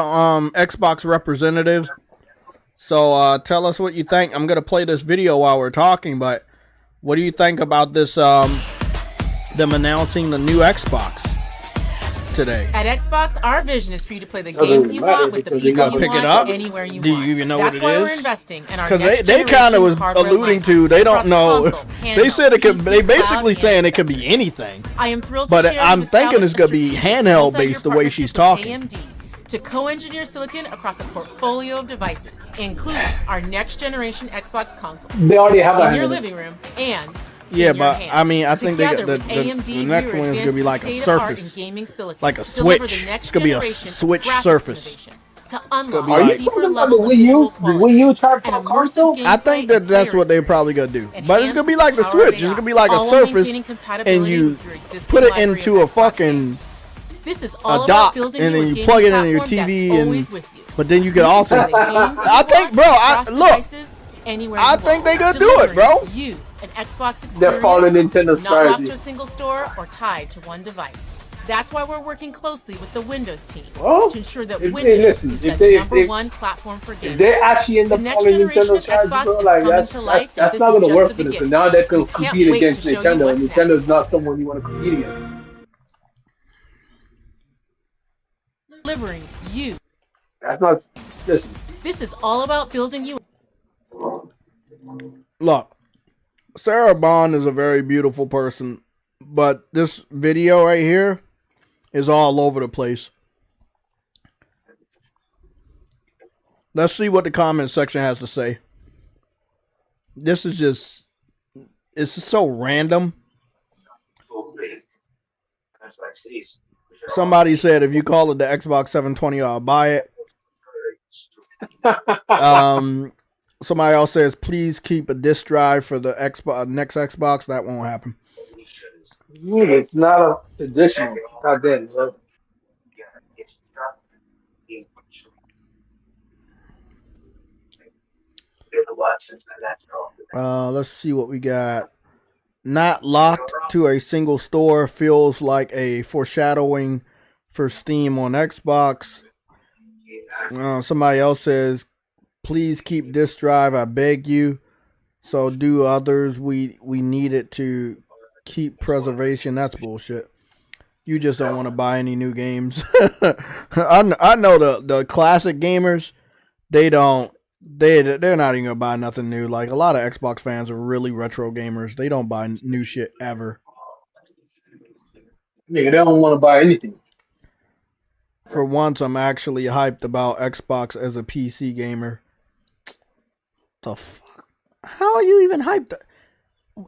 Xbox representative, so tell us what you think. I'm gonna play this video while we're talking, but what do you think about this? Them announcing the new Xbox today. At Xbox, our vision is for you to play the games you want with the people you pick want it up. Anywhere you do want. you even know That's what why it we're is? investing in our Because they kind of was alluding to they don't know. They said it could. They basically saying it could be anything. I am thrilled but to share I'm thinking it's gonna be handheld based the way she's talking. AMD to co-engineer silicon across a portfolio of devices, including our next-generation Xbox consoles. They already have in your living room and yeah, in your but hands. I mean, I think the AMD, next one is gonna be like a Surface, like a Switch. It's gonna be a Switch Surface. To unlock Are you talking about the Wii U? The Wii U type of console? I think that's what they're probably gonna do. But it's gonna be like the Switch. It's gonna be like a Surface, and you put it into a fucking a dock, and then you plug it into your TV, and but then you can also. I think, bro. anywhere. I think they gonna do it, bro. You an Xbox experience. They're following Nintendo's not locked to strategy. a single store or tied to one device. That's why we're working closely with the Windows team to ensure that Windows is the number one platform for gaming. If they actually end up following Nintendo's strategy, bro, like that's not gonna work for them. So now they can compete against Nintendo. Nintendo's not someone you want to compete against. Delivering you. That's not. Listen. This is all about building you. Look, Sarah Bond is a very beautiful person, but this video right here is all over the place. Let's see what the comment section has to say. This is just, it's just so random. Somebody said if you call it the Xbox 720, I'll buy it. Somebody else says please keep a disk drive for the next Xbox. That won't happen. It's not a traditional. Goddamn, bro. Let's see what we got. Not locked to a single store feels like a foreshadowing for Steam on Xbox. Somebody else says, please keep disk drive, I beg you. So do others. We need it to keep preservation. That's bullshit. You just don't want to buy any new games. I know the classic gamers, they're not even gonna buy nothing new. Like a lot of Xbox fans are really retro gamers. They don't buy new shit ever. Nigga, they don't want to buy anything. For once, I'm actually hyped about Xbox as a PC gamer. The fuck? How are you even hyped?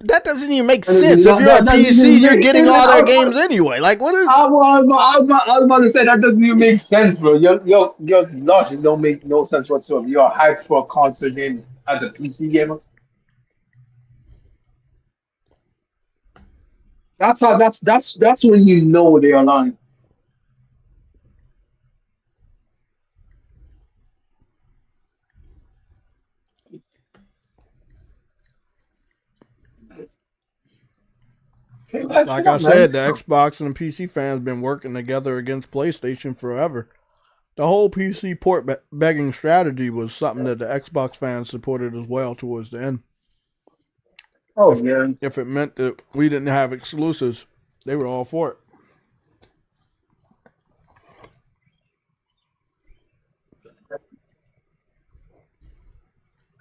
That doesn't even make sense. If you're a PC, you're getting all their games anyway. Like, what is? I was about to say that doesn't even make sense, bro. Your logic don't make no sense whatsoever. You're hyped for a console game as a PC gamer. That's when you know they are lying. Like I said, the Xbox and the PC fans been working together against PlayStation forever. The whole PC port begging strategy was something that the Xbox fans supported as well towards the end. If it meant that we didn't have exclusives, they were all for it.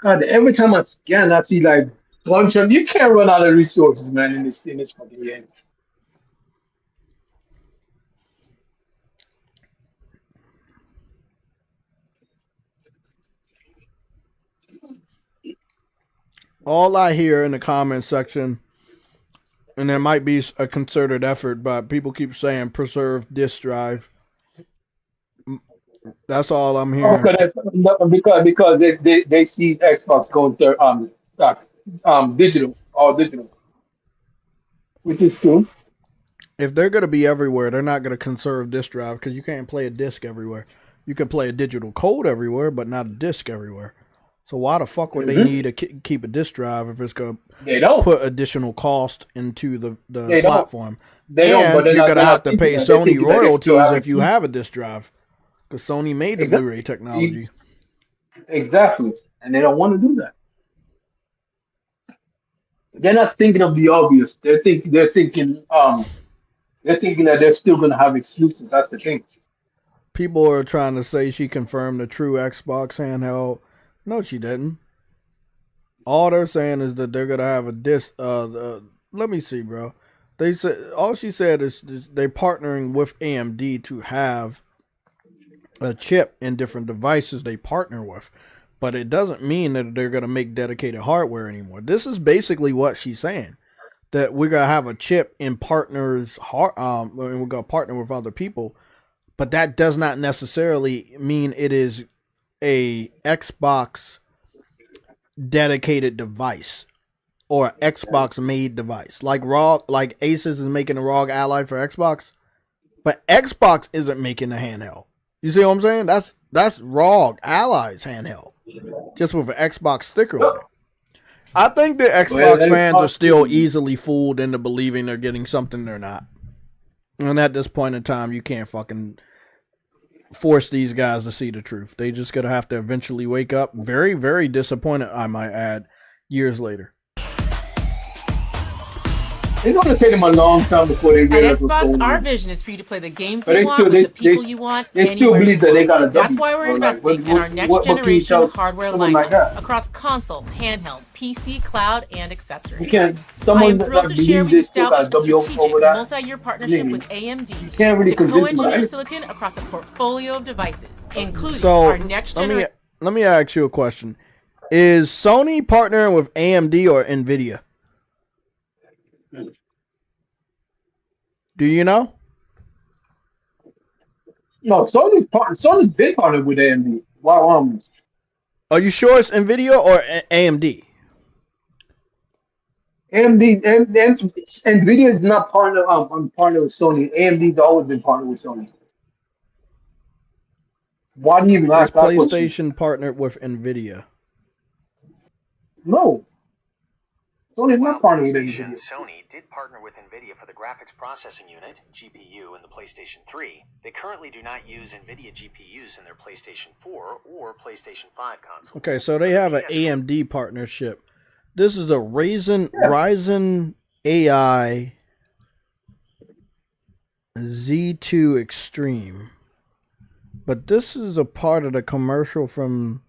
God, every time I scan, I see like bunch of you can't run out of resources, man, in this fucking game. All I hear in the comment section, and there might be a concerted effort, but people keep saying preserve disk drive. That's all I'm hearing. Because they see Xbox going to digital, all digital, which is true. If they're going to be everywhere, they're not going to conserve disk drive because you can't play a disc everywhere. You can play a digital code everywhere, but not a disc everywhere. So why the fuck would they need to keep a disk drive if it's going to put additional cost into the platform? You're going to have to pay Sony royalties if you have a disk drive because Sony made the Blu-ray technology. Exactly, and they don't want to do that. They're not thinking of the obvious. They're thinking that they're still going to have exclusive. That's the thing. People are trying to say she confirmed the true Xbox handheld. No, she didn't. All they're saying is that they're gonna have a disc. Let me see, bro. They said all she said is they're partnering with AMD to have a chip in different devices they partner with, but it doesn't mean that they're gonna make dedicated hardware anymore. This is basically what she's saying, that we're gonna have a chip in partners. And we're gonna partner with other people, but that does not necessarily mean it is a Xbox dedicated device or Xbox made device. Like Asus is making a ROG Ally for Xbox, but Xbox isn't making a handheld. You see what I'm saying? That's ROG Ally's handheld, just with an Xbox sticker on it. I think the Xbox fans are still easily fooled into believing they're getting something they're not. And at this point in time, you can't fucking force these guys to see the truth. They just gonna have to eventually wake up. Very, very disappointed, I might add, years later. It's going to take them a long time before they At realize what's Xbox, going our on. vision is for you to play the games But you want with the people you want anywhere you want. That's why we're investing in our next generation hardware lineup across console, handheld, PC, cloud, and accessories. I am thrilled to share we established a strategic multi-year partnership with AMD to co-engineer silicon across a portfolio of devices, including our next generation. Let me ask you a question. Is Sony partnering with AMD or NVIDIA? Do you know? No, Sony's been partnered with AMD. Wow. Are you sure it's NVIDIA or AMD? NVIDIA is not partnered. I'm partnered with Sony. AMD's always been partnered with Sony. Why do you even ask that question? PlayStation partnered with NVIDIA? No. Sony's not partnered with NVIDIA. Sony did partner with NVIDIA for the graphics processing unit, GPU, in the PlayStation 3. They currently do not use NVIDIA GPUs in their PlayStation 4 or PlayStation 5 consoles. Okay, so they have an AMD partnership. This is a Ryzen AI Z2 Extreme. But this is a part of the commercial from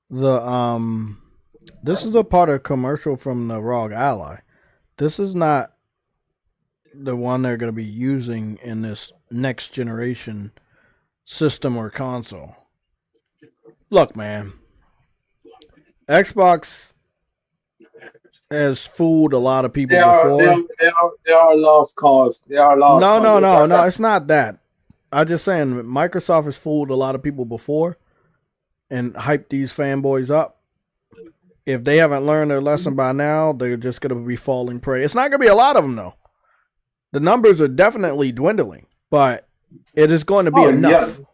the this is a part of a commercial from the ROG Ally. This is not the one they're going to be using in this next generation system or console. Look, man. Xbox has fooled a lot of people before. They are lost cause. They are lost. No. It's not that. I'm just saying Microsoft has fooled a lot of people before and hyped these fanboys up. If they haven't learned their lesson by now, they're just going to be falling prey. It's not going to be a lot of them, though. The numbers are definitely dwindling, but it is going to be enough. Yeah.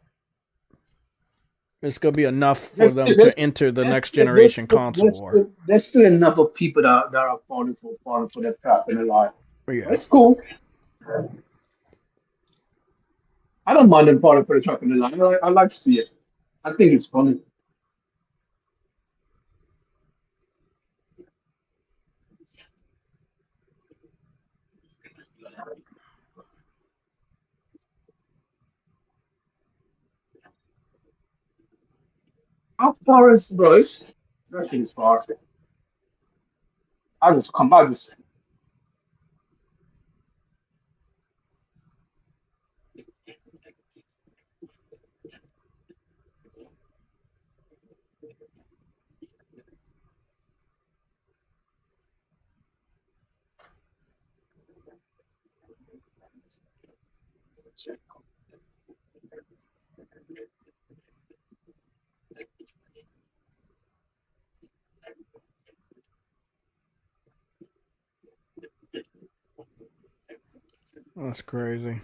It's going to be enough for them to enter the next generation console war. There's still enough of people that are falling for that trap in their life. Yeah. That's cool. I don't mind them falling for the trap in their life. I like to see it. I think it's funny. How far is Bryce? That thing is far. I just come out this. That's crazy.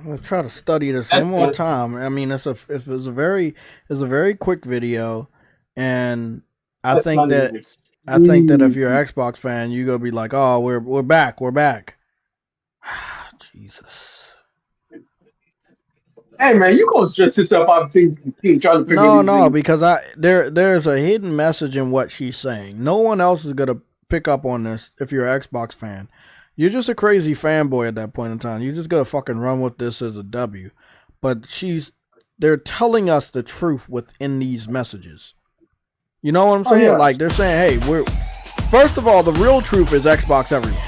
Let's try to study this one more time. I mean, it's a very quick video, and I think that if you're an Xbox fan, you're gonna be like, "Oh, we're back." Jesus. Hey man, you gonna stress yourself out trying to figure No, because there's a hidden message in what she's saying. No one else is gonna pick up on this if you're an Xbox fan. You're just a crazy fanboy at that point in time. You just gotta fucking run with this as a W. But they're telling us the truth within these messages. You know what I'm saying? Yeah. Like they're saying, hey, first of all, the real truth is Xbox everywhere.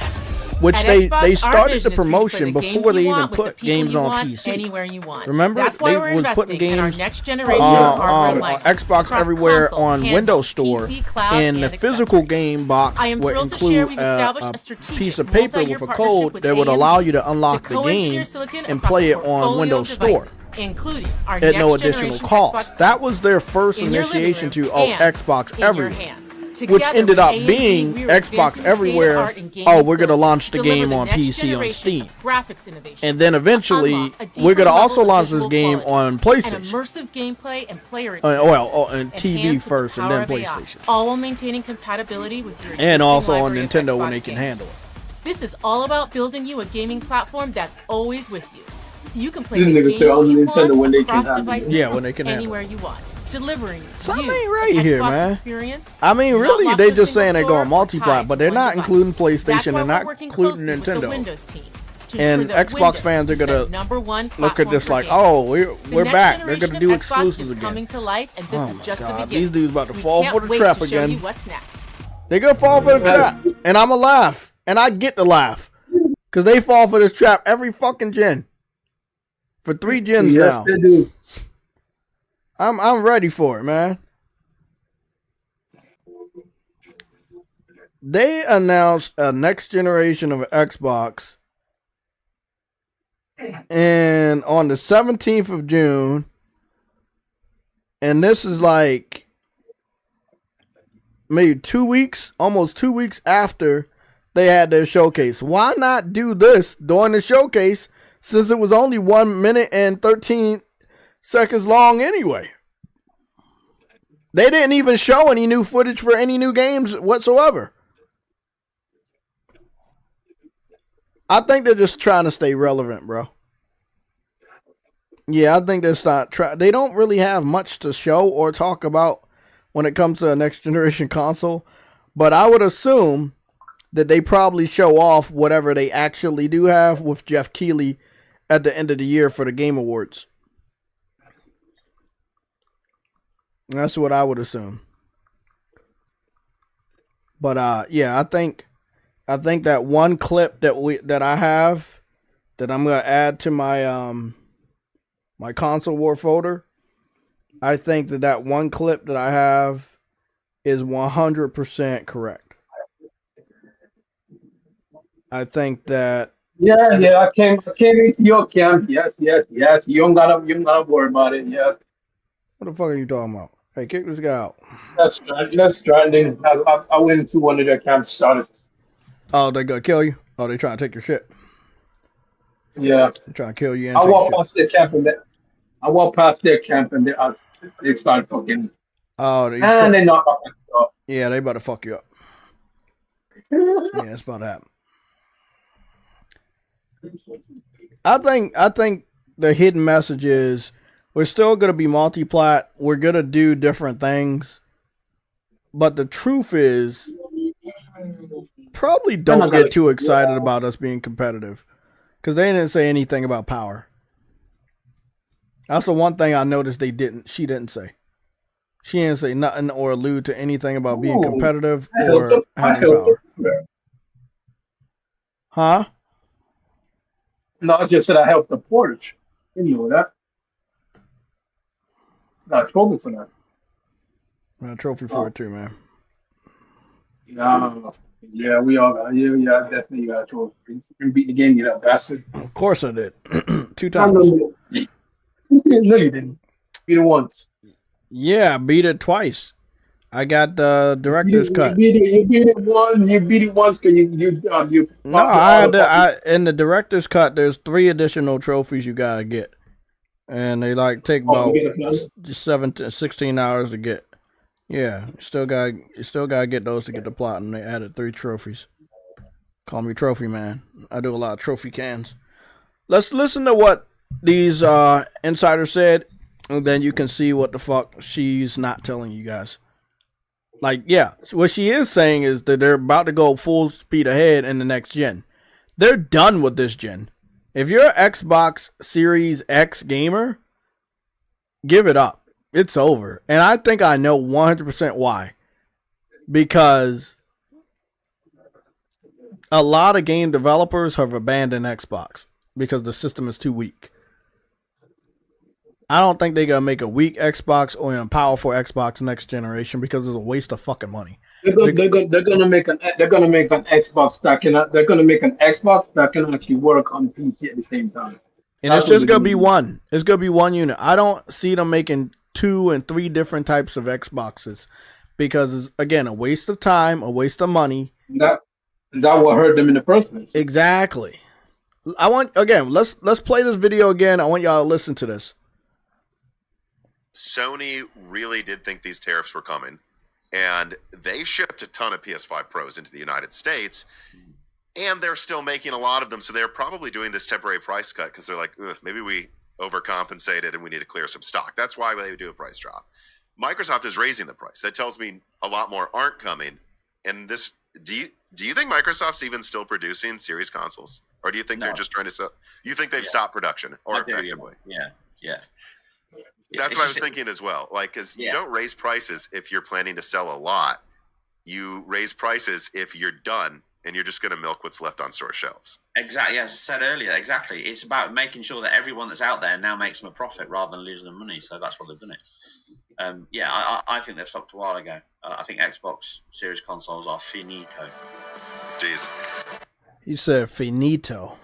which At they Xbox, started the our vision is promotion for the games before they you even want with put the people games you on want, PC. anywhere you want. Remember, That's why they we're was putting investing in our games next generation hardware lineup Xbox across Everywhere console, on handheld, Windows Store, PC, cloud, and the physical accessories. game box I am would thrilled to share include we've established a a strategic piece of paper multi-year with a partnership code with that would AMD allow you to unlock to the co-engineer game silicon and across play a it on portfolio Windows of Store devices, including our at no next additional generation cost. Xbox That was their consoles first in your living initiation room to and Xbox in your Everywhere, hands. which Together ended with up AMD, being we are Xbox advancing the Everywhere. state-of-the-art in gaming Oh, we're gonna silicon, launch the deliver game the on next PC on generation Steam, of graphics innovation and then to eventually unlock a deeper we're gonna level also of launch this visual game quality, on an PlayStation. immersive gameplay and player And experiences, TV enhanced with first the and power then of AI, PlayStation, all while maintaining compatibility with your and existing also on library of Nintendo when Xbox they can games. handle it. This is all about building you a gaming platform that's always with you, so you can play These the niggas games say on you Nintendo want when they can across handle it. devices, Yeah, when they can handle anywhere you want, delivering Something you ain't right an here, Xbox man. experience. I mean, not really, locked they to a just single saying they're going store or multi-plat, tied but to they're one not device. including That's PlayStation why and we're not working including closely with the Nintendo. Windows team to And ensure that Xbox Windows fans are is the gonna number one look at platform this for like, gaming. oh, The we're next back. They're generation gonna do of Xbox exclusives is again. coming to life, and this Oh is my just the God, beginning. these dudes about to We fall can't for the wait trap to show again. you what's next. They gonna fall for the trap, and I'ma laugh, and I get to laugh, cause they fall for this trap every fucking gen. For 3 gens Yes, now. they do. I'm ready for it, man. They announced a next generation of Xbox, and on the 17th of June, and this is like maybe 2 weeks, almost 2 weeks after they had their showcase. Why not do this during the showcase, since it was only 1 minute and 13 seconds long anyway? They didn't even show any new footage for any new games whatsoever. I think they're just trying to stay relevant, bro. Yeah, I think that's not they don't really have much to show or talk about when it comes to a next generation console. But I would assume that they probably show off whatever they actually do have with Jeff Keighley at the end of the year for the Game Awards. That's what I would assume. But yeah, I think that one clip that I have that I'm gonna add to my my console war folder, I think that one clip that I have is 100% correct. I think that Yeah, I came into your camp. Yes. You don't gotta worry about it. Yeah. What the fuck are you talking about? Hey, kick this guy out. That's Stranding. I went into one of their camps, started. Oh, they gonna kill you? Oh, they trying to take your shit. Yeah. They're trying to kill you and I take walked your past their camp and they started fucking. Oh, They knocked off my door. Yeah, they about to fuck you up. Yeah, it's about to happen. I think the hidden message is we're still gonna be multi-plat. We're gonna do different things, but the truth is, probably don't get too excited about us being competitive, because they didn't say anything about power. That's the one thing I noticed she didn't say. She didn't say nothing or allude to anything about being competitive or having power. Huh? No, I just said I helped the portage. You know that. Got a trophy for that. A trophy for it too, man. Yeah, we all got. Yeah, definitely got a trophy. You beat the game, you that bastard. Of course I did. 2 times. No, you didn't. Beat it once. Yeah, I beat it twice. I got the director's cut. You beat it once because you. No, I in the director's cut. There's 3 additional trophies you gotta get, and they like take about 16 hours to get. Yeah, you still gotta get those to get the platinum. They added 3 trophies. Call me Trophy Man. I do a lot of trophy cans. Let's listen to what these insiders said, and then you can see what the fuck she's not telling you guys. Like, yeah, what she is saying is that they're about to go full speed ahead in the next gen. They're done with this gen. If you're an Xbox Series X gamer, give it up. It's over. And I think I know 100% why. Because a lot of game developers have abandoned Xbox because the system is too weak. I don't think they're going to make a weak Xbox or a powerful Xbox next generation because it's a waste of fucking money. They're gonna make an Xbox that can they're gonna make an Xbox that can actually work on PC at the same time. And it's just gonna be one. It's gonna be one unit. I don't see them making 2 and 3 different types of Xboxes because it's, again, a waste of time, a waste of money. That what hurt them in the first place. Exactly. I want let's play this video again. I want y'all to listen to this. Sony really did think these tariffs were coming. And they shipped a ton of PS5 Pros into the United States, and they're still making a lot of them. So they're probably doing this temporary price cut because they're like, maybe we overcompensated and we need to clear some stock. That's why they do a price drop. Microsoft is raising the price. That tells me a lot more aren't coming. And this, do you think Microsoft's even still producing series consoles, or do you think they're just trying to sell? You think they've stopped production, or effectively? Yeah. That's what I was thinking as well. Like, because you don't raise prices if you're planning to sell a lot. You raise prices if you're done and you're just going to milk what's left on store shelves. Exactly. As I said earlier, exactly. It's about making sure that everyone that's out there now makes them a profit rather than losing them money. So that's what they've done it. I think they've stopped a while ago. I think Xbox Series consoles are finito. Jeez. He said finito.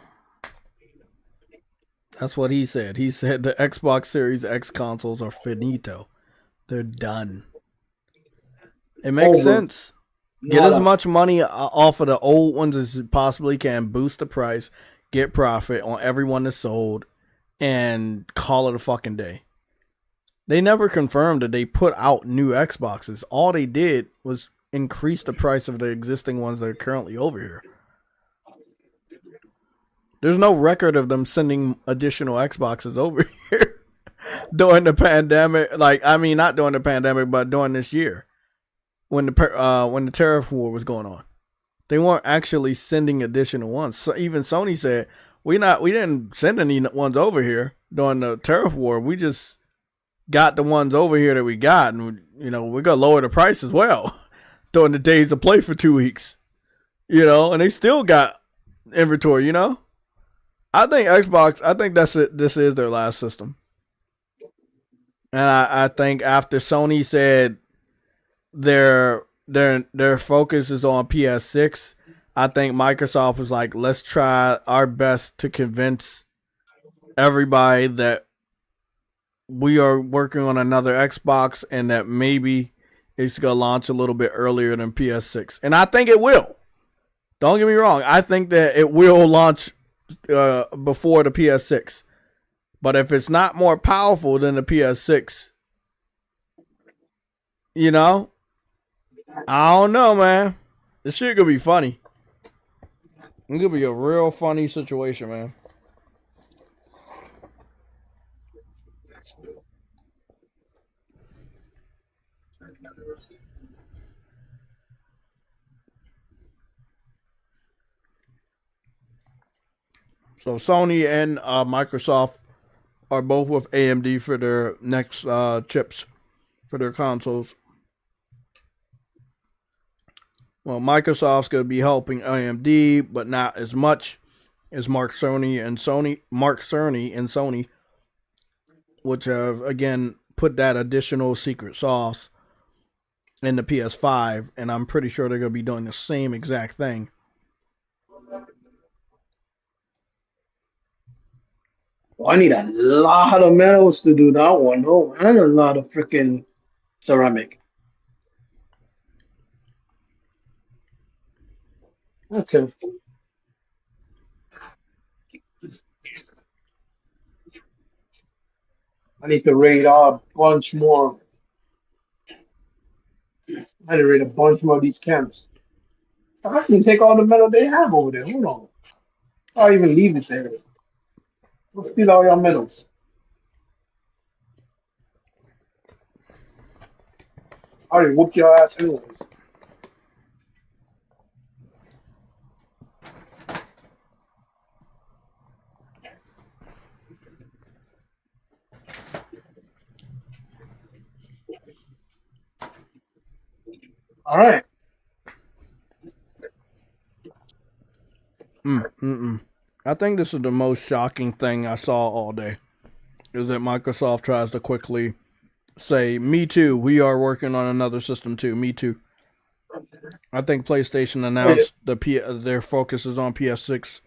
That's what he said. He said the Xbox Series X consoles are finito. They're done. It makes sense. Get as much money off of the old ones as you possibly can. Boost the price. Get profit on everyone that's sold. And call it a fucking day. They never confirmed that they put out new Xboxes. All they did was increase the price of the existing ones that are currently over here. There's no record of them sending additional Xboxes over here during the pandemic. Like, I mean, not during the pandemic, but during this year when the tariff war was going on. They weren't actually sending additional ones. So even Sony said, we didn't send any ones over here during the tariff war. We just got the ones over here that we got, and we're gonna lower the price as well during the days of play for 2 weeks. And they still got inventory, I think Xbox, that's it. This is their last system. And I think after Sony said their focus is on PS6, I think Microsoft was like, let's try our best to convince everybody that we are working on another Xbox and that maybe it's going to launch a little bit earlier than PS6. And I think it will. Don't get me wrong. I think that it will launch before the PS6. But if it's not more powerful than the PS6, I don't know, man. This shit gonna be funny. It's gonna be a real funny situation, man. So Sony and Microsoft are both with AMD for their next chips for their consoles. Well, Microsoft's going to be helping AMD, but not as much as Mark Cerny and Sony, which have, again, put that additional secret sauce in the PS5, and I'm pretty sure they're going to be doing the same exact thing. Well, I need a lot of metals to do that one, though, and a lot of freaking ceramic. Okay. I need to raid a bunch more. I need to raid a bunch more of these camps. I can take all the metal they have over there. Hold on. I'll even leave this area. Let's steal all your metals. I already whoop your ass anyways. All right. I think this is the most shocking thing I saw all day. Is that Microsoft tries to quickly say, "Me too. We are working on another system too. Me too." I think PlayStation announced their focus is on PS6.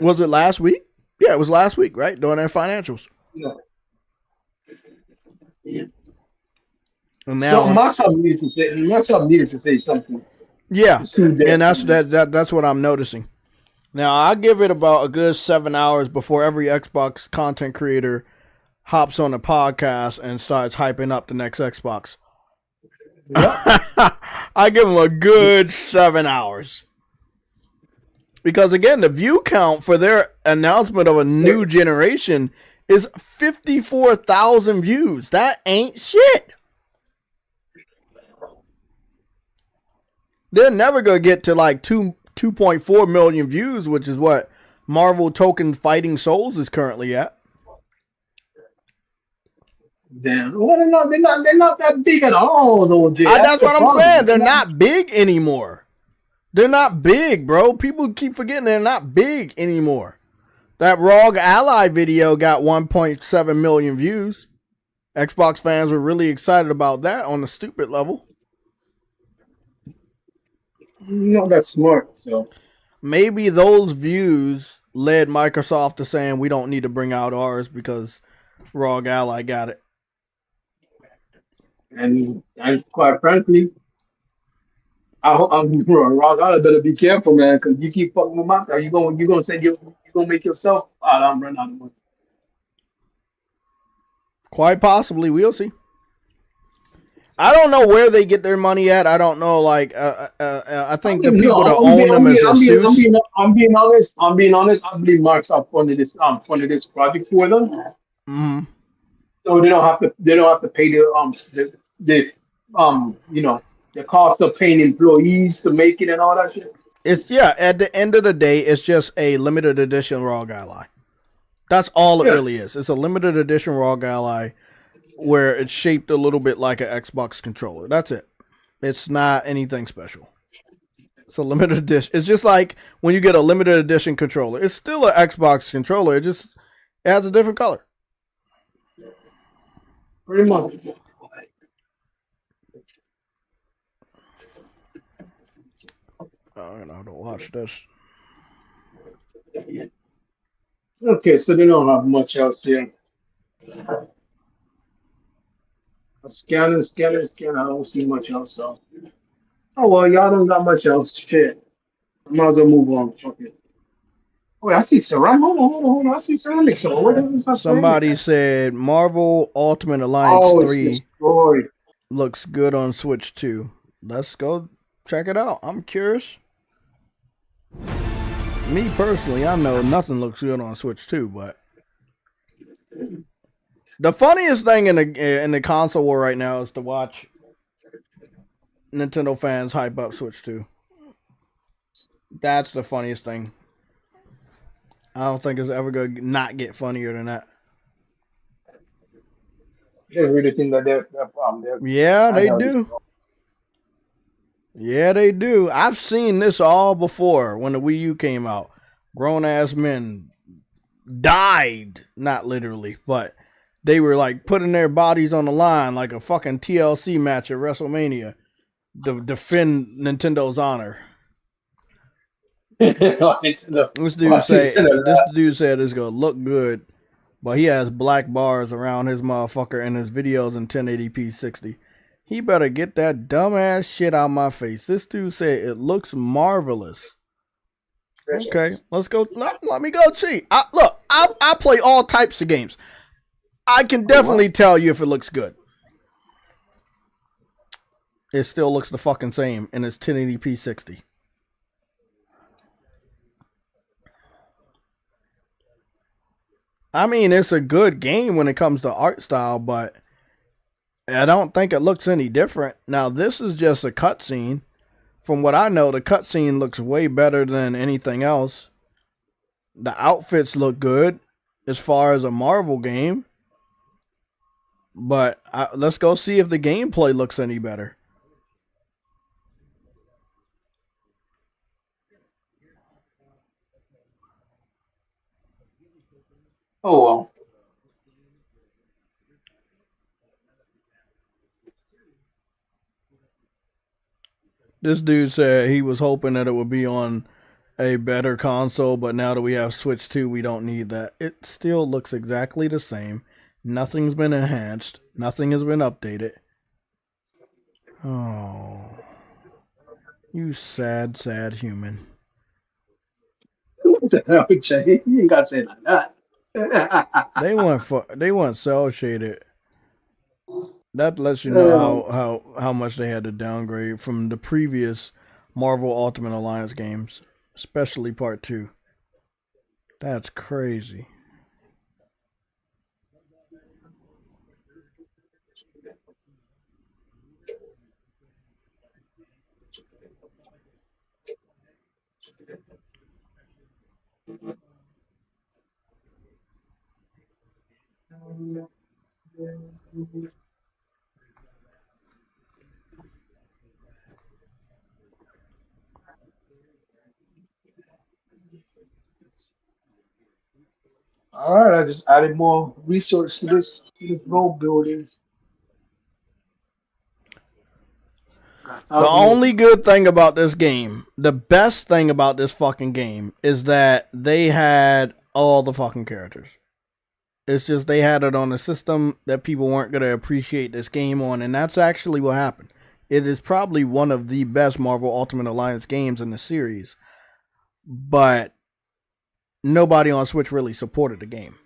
Was it last week? Yeah, it was last week, right? During their financials. Yeah. And now, Microsoft needed to say something. Yeah, and that's what I'm noticing. Now, I give it about a good 7 hours before every Xbox content creator hops on a podcast and starts hyping up the next Xbox. Yep. I give them a good 7 hours. Because, again, the view count for their announcement of a new generation is 54,000 views. That ain't shit. They're never going to get to like 2.4 million views, which is what Marvel Token Fighting Souls is currently at. Damn. Well, they're not that big at all, though. That's what I'm saying. They're not big anymore. They're not big, bro. People keep forgetting they're not big anymore. That ROG Ally video got 1.7 million views. Xbox fans were really excited about that on the stupid level. Not that smart, so maybe those views led Microsoft to saying we don't need to bring out ours because ROG Ally got it. And quite frankly, I'm ROG Ally better be careful, man, because you keep fucking them up. You gonna say you're gonna make yourself run out of money. Quite possibly, we'll see. I don't know where they get their money at. I don't know. Like, I think the people that own them is ASUS. I'm being honest. I believe Microsoft funded this project for them. Mm-hmm. So they don't have to pay the cost of paying employees to make it and all that shit. At the end of the day, it's just a limited edition ROG Ally. That's all it really is. It's a limited edition ROG Ally where it's shaped a little bit like an Xbox controller. That's it. It's not anything special. It's a limited edition. It's just like when you get a limited edition controller. It's still an Xbox controller. It has a different color. Pretty much. I'm gonna have to watch this. Okay, so they don't have much else here. Scan. I don't see much else. So. Oh well, y'all don't got much else. Shit. I might as well move on. Okay. Wait, I see ceramic. Hold on. I see ceramic. So what is that? Somebody said Marvel Ultimate Alliance 3 looks good on Switch 2. Let's go check it out. I'm curious. Me personally, I know nothing looks good on Switch 2, but the funniest thing in the console war right now is to watch Nintendo fans hype up Switch 2. That's the funniest thing. I don't think it's ever going to not get funnier than that. They really think that they're problem. Yeah, they do. Yeah, they do. I've seen this all before when the Wii U came out. Grown-ass men died, not literally, but they were like putting their bodies on the line like a fucking TLC match at WrestleMania to defend Nintendo's honor. This dude said it's gonna look good, but he has black bars around his motherfucker and his videos in 1080p 60. He better get that dumbass shit out of my face. This dude said it looks marvelous. Okay, let's go. Let me go see. I play all types of games. I can definitely tell you if it looks good. It still looks the fucking same, and it's 1080p 60. I mean, it's a good game when it comes to art style, but I don't think it looks any different. Now, this is just a cutscene. From what I know, the cutscene looks way better than anything else. The outfits look good as far as a Marvel game. But let's go see if the gameplay looks any better. Oh well. This dude said he was hoping that it would be on a better console, but now that we have Switch 2, we don't need that. It still looks exactly the same. Nothing's been enhanced. Nothing has been updated. Oh, you sad, sad human. What the hell, Jay? You ain't got to say it like that. They want cell shaded. That lets you know how much they had to downgrade from the previous Marvel Ultimate Alliance games, especially Part 2. That's crazy. All right, I just added more resource to this road building. The only good thing about this game, the best thing about this fucking game, is that they had all the fucking characters. It's just they had it on a system that people weren't going to appreciate this game on, and that's actually what happened. It is probably one of the best Marvel Ultimate Alliance games in the series, but nobody on Switch really supported the game.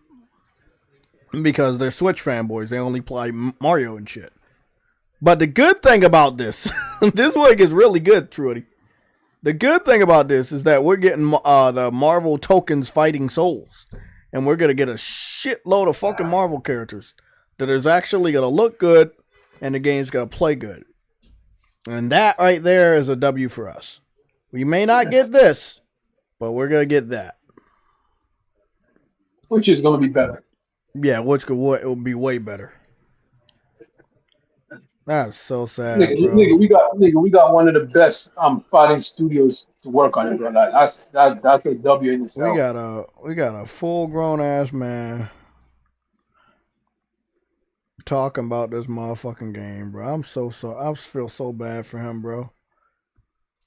Because they're Switch fanboys. They only play Mario and shit. But the good thing about this, this one is really good, Trudy. The good thing about this is that we're getting the Marvel tokens Fighting Souls. And we're going to get a shitload of fucking Marvel characters that is actually going to look good and the game's going to play good. And that right there is a W for us. We may not get this, but we're going to get that. Which is going to be better. Yeah, it will be way better. That's so sad, nigga, we got one of the best fighting studios to work on it, bro. Like, that's a W in itself. We got a full grown ass man talking about this motherfucking game, bro. I feel so bad for him, bro.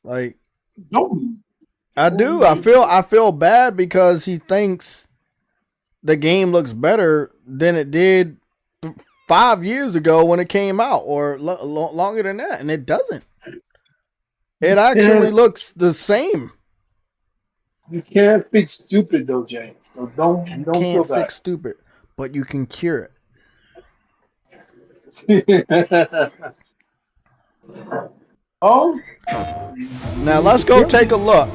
Like, I do. I feel bad because he thinks the game looks better than it did 5 years ago when it came out, or longer than that, and it doesn't. It actually looks the same. You can't fix stupid though, Jay. So don't you feel can't bad. fix stupid, but you can cure it. Oh, now let's go take a look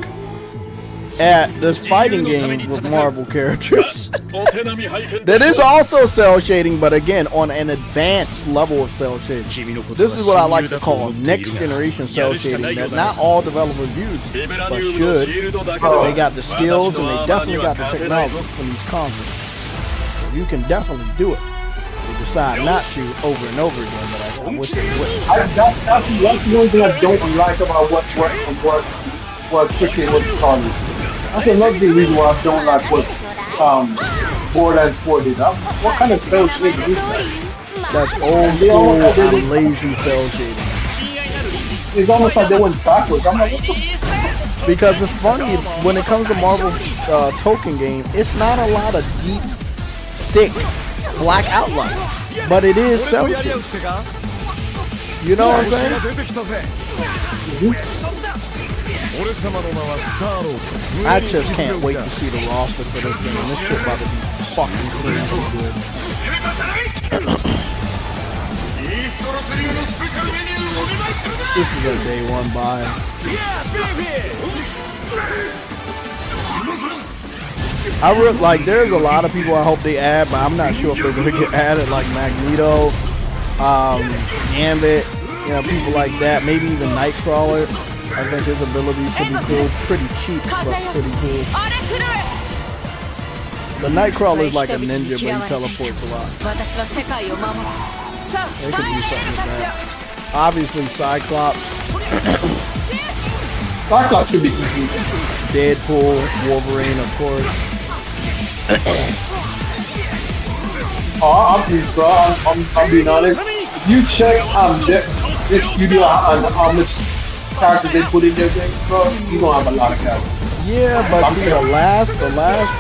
at this fighting game with Marvel characters. That is also cell shading, but again, on an advanced level of cell shading. This is what I like to call next generation cell shading that not all developers use, but should. They got the skills and they definitely got the technology from these consoles. You can definitely do it. They decide not to over and over again, but I wish they would. That's the one thing I don't like about what Cricket was calling it. That's another reason why I don't like what Borderlands 4 did. What kind of cell shading is that? That's old school and lazy cell shading. It's almost like they went backwards. I'm like, what the? Because it's funny, when it comes to Marvel token game, it's not a lot of deep, thick, black outline, but it is cell shading. You know what I'm saying? I just can't wait to see the roster for this game. This shit about to be fucking crazy good. This is a day one buy. I really like. There's a lot of people I hope they add, but I'm not sure if they're gonna get added, like Magneto, Gambit, you know, people like that. Maybe even Nightcrawler. I think his abilities could be cool. Pretty cheap, but pretty cool. The Nightcrawler is like a ninja, but he teleports a lot. They could do something with that. Obviously, Cyclops. Cyclops should be easy. Deadpool, Wolverine, of course. I'm being honest. If you check this studio and how much characters they put in their game, bro, you gonna have a lot of characters. Yeah, but see, the last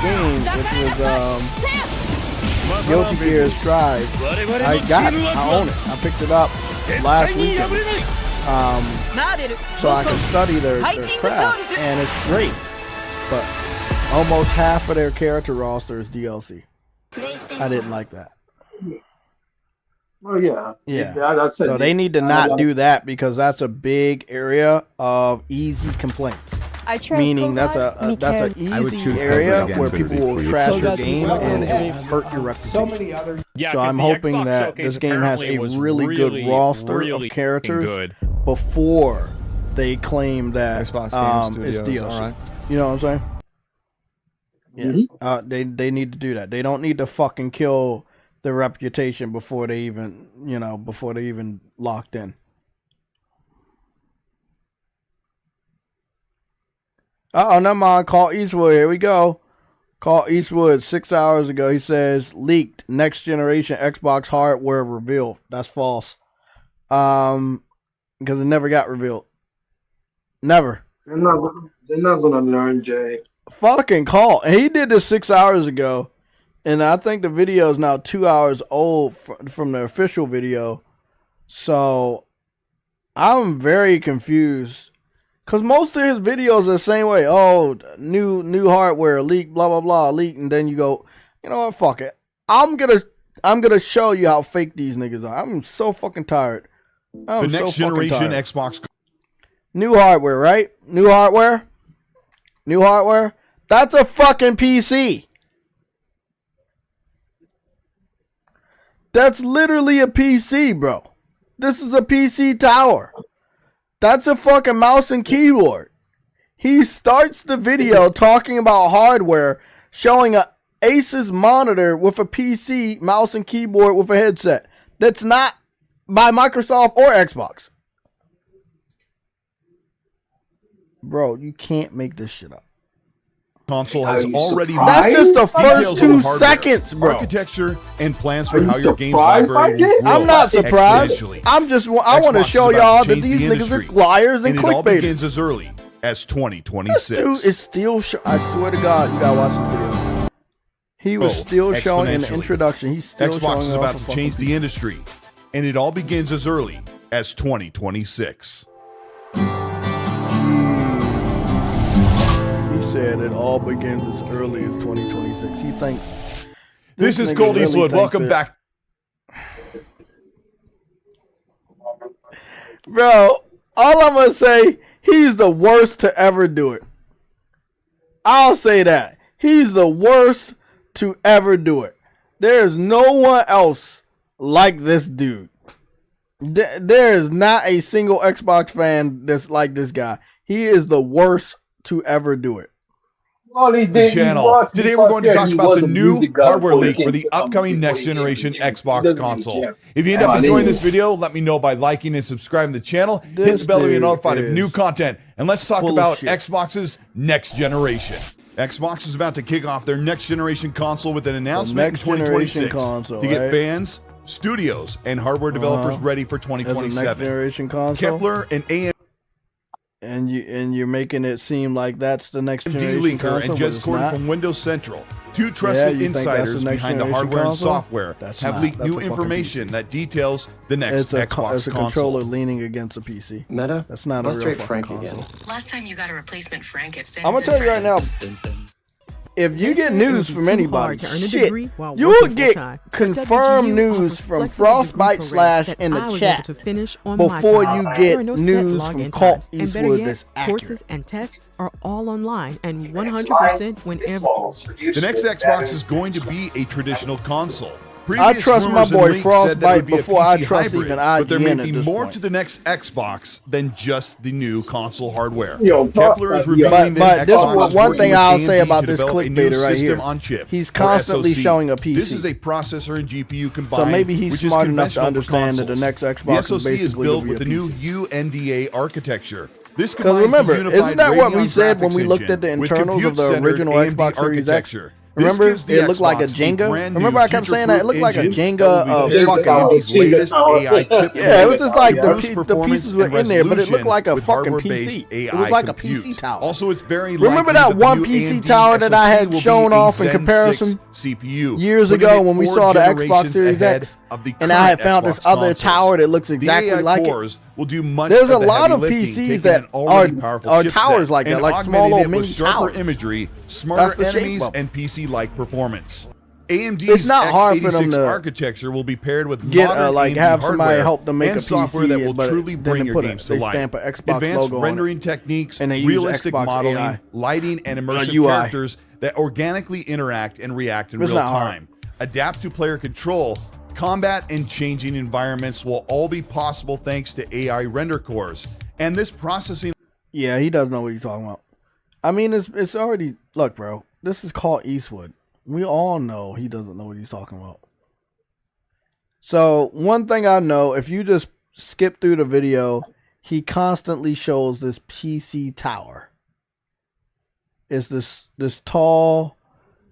game, which was Guilty Gear Strive, I own it. I picked it up last weekend. So I can study their craft, and it's great. But almost half of their character roster is DLC. I didn't like that. Oh yeah. That's so they need to not do that because that's a big area of easy complaints. Meaning that's an easy area where people will trash your game and it will hurt your reputation. So I'm hoping that this game has a really good roster of characters before they claim that it's DLC. Right. You know what I'm saying? Yeah. They need to do that. They don't need to fucking kill their reputation before they even locked in. Never mind. Call Eastwood. Here we go. Call Eastwood 6 hours ago. He says leaked next generation Xbox hardware revealed. That's false. Because it never got revealed. Never. They're not gonna learn, Jay. Fucking call. And he did this 6 hours ago. And I think the video is now 2 hours old from the official video. So I'm very confused. Because most of his videos are the same way. Oh, new hardware, leak, blah, blah, blah, leak. And then you go, you know what, fuck it. I'm gonna show you how fake these niggas are. I'm so fucking tired. The next generation Xbox. New hardware, right? New hardware? That's a fucking PC. That's literally a PC, bro. This is a PC tower. That's a fucking mouse and keyboard. He starts the video talking about hardware, showing a Asus monitor with a PC, mouse and keyboard with a headset. That's not by Microsoft or Xbox. Bro, you can't make this shit up. Console has already. That's just the first 2 seconds, bro. Architecture and plans for how your game's library will grow. I'm not surprised. I want to show y'all that these niggas are liars and clickbaiters. It all begins as early as 2026. This dude is still. I swear to God, you gotta watch this video. He was still showing in the introduction. He's still showing. Xbox is about to change the industry, and it all begins as early as 2026. Said it all begins as early as 2026. He thinks this is Cold Eastwood. Welcome back, bro. All I'm gonna say, he's the worst to ever do it. I'll say that he's the worst to ever do it. There's no one else like this dude. There is not a single Xbox fan that's like this guy. He is the worst to ever do it. The channel. Today we're going to talk about the new hardware leak for the upcoming next generation Xbox console. If you end up enjoying this video, let me know by liking and subscribing to the channel. Hit the bell to be notified of new content. And let's talk about Xbox's next generation. Xbox is about to kick off their next generation console with an announcement in 2026 to get fans, studios, and hardware developers ready for 2027. Next generation console. Kepler and AMD. And you're making it seem like that's the next generation console, and Jez Corden from Windows Central, 2 trusted insiders behind the hardware and software, have leaked new information that details the next Xbox console. It's a controller leaning against a PC. Meta, that's not a real fucking console. Last time you got a replacement Frank at Fins I'm gonna tell you right now. If you get news from anybody, shit, you will get confirmed news from Frostbite Slash in the chat before you get news from Colt Eastwood that's accurate. Courses and tests are all online and 100% whenever. The next Xbox is going to be a traditional console. I trust my boy Frostbite before I trust even IGN. But there may be more point. to the next Xbox than just the new console hardware. Kepler is revealing but this is one thing I'll say about this clickbaiter right here. On chip he's constantly showing a PC. This is a processor and GPU combined. So maybe he's smart enough to understand that the next Xbox the SoC is built with the new UNDA architecture. This combines remember, the unified isn't that what we Radeon said when we graphics looked at the engine internals of the computer-centered original AMD Xbox Series X? architecture. Remember, it looked like a Jenga. Remember, I kept saying that it looked like a Jenga of fucking AMD's latest AI chip. Yeah, it was just like the pieces were in there, but it looked like a fucking PC. It was like a PC tower. Also, it's very remember that one PC tower that I had shown off in comparison CPU years ago when we saw the Xbox Series X, and I had found this other tower that looks exactly like it. Will do much. There's a lot of PCs that are towers like that, like small little mini towers. Imagery, smarter enemies, and PC-like performance. AMD's it's not hard for them to architecture will be paired with get modern like AMD have somebody help them make and a software PC that will truly bring your games to life. Advanced rendering techniques, and realistic Xbox modeling, AI. lighting, and immersive characters that organically interact and react in real time. Adapt to player control. Combat and changing environments will all be possible thanks to AI render cores. And this processing... Yeah, he doesn't know what he's talking about. I mean, it's already... Look, bro, this is called Eastwood. We all know he doesn't know what he's talking about. So, one thing I know, if you just skip through the video, he constantly shows this PC tower. It's this tall...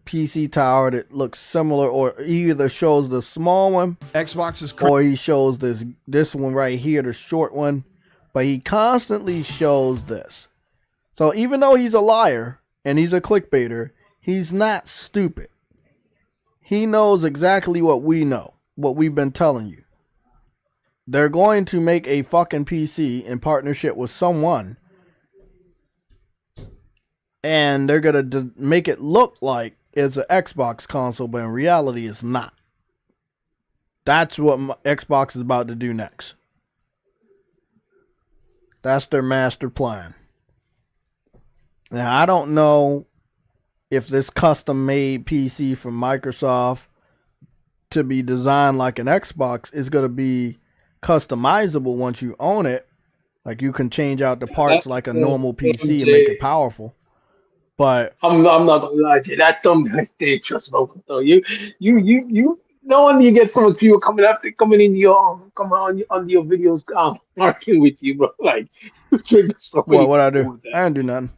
PC tower that looks similar, or he either shows the small one, Xbox's, or he shows this one right here, the short one, but he constantly shows this. So even though he's a liar and he's a clickbaiter, he's not stupid. He knows exactly what we know, what we've been telling you. They're going to make a fucking PC in partnership with someone, and they're gonna make it look like it's an Xbox console, but in reality it's not. That's what Xbox is about to do next. That's their master plan. Now, I don't know if this custom-made PC from Microsoft to be designed like an Xbox is going to be customizable once you own it. Like, you can change out the parts like a normal PC and make it powerful. But I'm not gonna lie to you. That thumbnail is dangerous, bro. So you no wonder you get so much people coming in your on your videos arguing with you, bro. Like what I do? I didn't do nothing.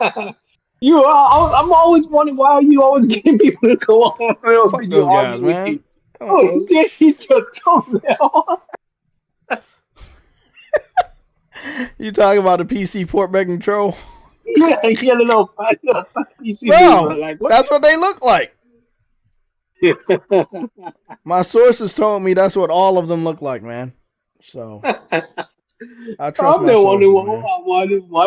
I'm always wondering why you always getting people to go on. Fuck those guys, man. Oh, he's getting your thumbnail. You talking about the PC port back control? Yeah, no, PC. Bro, like, that's what they look like. My sources told me that's what all of them look like, man. So I trust my sources, why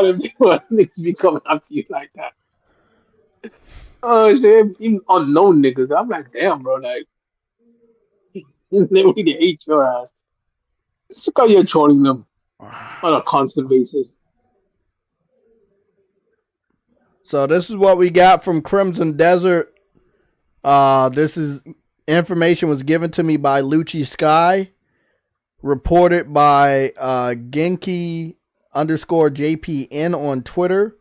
niggas be coming after you like that? Oh shit, even unknown niggas. I'm like, damn, bro, like they really hate your ass. It's because you're trolling them on a constant basis. So this is what we got from Crimson Desert. This is information was given to me by Lucci Sky, reported by Genki_JPN on Twitter.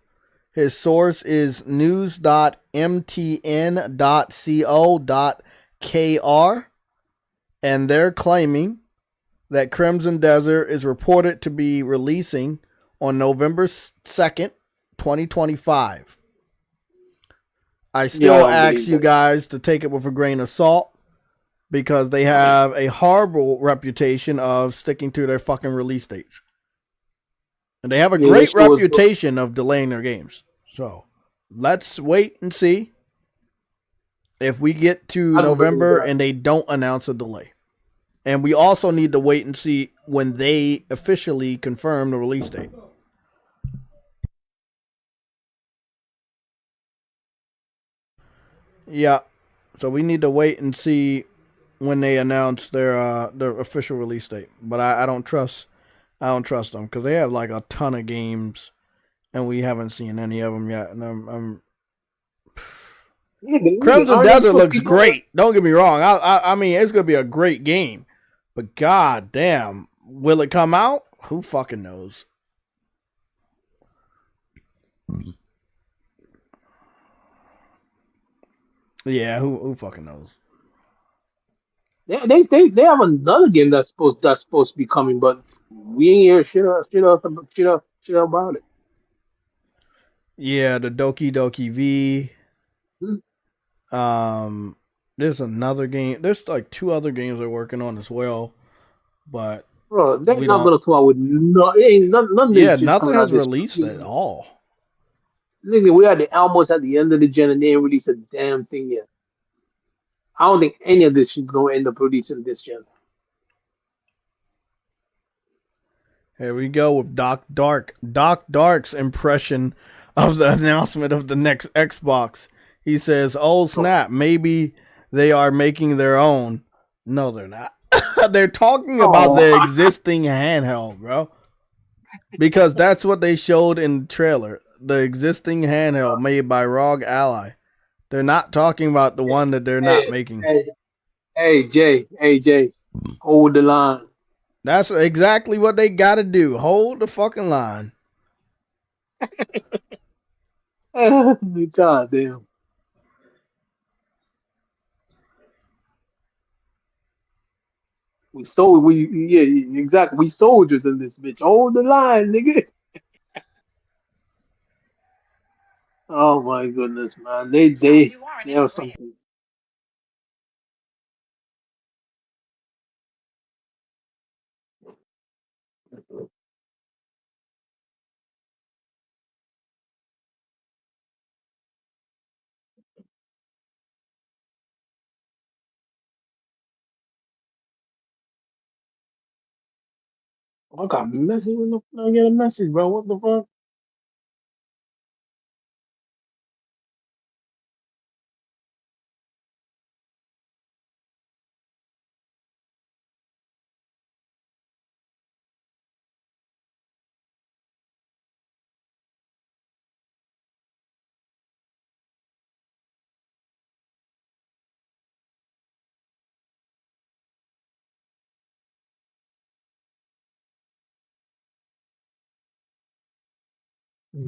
His source is news.mtn.co.kr, and they're claiming that Crimson Desert is reported to be releasing on November 2nd, 2025. I still ask you guys to take it with a grain of salt because they have a horrible reputation of sticking to their fucking release dates. And they have a great reputation of delaying their games. So let's wait and see if we get to November and they don't announce a delay. And we also need to wait and see when they officially confirm the release date. Yeah, so we need to wait and see when they announce their official release date. But I don't trust them because they have like a ton of games, and we haven't seen any of them yet. And Crimson Desert looks great. Don't get me wrong. I mean, it's gonna be a great game, but god damn, will it come out? Who fucking knows? Yeah, who fucking knows? They have another game that's supposed to be coming, but we ain't hear shit about it. Yeah, the Doki Doki V. There's another game. There's like 2 other games they're working on as well, but bro, they're not gonna come out with none of yeah, this. nothing has released at all. Nigga, we're almost at the end of the gen and they ain't released a damn thing yet. I don't think any of this shit's gonna end up releasing this gen. Here we go with Doc Dark's impression of the announcement of the next Xbox. He says, "Oh snap, maybe they are making their own." No, they're not. They're talking about the existing handheld, bro. Because that's what they showed in the trailer. The existing handheld made by ROG Ally. They're not talking about the one that they're not making. Hey, Jay, hold the line. That's exactly what they gotta do. Hold the fucking line. God damn. Exactly. We soldiers in this bitch. Hold the line, nigga. Oh my goodness, man. They have something. I got a message. When the fuck I get a message, bro? What the fuck?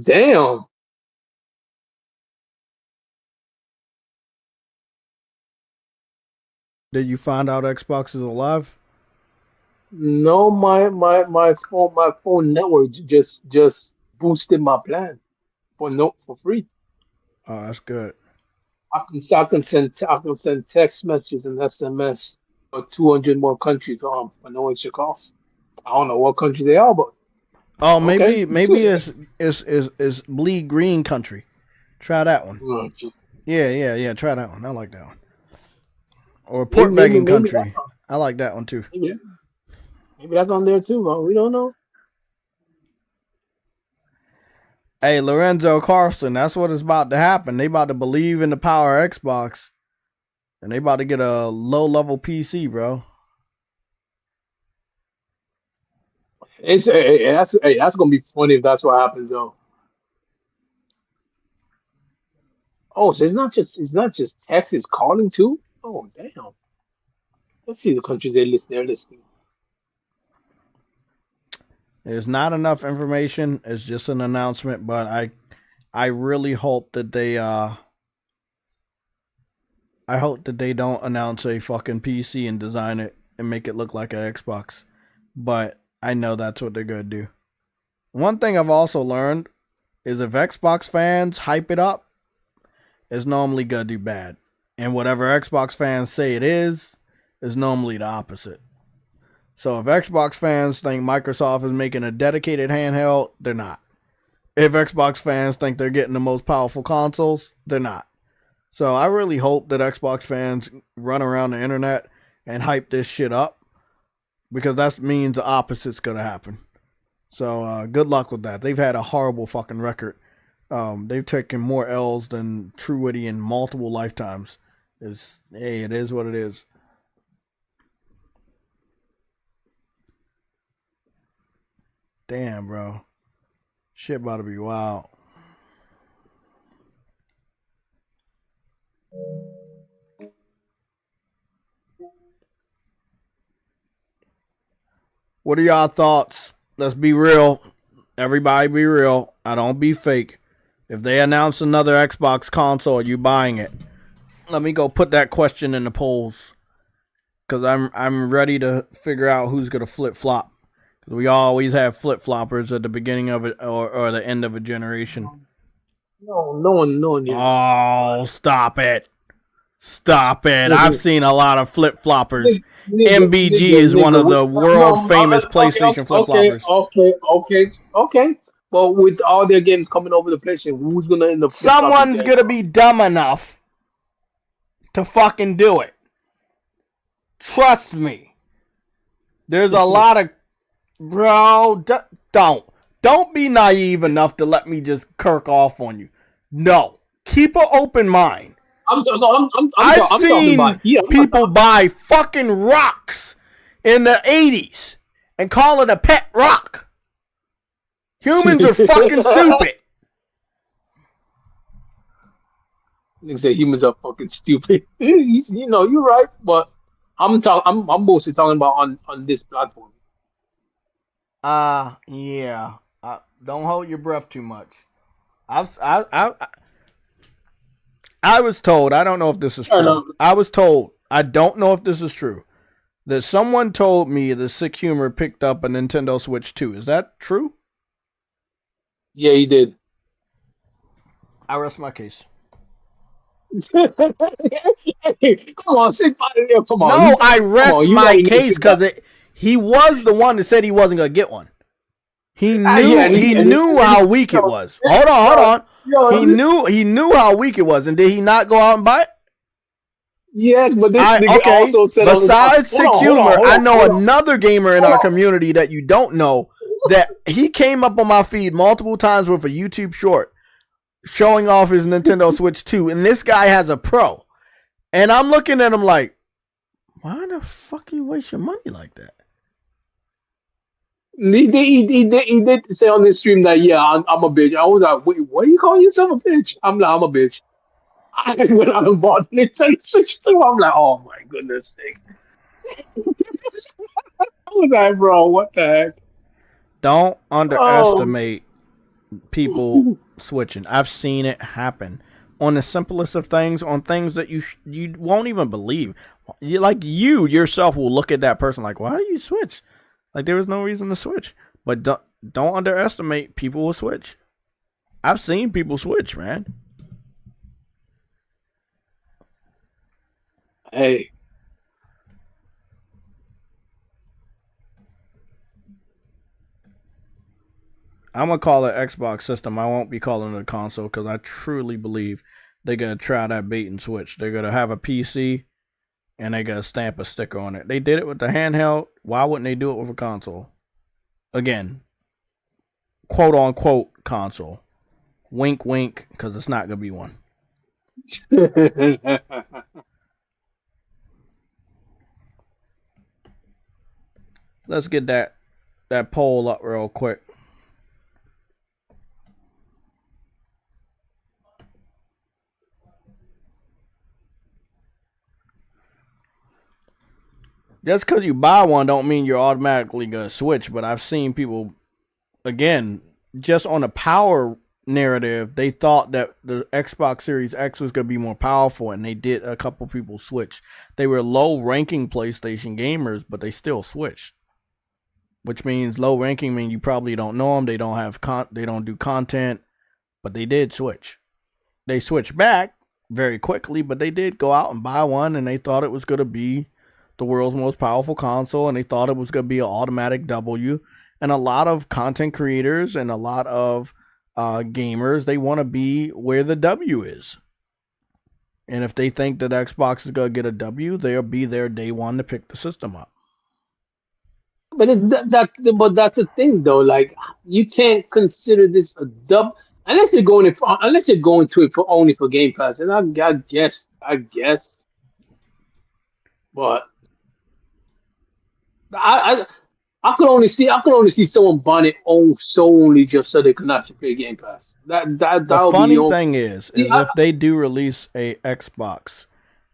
Damn. Did you find out Xbox is alive? No, my phone network just boosted my plan for free. Oh, that's good. I can send text messages and SMS for 200 more countries for no extra cost. I don't know what country they are, but oh, maybe it's bleed green country. Try that one. Yeah. Try that one. I like that one. Or port begging country. I like that one too. Maybe that's on there too, bro. We don't know. Hey, Lorenzo Carlson, that's what is about to happen. They about to believe in the power of Xbox, and they about to get a low-level PC, bro. That's gonna be funny if that's what happens, though. Oh, so it's not just Texas calling too. Oh, damn. Let's see the countries they're listing. There's not enough information. It's just an announcement, but I really hope that they don't announce a fucking PC and design it and make it look like an Xbox. But I know that's what they're gonna do. One thing I've also learned is if Xbox fans hype it up, it's normally gonna do bad. And whatever Xbox fans say it is normally the opposite. So if Xbox fans think Microsoft is making a dedicated handheld, they're not. If Xbox fans think they're getting the most powerful consoles, they're not. So I really hope that Xbox fans run around the internet and hype this shit up, because that means the opposite's going to happen. So good luck with that. They've had a horrible fucking record. They've taken more L's than True Witty in multiple lifetimes. It is what it is. Damn, bro. Shit about to be wild. What are y'all thoughts? Let's be real. Everybody be real. I don't be fake. If they announce another Xbox console, are you buying it? Let me go put that question in the polls, because I'm ready to figure out who's gonna flip flop. We always have flip floppers at the beginning of it or the end of a generation. No one. Oh, stop it. Stop it. I've seen a lot of flip floppers. MBG is one of the world famous PlayStation flip floppers. Okay. Well, with all their games coming over the PlayStation, who's gonna end up? Someone's gonna be dumb enough to fucking do it. Trust me. There's a lot of bro. Don't be naive enough to let me just kirk off on you. No, keep an open mind. I've seen people buy fucking rocks in the 80s and call it a pet rock. Humans are fucking stupid. They say humans are fucking stupid. You know, you're right, but I'm mostly talking about on this platform. Yeah. Don't hold your breath too much. I was told, I don't know if this is true. I was told, I don't know if this is true, that someone told me that Sick Humor picked up a Nintendo Switch 2. Is that true? Yeah, he did. I rest my case. Come on, say come on. No, I rest my case because he was the one that said he wasn't gonna get one. He knew how weak it was. Hold on. He knew how weak it was, and did he not go out and buy it? Yes, but this nigga also said. Besides Sick Humor, I know another gamer in our community that you don't know that he came up on my feed multiple times with a YouTube short showing off his Nintendo Switch 2, and this guy has a Pro, and I'm looking at him like, why the fuck you waste your money like that? He did say on this stream that I'm a bitch. I was like, wait, what are you calling yourself a bitch? I'm like, I'm a bitch. I went out and bought Nintendo Switch 2. I'm like, oh my goodness sake. I was like, bro, what the heck? Don't underestimate people switching. I've seen it happen on the simplest of things, on things that you won't even believe. You yourself will look at that person like, why do you switch? Like, there was no reason to switch. But don't underestimate people who switch. I've seen people switch, man. Hey. I'm going to call it Xbox system. I won't be calling it a console because I truly believe they're going to try that bait and switch. They're going to have a PC and they're going to stamp a sticker on it. They did it with the handheld. Why wouldn't they do it with a console? Again, quote unquote console. Wink, wink, because it's not going to be one. Let's get that poll up real quick. Just because you buy one don't mean you're automatically going to switch, but I've seen people, again, just on a power narrative, they thought that the Xbox Series X was going to be more powerful, and they did a couple people switch. They were low-ranking PlayStation gamers, but they still switched. Which means low-ranking means you probably don't know them, they don't do content, but they did switch. They switched back very quickly, but they did go out and buy one, and they thought it was going to be the world's most powerful console, and they thought it was going to be an automatic W. And a lot of content creators and a lot of gamers, they want to be where the W is. And if they think that Xbox is going to get a W, they'll be there day one to pick the system up. But but that's the thing, though. Like, you can't consider this a dub unless you're going to it only for Game Pass. And I guess, but I could only see someone buying it only just so they can actually play Game Pass. The funny thing is if they do release a Xbox,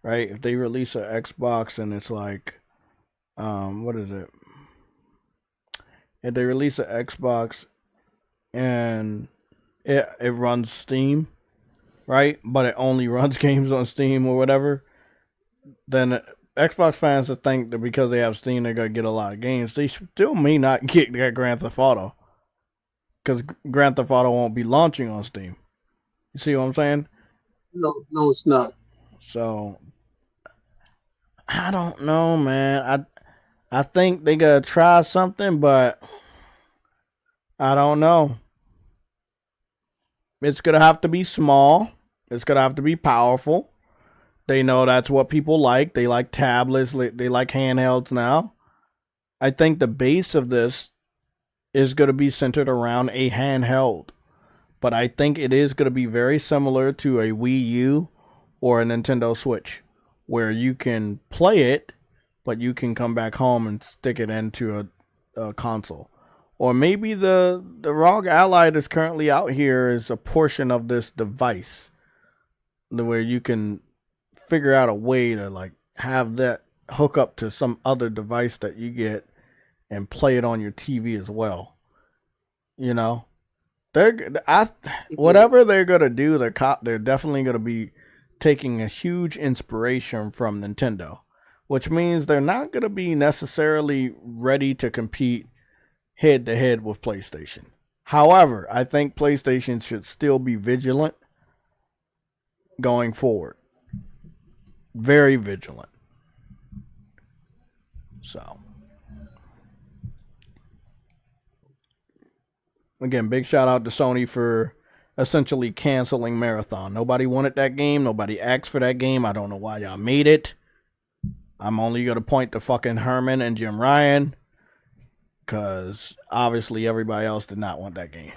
right? If they release an Xbox and it's like, what is it? If they release an Xbox and it runs Steam, right? But it only runs games on Steam or whatever, then Xbox fans that think that because they have Steam, they're going to get a lot of games. They still may not get that Grand Theft Auto. Because Grand Theft Auto won't be launching on Steam. You see what I'm saying? No, it's not. So I don't know, man. I think they gotta try something, but I don't know. It's gonna have to be small. It's gonna have to be powerful. They know that's what people like. They like tablets. They like handhelds now. I think the base of this is going to be centered around a handheld. But I think it is going to be very similar to a Wii U or a Nintendo Switch, where you can play it, but you can come back home and stick it into a console. Or maybe the ROG Ally that's currently out here is a portion of this device, where you can figure out a way to like have that hook up to some other device that you get and play it on your TV as well. You know, whatever they're gonna do, they're definitely gonna be taking a huge inspiration from Nintendo, which means they're not gonna be necessarily ready to compete head to head with PlayStation. However, I think PlayStation should still be vigilant going forward. Very vigilant. So, again, big shout out to Sony for essentially canceling Marathon. Nobody wanted that game. Nobody asked for that game. I don't know why y'all made it. I'm only going to point to fucking Herman and Jim Ryan, because obviously everybody else did not want that game.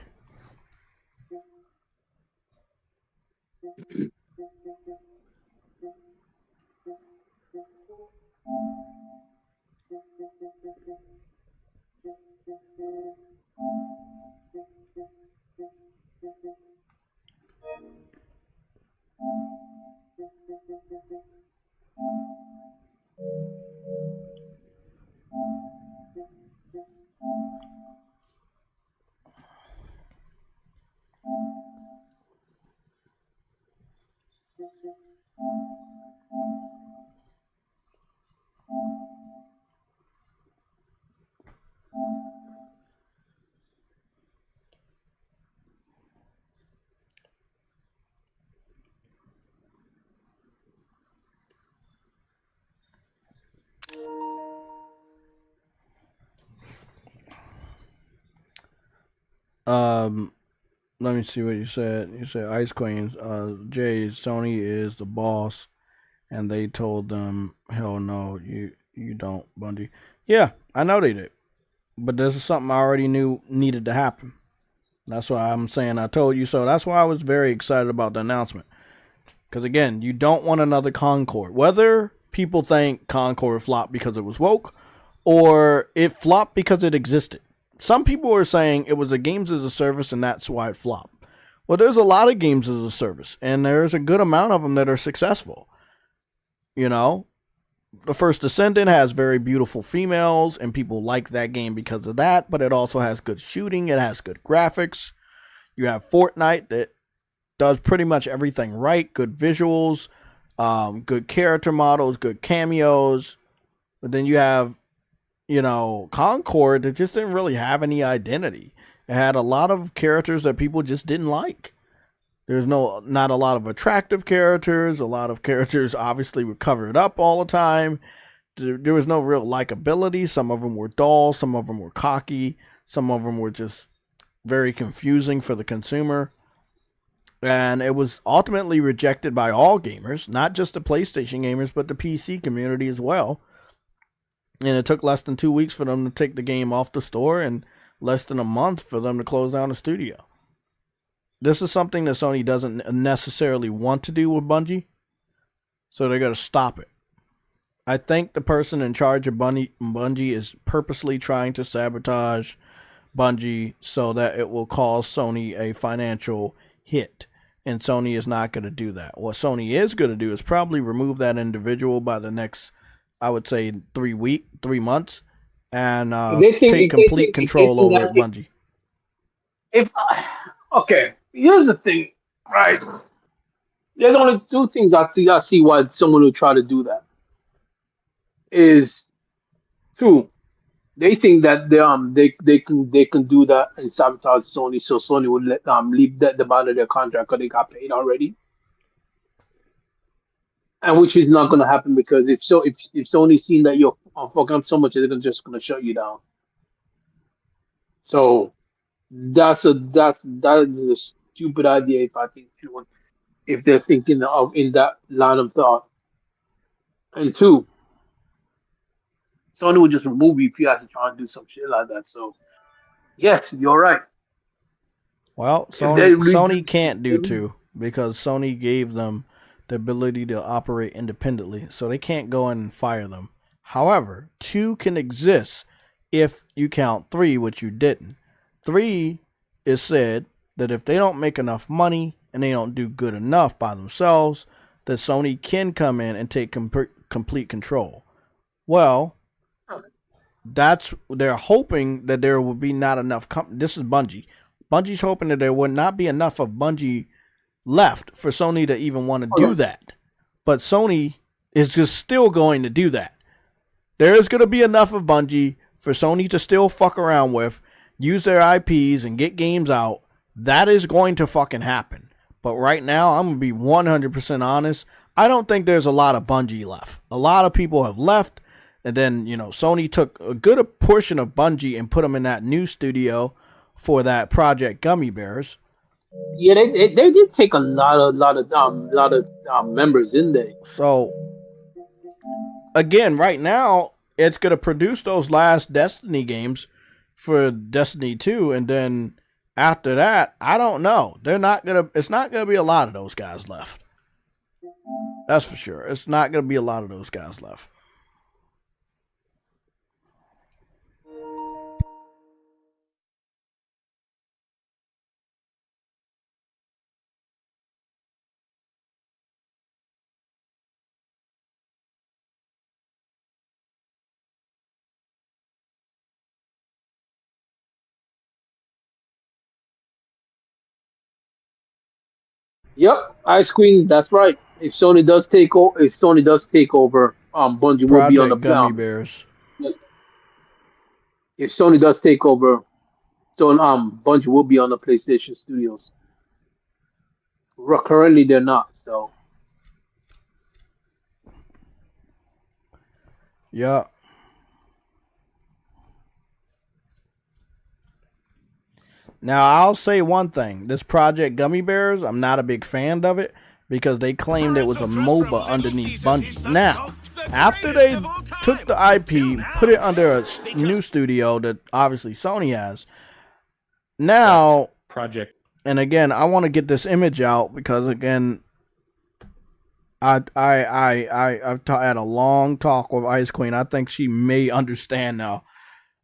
Let me see what you said. You said Ice Queens. Jay, Sony is the boss, and they told them, hell no, you don't, Bungie. Yeah, I know they did, but this is something I already knew needed to happen. That's why I'm saying I told you so. That's why I was very excited about the announcement. Because again, you don't want another Concord. Whether people think Concord flopped because it was woke, or it flopped because it existed. Some people are saying it was a games as a service and that's why it flopped. Well, there's a lot of games as a service, and there's a good amount of them that are successful. You know, The First Descendant has very beautiful females, and people like that game because of that, but it also has good shooting, it has good graphics. You have Fortnite that does pretty much everything right, good visuals, good character models, good cameos. But then you have, you know, Concord that just didn't really have any identity. It had a lot of characters that people just didn't like. There's not a lot of attractive characters. A lot of characters obviously were covered up all the time. There was no real likability. Some of them were dull. Some of them were cocky. Some of them were just very confusing for the consumer. And it was ultimately rejected by all gamers, not just the PlayStation gamers, but the PC community as well. And it took less than 2 weeks for them to take the game off the store and less than a month for them to close down the studio. This is something that Sony doesn't necessarily want to do with Bungie, so they're going to stop it. I think the person in charge of Bungie is purposely trying to sabotage Bungie so that it will cause Sony a financial hit, and Sony is not going to do that. What Sony is going to do is probably remove that individual by the next, I would say, 3 months, and take complete control over Bungie. Okay, here's the thing, right? There's only two things I see why someone would try to do that. Is two, They think that they can do that and sabotage Sony, so Sony would let leave them out of their contract because they got paid already, and which is not going to happen because if Sony seen that you're fucking up so much, they're just going to shut you down. So that is a stupid idea if they're thinking of in that line of thought. And two, Sony would just remove you if you had to try and do some shit like that. So yes, you're right. Well, Sony can't do two because Sony gave them the ability to operate independently, so they can't go in and fire them. However, two can exist if you count three, which you didn't. Three is said that if they don't make enough money and they don't do good enough by themselves, that Sony can come in and take complete control. Well, they're hoping that there will be not enough. This is Bungie. Bungie's hoping that there would not be enough of Bungie left for Sony to even want to do that. But Sony is just still going to do that. There is going to be enough of Bungie for Sony to still fuck around with, use their IPs and get games out. That is going to fucking happen. But right now, I'm going to be 100% honest. I don't think there's a lot of Bungie left. A lot of people have left. And then, Sony took a good portion of Bungie and put them in that new studio for that Project Gummy Bears. Yeah, they did take a lot of members in there. So again, right now it's gonna produce those last Destiny games for Destiny 2, and then after that, I don't know. It's not gonna be a lot of those guys left. That's for sure. It's not gonna be a lot of those guys left. Yep, Ice Queen. That's right. If Sony does take over, Bungie will be on the Gummy Bears. Yes. If Sony does take over, then Bungie will be on the PlayStation Studios. Currently, they're not. So. Yeah. Now, I'll say one thing. This Project Gummy Bears, I'm not a big fan of it because they claimed it was a MOBA underneath Bungie. Now, after they took the IP, put it under a new studio that obviously Sony has, now, Project. And again, I want to get this image out because, again, I've had a long talk with Ice Queen. I think she may understand now.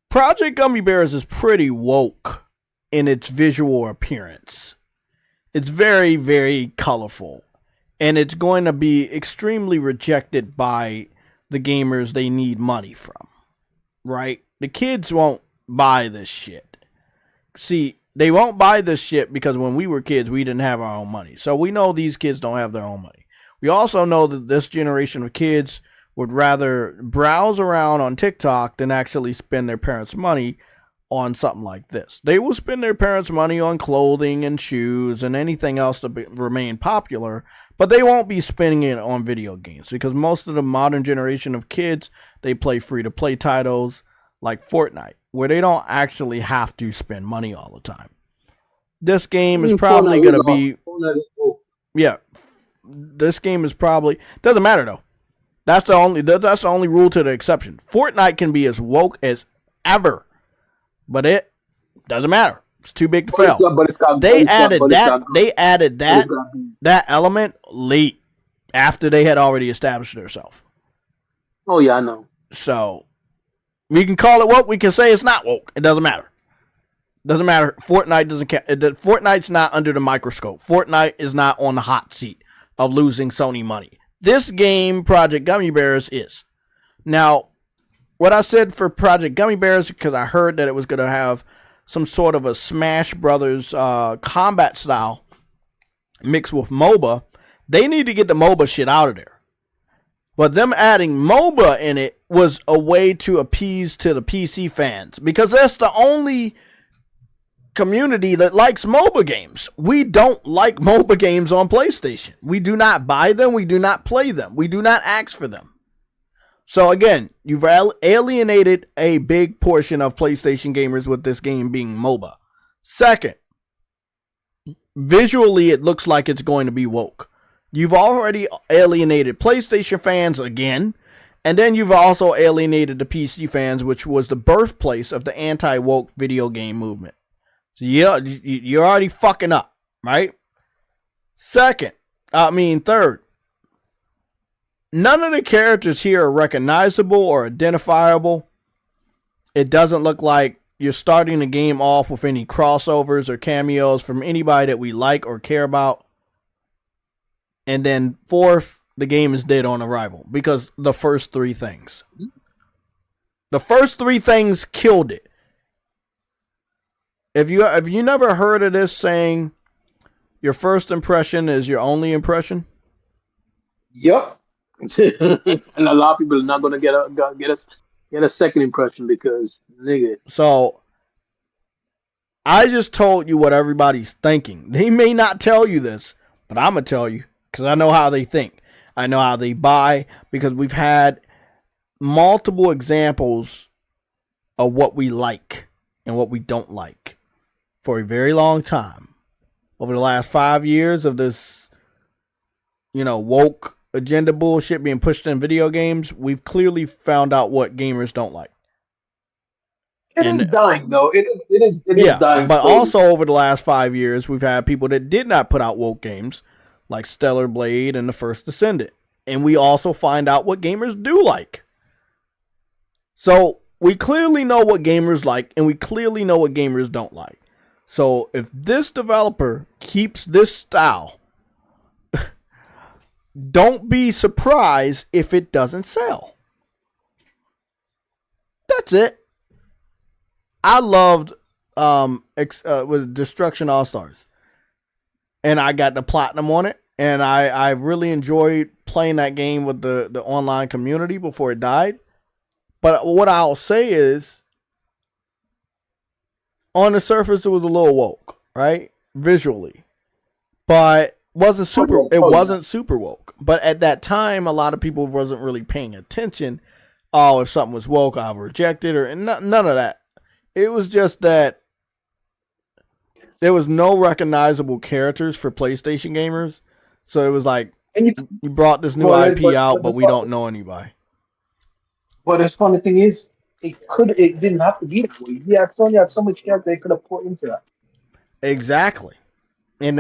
Project Gummy Bears is pretty woke in its visual appearance. It's very, very colorful. And it's going to be extremely rejected by the gamers they need money from. Right? The kids won't buy this shit. See, they won't buy this shit because when we were kids, we didn't have our own money. So we know these kids don't have their own money. We also know that this generation of kids would rather browse around on TikTok than actually spend their parents' money on something like this. They will spend their parents' money on clothing and shoes and anything else to remain popular, but they won't be spending it on video games because most of the modern generation of kids, they play free-to-play titles like Fortnite, where they don't actually have to spend money all the time. This game is probably going to be... Yeah, this game is probably... Doesn't matter, though. That's the only rule to the exception. Fortnite can be as woke as ever. But it doesn't matter. It's too big to fail. They added that element late after they had already established themselves. Oh yeah, I know. So we can call it woke. We can say it's not woke. It doesn't matter. Doesn't matter. Fortnite doesn't care. Fortnite's not under the microscope. Fortnite is not on the hot seat of losing Sony money. This game, Project Gummy Bears, is. Now, what I said for Project Gummy Bears, because I heard that it was going to have some sort of a Smash Brothers combat style mixed with MOBA, they need to get the MOBA shit out of there. But them adding MOBA in it was a way to appease to the PC fans, because that's the only community that likes MOBA games. We don't like MOBA games on PlayStation. We do not buy them. We do not play them. We do not ask for them. So again, you've alienated a big portion of PlayStation gamers with this game being MOBA. Second, visually it looks like it's going to be woke. You've already alienated PlayStation fans again, and then you've also alienated the PC fans, which was the birthplace of the anti-woke video game movement. So yeah, you're already fucking up, right? Third, none of the characters here are recognizable or identifiable. It doesn't look like you're starting the game off with any crossovers or cameos from anybody that we like or care about. And then fourth, the game is dead on arrival because the first three things. The first three things killed it. If you never heard of this saying, your first impression is your only impression? Yep. And a lot of people are not going to get a second impression because, nigga. So, I just told you what everybody's thinking. They may not tell you this, but I'm going to tell you because I know how they think. I know how they buy because we've had multiple examples of what we like and what we don't like for a very long time. Over the last 5 years of this, woke agenda bullshit being pushed in video games, we've clearly found out what gamers don't like. It is dying, though. It is dying. But also over the last 5 years, we've had people that did not put out woke games, like Stellar Blade and The First Descendant. And we also find out what gamers do like. So we clearly know what gamers like, and we clearly know what gamers don't like. So if this developer keeps this style, don't be surprised if it doesn't sell. That's it. I loved with Destruction All-Stars. And I got the platinum on it. And I really enjoyed playing that game with the online community before it died. But what I'll say is, on the surface, it was a little woke, right? Visually. But it wasn't super woke. But at that time, a lot of people wasn't really paying attention. Oh, if something was woke, I'll reject it. None of that. It was just that there was no recognizable characters for PlayStation gamers. So it was like, you brought this new IP out, but we don't know anybody. But the funny thing is, it didn't have to be that way. Sony had so much character they could have put into that. Exactly. And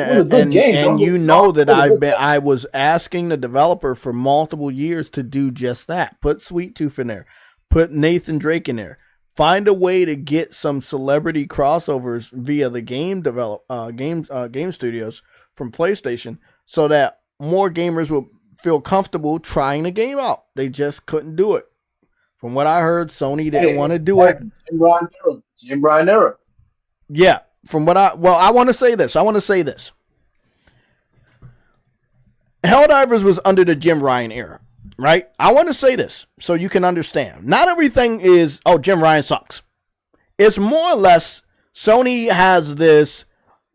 you know that I was asking the developer for multiple years to do just that. Put Sweet Tooth in there. Put Nathan Drake in there. Find a way to get some celebrity crossovers via the game studios from PlayStation so that more gamers would feel comfortable trying the game out. They just couldn't do it. From what I heard, Sony didn't want to do it. Jim Ryan era. Yeah. I want to say this. Helldivers was under the Jim Ryan era, right? I want to say this so you can understand. Not everything is, Jim Ryan sucks. It's more or less Sony has this,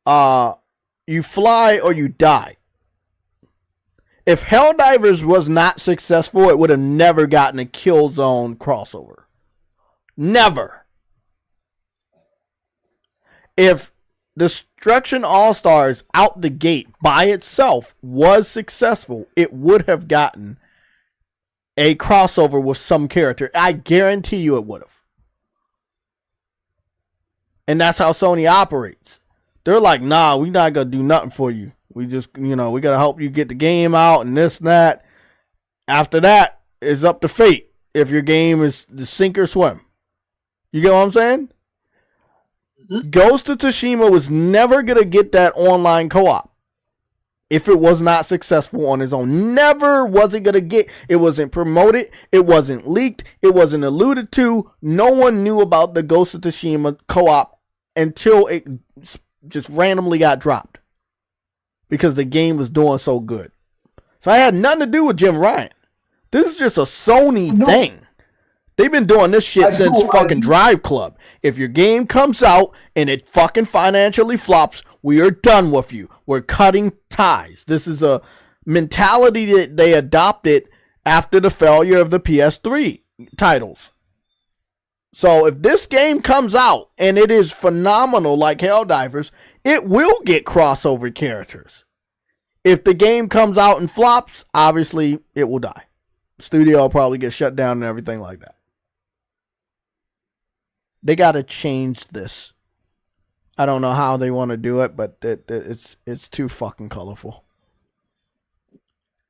you fly or you die. If Helldivers was not successful, it would have never gotten a Killzone crossover. Never. If Destruction All-Stars out the gate by itself was successful, it would have gotten a crossover with some character. I guarantee you it would have. And that's how Sony operates. They're like, nah, we're not going to do nothing for you. We just, we got to help you get the game out and this and that. After that, it's up to fate if your game is the sink or swim. You get what I'm saying? Mm-hmm. Ghost of Tsushima was never going to get that online co-op if it was not successful on its own. Never was it going to get. It wasn't promoted. It wasn't leaked. It wasn't alluded to. No one knew about the Ghost of Tsushima co-op until it just randomly got dropped. Because the game was doing so good. So I had nothing to do with Jim Ryan. This is just a Sony thing. They've been doing this shit since fucking Drive Club. If your game comes out and it fucking financially flops, we are done with you. We're cutting ties. This is a mentality that they adopted after the failure of the PS3 titles. So if this game comes out and it is phenomenal like Helldivers, it will get crossover characters. If the game comes out and flops, obviously it will die. Studio will probably get shut down and everything like that. They got to change this. I don't know how they want to do it, but it's too fucking colorful.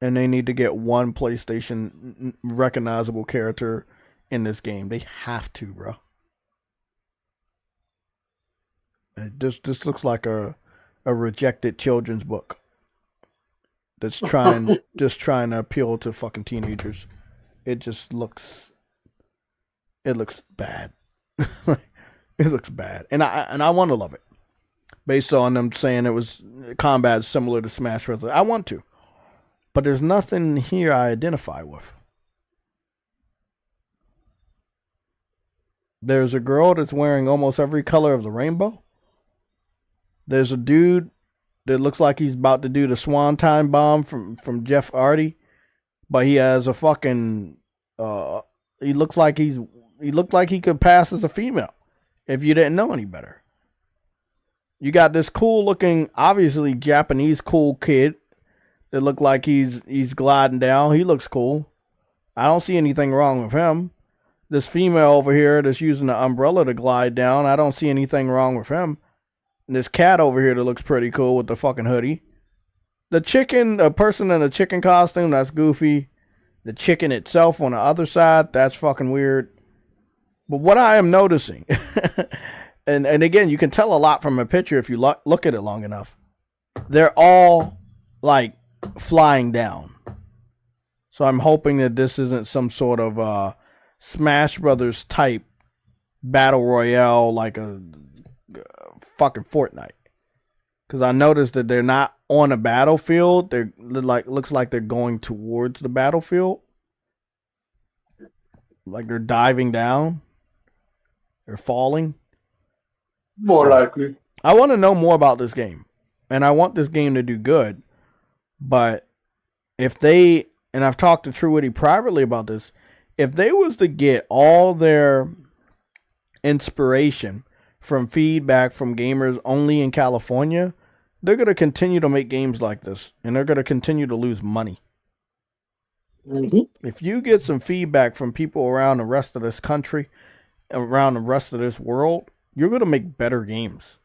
And they need to get one PlayStation recognizable character in this game. They have to, bro. This looks like a rejected children's book that's trying to appeal to fucking teenagers. It looks bad. It looks bad, and I want to love it, based on them saying it was combat similar to Smash Bros. I want to, but there's nothing here I identify with. There's a girl that's wearing almost every color of the rainbow. There's a dude that looks like he's about to do the Swanton bomb from Jeff Hardy, but he has a fucking he looked like he could pass as a female if you didn't know any better. You got this cool looking, obviously Japanese cool kid that looked like he's gliding down. He looks cool. I don't see anything wrong with him. This female over here that's using the umbrella to glide down, I don't see anything wrong with him. And this cat over here that looks pretty cool with the fucking hoodie. The chicken, a person in a chicken costume, that's goofy. The chicken itself on the other side, that's fucking weird. But what I am noticing, and again, you can tell a lot from a picture if you look at it long enough. They're all like flying down. So I'm hoping that this isn't some sort of Smash Brothers type battle royale like a fucking Fortnite. Because I noticed that they're not on a battlefield. They're looks like they're going towards the battlefield. Like they're diving down. They're falling. More likely. I want to know more about this game. And I want this game to do good. But if they, and I've talked to True Witty privately about this, if they was to get all their inspiration from feedback from gamers only in California, they're going to continue to make games like this. And they're going to continue to lose money. Mm-hmm. If you get some feedback from people around the rest of this country, around the rest of this world, you're going to make better games.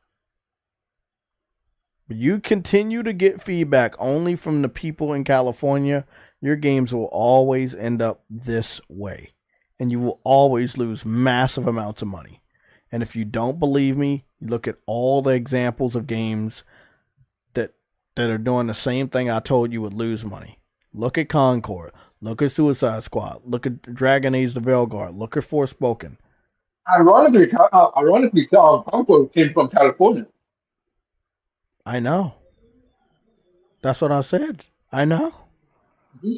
But you continue to get feedback only from the people in California, your games will always end up this way. And you will always lose massive amounts of money. And if you don't believe me, you look at all the examples of games that are doing the same thing I told you would lose money. Look at Concord. Look at Suicide Squad. Look at Dragon Age the Veilguard. Look at Forspoken. Ironically, Concord came from California. I know. That's what I said. I know. Mm-hmm.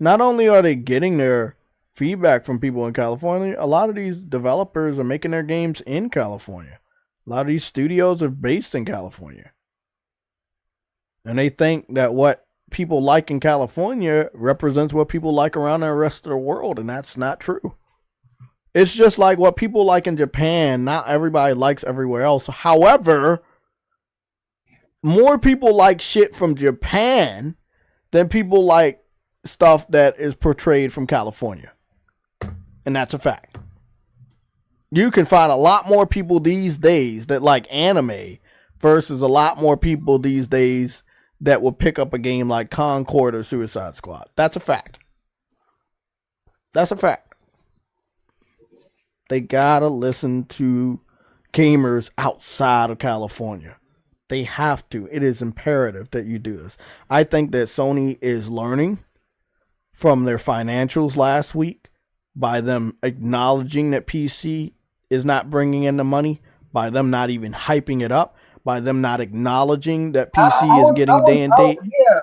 Not only are they getting their feedback from people in California, a lot of these developers are making their games in California. A lot of these studios are based in California. And they think that what people like in California represents what people like around the rest of the world, and that's not true. It's just like what people like in Japan. Not everybody likes everywhere else. However, more people like shit from Japan than people like stuff that is portrayed from California. And that's a fact. You can find a lot more people these days that like anime versus a lot more people these days that will pick up a game like Concord or Suicide Squad. That's a fact. That's a fact. They gotta listen to gamers outside of California. They have to. It is imperative that you do this. I think that Sony is learning from their financials last week by them acknowledging that PC is not bringing in the money, by them not even hyping it up, by them not acknowledging that PC is getting day and date. Yeah.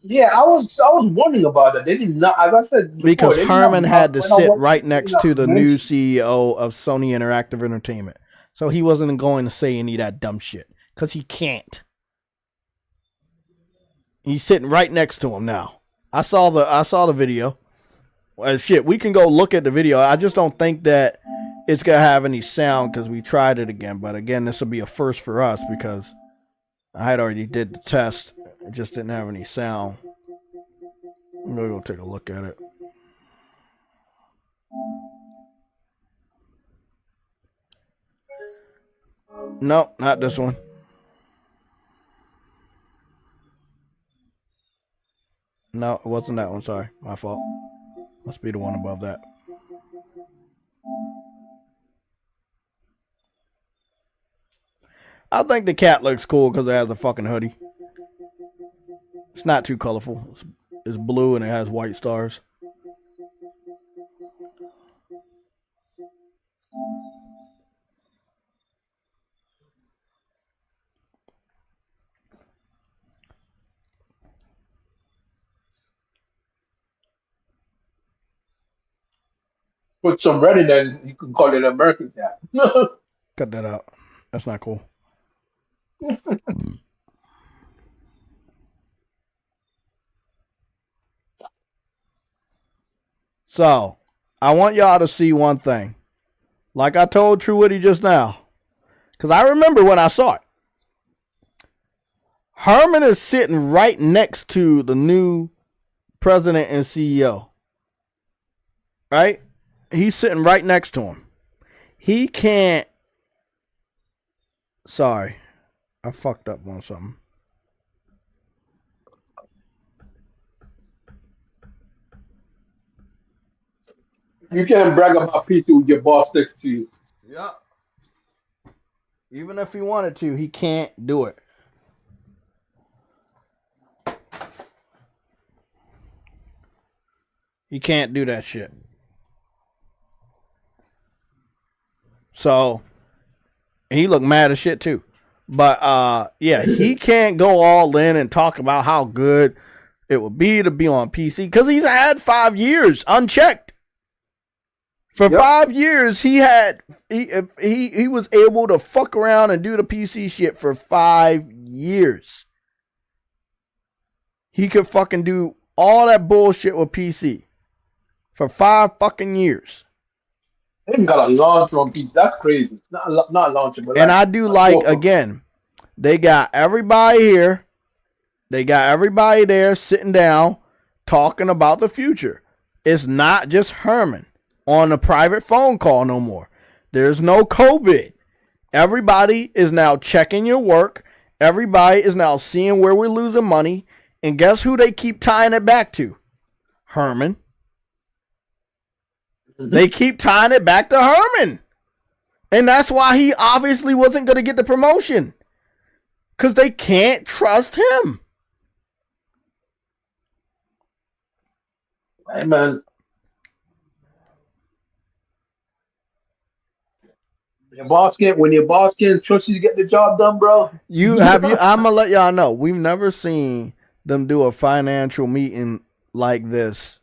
Yeah, I was wondering about that. They did not, as I said before, because they did Herman had to sit right they next did to not the new mention. CEO of Sony Interactive Entertainment. So he wasn't going to say any of that dumb shit because he can't. He's sitting right next to him now. I saw the video. Shit, we can go look at the video. I just don't think that it's gonna have any sound because we tried it again. But again, this will be a first for us because I had already did the test. It just didn't have any sound. I'm gonna go take a look at it. No, not this one. No, it wasn't that one. Sorry, my fault. Must be the one above that. I think the cat looks cool because it has a fucking hoodie. It's not too colorful. It's blue and it has white stars. Put some red in there, you can call it an American cat. Cut that out. That's not cool. So, I want y'all to see one thing. Like I told True Woody just now. Because I remember when I saw it. Herman is sitting right next to the new president and CEO. Right? He's sitting right next to him. He can't. Sorry. I fucked up on something. You can't brag about PC with your boss next to you. Yep. Even if he wanted to, he can't do it. He can't do that shit. So, he looked mad as shit too. But, yeah, he can't go all in and talk about how good it would be to be on PC. Because he's had 5 years unchecked. For 5 years, he was able to fuck around and do the PC shit for 5 years. He could fucking do all that bullshit with PC for 5 fucking years. They even got a launcher on PC. That's crazy. Not a launcher, but and I do like, again, they got everybody here. They got everybody there sitting down talking about the future. It's not just Herman on a private phone call no more. There's no COVID. Everybody is now checking your work. Everybody is now seeing where we're losing money. And guess who they keep tying it back to? Herman. They keep tying it back to Herman. And that's why he obviously wasn't going to get the promotion. Because they can't trust him. Hey, man. When your boss can't trust you to get the job done, bro. I'm gonna let y'all know. We've never seen them do a financial meeting like this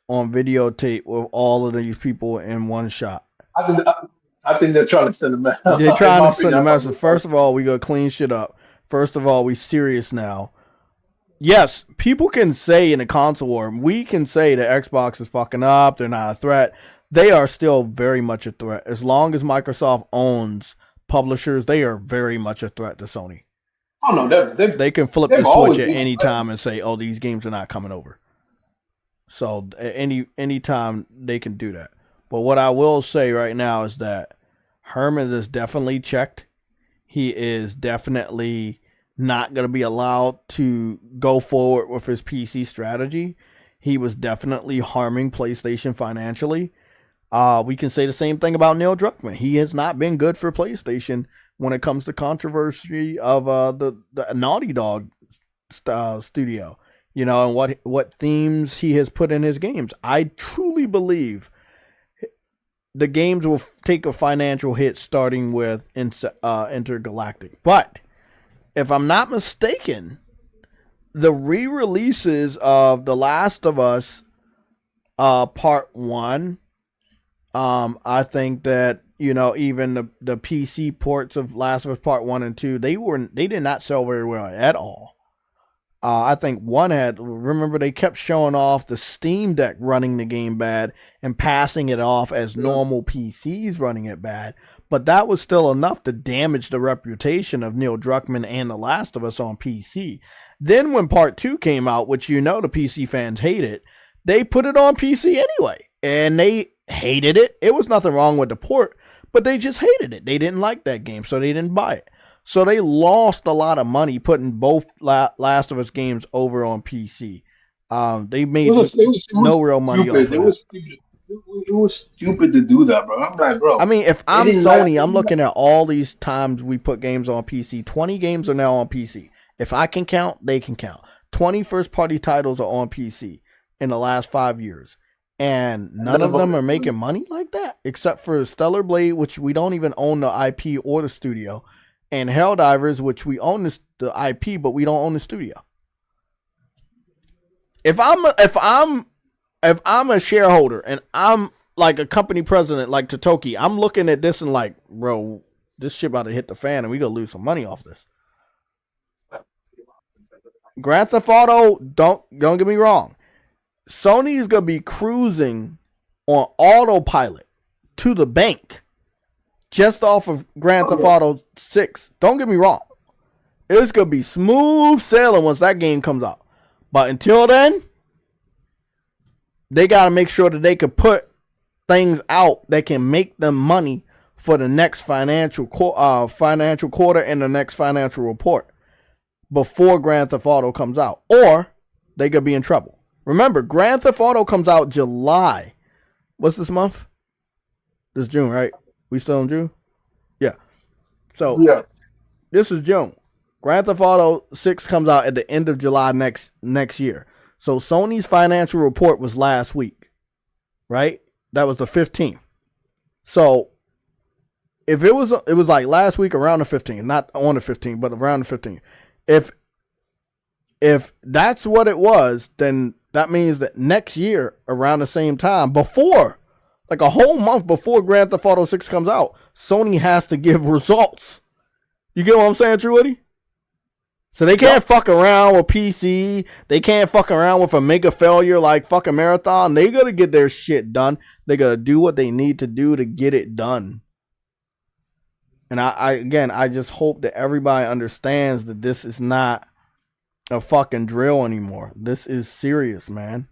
on videotape with all of these people in one shot. I think they're trying to send a message. They're trying to send a message. First of all, we gotta clean shit up. First of all, we serious now. Yes, people can say in the console war, we can say that Xbox is fucking up, they're not a threat. They are still very much a threat. As long as Microsoft owns publishers, they are very much a threat to Sony. Oh no, they can flip the switch at any time and say, "Oh, these games are not coming over." So any time they can do that. But what I will say right now is that Herman is definitely checked. He is definitely not going to be allowed to go forward with his PC strategy. He was definitely harming PlayStation financially. We can say the same thing about Neil Druckmann. He has not been good for PlayStation when it comes to controversy of the Naughty Dog studio, you know, and what themes he has put in his games. I truly believe the games will take a financial hit starting with Intergalactic. But if I'm not mistaken, the re-releases of The Last of Us Part 1, I think that, you know, even the PC ports of Last of Us Part 1 and 2, they did not sell very well at all. I think one remember they kept showing off the Steam Deck running the game bad and passing it off as normal PCs running it bad. But that was still enough to damage the reputation of Neil Druckmann and The Last of Us on PC. Then when Part 2 came out, which you know the PC fans hated, they put it on PC anyway. And they hated it. It was nothing wrong with the port, but they just hated it. They didn't like that game, so they didn't buy it. So they lost a lot of money putting both Last of Us games over on PC. They made no real money off of it. It was stupid to do that, bro. I'm like, bro. I mean, if I'm Sony, I'm looking at all these times we put games on PC. 20 games are now on PC. If I can count, they can count. 20 first-party titles are on PC in the last 5 years. And none of them are making money like that, except for Stellar Blade, which we don't even own the IP or the studio. And Helldivers, which we own the IP, but we don't own the studio. If I'm a shareholder and I'm like a company president like Totoki, I'm looking at this and like, bro, this shit about to hit the fan and we gonna lose some money off this. Grand Theft Auto, don't get me wrong. Sony's gonna be cruising on autopilot to the bank. Just off of Grand Theft Auto 6. Don't get me wrong. It's going to be smooth sailing once that game comes out. But until then, they got to make sure that they can put things out that can make them money for the next financial quarter and the next financial report before Grand Theft Auto comes out. Or they could be in trouble. Remember, Grand Theft Auto comes out July. What's this month? This is June, right? We still in June? Yeah. So, This is June. Grand Theft Auto 6 comes out at the end of July next year. So, Sony's financial report was last week, right? That was the 15th. So, if it was like last week around the 15th, not on the 15th, but around the 15th. If that's what it was, then that means that next year around the same time, before, like a whole month before Grand Theft Auto 6 comes out, Sony has to give results. You get what I'm saying, True Woody? So they can't fuck around with PC. They can't fuck around with a mega failure like fucking Marathon. They gotta get their shit done. They gotta do what they need to do to get it done. And I just hope that everybody understands that this is not a fucking drill anymore. This is serious, man.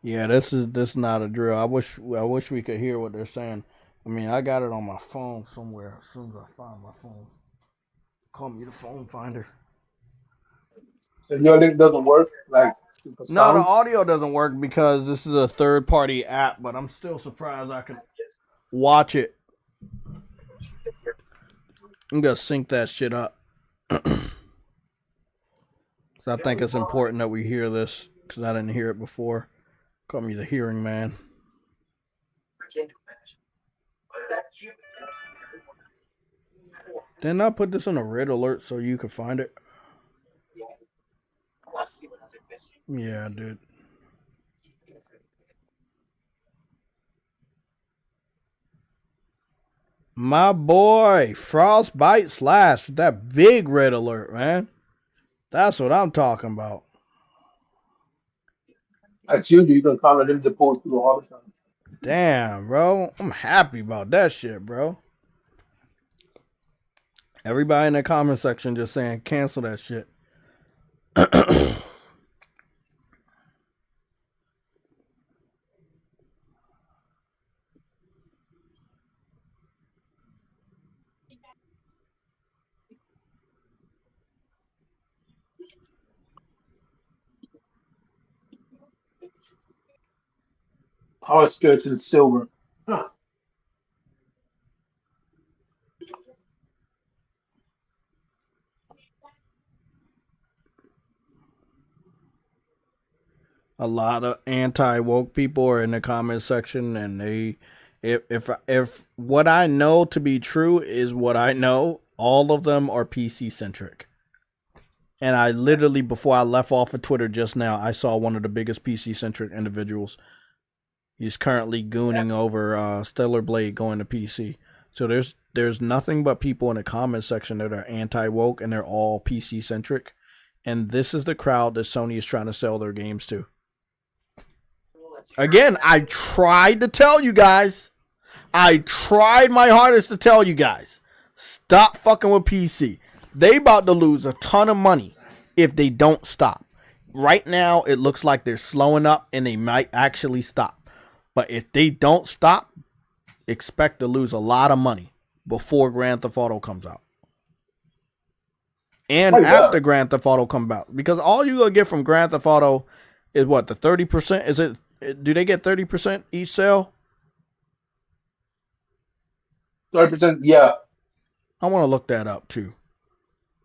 Yeah, this is not a drill. I wish we could hear what they're saying. I mean, I got it on my phone somewhere. As soon as I find my phone, call me the phone finder. So your link doesn't work, like no, the audio doesn't work because this is a third-party app. But I'm still surprised I can watch it. I'm gonna sync that shit up. I think it's important that we hear this because I didn't hear it before. Call me the hearing man. Didn't I put this on a red alert so you could find it? Yeah, I did. My boy, Frostbite Slash, that big red alert, man. That's what I'm talking about. That's you. You can count on them to post through all the time. Damn, bro. I'm happy about that shit, bro. Everybody in the comment section just saying cancel that shit. Power Spirits in silver. Huh. A lot of anti-woke people are in the comment section, and if what I know to be true is what I know, all of them are PC centric. And I literally, before I left off of Twitter just now, I saw one of the biggest PC centric individuals. He's currently gooning over Stellar Blade going to PC. So there's nothing but people in the comment section that are anti-woke, and they're all PC centric. And this is the crowd that Sony is trying to sell their games to. Again, I tried to tell you guys. I tried my hardest to tell you guys. Stop fucking with PC. They about to lose a ton of money if they don't stop. Right now, it looks like they're slowing up and they might actually stop. But if they don't stop, expect to lose a lot of money before Grand Theft Auto comes out. And after Grand Theft Auto comes out. Because all you're going to get from Grand Theft Auto is what, the 30%? Is it? Do they get 30% each sale? 30%, yeah. I want to look that up too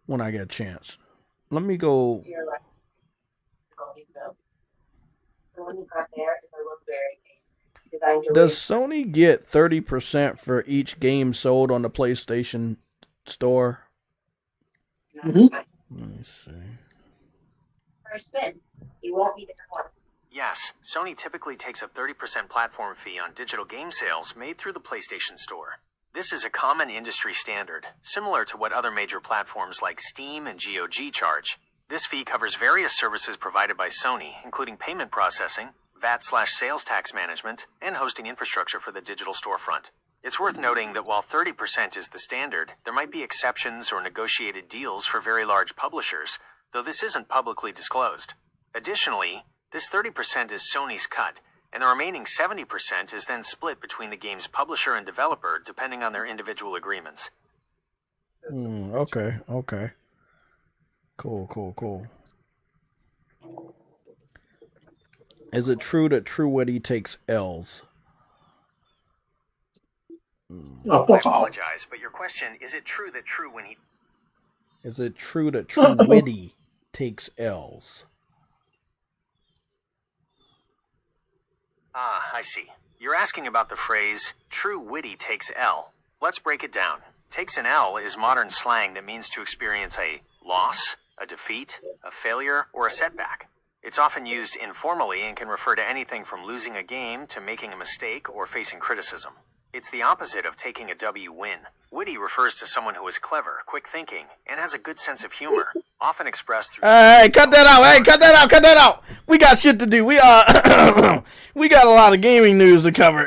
when I get a chance. Let me go. Does Sony get 30% for each game sold on the PlayStation Store? Mm-hmm. Let me see. For a spin, you won't be disappointed. Yes, Sony typically takes a 30% platform fee on digital game sales made through the PlayStation Store. This is a common industry standard, similar to what other major platforms like Steam and GOG charge. This fee covers various services provided by Sony, including payment processing, VAT/sales tax management, and hosting infrastructure for the digital storefront. It's worth noting that while 30% is the standard, there might be exceptions or negotiated deals for very large publishers, though this isn't publicly disclosed. Additionally, this 30% is Sony's cut, and the remaining 70% is then split between the game's publisher and developer, depending on their individual agreements. Okay. Cool. Is it true that True Witty takes L's? I apologize, but your question, is it true that True Witty takes L's? Ah, I see. You're asking about the phrase, True Witty takes L. Let's break it down. Takes an L is modern slang that means to experience a loss, a defeat, a failure, or a setback. It's often used informally and can refer to anything from losing a game to making a mistake or facing criticism. It's the opposite of taking a W win. Witty refers to someone who is clever, quick thinking, and has a good sense of humor, often expressed through... Hey, cut that out! We got shit to do. We got a lot of gaming news to cover.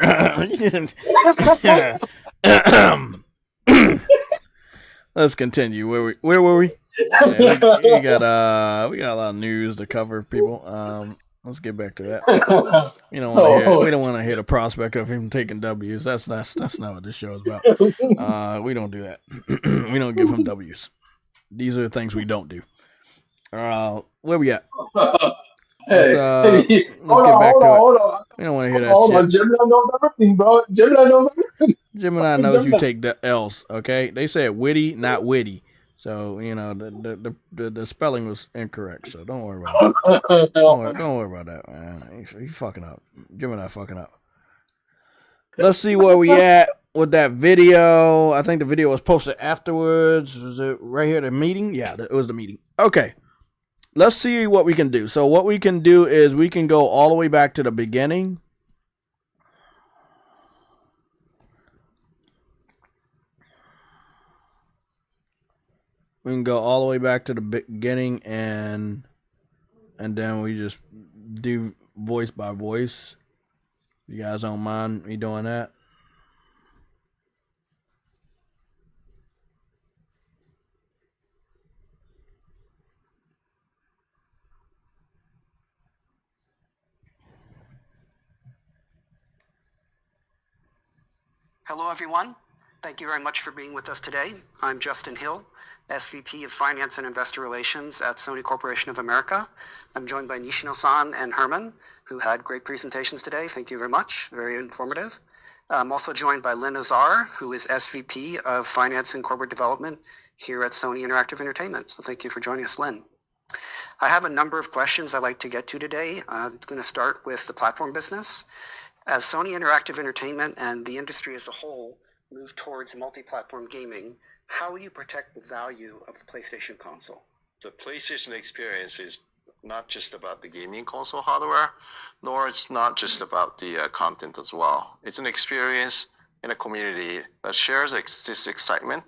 Let's continue. Where were we? Yeah, we got a lot of news to cover, people. Let's get back to that. We don't want to hear the prospect of him taking W's. That's not what this show is about. We don't do that. We don't give him W's. These are the things we don't do. Where we at? Let's get back to it. We don't want to hear that shit. Gemini knows everything, bro. Gemini knows you take the L's, okay? They said witty, not witty. So, the spelling was incorrect, so don't worry about it. Don't worry about that, man. He's fucking up. Gemini fucking up. Let's see where we at with that video. I think the video was posted afterwards. Was it right here, the meeting? Yeah, it was the meeting. Okay. Let's see what we can do. So what we can do is we can go all the way back to the beginning. We can go all the way back to the beginning and then we just do voice by voice. You guys don't mind me doing that? Hello, everyone. Thank you very much for being with us today. I'm Justin Hill, SVP of Finance and Investor Relations at Sony Corporation of America. I'm joined by Nishino-san and Herman, who had great presentations today. Thank you very much. Very informative. I'm also joined by Lynn Azar, who is SVP of Finance and Corporate Development here at Sony Interactive Entertainment. So thank you for joining us, Lynn. I have a number of questions I'd like to get to today. I'm going to start with the platform business. As Sony Interactive Entertainment and the industry as a whole move towards multi-platform gaming, how will you protect the value of the PlayStation console? The PlayStation experience is not just about the gaming console hardware, nor it's not just about the content as well. It's an experience in a community that shares this excitement.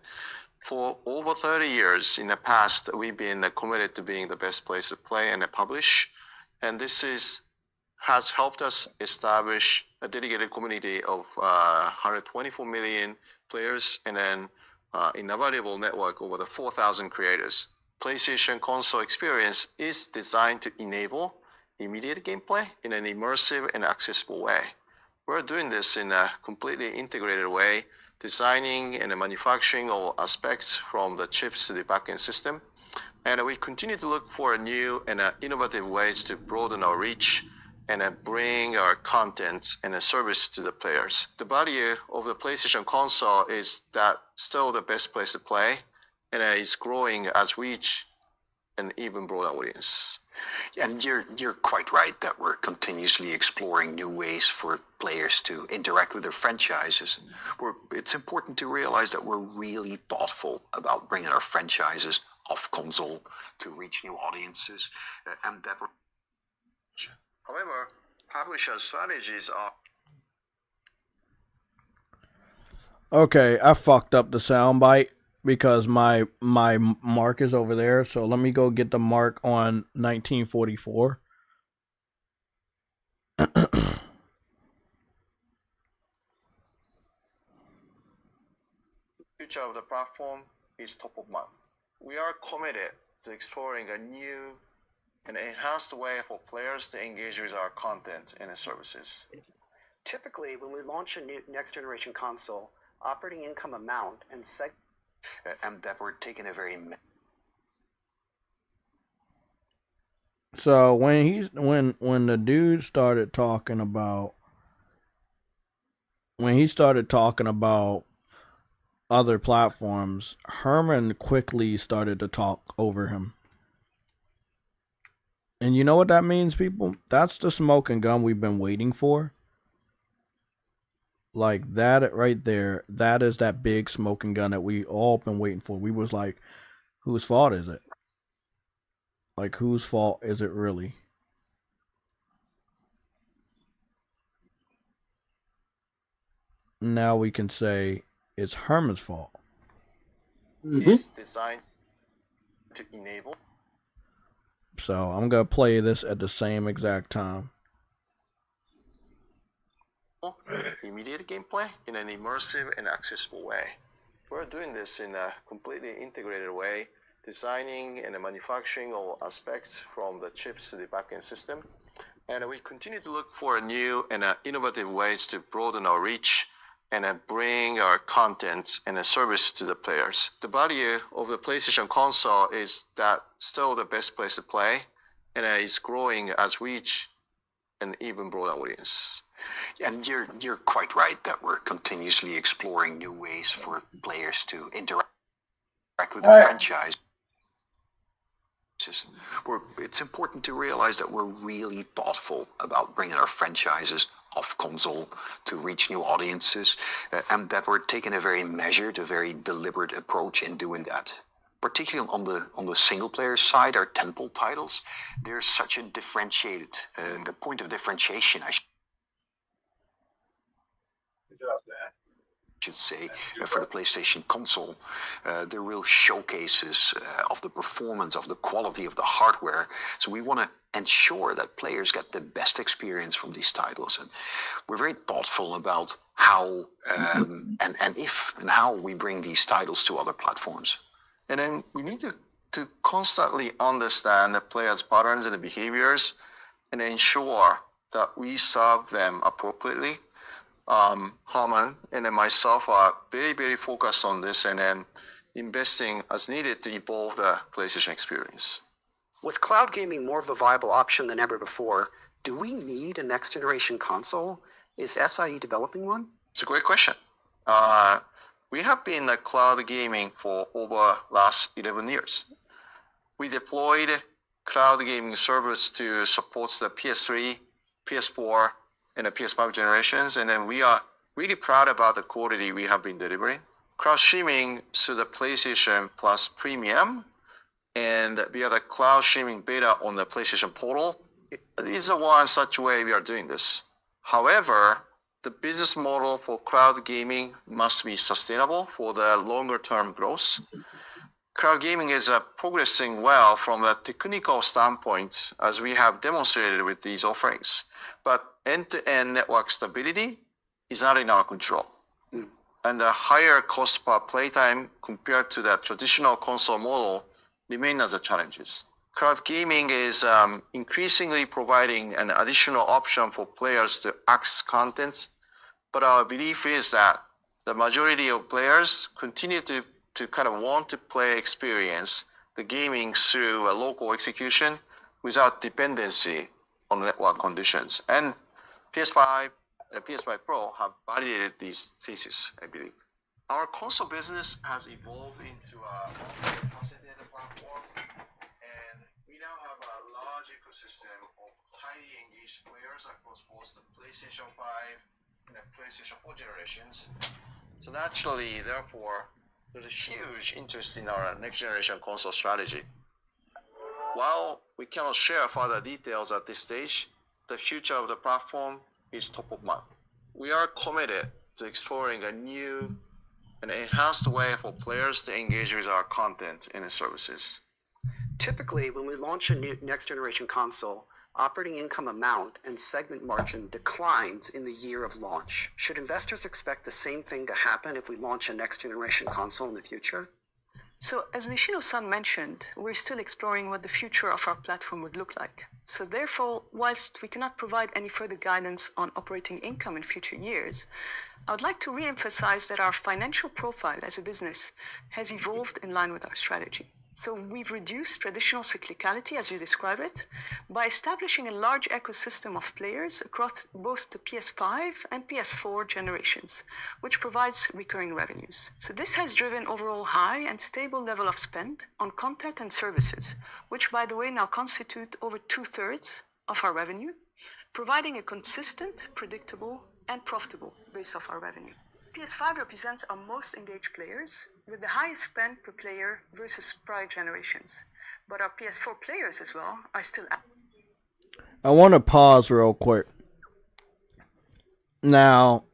For over 30 years in the past, we've been committed to being the best place to play and publish, and this has helped us establish a dedicated community of 124 million players and an invaluable network over the 4,000 creators. PlayStation console experience is designed to enable immediate gameplay in an immersive and accessible way. We're doing this in a completely integrated way, designing and manufacturing all aspects from the chips to the backend system. And we continue to look for new and innovative ways to broaden our reach and bring our content and a service to the players. The value of the PlayStation console is that still the best place to play, and it's growing as we reach an even broader audience. And you're quite right that we're continuously exploring new ways for players to interact with their franchises. It's important to realize that we're really thoughtful about bringing our franchises off console to reach new audiences, and that we're... However, publisher strategies are... Okay, I fucked up the soundbite because my mark is over there. So let me go get the mark on 1944. Future of the platform is top of mind. We are committed to exploring a new and enhanced way for players to engage with our content and services. Typically, when we launch a new next generation console, operating income amount and and that we're taking a very... So when the dude started talking about other platforms, Herman quickly started to talk over him. And you know what that means, people? That's the smoking gun we've been waiting for. Like that right there, that is that big smoking gun that we all been waiting for. We was like, whose fault is it? Like, whose fault is it really? Now we can say it's Herman's fault. It's designed to enable. So I'm going to play this at the same exact time. Immediate gameplay in an immersive and accessible way. We're doing this in a completely integrated way, designing and manufacturing all aspects from the chips to the backend system. And we continue to look for new and innovative ways to broaden our reach and bring our content and a service to the players. The value of the PlayStation console is that still the best place to play, and it's growing as we reach an even broader audience. And you're quite right that we're continuously exploring new ways for players to interact with the franchise. It's important to realize that we're really thoughtful about bringing our franchises off console to reach new audiences, and that we're taking a very measured, a very deliberate approach in doing that. Particularly on the single player side, our tentpole titles, there's such a differentiated, the point of differentiation, I should say, for the PlayStation console, the real showcases of the performance, of the quality of the hardware. So we want to ensure that players get the best experience from these titles, and we're very thoughtful about how and if and how we bring these titles to other platforms. And then we need to constantly understand the players' patterns and the behaviors and ensure that we serve them appropriately. Herman and then myself are very, very focused on this and then investing as needed to evolve the PlayStation experience. With cloud gaming more of a viable option than ever before, do we need a next generation console? Is SIE developing one? It's a great question. We have been cloud gaming for over last 11 years. We deployed cloud gaming servers to support the PS3, PS4, and the PS5 generations, and then we are really proud about the quality we have been delivering. Cloud streaming through the PlayStation Plus Premium and via the cloud streaming beta on the PlayStation Portal is one such way we are doing this. However, the business model for cloud gaming must be sustainable for the longer term growth. Cloud gaming is progressing well from a technical standpoint, as we have demonstrated with these offerings. But end-to-end network stability is not in our control. And the higher cost per playtime compared to the traditional console model remain as the challenges. Cloud gaming is increasingly providing an additional option for players to access content, but our belief is that the majority of players continue to kind of want to experience the gaming through a local execution without dependency on network conditions. And PS5 and PS5 Pro have validated these theses, I believe. Our console business has evolved into a multi-faceted platform, and we now have a large ecosystem of highly engaged players across both the PlayStation 5 and the PlayStation 4 generations. So naturally, therefore, there's a huge interest in our next generation console strategy. While we cannot share further details at this stage, the future of the platform is top of mind. We are committed to exploring a new and enhanced way for players to engage with our content and services. Typically, when we launch a new next generation console, operating income amount and segment margin declines in the year of launch. Should investors expect the same thing to happen if we launch a next generation console in the future? So, as Nishino-san mentioned, we're still exploring what the future of our platform would look like. So therefore, whilst we cannot provide any further guidance on operating income in future years, I would like to re-emphasize that our financial profile as a business has evolved in line with our strategy. So we've reduced traditional cyclicality, as you describe it, by establishing a large ecosystem of players across both the PS5 and PS4 generations, which provides recurring revenues. So this has driven overall high and stable level of spend on content and services, which, by the way, now constitute over 2/3 of our revenue, providing a consistent, predictable, and profitable base of our revenue. PS5 represents our most engaged players, with the highest spend per player versus prior generations. But our PS4 players as well are still... I want to pause real quick. Now,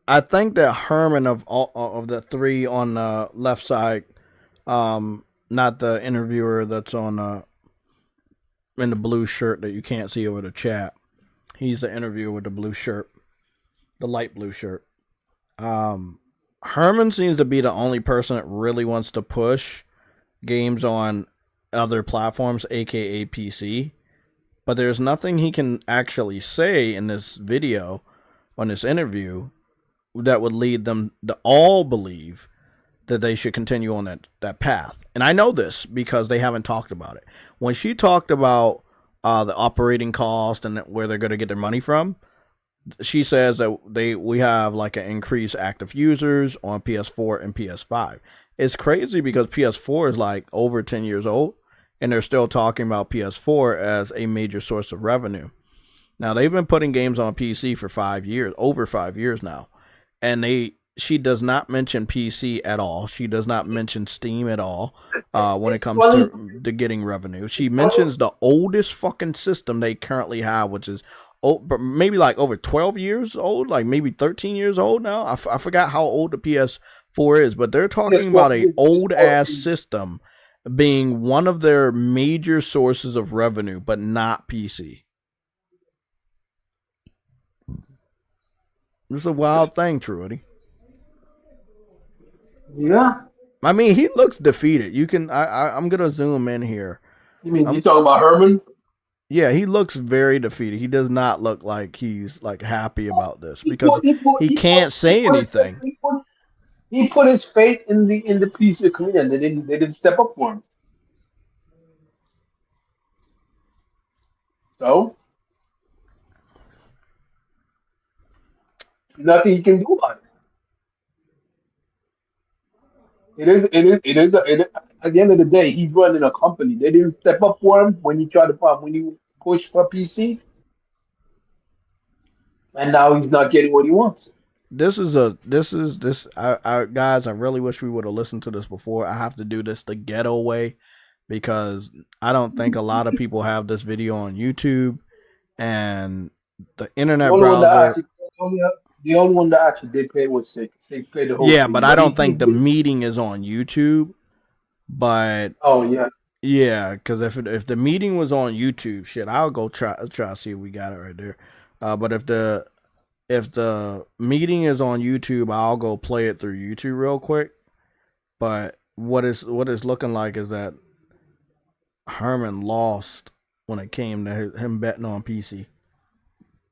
I think that Herman of the three on the left side, not the interviewer that's on in the blue shirt that you can't see over the chat. He's the interviewer with the blue shirt, the light blue shirt. Herman seems to be the only person that really wants to push games on other platforms, aka PC. But there's nothing he can actually say in this video, on this interview, that would lead them to all believe that they should continue on that path. And I know this because they haven't talked about it. When she talked about the operating cost and where they're going to get their money from, she says that we have like an increased active users on PS4 and PS5. It's crazy because PS4 is like over 10 years old, and they're still talking about PS4 as a major source of revenue. Now, they've been putting games on PC for 5 years, over 5 years now, and she does not mention PC at all. She does not mention Steam at all when it comes to getting revenue. She mentions the oldest fucking system they currently have, which is maybe like over 12 years old, like maybe 13 years old now. I forgot how old the PS4 is, but they're talking about a old ass system being one of their major sources of revenue, but not PC. It's a wild thing, Trudy. Yeah. I mean, he looks defeated. You can. I'm gonna zoom in here. You mean you talking about Herman? Yeah, he looks very defeated. He does not look like he's like happy about this because he can't say anything. He put his faith in the PC community. They didn't step up for him. So nothing he can do about it. At the end of the day, he's running a company. They didn't step up for him when he pushed for PC, and now he's not getting what he wants. Guys, I really wish we would have listened to this before. I have to do this the ghetto way because I don't think a lot of people have this video on YouTube and the internet browser. The only one that actually did play was Sick. Sick played the whole Yeah, thing. but I don't think the meeting is on YouTube. But yeah, because if the meeting was on YouTube, shit, I'll go try to see if we got it right there. But if the meeting is on YouTube, I'll go play it through YouTube real quick. But what it's looking like is that Herman lost when it came to him betting on PC.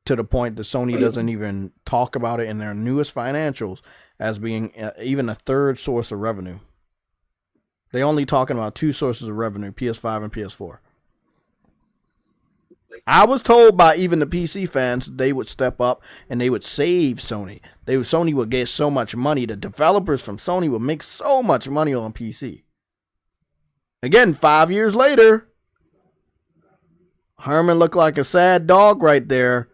To the point that Sony doesn't even talk about it in their newest financials as being even a third source of revenue. They only talking about two sources of revenue, PS5 and PS4. I was told by even the PC fans they would step up and they would save Sony. Sony would get so much money. The developers from Sony would make so much money on PC. Again, 5 years later, Herman looked like a sad dog right there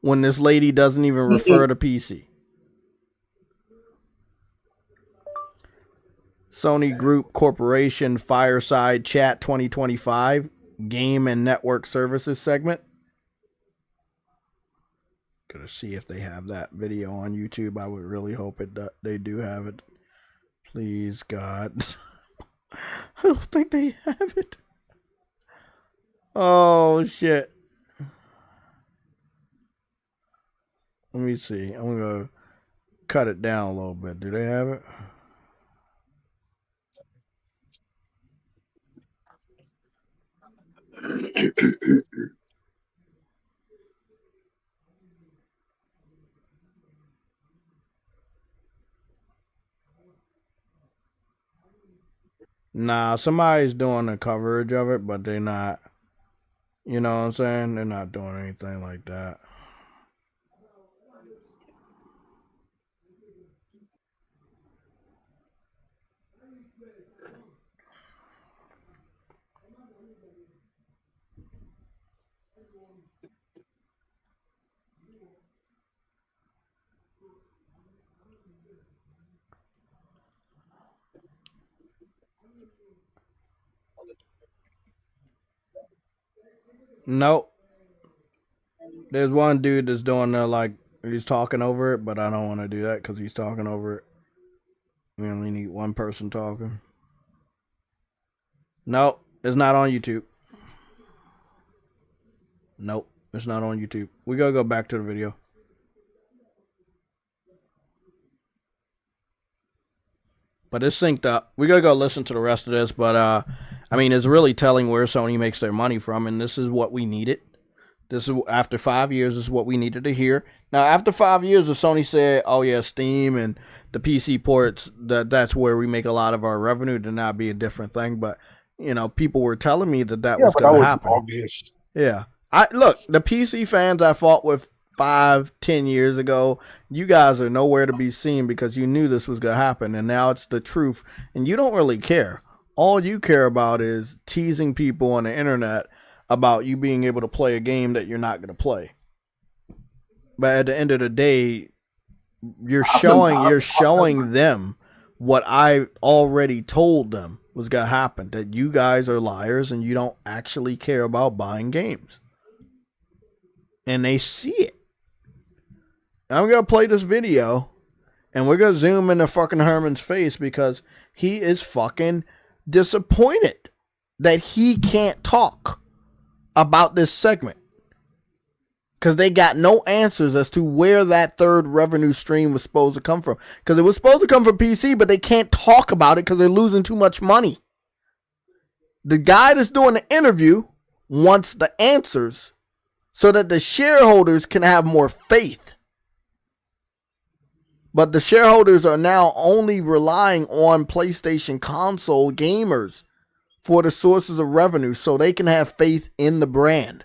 when this lady doesn't even refer to PC. Sony Group Corporation Fireside Chat 2025 Game and Network Services segment. Gonna see if they have that video on YouTube. I would really hope they do have it. Please, God. I don't think they have it. Oh, shit. Let me see. I'm going to cut it down a little bit. Do they have it? Nah, somebody's doing the coverage of it, but they're not. You know what I'm saying? They're not doing anything like that. Nope. There's one dude that's doing like he's talking over it, but I don't want to do that because he's talking over it. We only need one person talking. Nope, it's not on YouTube. Nope, it's not on YouTube. We gotta go back to the video. But it's synced up. We gotta go listen to the rest of this, but I mean, it's really telling where Sony makes their money from, and this is what we needed. This is after 5 years. This is what we needed to hear. Now, after 5 years, if Sony said, "Oh yeah, Steam and the PC ports, that's where we make a lot of our revenue," then that'd be a different thing. But you know, people were telling me that was going to happen. Obvious. Yeah, look, the PC fans I fought with 5-10 years ago, you guys are nowhere to be seen because you knew this was going to happen, and now it's the truth, and you don't really care. All you care about is teasing people on the internet about you being able to play a game that you're not going to play. But at the end of the day, you're showing them what I already told them was going to happen, that you guys are liars and you don't actually care about buying games. And they see it. I'm going to play this video and we're going to zoom into fucking Herman's face because he is fucking disappointed that he can't talk about this segment because they got no answers as to where that third revenue stream was supposed to come from, because it was supposed to come from PC, but they can't talk about it because they're losing too much money. The guy that's doing the interview wants the answers so that the shareholders can have more faith. But the shareholders are now only relying on PlayStation console gamers for the sources of revenue so they can have faith in the brand.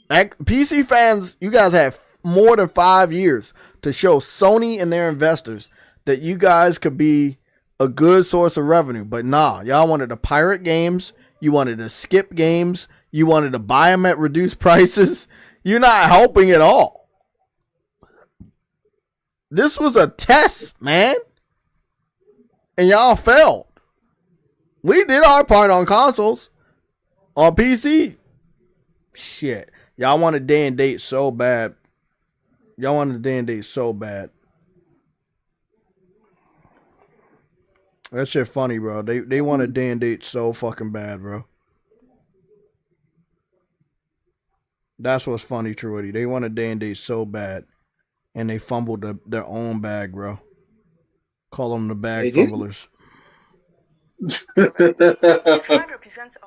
PC fans, you guys have more than 5 years to show Sony and their investors that you guys could be a good source of revenue. But nah, y'all wanted to pirate games. You wanted to skip games. You wanted to buy them at reduced prices. You're not helping at all. This was a test, man. And y'all failed. We did our part on consoles. On PC, shit. Y'all want a day and date so bad. Y'all want a day and date so bad. That shit funny, bro. They want a day and date so fucking bad, bro. That's what's funny, Truity. They want a day and date so bad. And they fumbled their own bag, bro. Call them the bag fumblers. PS5 represents a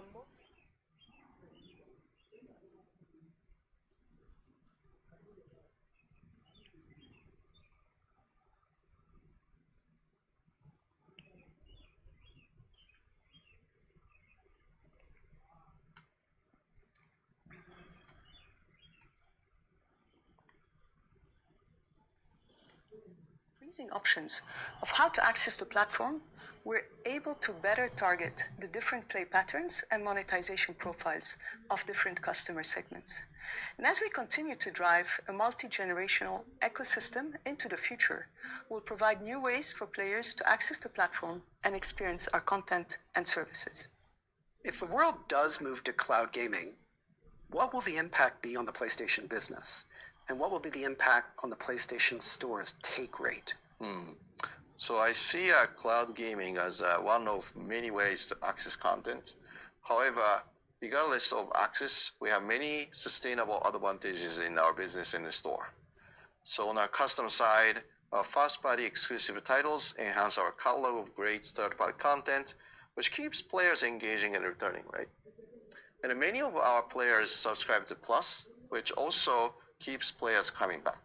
options of how to access the platform, we're able to better target the different play patterns and monetization profiles of different customer segments. And as we continue to drive a multi-generational ecosystem into the future, we'll provide new ways for players to access the platform and experience our content and services. If the world does move to cloud gaming, what will the impact be on the PlayStation business? And what will be the impact on the PlayStation Store's take rate? So I see cloud gaming as one of many ways to access content. However, regardless of access, we have many sustainable advantages in our business in the store. So on our custom side, our first-party exclusive titles enhance our catalog of great third-party content, which keeps players engaging and returning, right? And many of our players subscribe to Plus, which also keeps players coming back.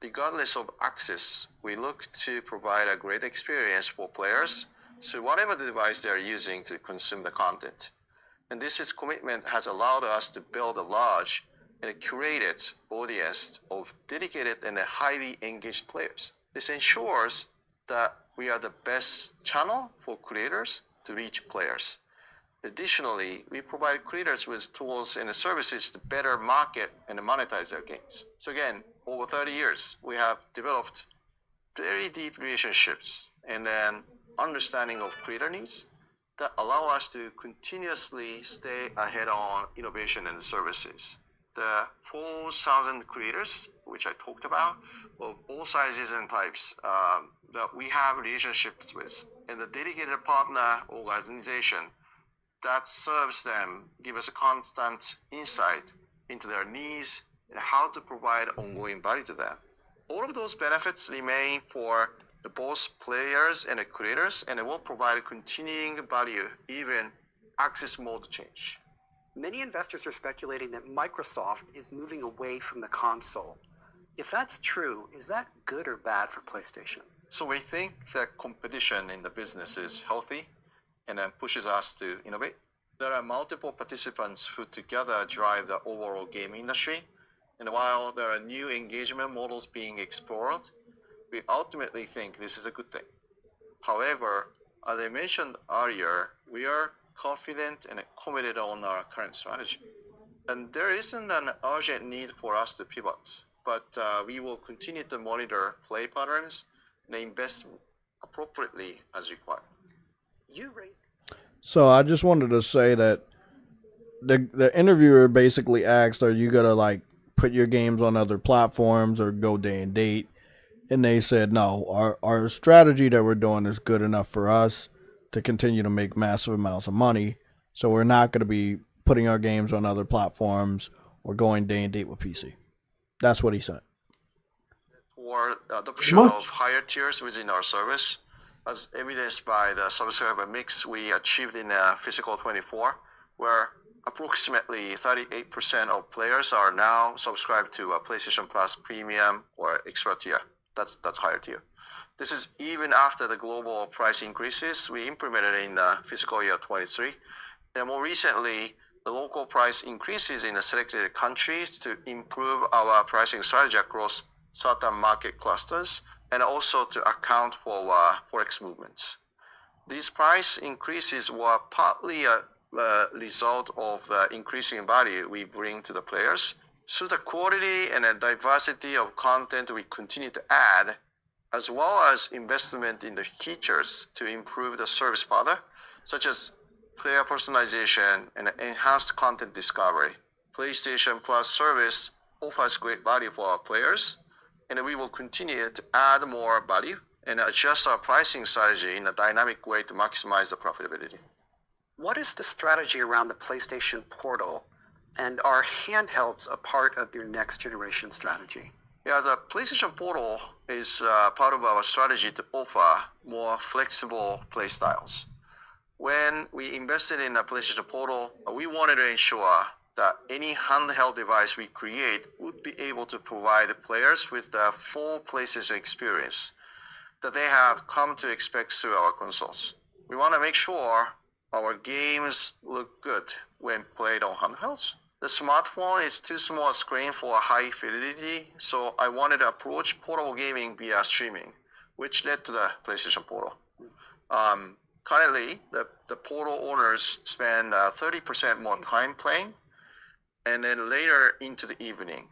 Regardless of access, we look to provide a great experience for players, so whatever the device they are using to consume the content. And this commitment has allowed us to build a large and a curated audience of dedicated and highly engaged players. This ensures that we are the best channel for creators to reach players. Additionally, we provide creators with tools and services to better market and monetize their games. So again, over 30 years, we have developed very deep relationships and an understanding of creator needs that allow us to continuously stay ahead on innovation and services. The 4,000 creators, which I talked about, of all sizes and types that we have relationships with, and the dedicated partner organization that serves them, give us a constant insight into their needs and how to provide ongoing value to them. All of those benefits remain for both players and the creators, and it will provide continuing value even access mode change. Many investors are speculating that Microsoft is moving away from the console. If that's true, is that good or bad for PlayStation? So we think that competition in the business is healthy and then pushes us to innovate. There are multiple participants who together drive the overall game industry. And while there are new engagement models being explored, we ultimately think this is a good thing. However, as I mentioned earlier, we are confident and committed on our current strategy. And there isn't an urgent need for us to pivot, but we will continue to monitor play patterns and invest appropriately as required. So I just wanted to say that the interviewer basically asked, are you going to like put your games on other platforms or go day and date? And they said, no, our strategy that we're doing is good enough for us to continue to make massive amounts of money. So we're not going to be putting our games on other platforms or going day and date with PC. That's what he said. For the adoption of higher tiers within our service, as evidenced by the subscriber mix we achieved in fiscal 24, where approximately 38% of players are now subscribed to a PlayStation Plus Premium or Extra tier. That's higher tier. This is even after the global price increases we implemented in fiscal year 23. And more recently, the local price increases in the selected countries to improve our pricing strategy across certain market clusters and also to account for forex movements. These price increases were partly a result of the increasing value we bring to the players. So the quality and the diversity of content we continue to add, as well as investment in the features to improve the service further, such as player personalization and enhanced content discovery. PlayStation Plus service offers great value for our players, and we will continue to add more value and adjust our pricing strategy in a dynamic way to maximize the profitability. What is the strategy around the PlayStation Portal, and are handhelds a part of your next generation strategy? Yeah, the PlayStation Portal is part of our strategy to offer more flexible play styles. When we invested in the PlayStation Portal, we wanted to ensure that any handheld device we create would be able to provide players with the full PlayStation experience that they have come to expect through our consoles. We want to make sure our games look good when played on handhelds. The smartphone is too small a screen for high fidelity, so I wanted to approach portable gaming via streaming, which led to the PlayStation Portal. Currently, the Portal owners spend 30% more time playing, and then later into the evening.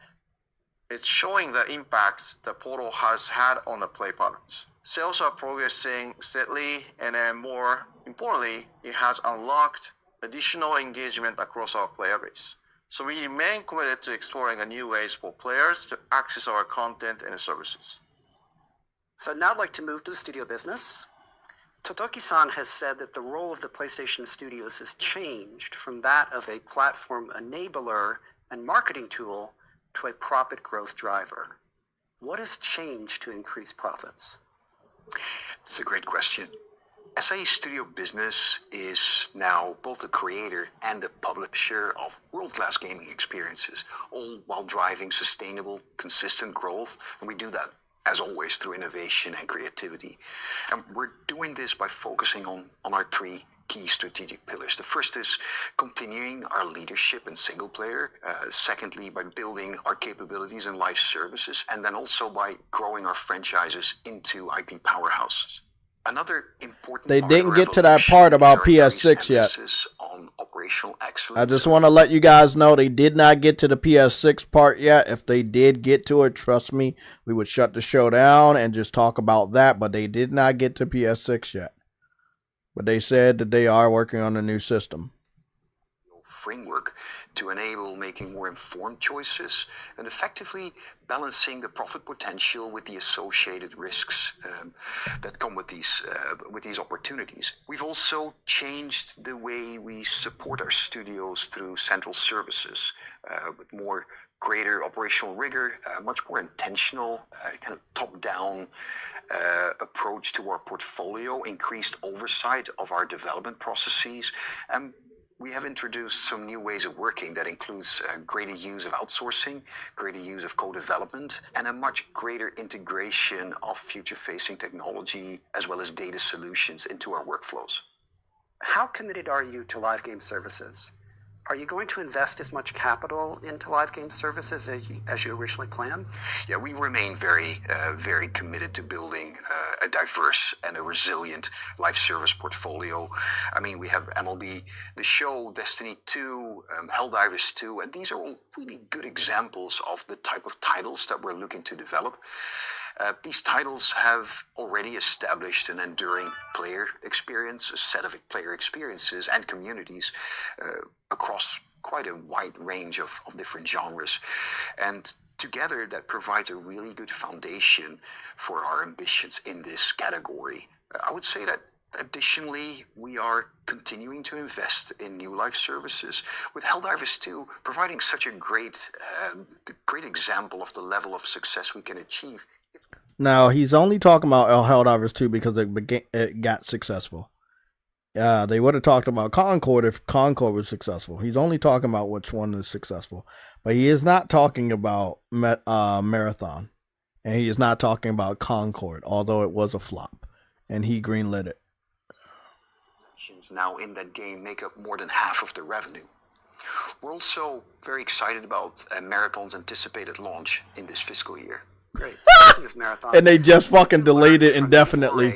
It's showing the impact the Portal has had on the play patterns. Sales are progressing steadily, and then more importantly, it has unlocked additional engagement across our player base. So we remain committed to exploring new ways for players to access our content and services. So now I'd like to move to the studio business. Totoki-san has said that the role of the PlayStation Studios has changed from that of a platform enabler and marketing tool to a profit growth driver. What has changed to increase profits? It's a great question. SIE Studio Business is now both a creator and a publisher of world-class gaming experiences, all while driving sustainable, consistent growth. And we do that, as always, through innovation and creativity. And we're doing this by focusing on our three key strategic pillars. The first is continuing our leadership in single player. Secondly, by building our capabilities in live services. And then also by growing our franchises into IP powerhouses. Another important They didn't get to that part about PS6 yet. On operational excellence. I just want to let you guys know they did not get to the PS6 part yet. If they did get to it, trust me, we would shut the show down and just talk about that. But they did not get to PS6 yet. But they said that they are working on a new system. Framework to enable making more informed choices and effectively balancing the profit potential with the associated risks that come with these opportunities. We've also changed the way we support our studios through central services with more greater operational rigor, much more intentional, kind of top-down approach to our portfolio, increased oversight of our development processes. We have introduced some new ways of working that includes greater use of outsourcing, greater use of co-development, and a much greater integration of future-facing technology as well as data solutions into our workflows. How committed are you to live game services? Are you going to invest as much capital into live game services as you originally planned? Yeah, we remain very committed to building a diverse and a resilient live service portfolio. I mean, we have MLB The Show, Destiny 2, Helldivers 2, and these are all really good examples of the type of titles that we're looking to develop. These titles have already established an enduring player experience, a set of player experiences and communities across quite a wide range of different genres. And together that provides a really good foundation for our ambitions in this category. I would say that additionally, we are continuing to invest in new live services, with Helldivers 2 providing such a great example of the level of success we can achieve. Now, he's only talking about Helldivers 2 because it got successful. They would have talked about Concord if Concord was successful. He's only talking about which one is successful. But he is not talking about Marathon. And he is not talking about Concord, although it was a flop. And he greenlit it. Now in that game make up more than half of the revenue. We're also very excited about Marathon's anticipated launch in this fiscal year. Great. And they just fucking delayed it indefinitely.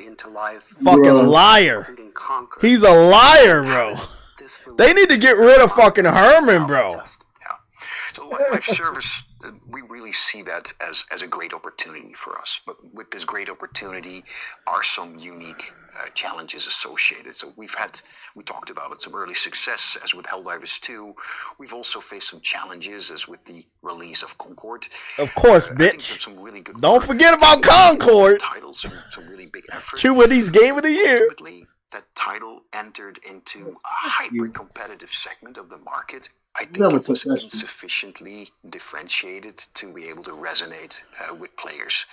Fucking liar. He's a liar, bro. They need to get rid of fucking Herman, bro. So live service, we really see that as a great opportunity for us. But with this great opportunity are some unique challenges associated. So we talked about it, some early success, as with Helldivers 2. We've also faced some challenges, as with the release of Concord. Of course, bitch. Really Don't forget about Concord. Titles, some really big efforts. Two of these Game of the Year. Ultimately, that title entered into a hyper-competitive segment of the market. I think it was insufficiently differentiated to be able to resonate with players.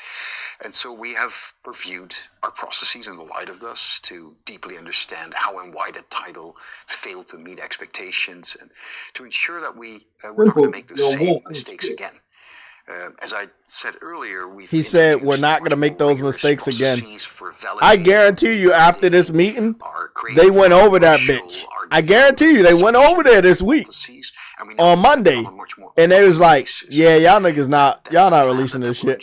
And so we have reviewed our processes in the light of this to deeply understand how and why the title failed to meet expectations, and to ensure that we're not going to make those same mistakes again. As I said earlier, he said we're not going to make those mistakes again. I guarantee you after this meeting, they went over that bitch. I guarantee you they went over there this week on Monday. And they was like, yeah, y'all niggas y'all not releasing this shit.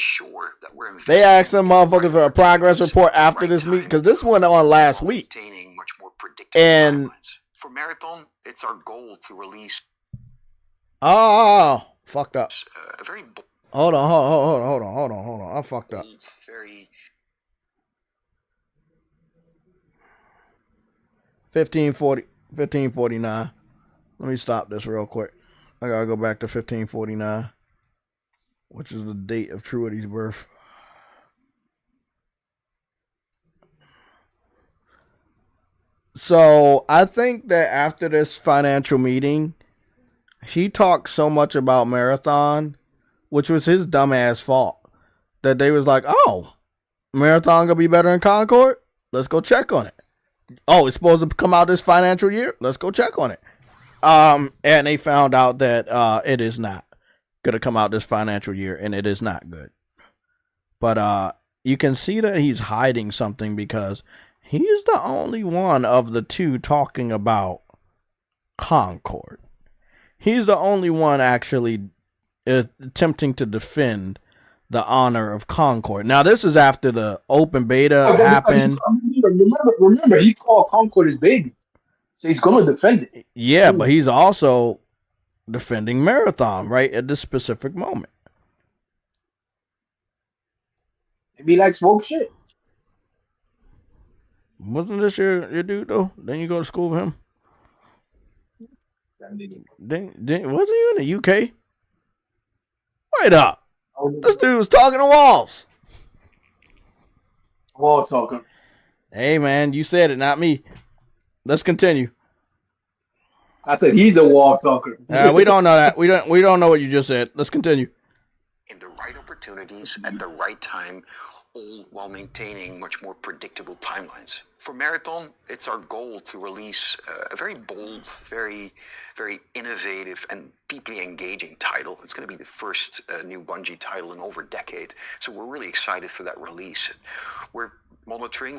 They asked some motherfuckers for a progress report after this meeting, because this went on last week. And for Marathon, it's our goal to release. Oh, fucked up. Hold on. I fucked up. Very 1549. Let me stop this real quick. I gotta go back to 1549, which is the date of Truity's birth. So I think that after this financial meeting, he talked so much about Marathon, which was his dumbass fault, that they was like, oh, Marathon gonna be better than Concord? Let's go check on it. Oh, it's supposed to come out this financial year? Let's go check on it. And they found out that it is not gonna come out this financial year, and it is not good. But you can see that he's hiding something, because he's the only one of the two talking about Concord. He's the only one actually attempting to defend the honor of Concord. Now, this is after the open beta happened. Remember, he called Concord his baby. So he's going to defend it. Yeah, but he's also defending Marathon right at this specific moment. Maybe he likes woke shit. Wasn't this your dude, though? Didn't you go to school with him? Wasn't you in the UK? Wait up. This dude was talking to walls. Wall talking. Hey, man, you said it, not me. Let's continue. I said he's the wall talker. We don't know that. We don't know what you just said. Let's continue. In the right opportunities at the right time, all while maintaining much more predictable timelines. For Marathon, it's our goal to release a very bold, very, very innovative, and deeply engaging title. It's going to be the first new Bungie title in over a decade, so we're really excited for that release. We're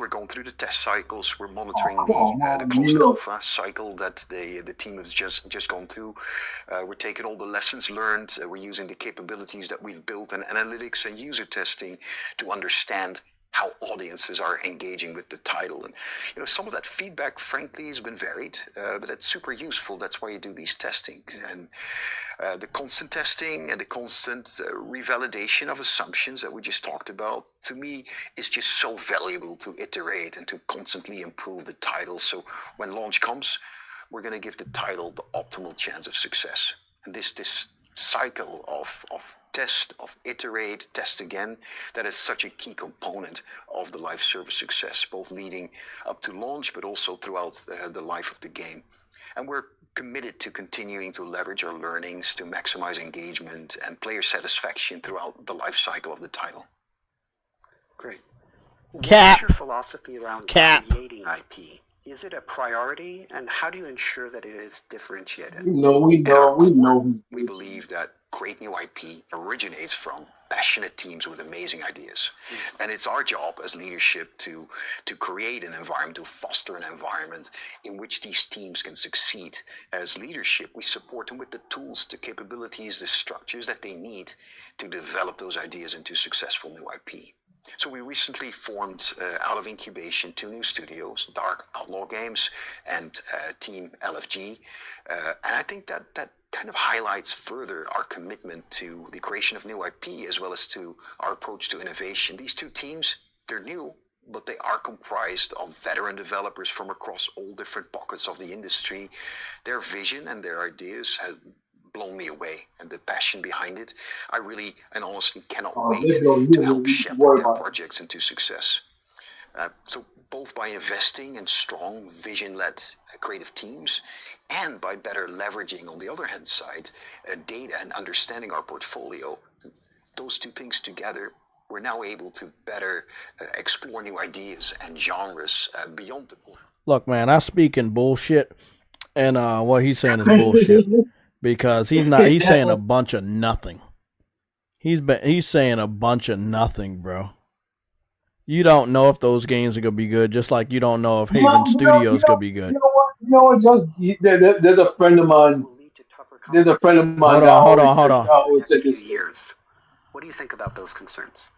going through the test cycles. We're monitoring the closed alpha cycle that the team has just gone through. We're taking all the lessons learned. We're using the capabilities that we've built in analytics and user testing to understand how audiences are engaging with the title. And some of that feedback, frankly, has been varied, but it's super useful. That's why you do these testing. And the constant testing and the constant revalidation of assumptions that we just talked about, to me, is just so valuable to iterate and to constantly improve the title. So when launch comes, we're going to give the title the optimal chance of success. And this cycle of test, of iterate, test again, that is such a key component of the live service success, both leading up to launch, but also throughout the life of the game. And we're committed to continuing to leverage our learnings to maximize engagement and player satisfaction throughout the life cycle of the title. Great. Cap. What's your philosophy around creating IP? Is it a priority, and how do you ensure that it is differentiated? We know. We believe that great new IP originates from passionate teams with amazing ideas. And it's our job as leadership to create an environment, to foster an environment in which these teams can succeed. As leadership, we support them with the tools, the capabilities, the structures that they need to develop those ideas into successful new IP. So we recently formed, out of incubation, 2 new studios, Dark Outlaw Games and Team LFG. And I think that kind of highlights further our commitment to the creation of new IP as well as to our approach to innovation. These 2 teams, they're new, but they are comprised of veteran developers from across all different pockets of the industry. Their vision and their ideas have blown me away, and the passion behind it, I really and honestly cannot wait to help shepherd their projects into success. So both by investing in strong vision-led creative teams and by better leveraging, on the other hand side, data and understanding our portfolio, those 2 things together, we're now able to better explore new ideas and genres beyond the... Look, man, I speak in bullshit, and what he's saying is bullshit. Because he's saying a bunch of nothing. He's saying a bunch of nothing, bro. You don't know if those games are gonna be good, just like you don't know if Haven Studios could be good. You know what? There's a friend of mine. There's a friend of mine. Hold on. Always said this. Years. What do you think about those concerns?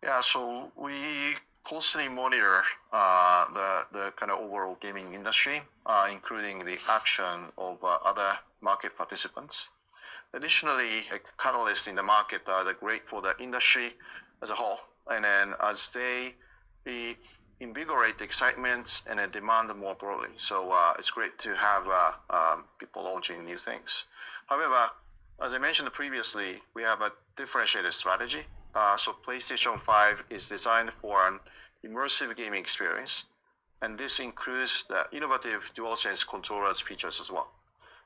Yeah, so we closely monitor the kind of overall gaming industry, including the action of other market participants. Additionally, catalysts in the market are great for the industry as a whole. And then as they invigorate the excitement and demand more broadly. So it's great to have people launching new things. However, as I mentioned previously, we have a differentiated strategy. So PlayStation 5 is designed for an immersive gaming experience. And this includes the innovative DualSense controllers features as well.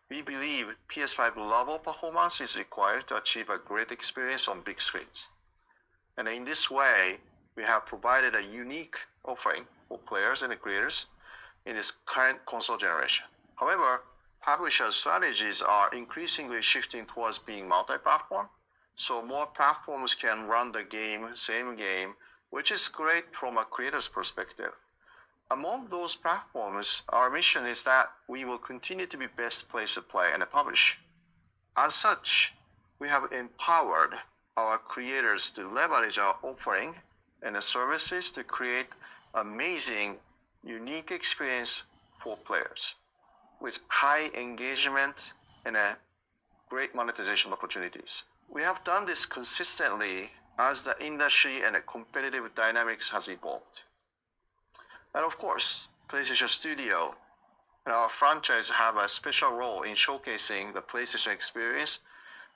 We believe PS5 level performance is required to achieve a great experience on big screens. And in this way, we have provided a unique offering for players and creators in this current console generation. However, publisher strategies are increasingly shifting towards being multi-platform. So more platforms can run the same game, which is great from a creator's perspective. Among those platforms, our mission is that we will continue to be best place to play and publish. As such, we have empowered our creators to leverage our offering and the services to create amazing, unique experience for players with high engagement and great monetization opportunities. We have done this consistently as the industry and the competitive dynamics has evolved. And of course, PlayStation Studio and our franchise have a special role in showcasing the PlayStation experience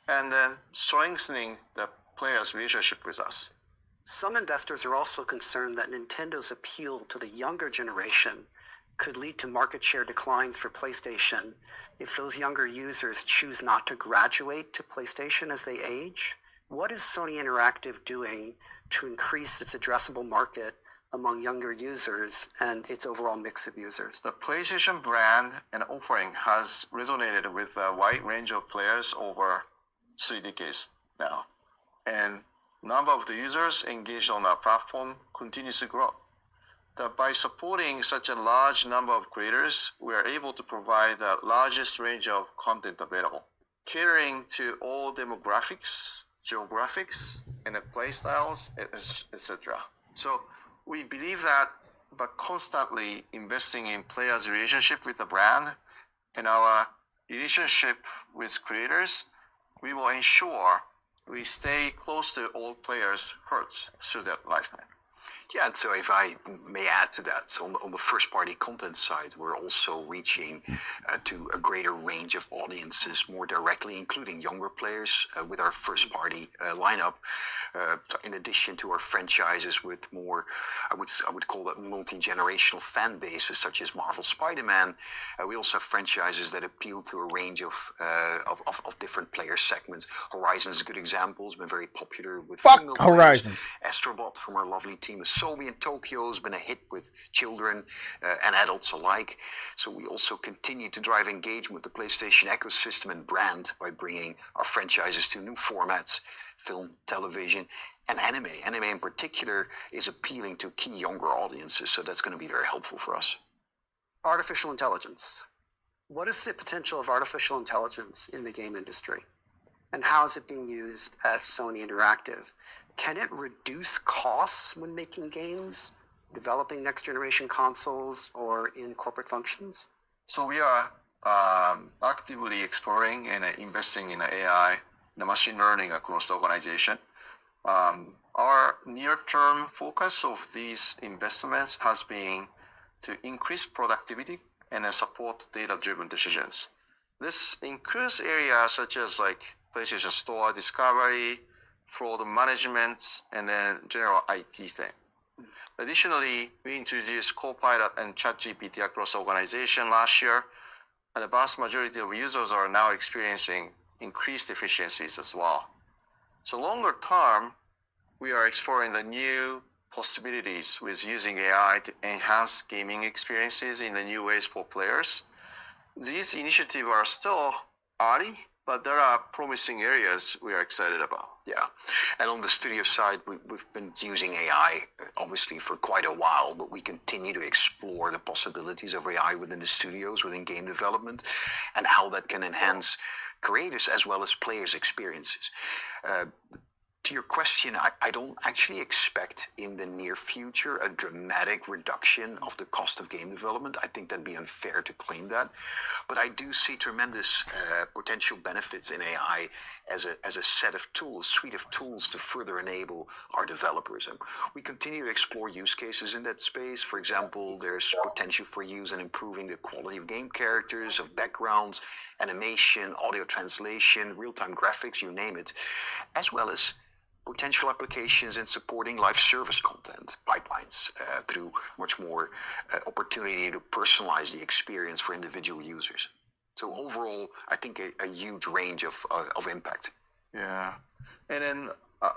and then strengthening the players' relationship with us. Some investors are also concerned that Nintendo's appeal to the younger generation could lead to market share declines for PlayStation if those younger users choose not to graduate to PlayStation as they age. What is Sony Interactive doing to increase its addressable market among younger users and its overall mix of users? The PlayStation brand and offering has resonated with a wide range of players over 3 decades now. And number of the users engaged on our platform continues to grow. By supporting such a large number of creators, we are able to provide the largest range of content available, catering to all demographics, geographics, and play styles, etc. So we believe that by constantly investing in players' relationship with the brand and our relationship with creators, we will ensure we stay close to all players' hearts through their lifetime. Yeah, and so if I may add to that, so on the first-party content side, we're also reaching to a greater range of audiences more directly, including younger players with our first-party lineup. In addition to our franchises with more, I would call that multi-generational fan bases, such as Marvel Spider-Man, we also have franchises that appeal to a range of different player segments. Horizon is a good example. It's been very popular with female Horizon. players. Astrobot from our lovely team Team Asobi in Tokyo has been a hit with children and adults alike. So we also continue to drive engagement with the PlayStation ecosystem and brand by bringing our franchises to new formats, film, television, and anime. Anime in particular is appealing to key younger audiences, so that's going to be very helpful for us. Artificial intelligence. What is the potential of artificial intelligence in the game industry? And how is it being used at Sony Interactive? Can it reduce costs when making games, developing next-generation consoles, or in corporate functions? So we are actively exploring and investing in AI, the machine learning across the organization. Our near-term focus of these investments has been to increase productivity and support data-driven decisions. This includes areas such as like PlayStation Store discovery, fraud management, and then general IT thing. Additionally, we introduced Copilot and ChatGPT across the organization last year, and the vast majority of users are now experiencing increased efficiencies as well. So longer term, we are exploring the new possibilities with using AI to enhance gaming experiences in the new ways for players. These initiatives are still early, but there are promising areas we are excited about. Yeah, and on the studio side, we've been using AI obviously for quite a while, but we continue to explore the possibilities of AI within the studios, within game development, and how that can enhance creators as well as players' experiences. To your question, I don't actually expect in the near future a dramatic reduction of the cost of game development. I think that'd be unfair to claim that. But I do see tremendous potential benefits in AI as a set of tools, suite of tools to further enable our developers. And we continue to explore use cases in that space. For example, there's potential for use in improving the quality of game characters, of backgrounds, animation, audio translation, real-time graphics, you name it, as well as potential applications in supporting live service content pipelines through much more opportunity to personalize the experience for individual users. So overall, I think a huge range of impact. Yeah, and then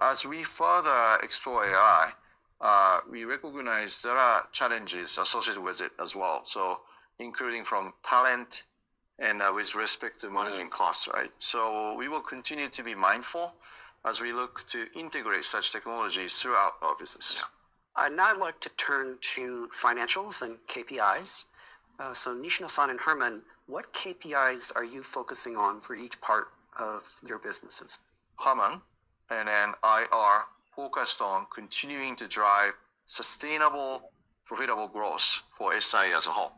as we further explore AI, we recognize there are challenges associated with it as well. So including from talent and with respect to managing costs, right? So we will continue to be mindful as we look to integrate such technologies throughout our business. I'd now like to turn to financials and KPIs. So Nishino-san and Herman, what KPIs are you focusing on for each part of your businesses? Herman and then I are focused on continuing to drive sustainable, profitable growth for SI as a whole.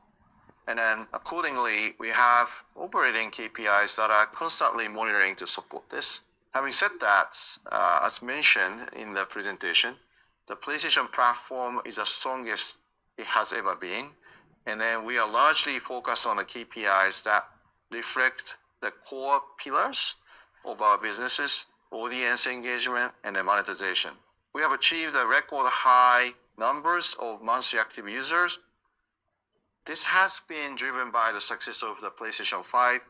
And then accordingly, we have operating KPIs that are constantly monitoring to support this. Having said that, as mentioned in the presentation, the PlayStation platform is the strongest it has ever been. And then we are largely focused on the KPIs that reflect the core pillars of our businesses, audience engagement, and the monetization. We have achieved a record high numbers of monthly active users. This has been driven by the success of the PlayStation 5,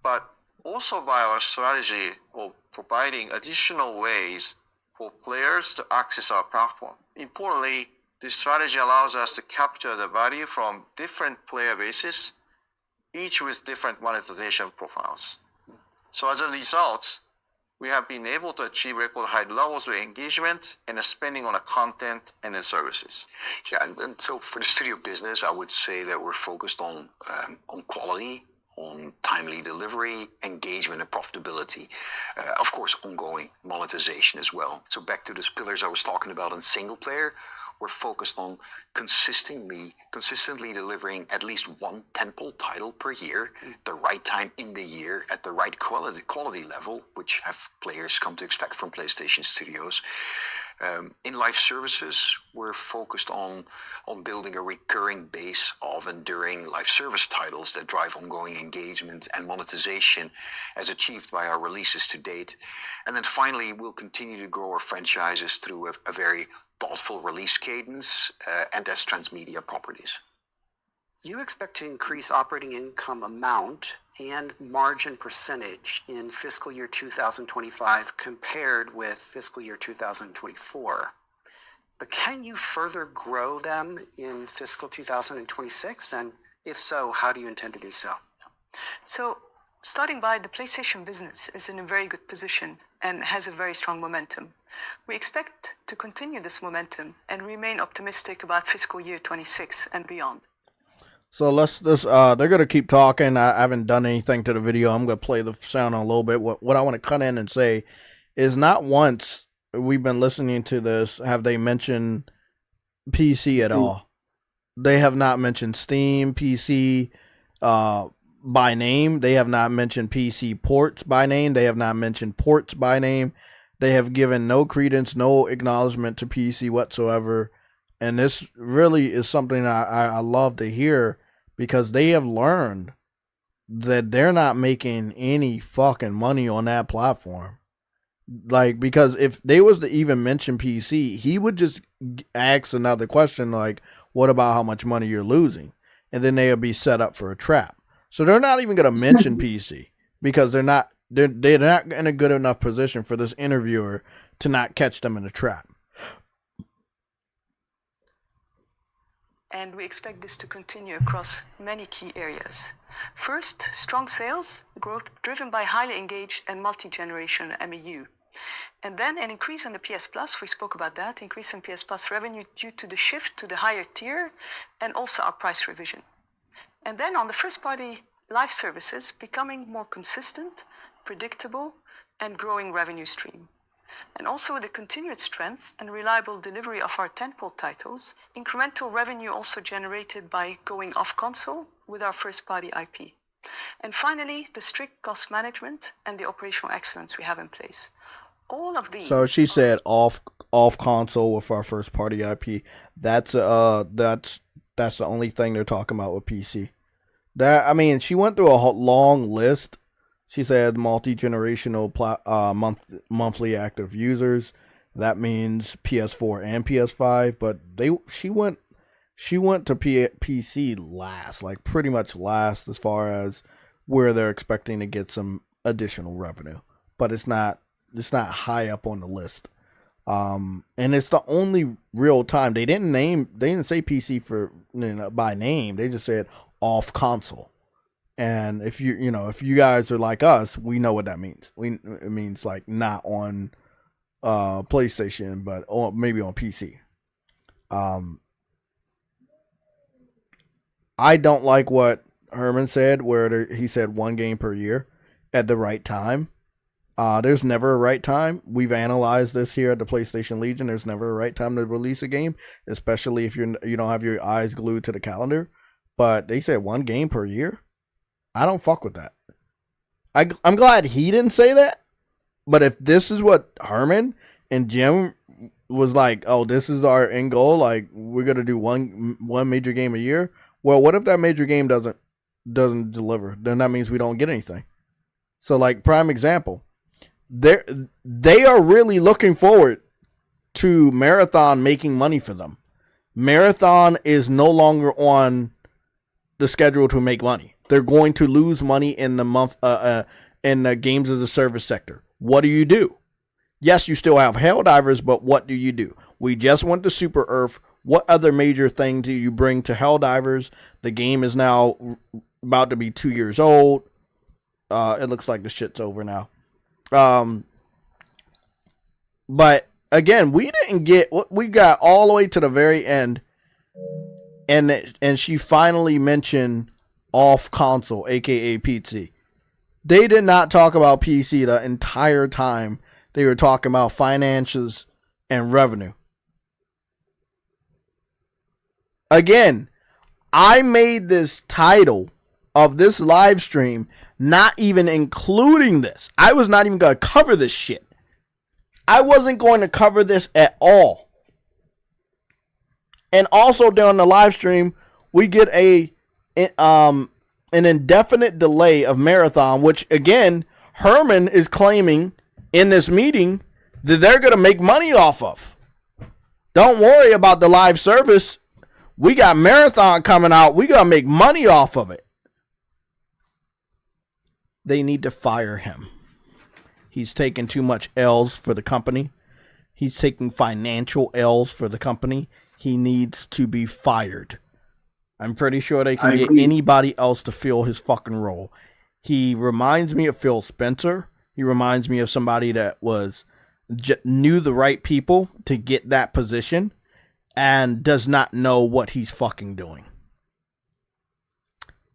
but also by our strategy of providing additional ways for players to access our platform. Importantly, this strategy allows us to capture the value from different player bases, each with different monetization profiles. So as a result, we have been able to achieve record high levels of engagement and spending on the content and the services. Yeah, and so for the studio business, I would say that we're focused on quality, on timely delivery, engagement, and profitability. Of course, ongoing monetization as well. So back to those pillars I was talking about in single player, we're focused on consistently delivering at least one tentpole title per year, the right time in the year, at the right quality level, which have players come to expect from PlayStation Studios. In live services, we're focused on building a recurring base of enduring live service titles that drive ongoing engagement and monetization as achieved by our releases to date. And then finally, we'll continue to grow our franchises through a very thoughtful release cadence and as transmedia properties. You expect to increase operating income amount and margin percentage in fiscal year 2025 compared with fiscal year 2024. But can you further grow them in fiscal 2026? And if so, how do you intend to do so? So, starting by the PlayStation business is in a very good position and has a very strong momentum. We expect to continue this momentum and remain optimistic about fiscal year 26 and beyond. So they're going to keep talking. I haven't done anything to the video. I'm going to play the sound on a little bit. What I want to cut in and say is not once we've been listening to this have they mentioned PC at all. They have not mentioned Steam, PC by name. They have not mentioned PC ports by name. They have not mentioned ports by name. They have given no credence, no acknowledgement to PC whatsoever. And this really is something I love to hear, because they have learned that they're not making any fucking money on that platform. Like, because if they was to even mention PC, he would just ask another question like, what about how much money you're losing? And then they would be set up for a trap. So they're not even going to mention PC because they're not in a good enough position for this interviewer to not catch them in a trap. And we expect this to continue across many key areas. First, strong sales growth driven by highly engaged and multi-generation MAU. And then an increase in the PS Plus, we spoke about that, increase in PS Plus revenue due to the shift to the higher tier and also our price revision. And then on the first-party live services, becoming more consistent, predictable, and growing revenue stream. And also with the continued strength and reliable delivery of our tentpole titles, incremental revenue also generated by going off console with our first-party IP. And finally, the strict cost management and the operational excellence we have in place. All of these. So she said off console with our first-party IP. That's the only thing they're talking about with PC. She went through a long list. She said multi-generational monthly active users. That means PS4 and PS5. But she went to PC last, like pretty much last as far as where they're expecting to get some additional revenue. But it's not high up on the list. And it's the only real time they didn't say PC by name. They just said off console. And if you guys are like us, we know what that means. It means like not on PlayStation, but maybe on PC. I don't like what Herman said, where he said one game per year at the right time. There's never a right time. We've analyzed this here at the PlayStation Legion. There's never a right time to release a game, especially if you don't have your eyes glued to the calendar. But they said one game per year. I don't fuck with that. I'm glad he didn't say that. But if this is what Herman and Jim was like, oh, this is our end goal, like we're gonna do one major game a year. Well, what if that major game doesn't deliver? Then that means we don't get anything. So, like, prime example, they are really looking forward to Marathon making money for them. Marathon is no longer on the schedule to make money. They're going to lose money in the games as a service sector. What do? Yes, you still have Helldivers, but what do? We just went to Super Earth. What other major thing do you bring to Helldivers? The game is now about to be 2 years old. It looks like the shit's over now. But again, we didn't get what we got all the way to the very end. And she finally mentioned off console, aka PC. They did not talk about PC the entire time. They were talking about finances and revenue. Again, I made this title of this live stream not even including this. I was not even going to cover this shit. I wasn't going to cover this at all. And also during the live stream, we get an indefinite delay of Marathon, which again, Herman is claiming in this meeting that they're going to make money off of. Don't worry about the live service. We got Marathon coming out. We got to make money off of it. They need to fire him. He's taken too much L's for the company. He's taking financial L's for the company. He needs to be fired. I'm pretty sure they can get anybody else to fill his fucking role. He reminds me of Phil Spencer. He reminds me of somebody that knew the right people to get that position and does not know what he's fucking doing.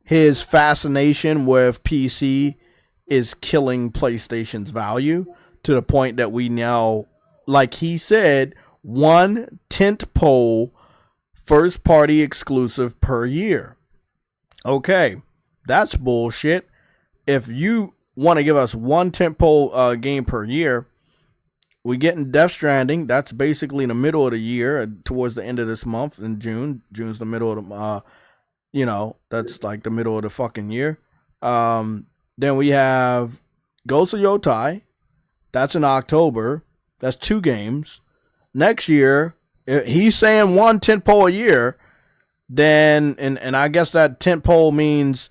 His fascination with PC is killing PlayStation's value to the point that we now, like he said, one tentpole first-party exclusive per year. Okay, that's bullshit. If you want to give us one tentpole game per year, we getting Death Stranding. That's basically in the middle of the year, towards the end of this month in June. June's the middle of the, that's like the middle of the fucking year. Then we have Ghost of Yotai. That's in October. That's 2 games. Next year, he's saying one tentpole a year. Then, and I guess that tentpole means,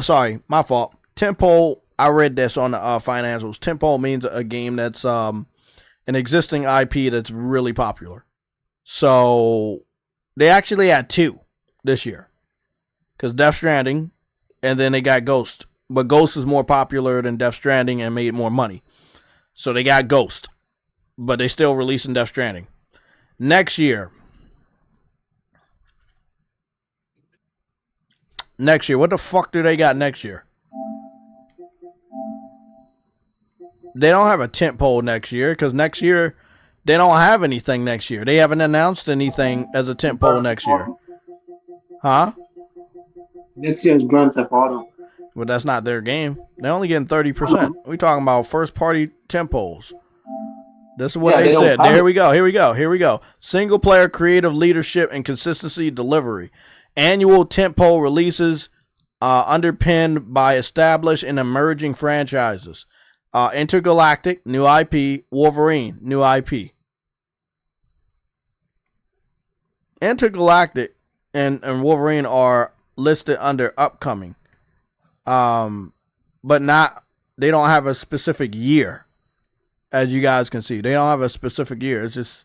sorry, my fault. Tentpole, I read this on the financials. Tentpole means a game that's an existing IP that's really popular. So they actually had 2 this year. Because Death Stranding, and then they got Ghost. But Ghost is more popular than Death Stranding and made more money. So they got Ghost. But they still releasing Death Stranding. Next year, what the fuck do they got next year? They don't have a tentpole next year, because next year, they don't have anything next year. They haven't announced anything as a tentpole next year. Huh? Next year's Grand Theft Auto. But that's not their game. They're only getting 30%. We talking about first-party tempos. This is what they said. Here we go. Single-player creative leadership and consistency delivery. Annual tentpole releases underpinned by established and emerging franchises. Intergalactic, new IP. Wolverine, new IP. Intergalactic and Wolverine are listed under upcoming. But they don't have a specific year, as you guys can see. They don't have a specific year. It's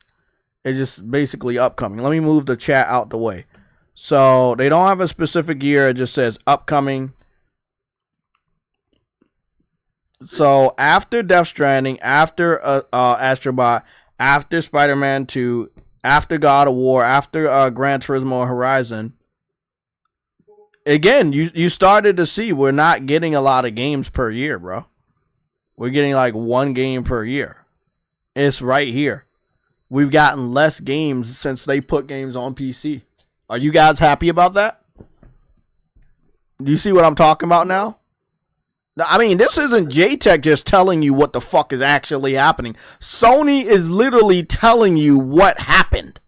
just basically upcoming. Let me move the chat out the way. So they don't have a specific year. It just says upcoming. So after Death Stranding, after Astrobot, after Spider-Man 2, after God of War, after Gran Turismo Horizon, again, you started to see we're not getting a lot of games per year, bro. We're getting like 1 game per year. It's right here. We've gotten less games since they put games on PC. Are you guys happy about that? Do you see what I'm talking about now? I mean, this isn't JayTech just telling you what the fuck is actually happening. Sony is literally telling you what happened.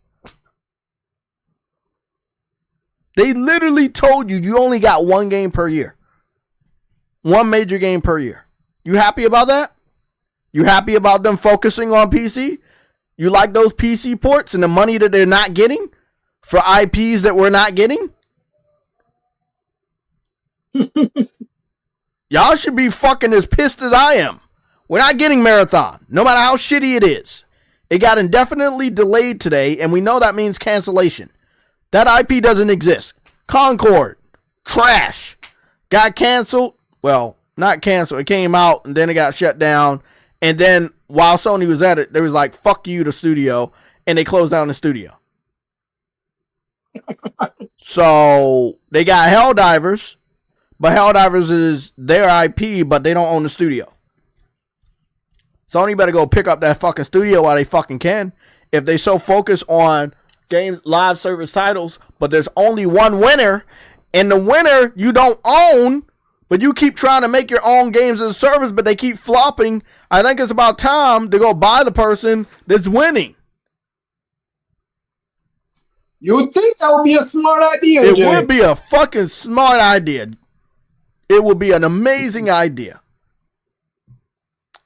They literally told you only got 1 game per year. 1 major game per year. You happy about that? You happy about them focusing on PC? You like those PC ports and the money that they're not getting for IPs that we're not getting? Y'all should be fucking as pissed as I am. We're not getting Marathon, no matter how shitty it is. It got indefinitely delayed today, and we know that means cancellation. That IP doesn't exist. Concord, trash. Got canceled. Well, not canceled. It came out, and then it got shut down. And then while Sony was at it, they was like, fuck you, the studio. And they closed down the studio. So they got Helldivers. But Helldivers is their IP, but they don't own the studio. Sony better go pick up that fucking studio while they fucking can. If they so focus on games, live service titles, but there's only one winner, and the winner you don't own, but you keep trying to make your own games as a service, but they keep flopping. I think it's about time to go buy the person that's winning. You would think that would be a smart idea, It would be a fucking smart idea. It would be an amazing idea.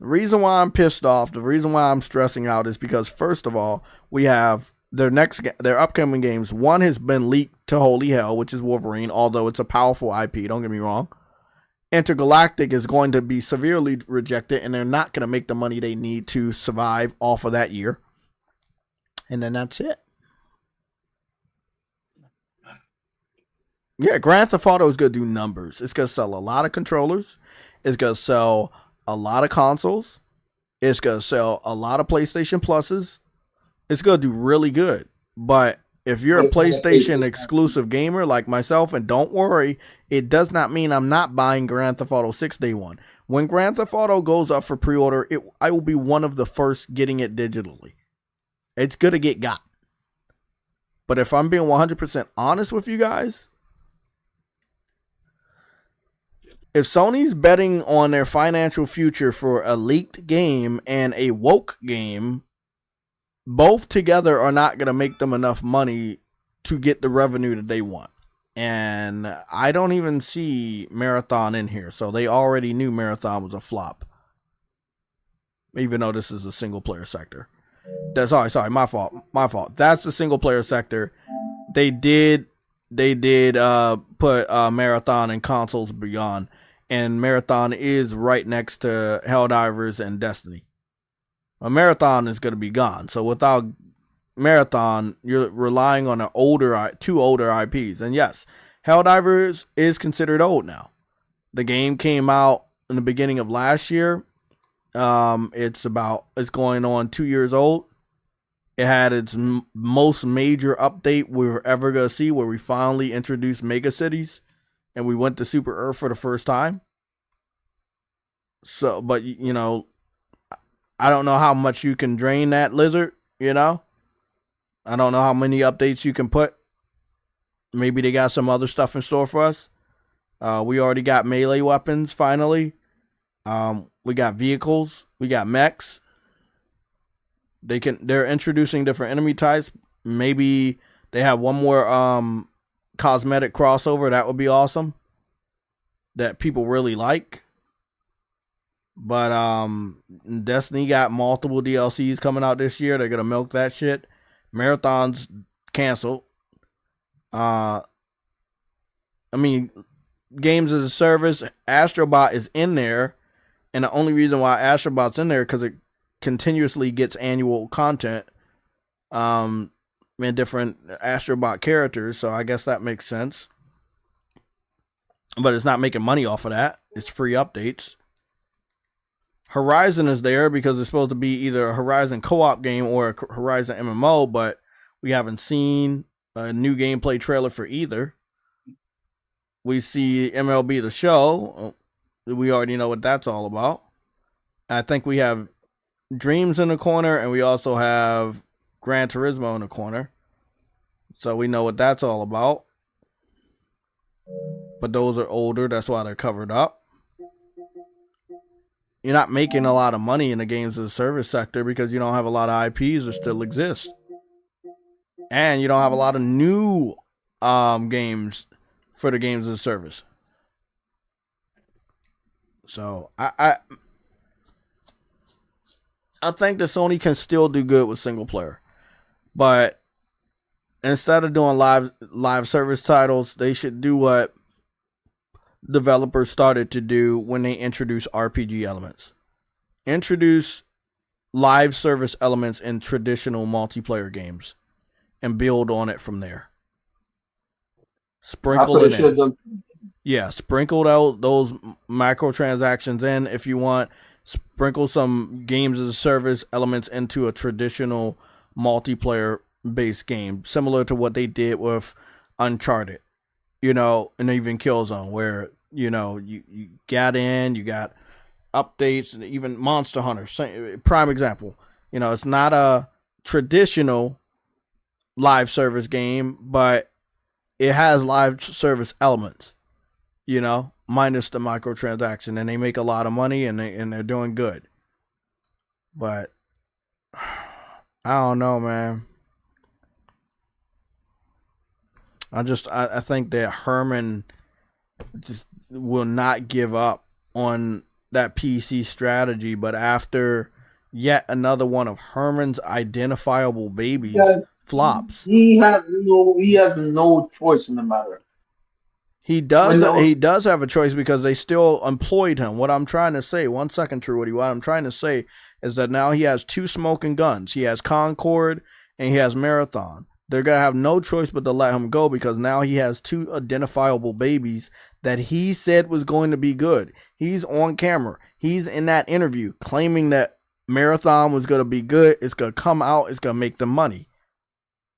The reason why I'm pissed off, the reason why I'm stressing out is because, first of all, we have their upcoming games. One has been leaked to holy hell, which is Wolverine, although it's a powerful IP, don't get me wrong. Intergalactic is going to be severely rejected, and they're not going to make the money they need to survive off of that year. And then that's it. Yeah, Grand Theft Auto is going to do numbers. It's going to sell a lot of controllers. It's going to sell a lot of consoles. It's going to sell a lot of PlayStation Pluses. It's going to do really good. But if you're a PlayStation exclusive gamer like myself, and don't worry, it does not mean I'm not buying Grand Theft Auto 6 day one. When Grand Theft Auto goes up for pre-order, I will be one of the first getting it digitally. It's going to get got. But if I'm being 100% honest with you guys, if Sony's betting on their financial future for a leaked game and a woke game, both together are not going to make them enough money to get the revenue that they want. And I don't even see Marathon in here. So they already knew Marathon was a flop. Even though this is a single player sector. Sorry, my fault. That's the single player sector. They did put Marathon and Consoles Beyond. And Marathon is right next to Helldivers and Destiny. A Marathon is going to be gone. So without Marathon, you're relying on two older IPs. And yes, Helldivers is considered old now. The game came out in the beginning of last year. It's going on 2 years old. It had its most major update we were ever going to see, where we finally introduced mega cities. And we went to Super Earth for the first time. So, but, you know, I don't know how much you can drain that lizard, you know? I don't know how many updates you can put. Maybe they got some other stuff in store for us. We already got melee weapons, finally. We got vehicles. We got mechs. They're introducing different enemy types. Maybe they have one more, cosmetic crossover. That would be awesome, that people really like. But Destiny got multiple DLCs coming out this year. They're gonna milk that shit. Marathon's canceled. I mean, games as a service, Astrobot is in there, and the only reason why Astrobot's in there because it continuously gets annual content. And different Astrobot characters, so I guess that makes sense. But it's not making money off of that. It's free updates. Horizon is there because it's supposed to be either a Horizon co-op game or a Horizon MMO, but we haven't seen a new gameplay trailer for either. We see MLB The Show. We already know what that's all about. I think we have Dreams in the corner, and we also have Gran Turismo in the corner. So we know what that's all about. But those are older. That's why they're covered up. You're not making a lot of money in the games as a service sector because you don't have a lot of IPs that still exist. And you don't have a lot of new games for the games as a service. So I think that Sony can still do good with single player. But instead of doing live service titles, they should do what developers started to do when they introduced RPG elements. Introduce live service elements in traditional multiplayer games and build on it from there. Sprinkle it in. Yeah, sprinkle out those microtransactions in if you want. Sprinkle some games as a service elements into a traditional multiplayer based game, similar to what they did with Uncharted, you know, and even Killzone, where, you know, you got in, you got updates, and even Monster Hunter, prime example. You know, it's not a traditional live service game, but it has live service elements, you know, minus the microtransaction, and they make a lot of money, and they're doing good. But I don't know, man. I think that Herman just will not give up on that PC strategy, but after yet another one of Herman's identifiable babies flops, he has no choice in the matter. He does have a choice because they still employed him. What I'm trying to say, 1 second, Truity, what I'm trying to say is that now he has two smoking guns. He has Concord and he has Marathon. They're going to have no choice but to let him go because now he has 2 identifiable babies that he said was going to be good. He's on camera. He's in that interview claiming that Marathon was going to be good. It's going to come out. It's going to make them money.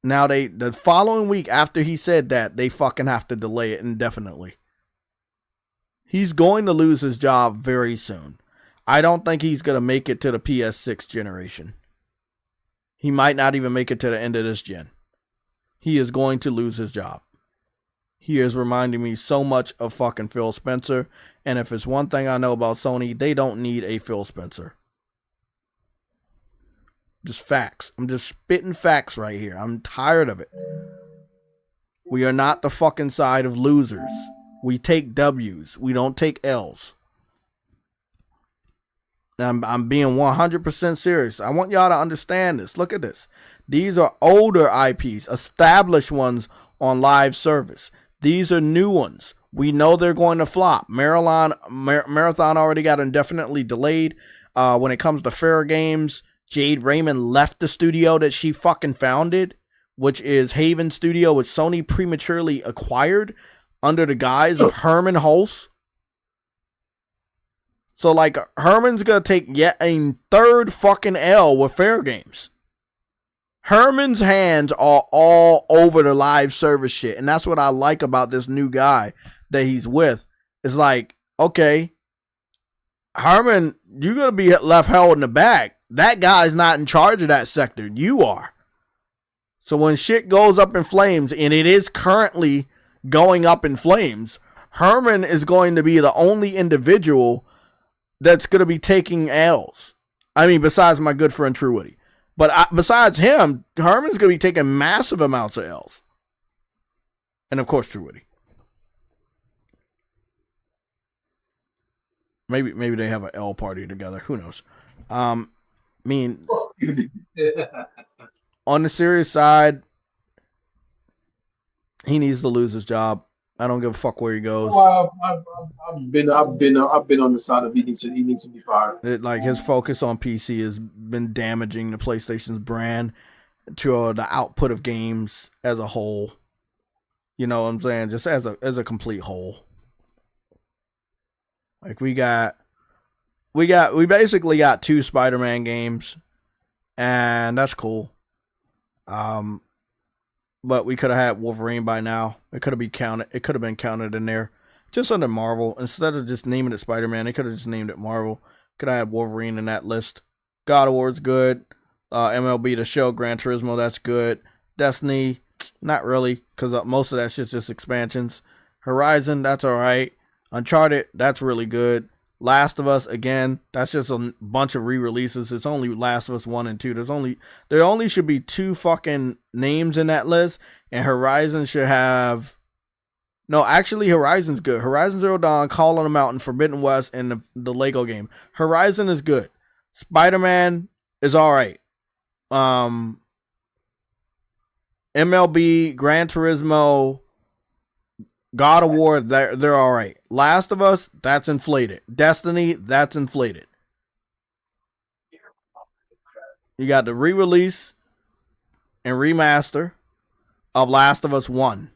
Now, the following week after he said that, they fucking have to delay it indefinitely. He's going to lose his job very soon. I don't think he's going to make it to the PS6 generation. He might not even make it to the end of this gen. He is going to lose his job. He is reminding me so much of fucking Phil Spencer. And if it's one thing I know about Sony, they don't need a Phil Spencer. Just facts. I'm just spitting facts right here. I'm tired of it. We are not the fucking side of losers. We take W's. We don't take L's. I'm being 100% serious. I want y'all to understand this. Look at this. These are older IPs, established ones on live service. These are new ones. We know they're going to flop. Marathon already got indefinitely delayed. When it comes to Fair Games, Jade Raymond left the studio that she fucking founded, which is Haven Studio, which Sony prematurely acquired under the guise of Herman Hulse. So, like, Herman's going to take yet a 3rd fucking L with Fair Games. Herman's hands are all over the live service shit. And that's what I like about this new guy that he's with. It's like, okay, Herman, you're going to be left held in the back. That guy's not in charge of that sector. You are. So when shit goes up in flames, and it is currently going up in flames, Herman is going to be the only individual that's going to be taking L's. I mean, besides my good friend True Woody. But besides him, Herman's going to be taking massive amounts of L's. And of course, True Woody. Maybe they have an L party together. Who knows? I mean, on the serious side, he needs to lose his job. I don't give a fuck where he goes. Well, I've been on the side of he needs to be fired. Like his focus on PC has been damaging the PlayStation's brand to the output of games as a whole. You know what I'm saying? Just as a complete whole. Like we basically got 2 Spider-Man games, and that's cool. But we could have had Wolverine by now. It could have been counted in there. Just under Marvel. Instead of just naming it Spider-Man, they could have just named it Marvel. Could have had Wolverine in that list. God of War's good. MLB The Show, Gran Turismo, that's good. Destiny, not really, because most of that shit's just expansions. Horizon, that's alright. Uncharted, that's really good. Last of Us, again, that's just a bunch of re-releases. It's only Last of Us 1 and 2. There only should be 2 fucking names in that list, and Horizon should have... No, actually, Horizon's good. Horizon Zero Dawn, Call of the Mountain, Forbidden West, and the Lego game. Horizon is good. Spider-Man is alright. MLB, Gran Turismo, God of War, they're all right. Last of Us, that's inflated. Destiny, that's inflated. You got the re-release and remaster of Last of Us 1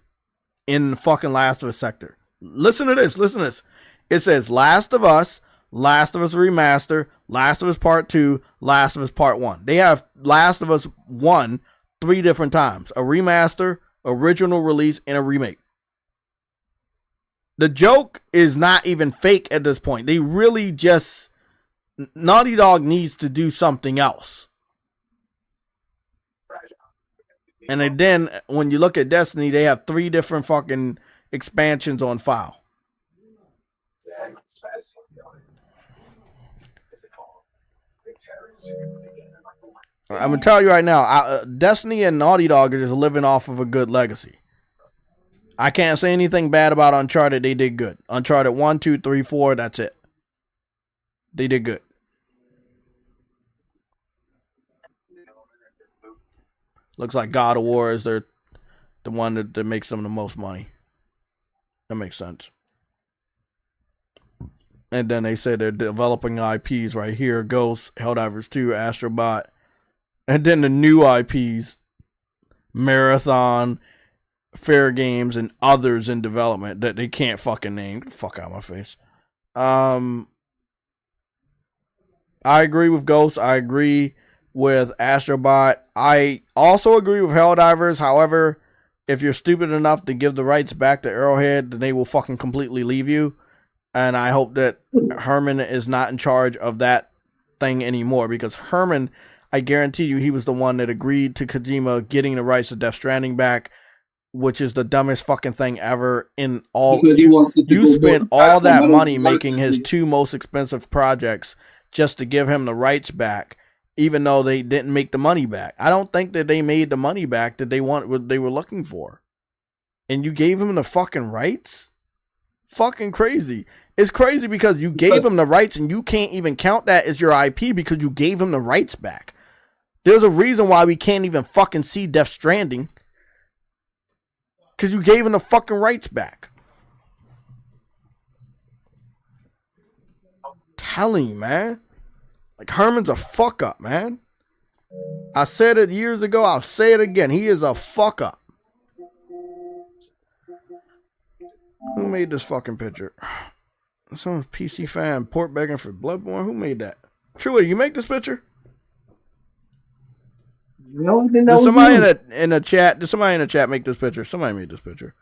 in the fucking Last of Us sector. Listen to this. It says Last of Us Remaster, Last of Us Part 2, Last of Us Part 1. They have Last of Us 1 3 different times. A remaster, original release, and a remake. The joke is not even fake at this point. They really just... Naughty Dog needs to do something else. And then, when you look at Destiny, they have 3 different fucking expansions on file. I'm going to tell you right now, Destiny and Naughty Dog are just living off of a good legacy. I can't say anything bad about Uncharted. They did good. Uncharted 1, 2, 3, 4, that's it. They did good. Looks like God of War is the one that makes them the most money. That makes sense. And then they say they're developing IPs right here. Ghost, Helldivers 2, Astrobot. And then the new IPs Marathon, Fair Games, and others in development that they can't fucking name. Get the fuck out of my face. I agree with Ghost. I agree with Astrobot. I also agree with Helldivers. However, if you're stupid enough to give the rights back to Arrowhead, then they will fucking completely leave you. And I hope that Herman is not in charge of that thing anymore, because Herman, I guarantee you, he was the one that agreed to Kojima getting the rights to Death Stranding back, which is the dumbest fucking thing ever in all. You spent all that money making his two most expensive projects just to give him the rights back, even though they didn't make the money back. I don't think that they made the money back that they what they were looking for. And you gave him the fucking rights? Fucking crazy. It's crazy because you gave him the rights and you can't even count that as your IP because you gave him the rights back. There's a reason why we can't even fucking see Death Stranding. Because you gave him the fucking rights back. I'm telling you, man. Like, Herman's a fuck up, man. I said it years ago. I'll say it again. He is a fuck up. Who made this fucking picture? Some PC fan port begging for Bloodborne. Who made that? True, you make this picture? Did somebody in the chat? Did somebody in the chat make this picture? Somebody made this picture.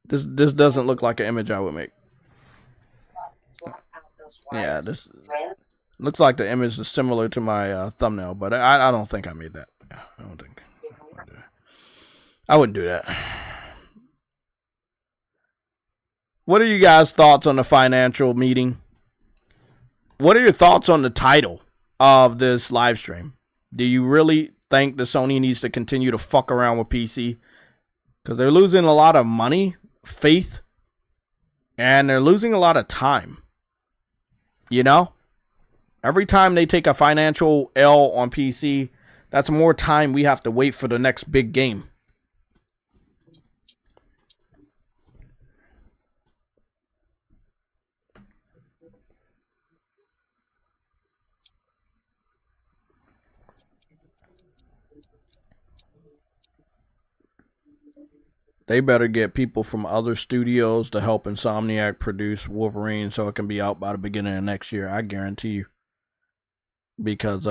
This doesn't look like an image I would make. Yeah, this looks like the image is similar to my thumbnail, but I don't think I made that. I don't think I wouldn't do that. What are you guys' thoughts on the financial meeting? What are your thoughts on the title of this live stream? Do you really think that Sony needs to continue to fuck around with PC? Because they're losing a lot of money, faith, and they're losing a lot of time. You know? Every time they take a financial L on PC, that's more time we have to wait for the next big game. They better get people from other studios to help Insomniac produce Wolverine so it can be out by the beginning of next year. I guarantee you. Because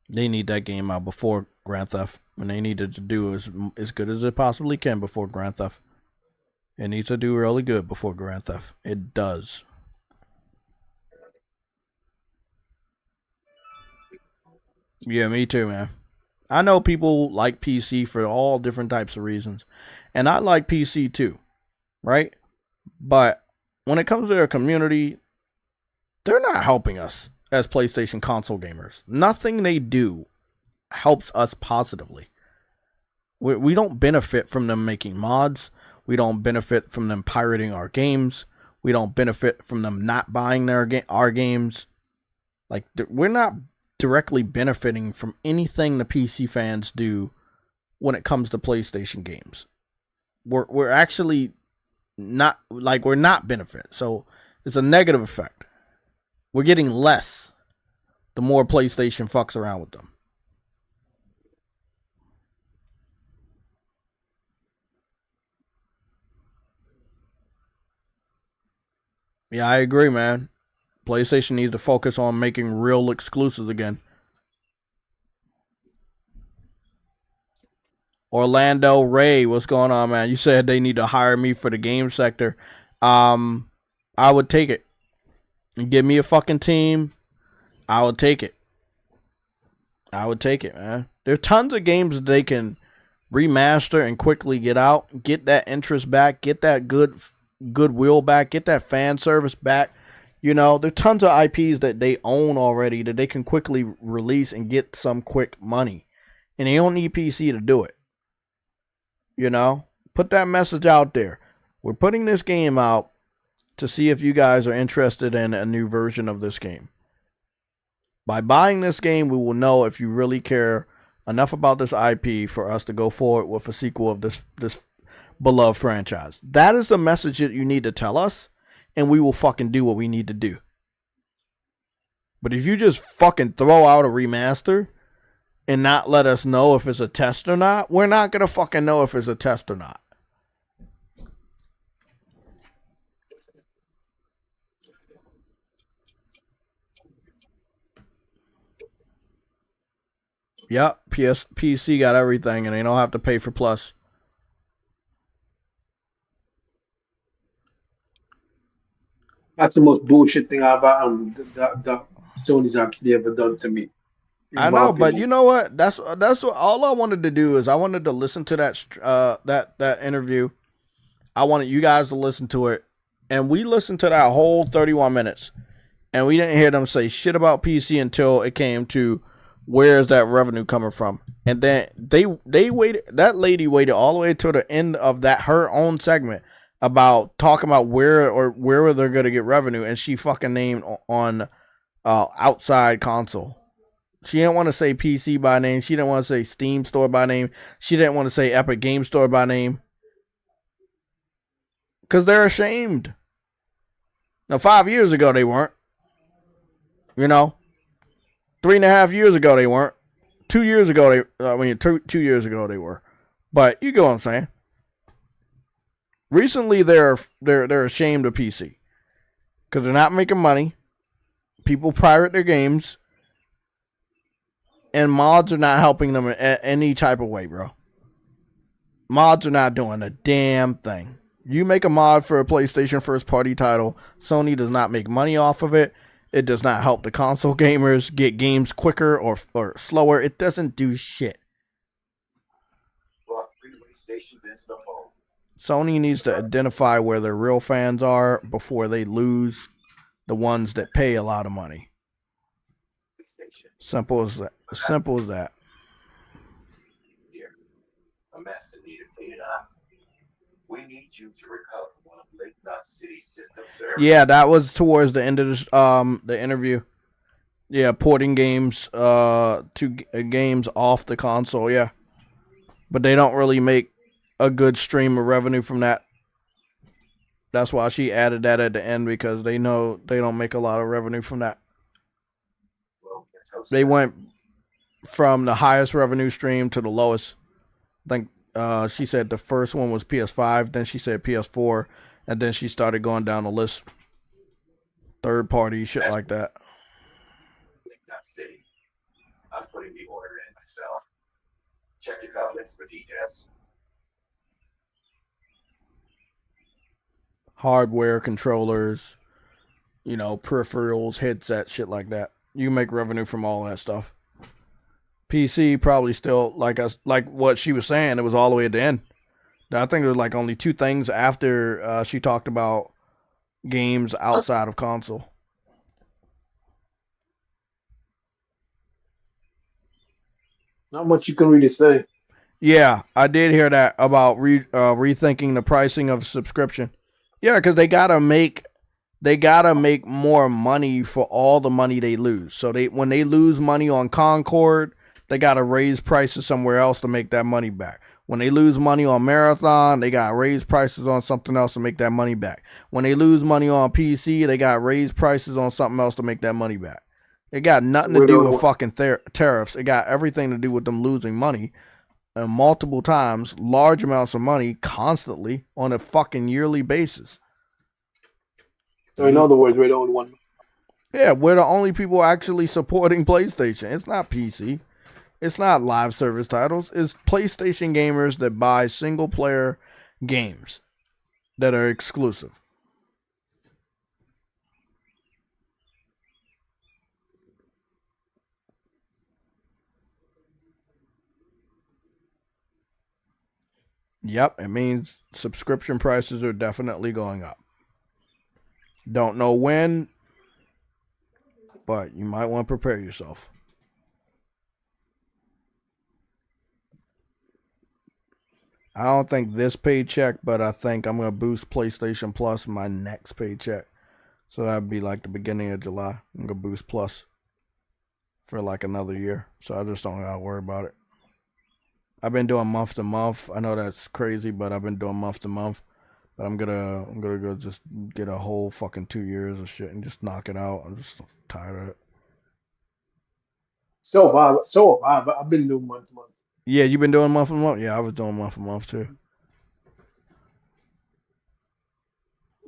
they need that game out before Grand Theft. And they needed to do as good as it possibly can before Grand Theft. It needs to do really good before Grand Theft. It does. Yeah, me too, man. I know people like PC for all different types of reasons. And I like PC too, right? But when it comes to their community, they're not helping us as PlayStation console gamers. Nothing they do helps us positively. We don't benefit from them making mods. We don't benefit from them pirating our games. We don't benefit from them not buying our games. Like, we're not directly benefiting from anything the PC fans do when it comes to PlayStation games. We're actually not, like, we're not benefit. So it's a negative effect. We're getting less the more PlayStation fucks around with them. Yeah, I agree, man. PlayStation needs to focus on making real exclusives again. Orlando Ray, what's going on, man? You said they need to hire me for the game sector. I would take it. Give me a fucking team. I would take it. I would take it, man. There are tons of games that they can remaster and quickly get out, get that interest back, get that goodwill back, get that fan service back. You know, there are tons of IPs that they own already that they can quickly release and get some quick money. And they don't need PC to do it. You know, put that message out there. We're putting this game out to see if you guys are interested in a new version of this game. By buying this game, we will know if you really care enough about this IP for us to go forward with a sequel of this beloved franchise. That is the message that you need to tell us. And we will fucking do what we need to do. But if you just fucking throw out a remaster and not let us know if it's a test or not, we're not going to fucking know if it's a test or not. Yep, PC got everything, and they don't have to pay for Plus. That's the most bullshit thing about that Sony's actually ever done to me. I know, but you know what? That's what all I wanted to do is I wanted to listen to that interview. I wanted you guys to listen to it, and we listened to that whole 31 minutes, and we didn't hear them say shit about PC until it came to where is that revenue coming from, and then they waited. That lady waited all the way to the end of that her own segment about talking about where they're gonna get revenue, and she fucking named on outside console. She didn't want to say PC by name. She didn't want to say Steam Store by name. She didn't want to say Epic Game Store by name. Because they're ashamed. Now, 5 years ago, they weren't. 3.5 years ago, they weren't. 2 years ago, 2 years ago, they were. But you get what I'm saying. Recently, they're ashamed of PC. Because they're not making money. People pirate their games. And mods are not helping them in any type of way, bro. Mods are not doing a damn thing. You make a mod for a PlayStation first-party title, Sony does not make money off of it. It does not help the console gamers get games quicker or slower. It doesn't do shit. Sony needs to identify where their real fans are before they lose the ones that pay a lot of money. Simple as that. Simple as that. Here, a mess that needed cleaning up. We need you to recover one of Lake Knot City's system servers. Yeah, that was towards the end of the interview. Yeah, porting games to games off the console. Yeah, but they don't really make a good stream of revenue from that. That's why she added that at the end, because they know they don't make a lot of revenue from that. They went from the highest revenue stream to the lowest. I think she said the first one was PS5, then she said PS4, and then she started going down the list. Third party, shit like that. City. I'm putting the order in myself. Check your covenants for details. Hardware, controllers, peripherals, headsets, shit like that. You make revenue from all of that stuff. PC probably still, like what she was saying, it was all the way at the end. I think there was like only two things after she talked about games outside of console. Not much you can really say. Yeah, I did hear that about rethinking the pricing of subscription. Yeah, because they gotta make more money for all the money they lose. So when they lose money on Concord, they gotta raise prices somewhere else to make that money back. When they lose money on Marathon, they gotta raise prices on something else to make that money back. When they lose money on PC, they gotta raise prices on something else to make that money back. It got nothing to do with fucking tariffs. It got everything to do with them losing money. And multiple times, large amounts of money, constantly, on a fucking yearly basis. So in other words, we're the only one. Yeah, we're the only people actually supporting PlayStation. It's not PC. It's not live service titles. It's PlayStation gamers that buy single-player games that are exclusive. Yep, it means subscription prices are definitely going up. Don't know when, but you might want to prepare yourself. I don't think this paycheck, but I think I'm going to boost PlayStation Plus my next paycheck. So that'd be like the beginning of July. I'm going to boost Plus for like another year. So I just don't got to worry about it. I've been doing month to month. I know that's crazy, but I've been doing month to month. But I'm gonna go just get a whole fucking 2 years of shit and just knock it out. I'm just tired of it. So far, I've been doing month to month. Yeah, you've been doing month to month? Yeah, I was doing month to month too.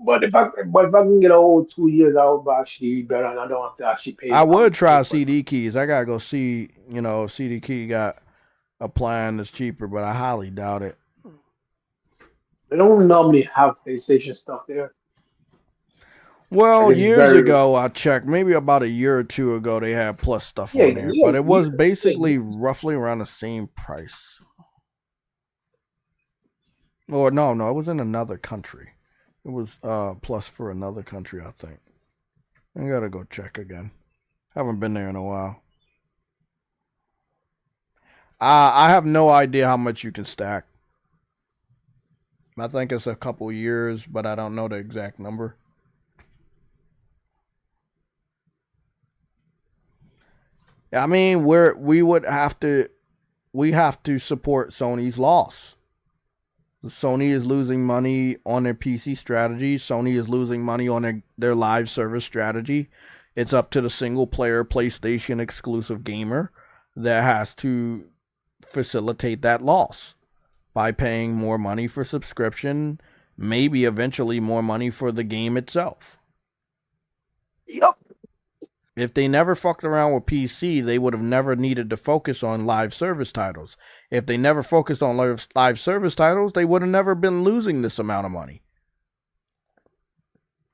But if I can get a whole 2 years, I would actually better, and I don't have to actually pay. I would try CD keys. I gotta go see, CD key got a plan that's cheaper, but I highly doubt it. They don't normally have PlayStation stuff there. Well, years ago I checked, maybe about a year or two ago, they had Plus stuff on there, but it was basically roughly around the same price. Or no, it was in another country. It was Plus for another country, I think. I gotta go check again. Haven't been there in a while. I have no idea how much you can stack. I think it's a couple years, but I don't know the exact number. I mean, we have to support Sony's loss. Sony is losing money on their PC strategy. Sony is losing money on their live service strategy. It's up to the single player PlayStation exclusive gamer that has to facilitate that loss by paying more money for subscription, maybe eventually more money for the game itself. Yep. If they never fucked around with PC, they would have never needed to focus on live service titles. If they never focused on live service titles, they would have never been losing this amount of money.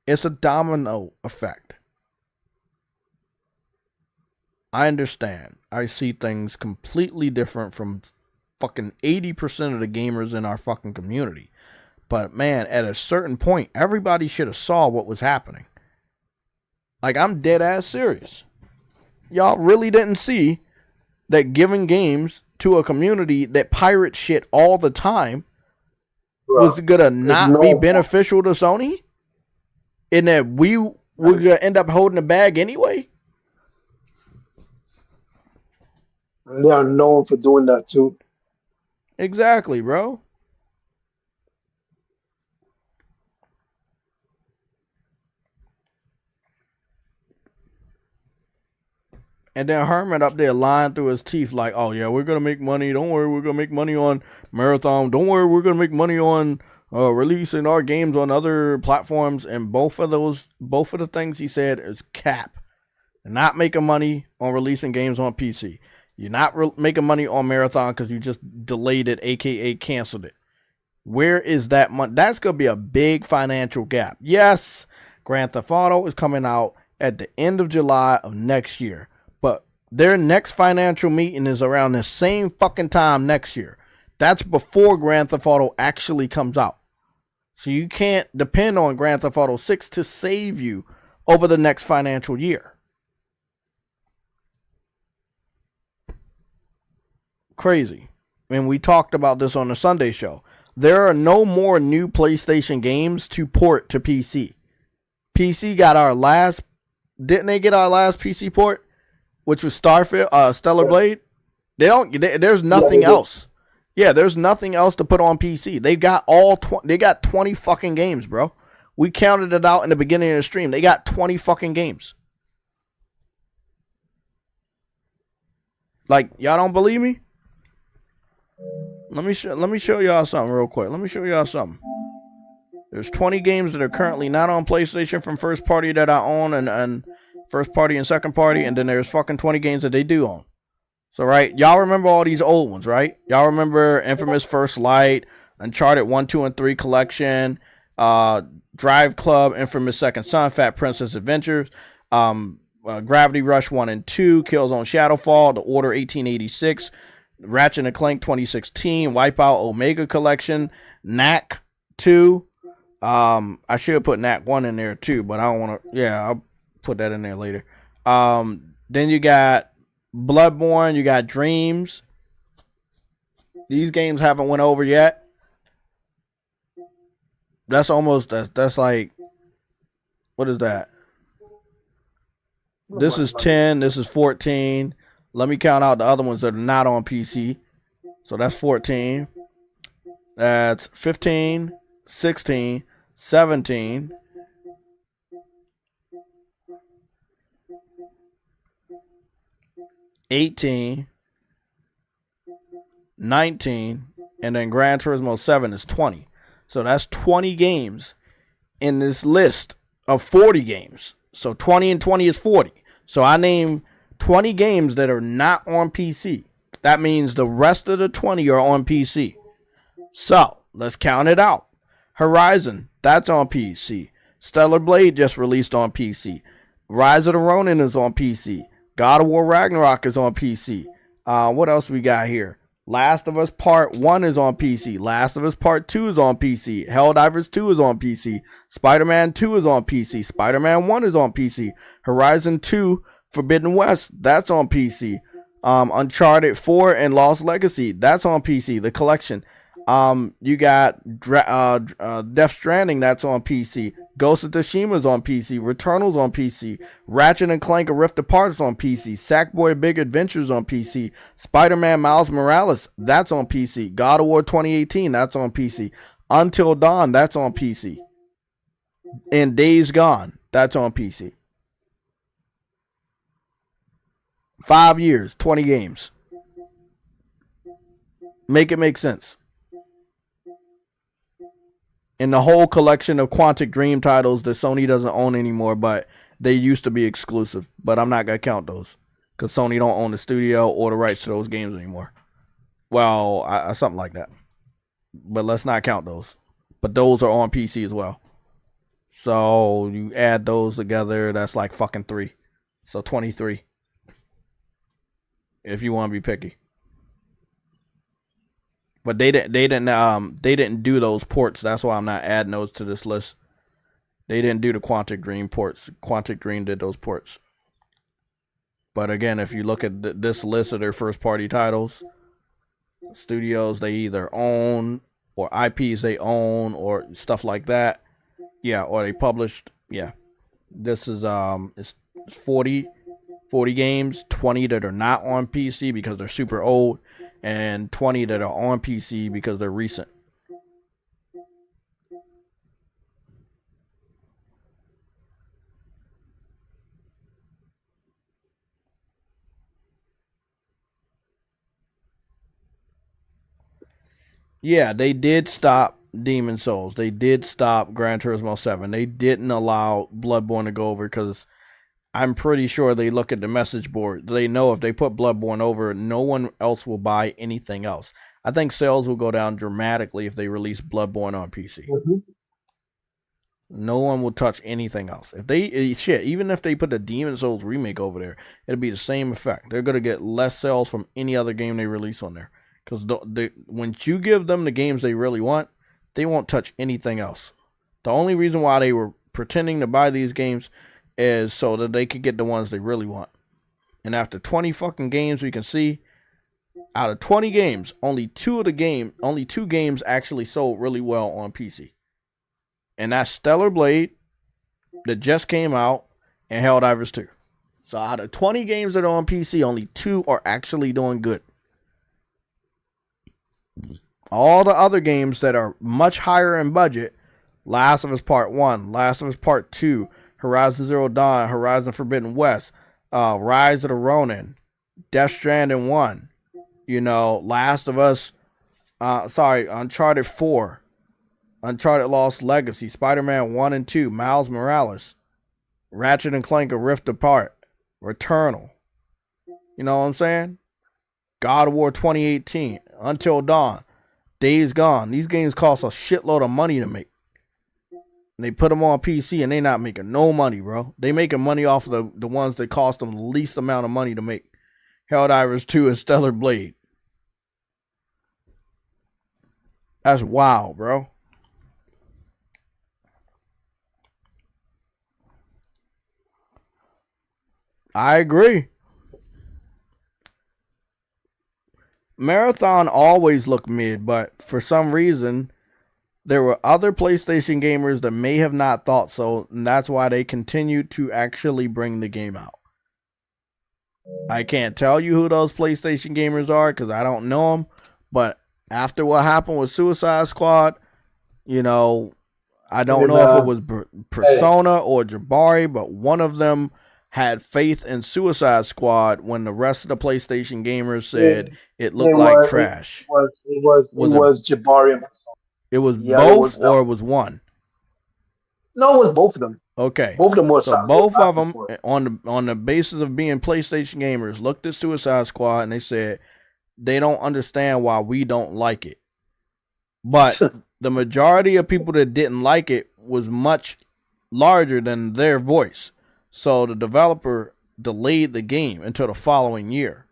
It's a domino effect. I understand. I see things completely different from fucking 80% of the gamers in our fucking community. But man, at a certain point, everybody should have saw what was happening. Like, I'm dead ass serious. Y'all really didn't see that giving games to a community that pirates shit all the time was gonna not be beneficial to Sony? And that we were gonna end up holding the bag anyway? They are known for doing that too. Exactly, bro. And then Herman up there lying through his teeth like, oh yeah, we're going to make money. Don't worry, we're going to make money on Marathon. Don't worry, we're going to make money on releasing our games on other platforms. And both of the things he said is cap. You're not making money on releasing games on PC. You're not making money on Marathon because you just delayed it, aka canceled it. Where is that money? That's going to be a big financial gap. Yes, Grand Theft Auto is coming out at the end of July of next year. But their next financial meeting is around the same fucking time next year. That's before Grand Theft Auto actually comes out. So you can't depend on Grand Theft Auto 6 to save you over the next financial year. Crazy. And we talked about this on the Sunday show. There are no more new PlayStation games to port to PC. PC got our last... Didn't they get our last PC port? Which was Stellar Blade. There's nothing else. Yeah, there's nothing else to put on PC. They got 20 fucking games, bro. We counted it out in the beginning of the stream. They got 20 fucking games. Like, y'all don't believe me? Let me show y'all something real quick. Let me show y'all something. There's 20 games that are currently not on PlayStation from first party that I own and first party and second party, and then there's fucking 20 games that they do own. So, right, y'all remember all these old ones, right? Y'all remember Infamous First Light, Uncharted 1, 2, and 3 Collection, Drive Club, Infamous Second Son, Fat Princess Adventures, Gravity Rush 1 and 2, Killzone Shadowfall, The Order 1886, Ratchet & Clank 2016, Wipeout Omega Collection, Knack 2. I should put Knack 1 in there too, but I don't want to. Yeah, I'll put that in there later. Then you got Bloodborne, you got Dreams. These games haven't went over yet. That's like, what is that? This is 10, this is 14. Let me count out the other ones that are not on PC. So that's 14. That's 15, 16, 17. 18, 19, and then Gran Turismo 7 is 20. So that's 20 games in this list of 40 games. So 20 and 20 is 40. So I name 20 games that are not on PC. That means the rest of the 20 are on PC. So let's count it out. Horizon, that's on PC. Stellar Blade just released on PC. Rise of the Ronin is on PC. God of War Ragnarok is on PC. What else we got here? Last of Us Part 1 is on PC. Last of Us Part 2 is on PC. Helldivers 2 is on PC. Spider-Man 2 is on PC. Spider-Man 1 is on PC. Horizon 2 Forbidden West, that's on PC. Uncharted 4 and Lost Legacy, that's on PC. The collection. You got Death Stranding, that's on PC. Ghost of Tsushima's on PC. Returnal's on PC. Ratchet and Clank: A Rift Apart's on PC. Sackboy: Big Adventure's on PC. Spider-Man Miles Morales, that's on PC. God of War 2018, that's on PC. Until Dawn, that's on PC. And Days Gone, that's on PC. 5 years, 20 games. Make it make sense. And the whole collection of Quantic Dream titles that Sony doesn't own anymore, but they used to be exclusive. But I'm not going to count those because Sony don't own the studio or the rights to those games anymore. Well, something like that. But let's not count those. But those are on PC as well. So you add those together, that's like fucking 3. So 23. If you want to be picky. But they didn't do those ports. That's why I'm not adding those to this list. They didn't do the Quantic Dream ports. Quantic Dream did those ports. But again, if you look at this list of their first party titles, studios they either own or IPs they own or stuff like that. Yeah, or they published. Yeah. This is it's 40 games, 20 that are not on PC because they're super old, and 20 that are on PC because they're recent. Yeah, they did stop Demon Souls. They did stop Gran Turismo 7. They didn't allow Bloodborne to go over because I'm pretty sure they look at the message board. They know if they put Bloodborne over, no one else will buy anything else. I think sales will go down dramatically if they release Bloodborne on PC. Mm-hmm. No one will touch anything else. If they even if they put the Demon Souls remake over there, it'll be the same effect. They're gonna get less sales from any other game they release on there. Because once you give them the games they really want, they won't touch anything else. The only reason why they were pretending to buy these games is so that they could get the ones they really want. And after 20 fucking games, we can see out of 20 games, only two games actually sold really well on PC. And that's Stellar Blade that just came out and Helldivers 2. So out of 20 games that are on PC, only 2 are actually doing good. All the other games that are much higher in budget, Last of Us Part 1, Last of Us Part 2, Horizon Zero Dawn, Horizon Forbidden West, Rise of the Ronin, Death Stranding 1, Last of Us, Uncharted 4, Uncharted Lost Legacy, Spider-Man 1 and 2, Miles Morales, Ratchet and Clank: A Rift Apart, Returnal. You know what I'm saying? God of War 2018, Until Dawn, Days Gone. These games cost a shitload of money to make. And they put them on PC and they not making no money, bro. They making money off of the ones that cost them the least amount of money to make. Helldivers 2 and Stellar Blade. That's wild, bro. I agree. Marathon always looked mid, but for some reason, there were other PlayStation gamers that may have not thought so, and that's why they continued to actually bring the game out. I can't tell you who those PlayStation gamers are because I don't know them, but after what happened with Suicide Squad, I don't know if it was Persona or Jabari, but one of them had faith in Suicide Squad when the rest of the PlayStation gamers said it looked like trash. It was Jabari. It was both, or it was one? No, it was both of them. Okay, both of them were. So both of them, on the basis of being PlayStation gamers, looked at Suicide Squad and they said they don't understand why we don't like it. But the majority of people that didn't like it was much larger than their voice. So the developer delayed the game until the following year.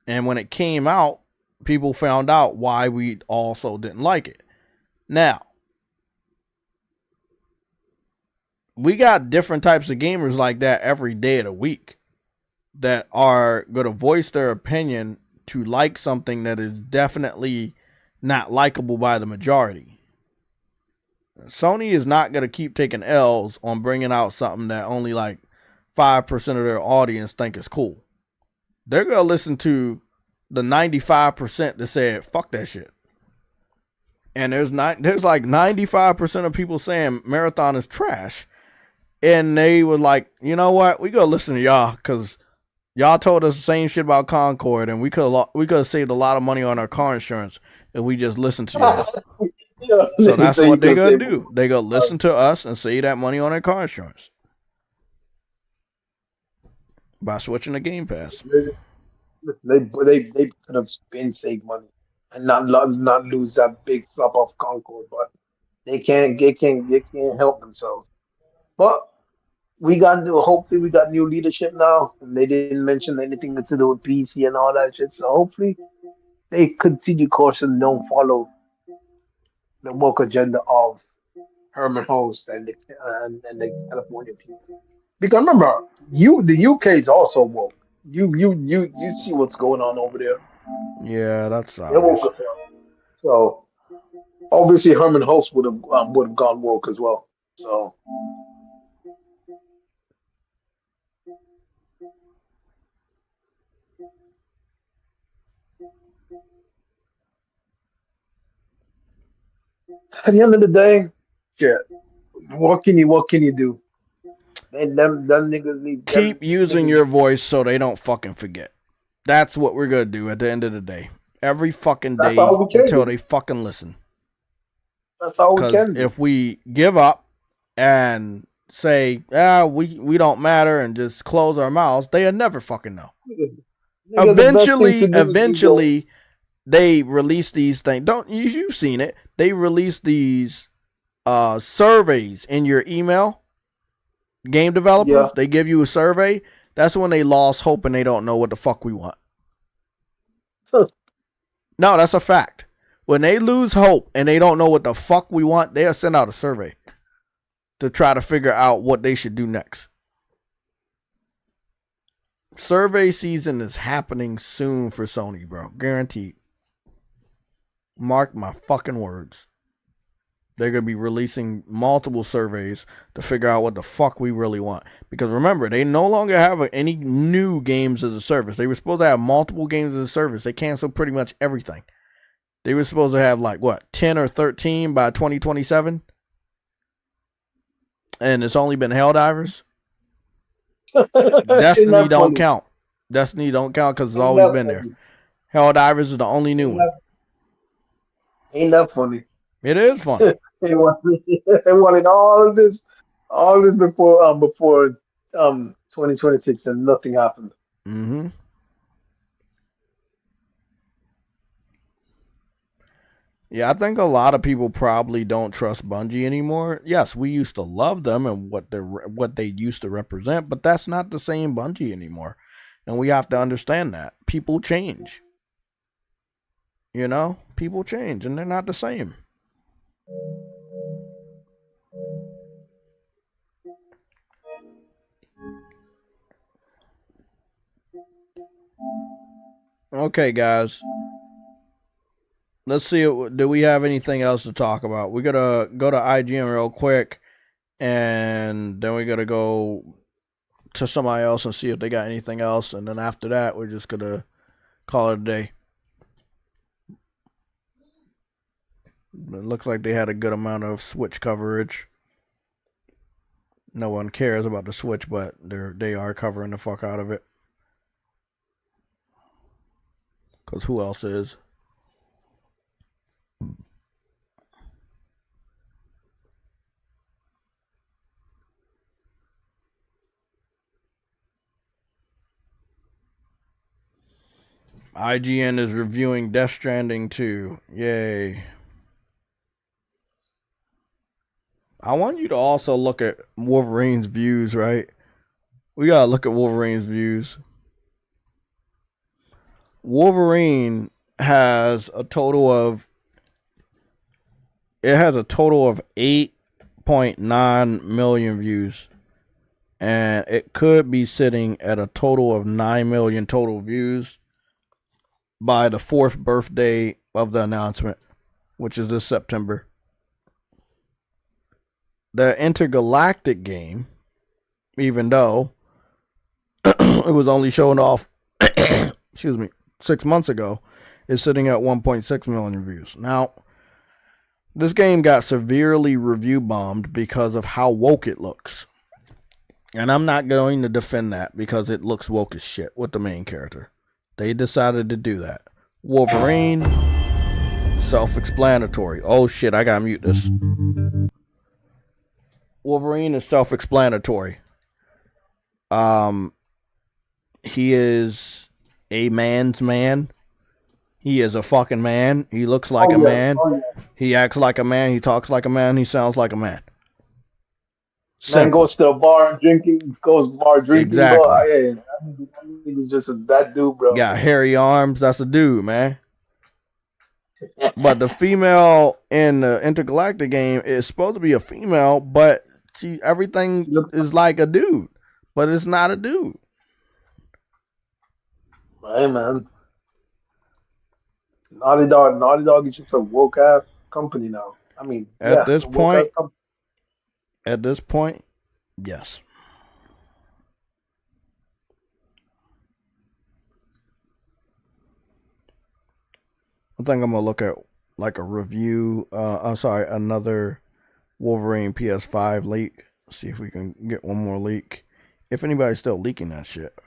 And when it came out, people found out why we also didn't like it. Now, we got different types of gamers like that every day of the week that are going to voice their opinion to like something that is definitely not likable by the majority. Sony is not going to keep taking L's on bringing out something that only like 5% of their audience think is cool. They're going to listen to the 95% that said, fuck that shit. And there's like 95% of people saying Marathon is trash. And they were like, you know what? We go listen to y'all because y'all told us the same shit about Concord, and we could have saved a lot of money on our car insurance if we just listened to y'all. So that's what they're going to do. They're going to listen to us and save that money on their car insurance by switching to Game Pass. They could have been saved money and not lose that big flop of Concord, but they can't help themselves. But hopefully we got new leadership now, and they didn't mention anything to do with PC and all that shit. So hopefully they continue caution, don't follow the woke agenda of Herman Host and the California people. Because remember, the UK is also woke. You see what's going on over there. Yeah, that's obvious. So obviously Herman Host would have gone woke as well. So. At the end of the day, yeah, what can you do? And them niggas keep using your voice so they don't fucking forget. That's what we're gonna do at the end of the day. Every fucking day until they fucking listen. That's all we can do. If we give up and say, we don't matter and just close our mouths, they'll never fucking know. Eventually, they release these things. You've seen it. They release these surveys in your email. Game developers, they give you a survey. That's when they lost hope and they don't know what the fuck we want. No, that's a fact. When they lose hope and they don't know what the fuck we want, they'll send out a survey to try to figure out what they should do next. Survey season is happening soon for Sony, bro. Guaranteed. Mark my fucking words. They're going to be releasing multiple surveys to figure out what the fuck we really want. Because remember, they no longer have any new games as a service. They were supposed to have multiple games as a service. They canceled pretty much everything. They were supposed to have 10 or 13 by 2027? And it's only been Helldivers? Destiny don't count. Destiny don't count because it's always been there. Helldivers is the only new one. Ain't that funny? It is funny. They wanted all of this before 2026, and nothing happened. Mm-hmm. Yeah, I think a lot of people probably don't trust Bungie anymore. Yes, we used to love them and what they used to represent, but that's not the same Bungie anymore. And we have to understand that. People change. People change and they're not the same. Okay, guys. Let's see. Do we have anything else to talk about? We're going to go to IGN real quick, and then we're going to go to somebody else and see if they got anything else. And then after that, we're just going to call it a day. It looks like they had a good amount of Switch coverage. No one cares about the Switch, but they are covering the fuck out of it. Because who else is? IGN is reviewing Death Stranding 2. Yay. I want you to also look at Wolverine's views, right? We gotta look at Wolverine's views. Wolverine has a total of 8.9 million views. And it could be sitting at a total of 9 million total views by the 4th birthday of the announcement, which is this September. The intergalactic game, even though it was only shown off, 6 months ago, is sitting at 1.6 million views. Now, this game got severely review bombed because of how woke it looks. And I'm not going to defend that because it looks woke as shit with the main character. They decided to do that. Wolverine, self-explanatory. Oh shit, I gotta mute this. Wolverine is self-explanatory. He is a man's man. He is a fucking man. He looks like a man. He acts like a man. He talks like a man. He sounds like a man. Man goes to the bar and drinking. Exactly. Bro. Yeah, he's just that dude, bro. Got hairy arms. That's a dude, man. But the female in the intergalactic game is supposed to be a female, but everything is like a dude, but it's not a dude. Hey, man. Naughty Dog is just a woke ass company now. I mean, at this point, yes. I think I'm gonna look at like a review. Another Wolverine PS5 leak. See if we can get one more leak. If anybody's still leaking that shit.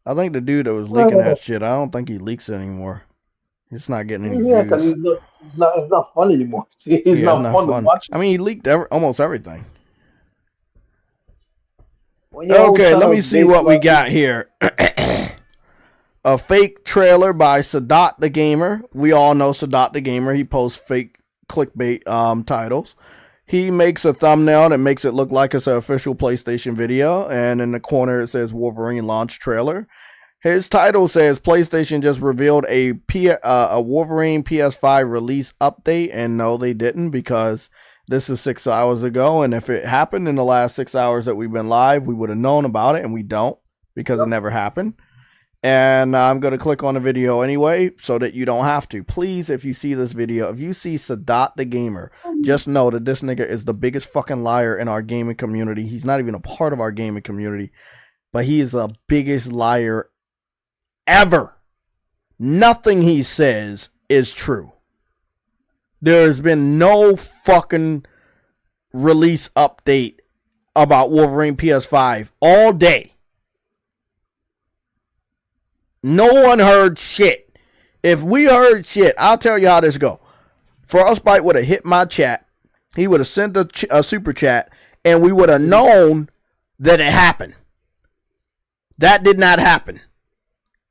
I think the dude that was leaking that shit, I don't think he leaks it anymore. It's not getting any views. It's not fun anymore. It's not fun to watch. I mean, he leaked almost everything. Okay, let me see what we got here. A fake trailer by Sadat the Gamer. We all know Sadat the Gamer. He posts fake clickbait titles. He makes a thumbnail that makes it look like it's an official PlayStation video, and in the corner it says Wolverine launch trailer. His title says PlayStation just revealed a Wolverine PS5 release update, and no, they didn't, because this is 6 hours ago, and if it happened in the last 6 hours that we've been live, we would have known about it, and we don't, because it never happened. And I'm going to click on the video anyway so that you don't have to. Please, if you see this video, if you see Sadat the Gamer, just know that this nigga is the biggest fucking liar in our gaming community. He's not even a part of our gaming community, but he is the biggest liar ever. Nothing he says is true. There's been no fucking release update about Wolverine PS5 all day. No one heard shit. If we heard shit, I'll tell you how this go. Frostbite would have hit my chat. He would have sent a super chat, and we would have known that it happened. That did not happen.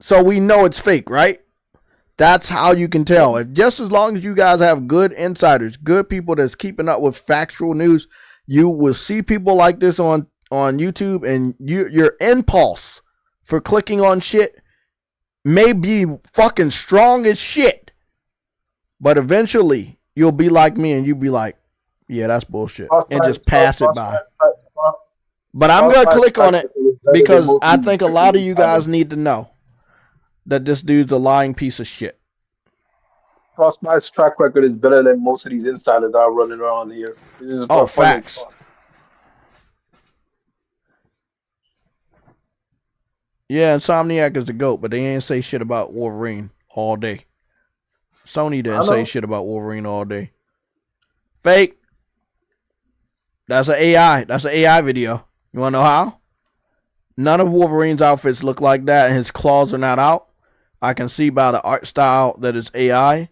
So we know it's fake, right? That's how you can tell. If just as long as you guys have good insiders, good people that's keeping up with factual news, you will see people like this on YouTube, and your impulse for clicking on shit may be fucking strong as shit, but eventually you'll be like me and you'll be like, yeah, that's bullshit, and just pass it by. But I'm going to click on it because I think a lot of you guys need to know that this dude's a lying piece of shit. Frostbite's track record is better than most of these insiders that are running around here. Oh, facts. Yeah, Insomniac is the GOAT, but they ain't say shit about Wolverine all day. Sony didn't say shit about Wolverine all day. Fake. That's an AI. That's an AI video. You want to know how? None of Wolverine's outfits look like that, and his claws are not out. I can see by the art style that it's AI.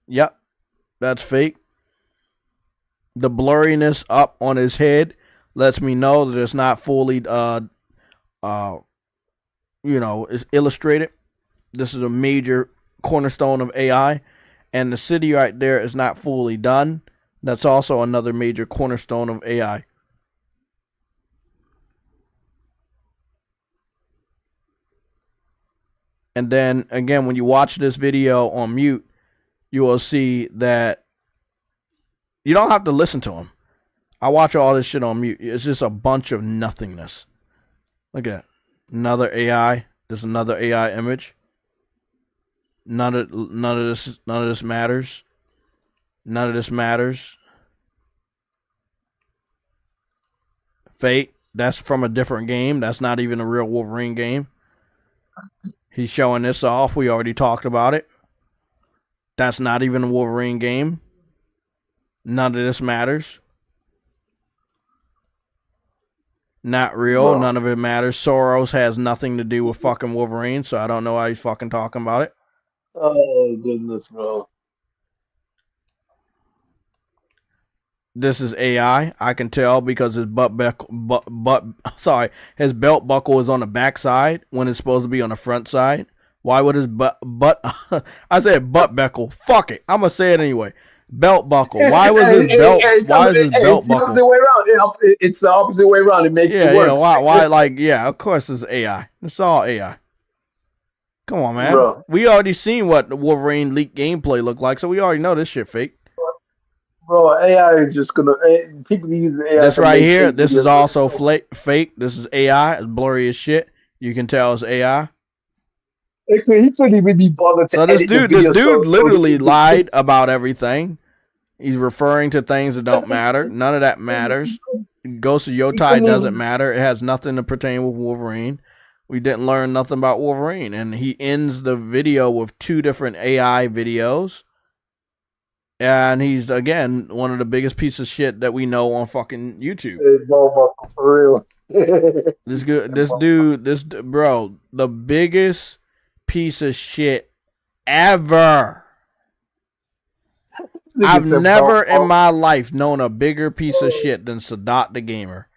Yep, that's fake. The blurriness up on his head lets me know that it's not fully, it's illustrated. This is a major cornerstone of AI, and the city right there is not fully done. That's also another major cornerstone of AI. And then again, when you watch this video on mute, you will see that you don't have to listen to him. I watch all this shit on mute. It's just a bunch of nothingness. Look at that. Another AI. There's another AI image. None of this matters. None of this matters. Fate. That's from a different game. That's not even a real Wolverine game. He's showing this off. We already talked about it. That's not even a Wolverine game. None of this matters. Not real. Bro. None of it matters. Soros has nothing to do with fucking Wolverine, so I don't know why he's fucking talking about it. Oh, goodness, bro. This is AI. I can tell because his his belt buckle is on the back side when it's supposed to be on the front side. Why would his butt I said butt buckle. Fuck it. I'm gonna say it anyway. Belt buckle. Why was his belt? Why is his belt buckle? It's the opposite way around. It's the opposite way around. It makes it worse. Yeah. Why? Like, yeah. Of course, it's AI. It's all AI. Come on, man. Bro. We already seen what the Wolverine leaked gameplay looked like, so we already know this shit fake. Bro, AI is just gonna people use the AI. This right here. This is also fake. This is AI. It's blurry as shit. You can tell it's AI. He couldn't even be bothered to so this dude literally lied about everything. He's referring to things that don't matter. None of that matters. Ghost of Yotai doesn't matter. It has nothing to pertain with Wolverine. We didn't learn nothing about Wolverine. And he ends the video with 2 different AI videos. And he's, again, one of the biggest pieces of shit that we know on fucking YouTube. For real. Bro, the biggest piece of shit ever. I've never in my life known a bigger piece of shit than Sadat the Gamer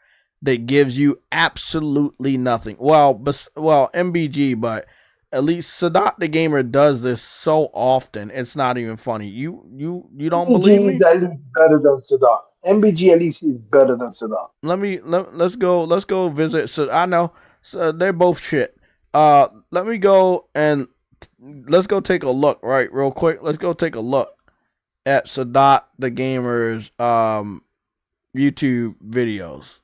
that gives you absolutely nothing. Well, MBG, but at least Sadat the Gamer does this so often, it's not even funny. You don't believe me? MBG is at least better than Sadat. MBG at least is better than Sadat. Let's go visit. So I know they're both shit. Let me go and let's go take a look, right, real quick. Let's go take a look at Sadat the Gamer's YouTube videos.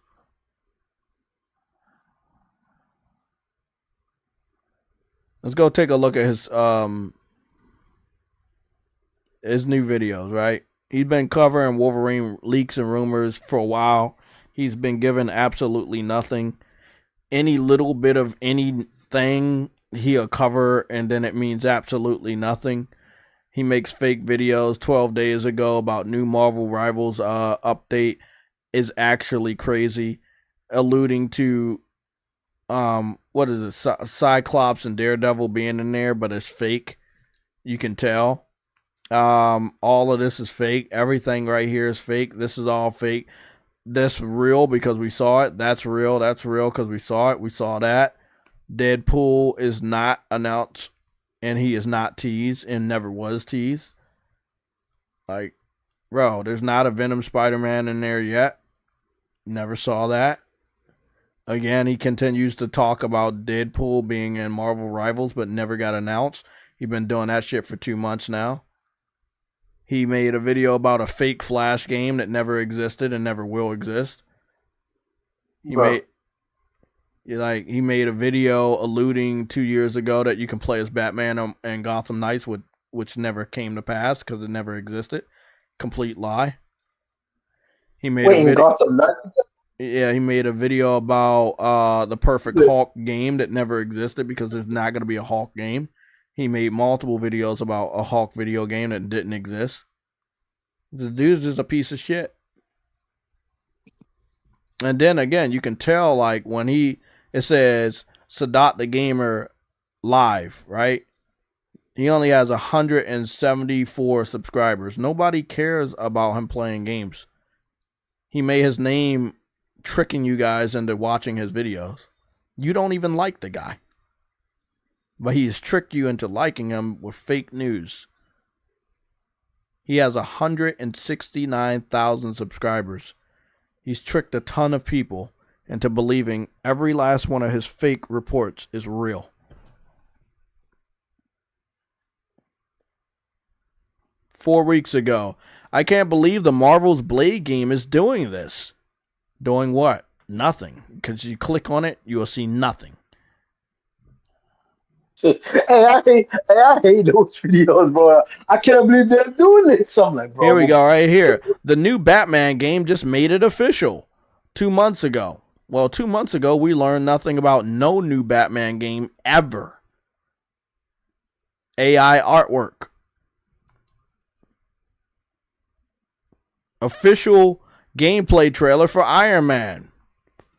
Let's go take a look at his new videos, right? He's been covering Wolverine leaks and rumors for a while. He's been given absolutely nothing. Any little bit of anything he'll cover, and then it means absolutely nothing. He makes fake videos 12 days ago about new Marvel Rivals update is actually crazy, alluding to what is it, Cyclops and Daredevil being in there, but it's fake. You can tell. All of this is fake. Everything right here is fake. This is all fake. This real because we saw it. That's real. That's real because we saw it. We saw that. Deadpool is not announced, and he is not teased, and never was teased. Like, bro, there's not a Venom Spider-Man in there yet. Never saw that. Again, he continues to talk about Deadpool being in Marvel Rivals, but never got announced. He's been doing that shit for 2 months now. He made a video about a fake Flash game that never existed and never will exist. He made a video alluding 2 years ago that you can play as Batman and Gotham Knights, which never came to pass because it never existed. Complete lie. He made a video. Gotham Knights? Yeah, he made a video about the perfect Hulk game that never existed because there's not going to be a Hulk game. He made multiple videos about a Hulk video game that didn't exist. The dude's just a piece of shit. And then again, you can tell like when it says Sadat the Gamer live, right? He only has 174 subscribers. Nobody cares about him playing games. He made his name tricking you guys into watching his videos. You don't even like the guy. But he's tricked you into liking him with fake news. He has 169,000 subscribers. He's tricked a ton of people into believing every last one of his fake reports is real. Four weeks ago, I can't believe the Marvel's Blade game is doing this. Doing what? Nothing. Because you click on it, you will see nothing. Hey, I hate those videos, bro. I can't believe they're doing this. I'm like, bro. Here we go, right here. The new Batman game just made it official 2 months ago. Well, 2 months ago, we learned nothing about no new Batman game ever. AI artwork. Official gameplay trailer for Iron Man.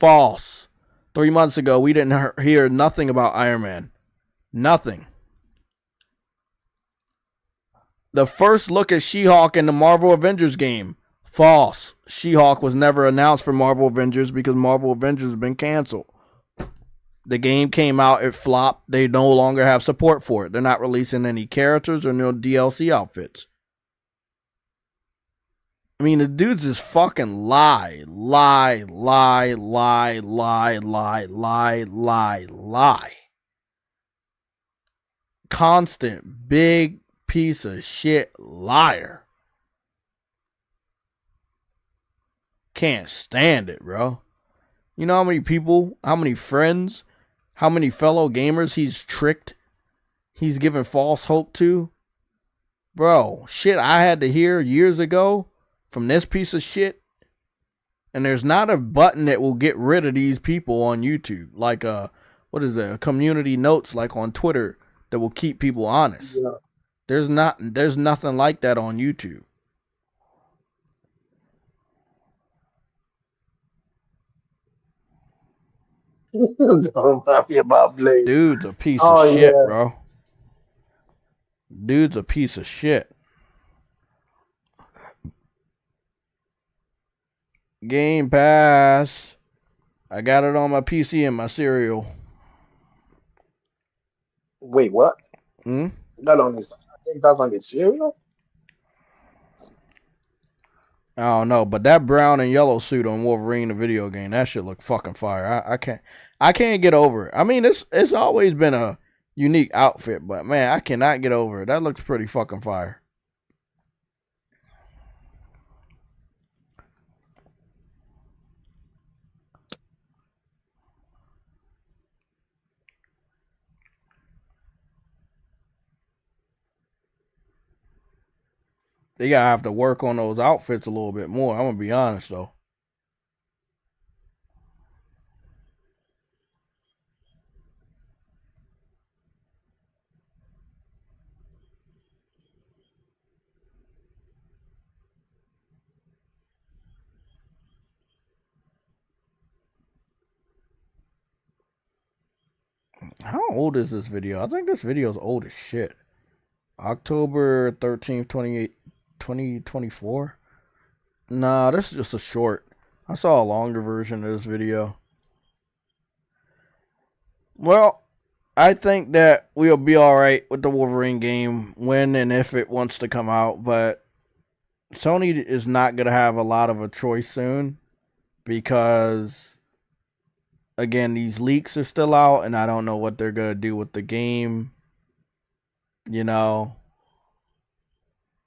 False. 3 months ago, we didn't hear nothing about Iron Man. Nothing. The first look at She-Hulk in the Marvel Avengers game. False. She-Hulk was never announced for Marvel Avengers because Marvel Avengers has been canceled. The game came out, it flopped. They no longer have support for it. They're not releasing any characters or no DLC outfits. I mean, the dudes just fucking lie. Constant, big piece of shit liar. Can't stand it, bro. You know how many people, how many friends, how many fellow gamers he's tricked? He's given false hope to? Bro, shit I had to hear years ago from this piece of shit. And there's not a button that will get rid of these people on YouTube. Like, what is it? Community notes like on Twitter that will keep people honest. Yeah. There's nothing like that on YouTube. I'm happy about Blade. Dude's a piece of shit, bro. Dude's a piece of shit. Game Pass. I got it on my PC and my cereal. Wait, what? That on his, I think that's on his cereal? I don't know, but that brown and yellow suit on Wolverine, the video game, that shit look fucking fire. I can't get over it. I mean, it's always been a unique outfit, but man, I cannot get over it. That looks pretty fucking fire. They gotta have to work on those outfits a little bit more. I'm gonna be honest though. How old is this video? I think this video is old as shit. October 13th, 2024? Nah, this is just a short. I saw a longer version of this video. Well, I think that we'll be alright with the Wolverine game when and if it wants to come out, but Sony is not going to have a lot of a choice soon because, again, these leaks are still out and I don't know what they're going to do with the game, you know.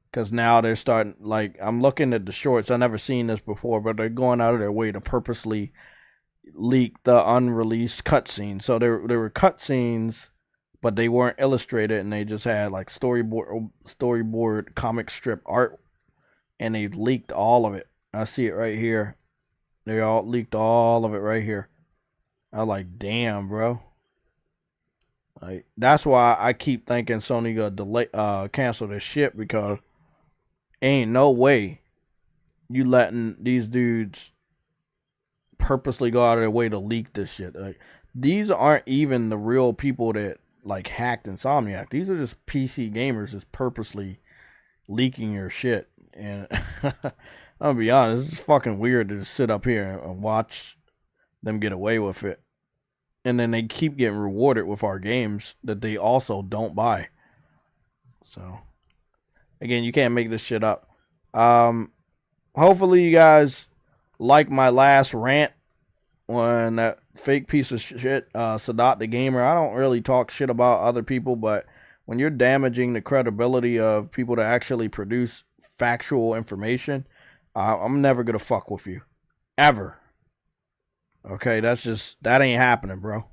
Because now they're starting, like, I'm looking at the shorts. I've never seen this before, but they're going out of their way to purposely leak the unreleased cutscenes. So there were cutscenes, but they weren't illustrated, and they just had, like, storyboard comic strip art, and they leaked all of it. I see it right here. They all leaked all of it right here. I was like, damn, bro. Like, that's why I keep thinking Sony gonna cancel this shit, because ain't no way you letting these dudes purposely go out of their way to leak this shit. Like, these aren't even the real people that like hacked Insomniac. These are just PC gamers just purposely leaking your shit. And I'm gonna be honest, it's fucking weird to just sit up here and watch them get away with it. And then they keep getting rewarded with our games that they also don't buy. So, again, you can't make this shit up. Hopefully you guys like my last rant on that fake piece of shit, Sadat the Gamer. I don't really talk shit about other people, but when you're damaging the credibility of people that actually produce factual information, I'm never gonna fuck with you. Ever. Okay, that ain't happening, bro.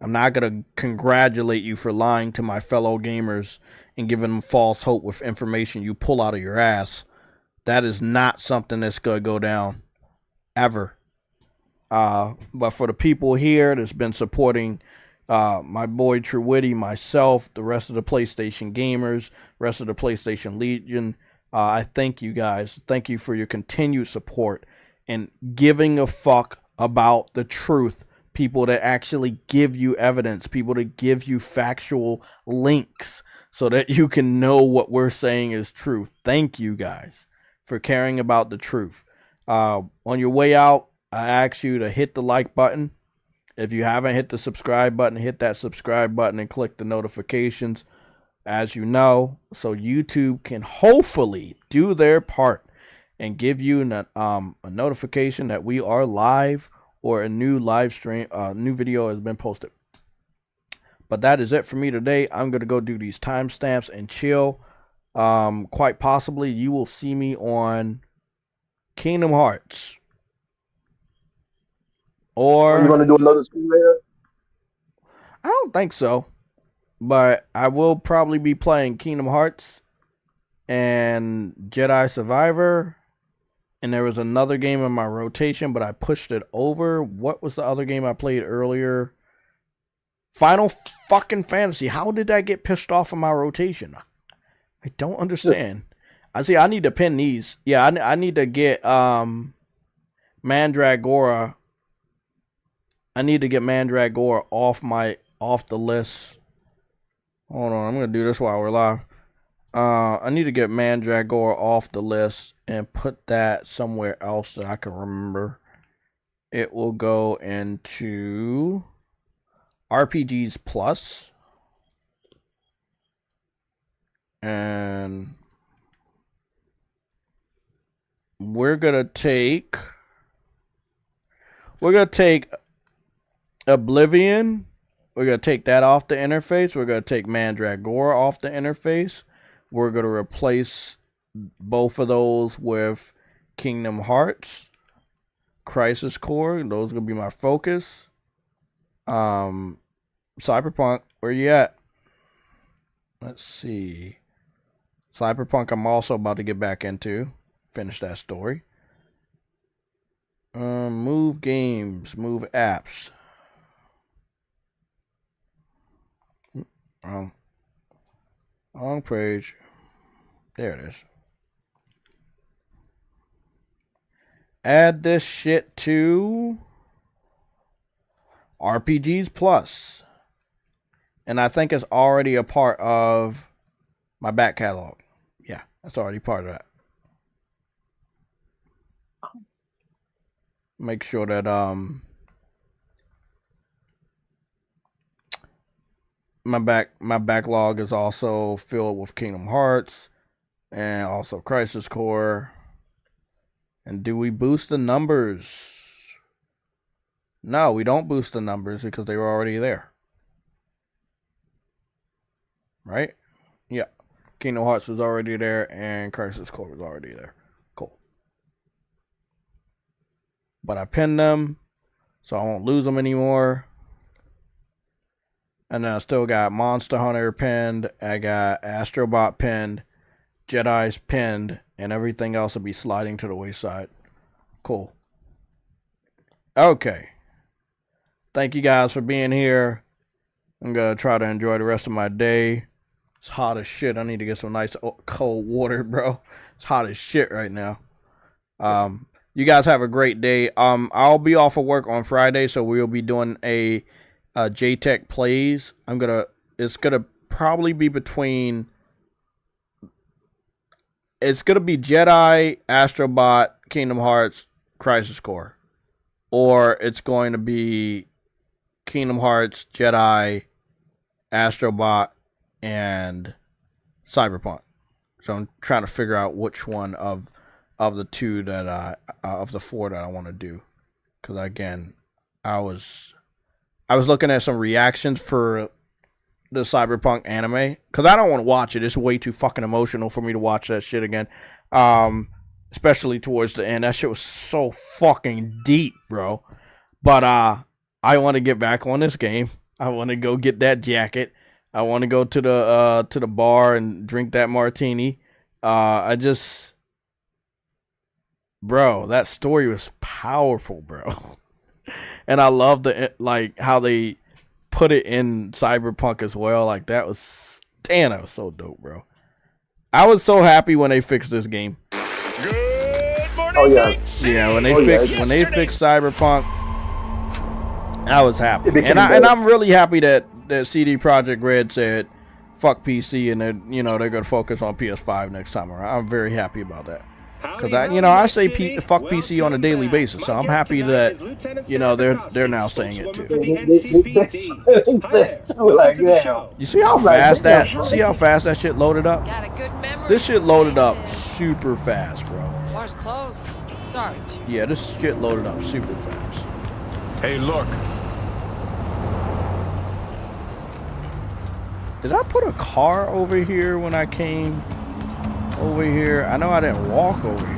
I'm not gonna congratulate you for lying to my fellow gamers and giving them false hope with information you pull out of your ass. That is not something that's gonna go down. Ever. But for the people here that's been supporting my boy Truwitty, myself, the rest of the PlayStation gamers, rest of the PlayStation Legion, I thank you guys. Thank you for your continued support and giving a fuck about the truth. People that actually give you evidence, people that give you factual links so that you can know what we're saying is true. Thank you guys for caring about the truth. On your way out, I ask you to hit the like button. If you haven't hit the subscribe button, hit that subscribe button and click the notifications, as you know, so YouTube can hopefully do their part and give you a notification that we are live or a new live stream, new video has been posted. But that is it for me today. I'm going to go do these timestamps and chill. Quite possibly you will see me on Kingdom Hearts. Or are you going to do another stream later? I don't think so. But I will probably be playing Kingdom Hearts and Jedi Survivor. And there was another game in my rotation, but I pushed it over. What was the other game I played earlier? Final fucking Fantasy. How did that get pushed off of my rotation? I don't understand. I need to pin these. Yeah, I need to get Mandragora. I need to get Mandragora off the list. Hold on, I'm gonna do this while we're live. I need to get Mandragora off the list and put that somewhere else that I can remember. It will go into RPGs Plus. And we're gonna take Oblivion. We're going to take that off the interface. We're going to take Mandragora off the interface. We're going to replace both of those with Kingdom Hearts, Crisis Core. Those are going to be my focus. Cyberpunk, where you at? Let's see. Cyberpunk I'm also about to get back into. Finish that story. Move games, move apps. Wrong page. There it is. Add this shit to RPGs Plus. And I think it's already a part of my back catalog. Yeah, that's already part of that. Make sure that my backlog is also filled with Kingdom Hearts and also Crisis Core. And do we boost the numbers? No, we don't boost the numbers because they were already there. Right? Yeah. Kingdom Hearts was already there and Crisis Core was already there. Cool. But I pinned them so I won't lose them anymore. And then I still got Monster Hunter pinned. I got Astrobot pinned. Jedi's pinned. And everything else will be sliding to the wayside. Cool. Okay. Thank you guys for being here. I'm going to try to enjoy the rest of my day. It's hot as shit. I need to get some nice cold water, bro. It's hot as shit right now. You guys have a great day. I'll be off of work on Friday, so we'll be doing a JTech plays. It's gonna probably be between. It's gonna be Jedi, Astrobot, Kingdom Hearts, Crisis Core, or it's going to be Kingdom Hearts, Jedi, Astrobot, and Cyberpunk. So I'm trying to figure out which one of the two that of the four that I want to do. Because again, I was looking at some reactions for the Cyberpunk anime, because I don't want to watch it. It's way too fucking emotional for me to watch that shit again. Especially towards the end. That shit was so fucking deep, bro. But I want to get back on this game. I want to go get that jacket. I want to go to the bar and drink that martini. Bro, that story was powerful, bro. And I love how they put it in Cyberpunk as well. Like, that was so dope, bro. I was so happy when they fixed this game. Oh yeah. Yeah, when they fixed Cyberpunk, I was happy. And I'm really happy that CD Projekt Red said fuck PC and they're gonna focus on PS5 next time around. I'm very happy about that. Because I say fuck PC on a daily basis, so I'm happy that they're now saying it too. You see how fast that shit loaded up? This shit loaded up super fast, bro. Bar's closed. Sorry. Yeah, this shit loaded up super fast. Hey, look. Did I put a car over here when I came over here? I know I didn't walk over here.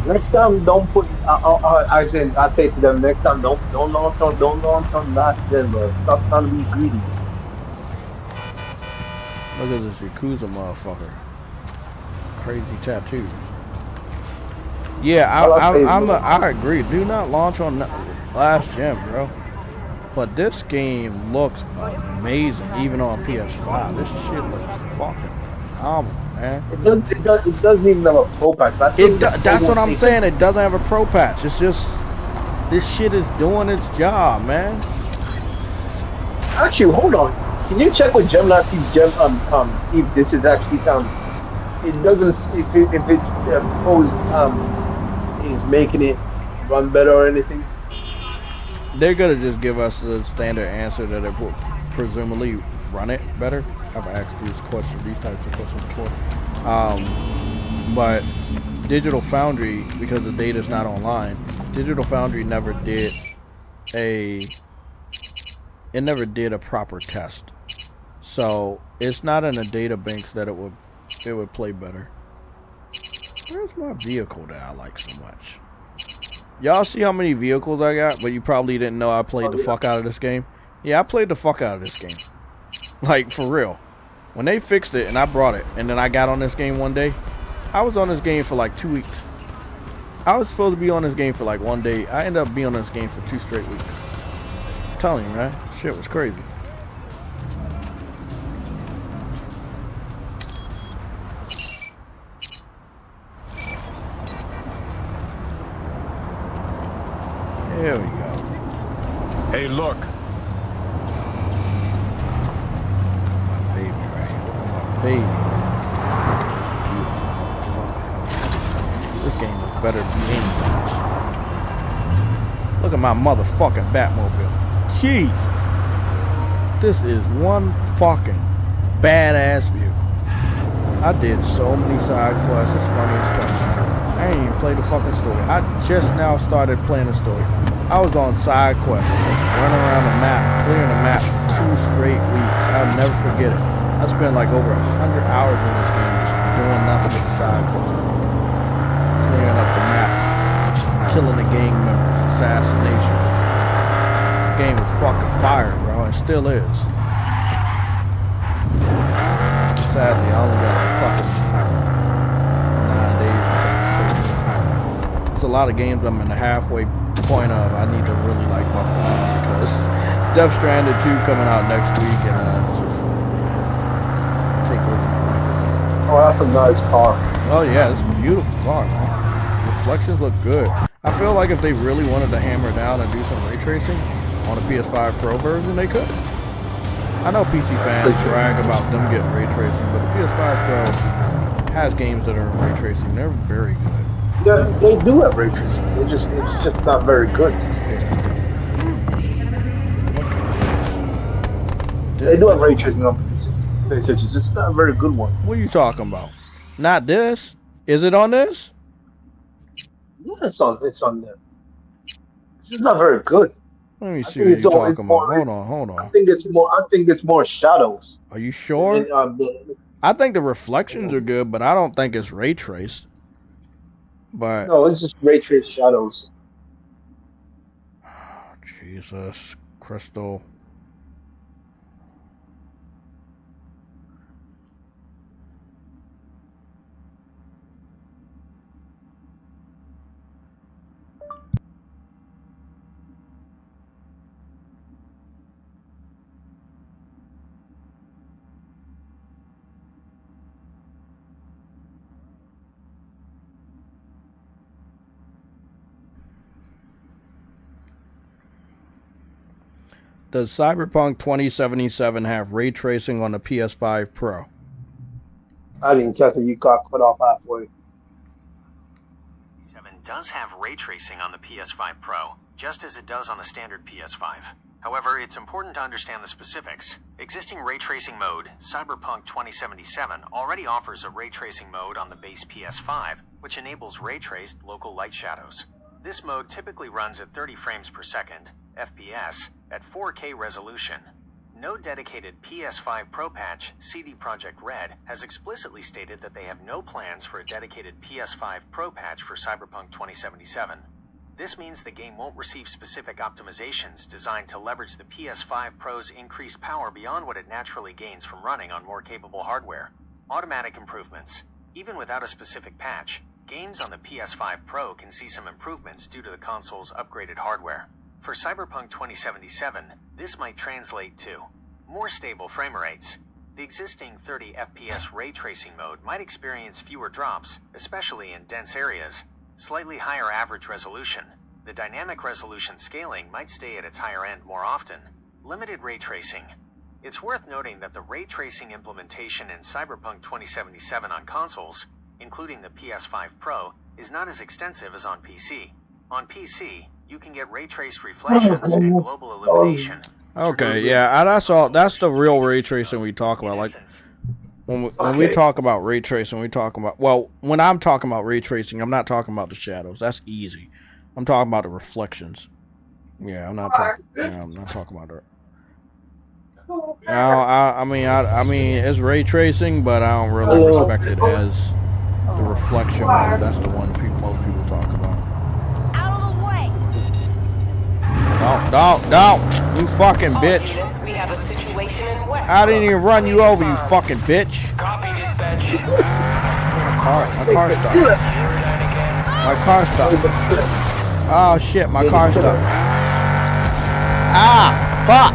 Next time, don't put. I say to them, next time, don't launch on that. Then stop trying to be greedy. Look at this Yakuza motherfucker. Crazy tattoos. Yeah, I agree. Do not launch on last gen, bro. But this game looks amazing, even on PS5. This shit looks fucking phenomenal, man. It doesn't even have a pro patch. That's what I'm saying. It doesn't have a pro patch. It's just this shit is doing its job, man. Actually, hold on. Can you check with Gemini see if this is actually it doesn't if it's proposed is making it run better or anything? They're gonna just give us the standard answer that it will presumably run it better. I've asked these types of questions before. But Digital Foundry, because the data's not online, Digital Foundry never did a proper test. So it's not in the data banks that it would play better. Where's my vehicle that I like so much? Y'all see how many vehicles I got? But you probably didn't know I played the fuck out of this game. Yeah, I played the fuck out of this game. Like, for real. When they fixed it and I brought it, and then I got on this game one day, I was on this game for like 2 weeks. I was supposed to be on this game for like 1 day. I ended up being on this game for 2 straight weeks. I'm telling you, man. Shit was crazy. There we go. Hey, look. My baby right here. My baby. Beautiful motherfucker. This game is better than anything. Look at my motherfucking Batmobile. Jesus. This is one fucking badass vehicle. I did so many side quests. It's funny as fuck. I ain't even played the fucking story. I just now started playing the story. I was on side quests, running around the map, clearing the map for 2 straight weeks. I'll never forget it. I spent like over 100 hours in this game just doing nothing but side quests. Clearing up the map, killing the gang members, assassination. This game was fucking fire, bro, and still is. Sadly, I only got like fucking 9 days or something. There's a lot of games I'm in the halfway point of I need to really like buckle down because Death Stranding 2 coming out next week, and it's just take over my life again. Oh, that's a nice car. Oh yeah, it's a beautiful car, man. Reflections look good. I feel like if they really wanted to hammer down and do some ray tracing on the PS5 Pro version, they could. I know PC fans brag about them getting ray tracing, but the PS5 Pro has games that are in ray tracing. They're very good. Yeah, they do have ray tracing. It's just not very good. They do have ray tracing on PlayStation. It's just not a very good one. What are you talking about? Not this? Is it on this? Yeah, it's on there. It's not very good. Let me see what you're talking about. Hold on. I think it's more shadows. Are you sure? I think the reflections are good, but I don't think it's ray traced. But no, it's just ray traced shadows. Jesus, Crystal. Does Cyberpunk 2077 have ray tracing on the PS5 Pro? I didn't catch it. You got cut off halfway. 7 does have ray tracing on the PS5 Pro, just as it does on the standard PS5. However, it's important to understand the specifics. Existing ray tracing mode, Cyberpunk 2077, already offers a ray tracing mode on the base PS5, which enables ray traced local light shadows. This mode typically runs at 30 frames per second, FPS, at 4K resolution. No dedicated PS5 Pro patch, CD Projekt Red, has explicitly stated that they have no plans for a dedicated PS5 Pro patch for Cyberpunk 2077. This means the game won't receive specific optimizations designed to leverage the PS5 Pro's increased power beyond what it naturally gains from running on more capable hardware. Automatic improvements. Even without a specific patch, games on the PS5 Pro can see some improvements due to the console's upgraded hardware. For Cyberpunk 2077, this might translate to more stable frame rates. The existing 30 FPS ray tracing mode might experience fewer drops, especially in dense areas, slightly higher average resolution. The dynamic resolution scaling might stay at its higher end more often. Limited ray tracing. It's worth noting that the ray tracing implementation in Cyberpunk 2077 on consoles, including the PS5 Pro, is not as extensive as on PC. On PC, you can get ray-traced reflections and global illumination. Okay, yeah, that's the real ray tracing we talk about. Like when we talk about ray tracing, when I'm talking about ray tracing, I'm not talking about the shadows. That's easy. I'm talking about the reflections. Yeah, I'm not talking about that. I mean, it's ray tracing, but I don't really respect it as the reflection mode. That's the one most people talk about. No, you fucking bitch. I didn't even run you over, you fucking bitch. My car stopped. Oh shit, my car stopped. Ah, fuck.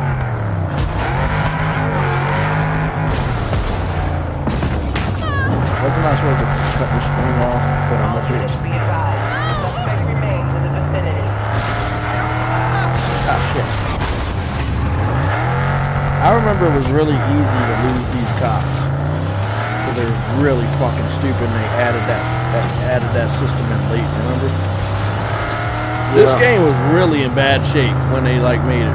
Wasn't I supposed to cut the screen off? But I'm up here. I remember it was really easy to lose these cops because they were really fucking stupid and they added that system in late, remember? Yeah. This game was really in bad shape when they like made it.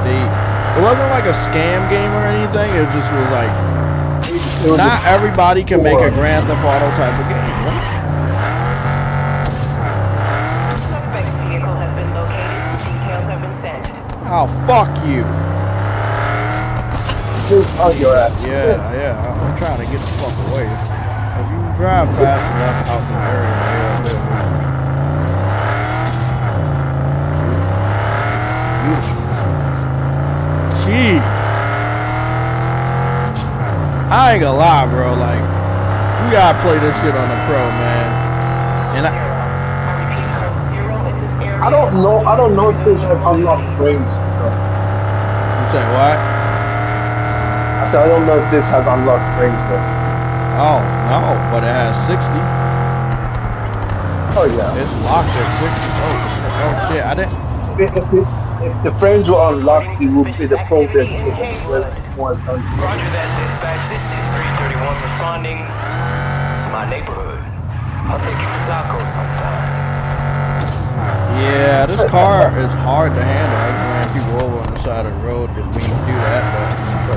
It wasn't like a scam game or anything, it just was like not everybody can make a Grand Theft Auto type of game, right? Oh, fuck you. Your ass. Yeah, I'm trying to get the fuck away. If you drive fast enough out the area, beautiful. Jeez. I ain't gonna lie, bro. Like, you gotta play this shit on the Pro, man. And I don't know if there's like unlocked frames. say what? I said I don't know if this has unlocked frames though. Oh no, but it has 60. Oh yeah. It's locked at 60. Oh shit, I didn't. If the frames were unlocked, it would be the pro that more done. Roger that, dispatch. This is 331 responding to my neighborhood. I'll take you for tacos sometime. Yeah, this car is hard to handle. I just ran people over on the side of the road. Didn't mean to do that, but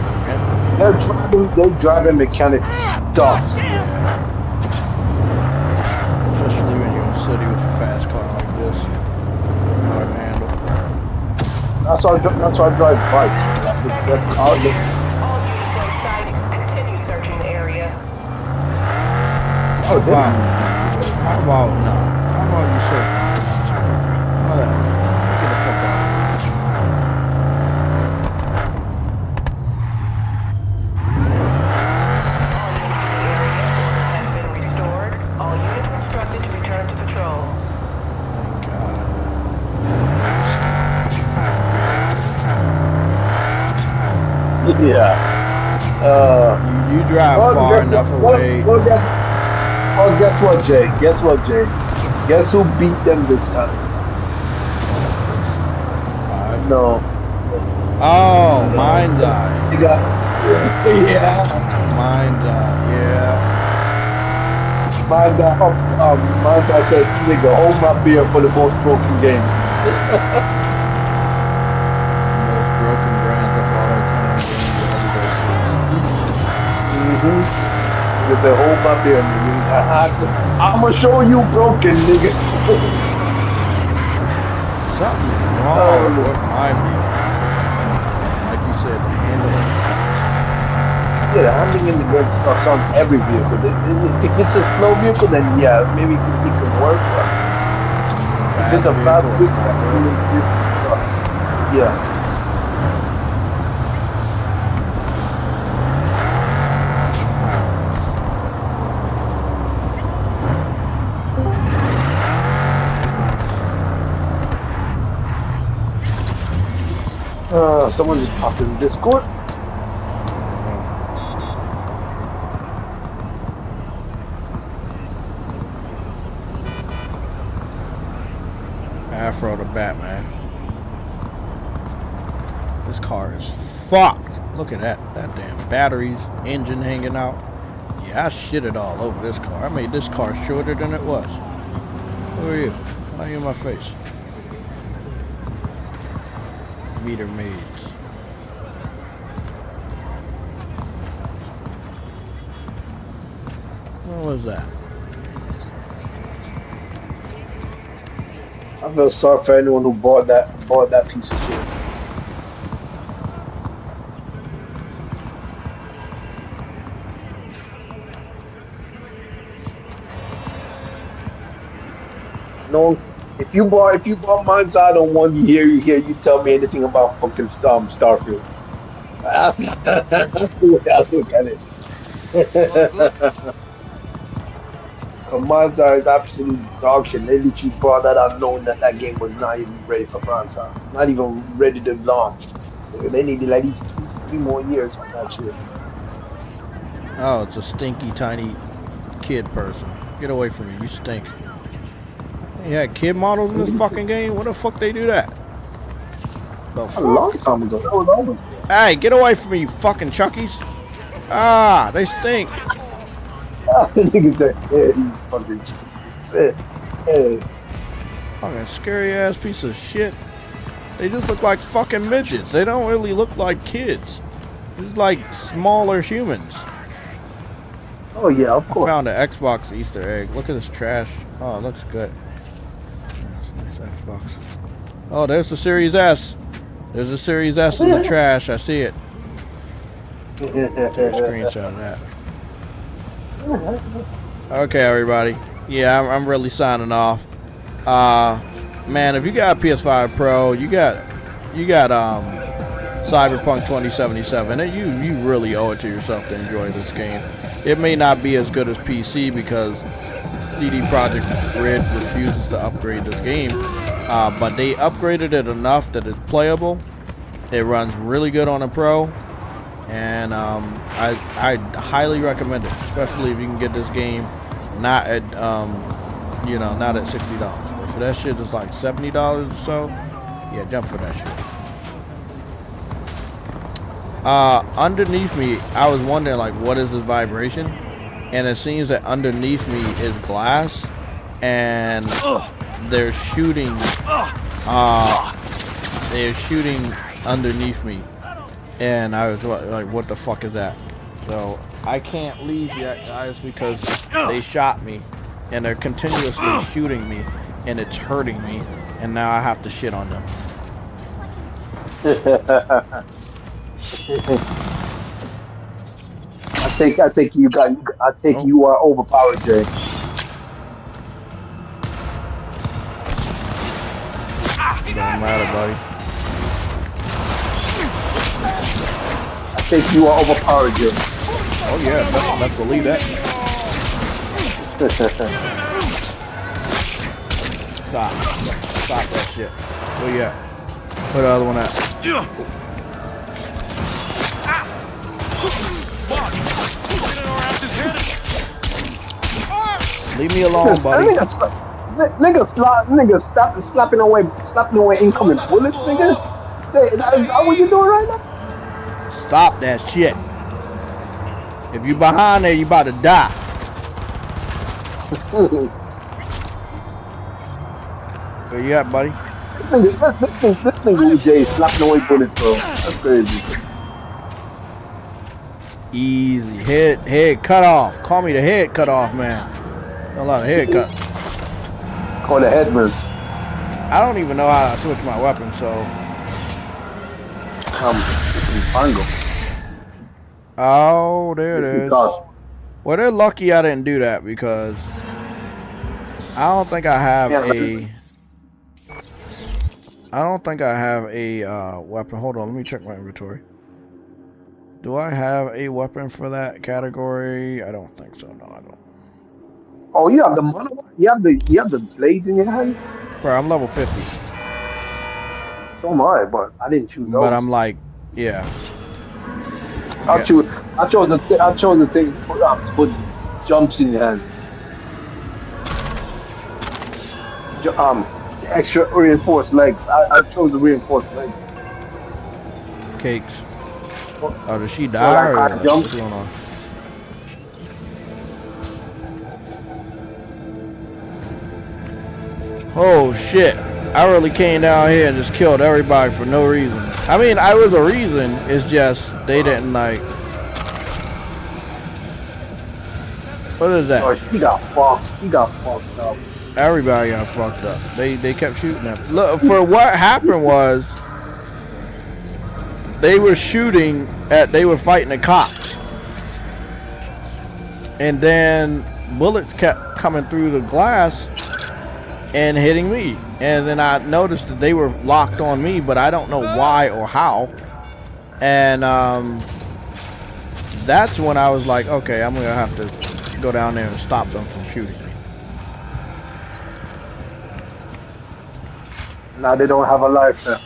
their driving mechanics sucks. Yeah. Especially when you're in the city with a fast car like this. Hard to handle. That's why I drive bikes. That car. All units on site, continue searching the area. How about no? How about you search? How that? Get the fuck out of Has been restored. All units instructed to return to patrol. Thank God. Yeah. You drive far enough away. Oh, guess what, Jay? Guess what, Jay? Guess who beat them this time? 5. No. Oh, Mind's Eye. Yeah. Mind's Eye, yeah. Mind's Eye said, nigga, hold my beer for the most broken game. Most broken Grand Theft Auto games. They said, hold my beer, nigga. I'm gonna show you broken, nigga. Something wrong with my beer. Like you said, the handling sucks. Yeah, the handling in the game sucks on every vehicle. If it's a slow vehicle, then yeah, maybe it can work. But if it's a fast vehicle, yeah. Someone just popped in Discord. Afro the Batman. This car is fucked. Look at that. That damn batteries, engine hanging out. Yeah, I shitted all over this car. I made this car shorter than it was. Who are you? Why are you in my face? Meter maids. What was that? I feel sorry for anyone who bought that piece of shit. No, if you bought Mind's Eye on 1 year, you tell me anything about fucking Starfield. That's the way I look at it. Mind's Eye is absolute dog shit. They literally brought that out knowing that game was not even ready for prime time. Not even ready to launch. They needed at least 2-3 more years on that shit. Oh, it's a stinky tiny kid person. Get away from me, you stink. You had kid models in this fucking game? What the fuck they do that? The fuck? A long time ago. That was always. Hey, get away from me, you fucking Chuckies. Ah, they stink. Nigga said, hey, you fucking shit. Hey. Fucking scary ass piece of shit. They just look like fucking midgets. They don't really look like kids. It's like smaller humans. Oh yeah, of course. I found an Xbox Easter egg. Look at this trash. Oh, it looks good. That's a nice Xbox. Oh, there's the Series S. There's a Series S in the trash. I see it. Take a screenshot of that. Okay, everybody. Yeah, I'm really signing off. Man, if you got a PS5 Pro, you got Cyberpunk 2077, and you really owe it to yourself to enjoy this game. It may not be as good as PC because CD Projekt Red refuses to upgrade this game, but they upgraded it enough that it's playable, It runs really good on a Pro, and I highly recommend it, especially if you can get this game not at not at $60. But for that shit, it's like $70 or so. Yeah, jump for that shit. Underneath me, I was wondering like, what is this vibration? And it seems that underneath me is glass, and they're shooting. They're shooting underneath me, and I was like, what the fuck is that? So I can't leave yet, guys, because they shot me, and they're continuously shooting me, and it's hurting me, and now I have to shit on them. I think you are overpowered, Jay. Don't matter, buddy. I think you are overpowered, Jay. Oh yeah, let's believe that. Stop that shit. Where you at? Where the other one at? Leave me alone, buddy. Nigga, stop slapping away incoming bullets, nigga. Is that what you doing right now? Stop that shit. If you behind there, you about to die. Where you at, buddy? This nigga Jay slapping away bullets, bro. That's crazy. Easy. Head cut off. Call me the head cut off, man. A lot of head cut. Call the headsman. I don't even know how to switch my weapon, so. Pango. Oh, there it is. Well, they're lucky I didn't do that because I don't think I have a weapon. Hold on, let me check my inventory. Do I have a weapon for that category? I don't think so. No, I don't. Oh, you have the you have the blades in your hand? Bro, I'm level 50. So am I, but I didn't choose those. But I'm like, yeah. I chose the thing to put jumps in your hands. The extra reinforced legs. I chose the reinforced legs. Cakes. Oh, did she die? Or what's going on? Oh shit. I really came down here and just killed everybody for no reason. I mean, I was a reason. It's just they didn't like. What is that? Oh, she got fucked. She got fucked up. Everybody got fucked up. They kept shooting at me. Look, for what happened was they were shooting at. They were fighting the cops, and then bullets kept coming through the glass and hitting me. And then I noticed that they were locked on me, but I don't know why or how. And that's when I was like, okay, I'm gonna have to go down there and stop them from shooting me. Now they don't have a life now.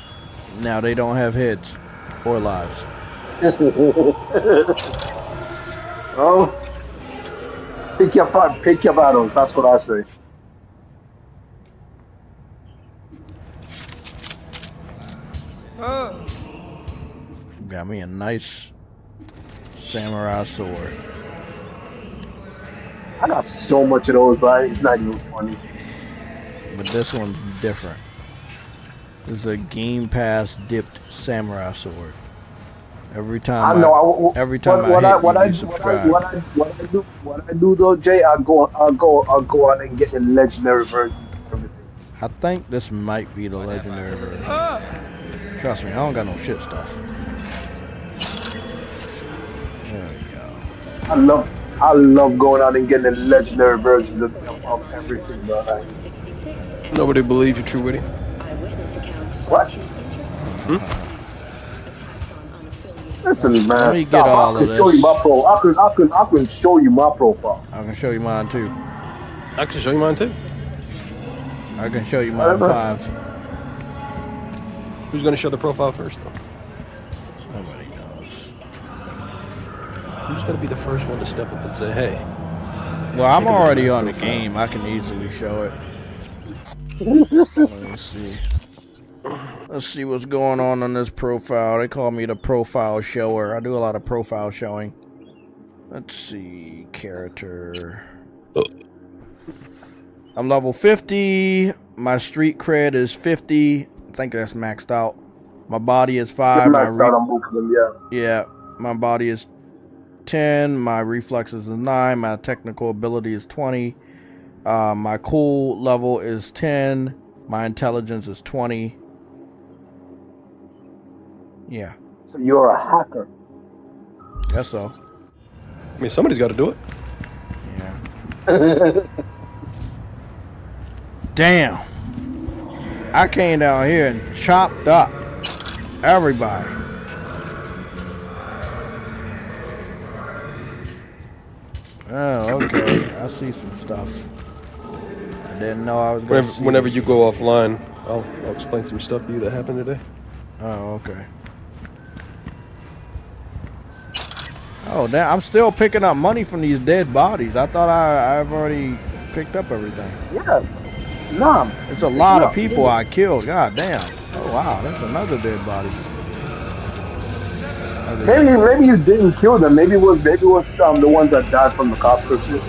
Now they don't have heads or lives. Oh, pick your battles. That's what I say. Got me a nice samurai sword. I got so much of those, but it's not even funny. But this one's different. This is a Game Pass dipped samurai sword. Every time I subscribe. What I do though, Jay, I'll go out and get the legendary version of everything. I think this might be the legendary version. Trust me, I don't got no shit stuff. There we go. I love going out and getting the legendary versions of everything, bro. Nobody believes you, True Witty. What? Listen, man. Let me get all of this. Show you my pro. I can show you my profile. I can show you mine too. I can show you mine too. I can show you mine 5. Who's gonna show the profile first, though? Who's going to be the first one to step up and say, hey? Well, I'm already on the game. I can easily show it. Let's see. Let's see what's going on this profile. They call me the profile shower. I do a lot of profile showing. Let's see. Character. I'm level 50. My street cred is 50. I think that's maxed out. My body is 5. Yeah, my body is 10. My reflexes is 9. My technical ability is 20. My cool level is 10. My intelligence is 20. Yeah. So you're a hacker. Guess so. I mean, somebody's got to do it. Yeah. Damn. I came down here and chopped up everybody. Oh, okay. I see some stuff. I didn't know I was going to see. Whenever you go offline, I'll explain some stuff to you that happened today. Oh, okay. Oh, damn. I'm still picking up money from these dead bodies. I thought I've already picked up everything. Yeah. Nah. It's a lot of people I killed. God damn. Oh, wow. That's another dead body. Maybe you didn't kill them. Maybe it was the ones that died from the cops or something.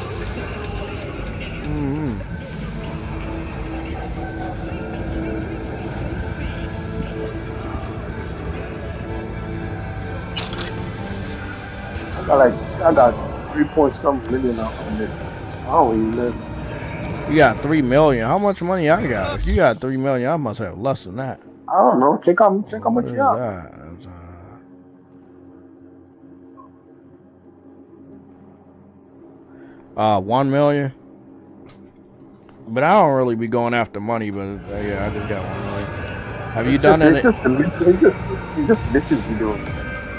I got 3.something million out on this. I don't even live. You got 3 million. How much money I got? If you got 3 million, I must have less than that. I don't know. Check how much you got. That? 1 million. But I don't really be going after money. But yeah, I just got 1 million. Have you done any? It's just bitches you doing.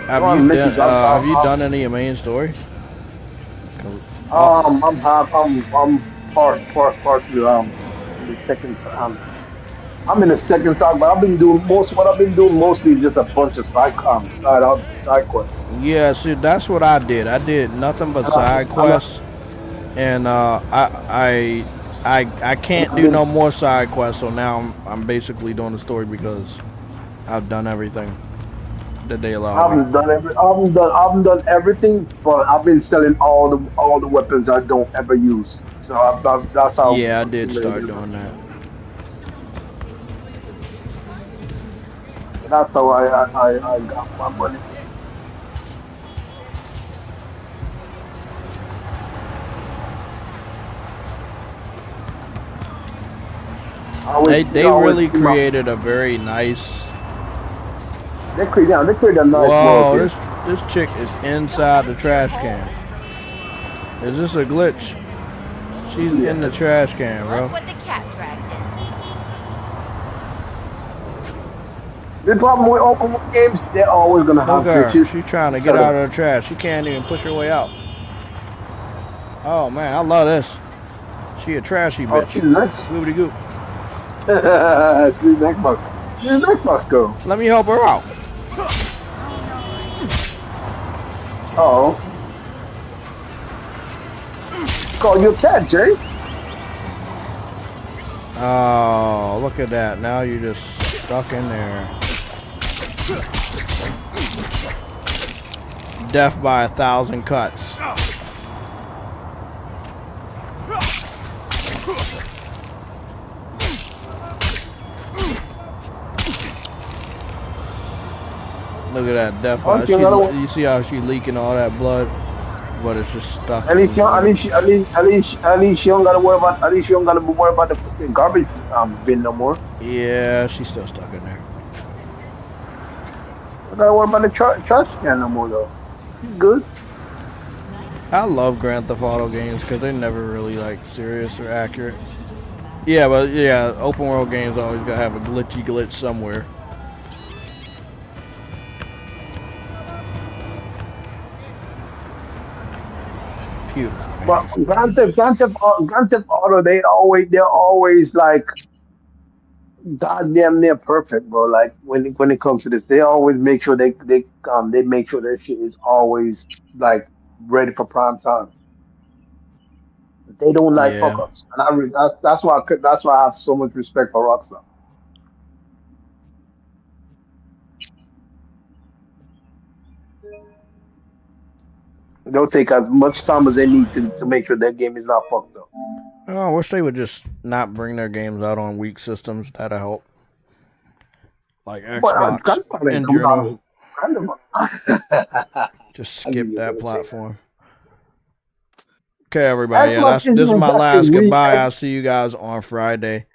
Have you done any of main story? I'm partially in the second. I'm in the second side, but I've been doing mostly just a bunch of side quests. Yeah, see, that's what I did. I did nothing but side quests, and I can't do no more side quests. So now I'm basically doing the story because I've done everything that they allow. I haven't done everything, but I've been selling all the weapons I don't ever use. So that's how. Yeah, I did start doing that. That's how I got my money. They really created a very nice. They created a nice Whoa, world. this chick is inside the trash can. Is this a glitch? She's in the trash can, bro. Look what the cat dragged in. The problem with open world games, they're always gonna have glitches. She's trying to get out of the trash. She can't even push her way out. Oh man, I love this. She a trashy bitch. She's nice. Goobity goop. She's next box. She's next box girl. Let me help her out. Oh. Call you Ted, Jay. Oh, look at that. Now you're just stuck in there. Death by 1,000 cuts. Look at that death by. You see how she's leaking all that blood, but it's just stuck. At least she don't gotta worry about. At least she don't gotta worry about the fucking garbage bin no more. Yeah, she's still stuck in there. I gotta worry about the trash can no more though. She's good. I love Grand Theft Auto games because they're never really like serious or accurate. Yeah, but yeah, open world games always gotta have a glitch somewhere. Beautiful. But Grand Theft Auto, they're always like goddamn near perfect, bro. Like when it comes to this, they always make sure they make sure that shit is always like ready for prime time. They don't like fuck ups, and that's why I have so much respect for Rockstar. They'll take as much time as they need to make sure their game is not fucked up. Oh, I wish they would just not bring their games out on weak systems. That'd help. Like Xbox in general. Just skip that platform. Okay, everybody. Yeah, this is my last goodbye. I'll see you guys on Friday.